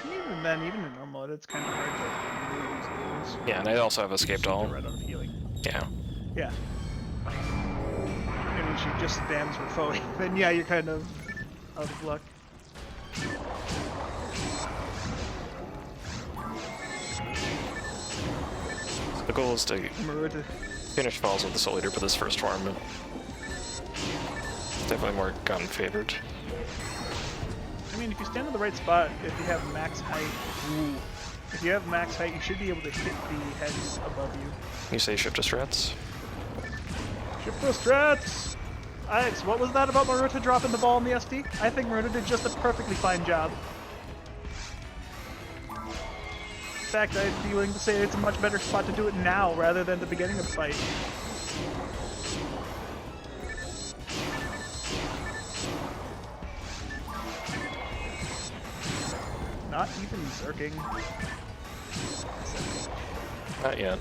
Even then, even in normal mode, it's kind of hard to lose these. Yeah, and I also have escaped all. Right out of healing. Yeah. Yeah. And when she just spams her foe, then yeah, you're kind of out of luck. The goal is to Maruta. finish Falz with the Soul Eater for this first form. Definitely more gun favored. I mean, if you stand in the right spot, if you have max height, if you have max height, you should be able to hit the heads above you. You say shift to strats? Shift the strats! Alex, what was that about Maruta dropping the ball in the SD? I think Maruta did just a perfectly fine job. In fact, I'd be willing to say it's a much better spot to do it now rather than the beginning of the fight. Not even zerking. Not yet.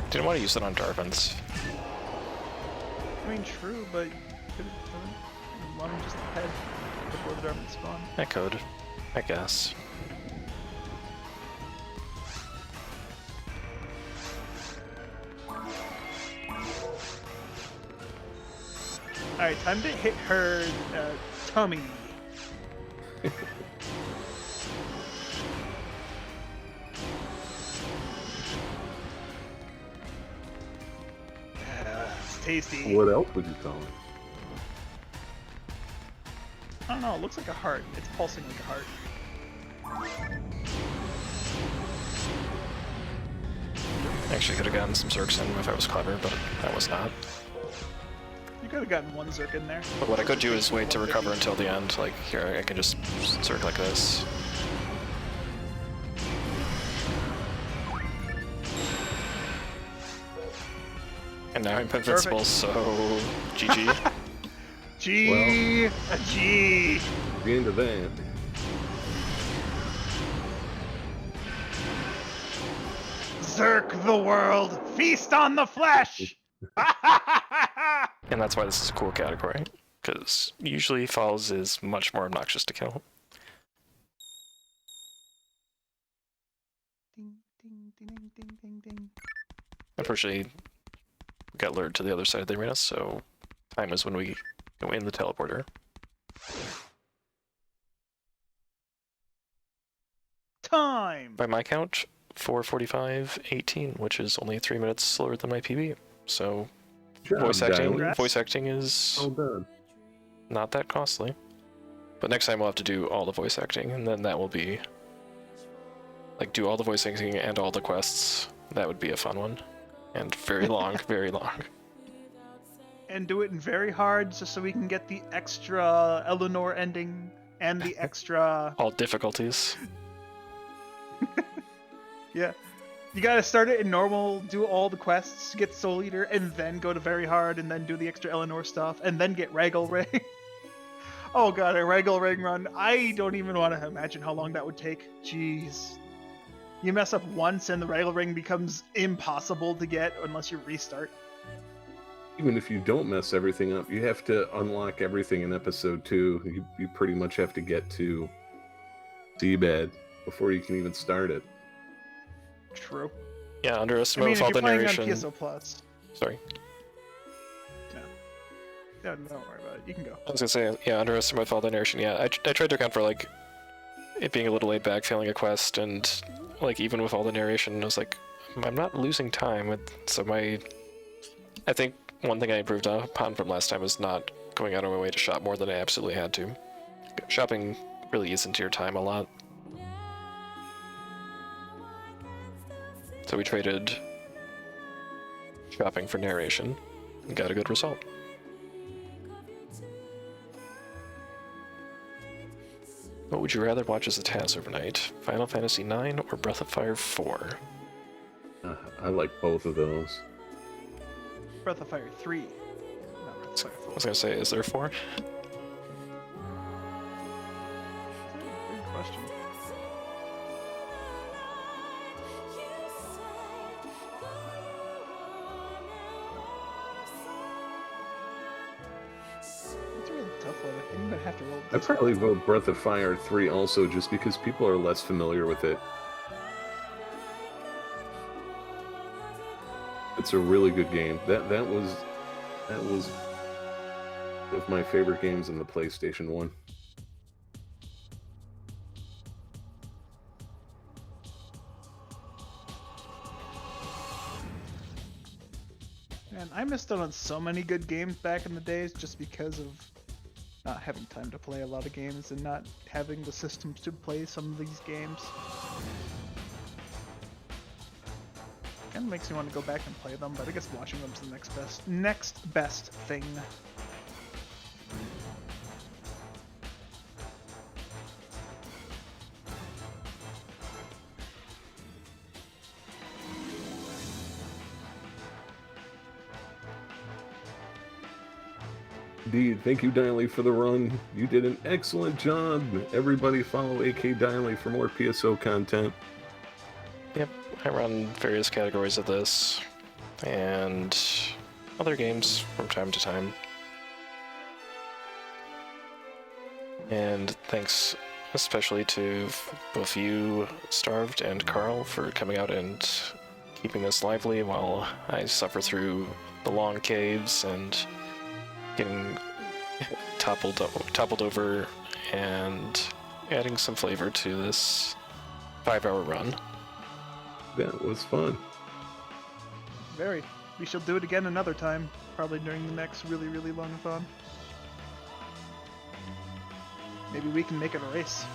Didn't want to use it on Darvins. I mean, true, but you could have wanted just ahead before the Darwin spawn. I could, I guess. Alright, time to hit her tummy. It's tasty. What else would you call it? I don't know, it looks like a heart. It's pulsing like a heart. Actually could have gotten some Zerks in if I was clever, but I was not. You could have gotten one Zerk in there. But what I could do is wait to recover until the end. Like, here, I can just Zerk like this. And now I'm invincible, so GG. G! A G! The end of that. Zerk the world! Feast on the flesh! And that's why this is a cool category. because usually Falz is much more obnoxious to kill. Ding, ding, ding, ding, ding, ding. Unfortunately, we got lured to the other side of the arena, so time is when we go in the teleporter. Time! By my count, 4:45:18, which is only 3 minutes slower than my PB. So Good job, voice Dylie. acting is Well done. not that costly. But next time we'll have to do all the voice acting, and then that will be like do all the voice acting and all the quests. That would be a fun one, and very long, very long. And do it in very hard just so we can get the extra Eleanor ending and the extra... All difficulties. Yeah. You gotta start it in normal, do all the quests, get Soul Eater, and then go to very hard, and then do the extra Eleanor stuff, and then get Raggle Ring. Oh god, a Raggle Ring run. I don't even want to imagine how long that would take. Jeez. You mess up once and the Raggle Ring becomes impossible to get unless you restart. Even if you don't mess everything up, you have to unlock everything in episode 2. You pretty much have to get to Seabed before you can even start it. True. Yeah, I underestimate mean, with if all you're the playing narration. on PSO Plus. Sorry. No, don't worry about it. You can go. I was gonna say, yeah, underestimate with all the narration. Yeah, I tried to account for like it being a little laid back, failing a quest, and like even with all the narration, I was like, I'm not losing time. So I think one thing I improved upon from last time is not going out of my way to shop more than I absolutely had to. Shopping really eats into your time a lot. So we traded shopping for narration and got a good result. What would you rather watch as a task overnight? Final Fantasy IX or Breath of Fire 4? I like both of those. Breath of Fire 3. Not Breath of Fire 4. I was gonna say, is there 4? Good question. It's a really tough one. I think I'm gonna have to roll. I'd probably vote Breath of Fire 3 also, just because people are less familiar with it. It's a really good game. That was one of my favorite games in the PlayStation 1. Man, I missed out on so many good games back in the days just because of not having time to play a lot of games and not having the systems to play some of these games. Kind of makes me want to go back and play them, but I guess watching them's the next best thing. Indeed, thank you, Dylie, for the run. You did an excellent job. Everybody follow AKDylie for more PSO content. Yep, I run various categories of this and other games from time to time. And thanks especially to both you, Starved, and Carl for coming out and keeping this lively while I suffer through the long caves and getting toppled over and adding some flavor to this 5-hour run. That was fun. Very. We shall do it again another time, probably during the next really, really long-a-thon. Maybe we can make it a race.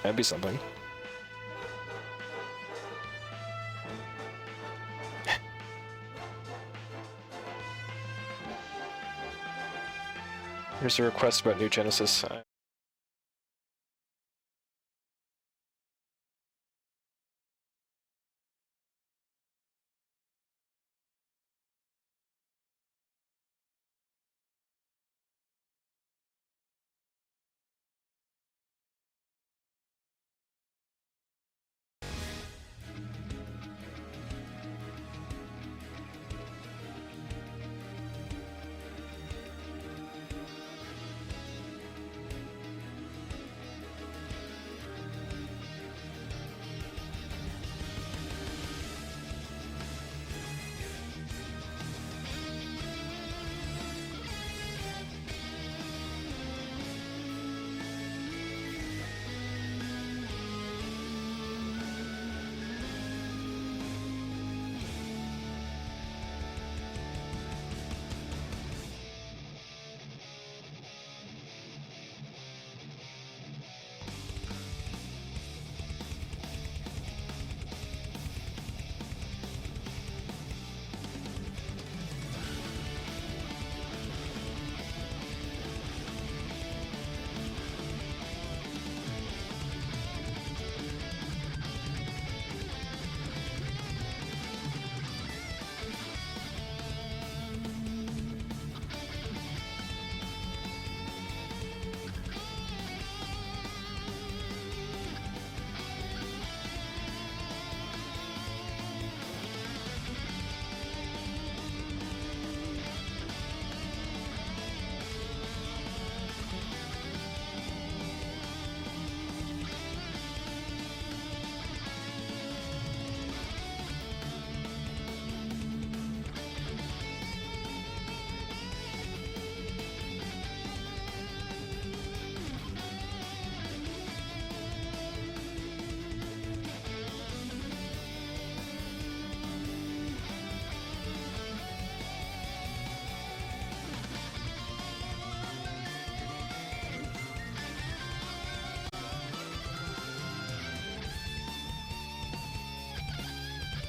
That'd be something. Here's a request about New Genesis.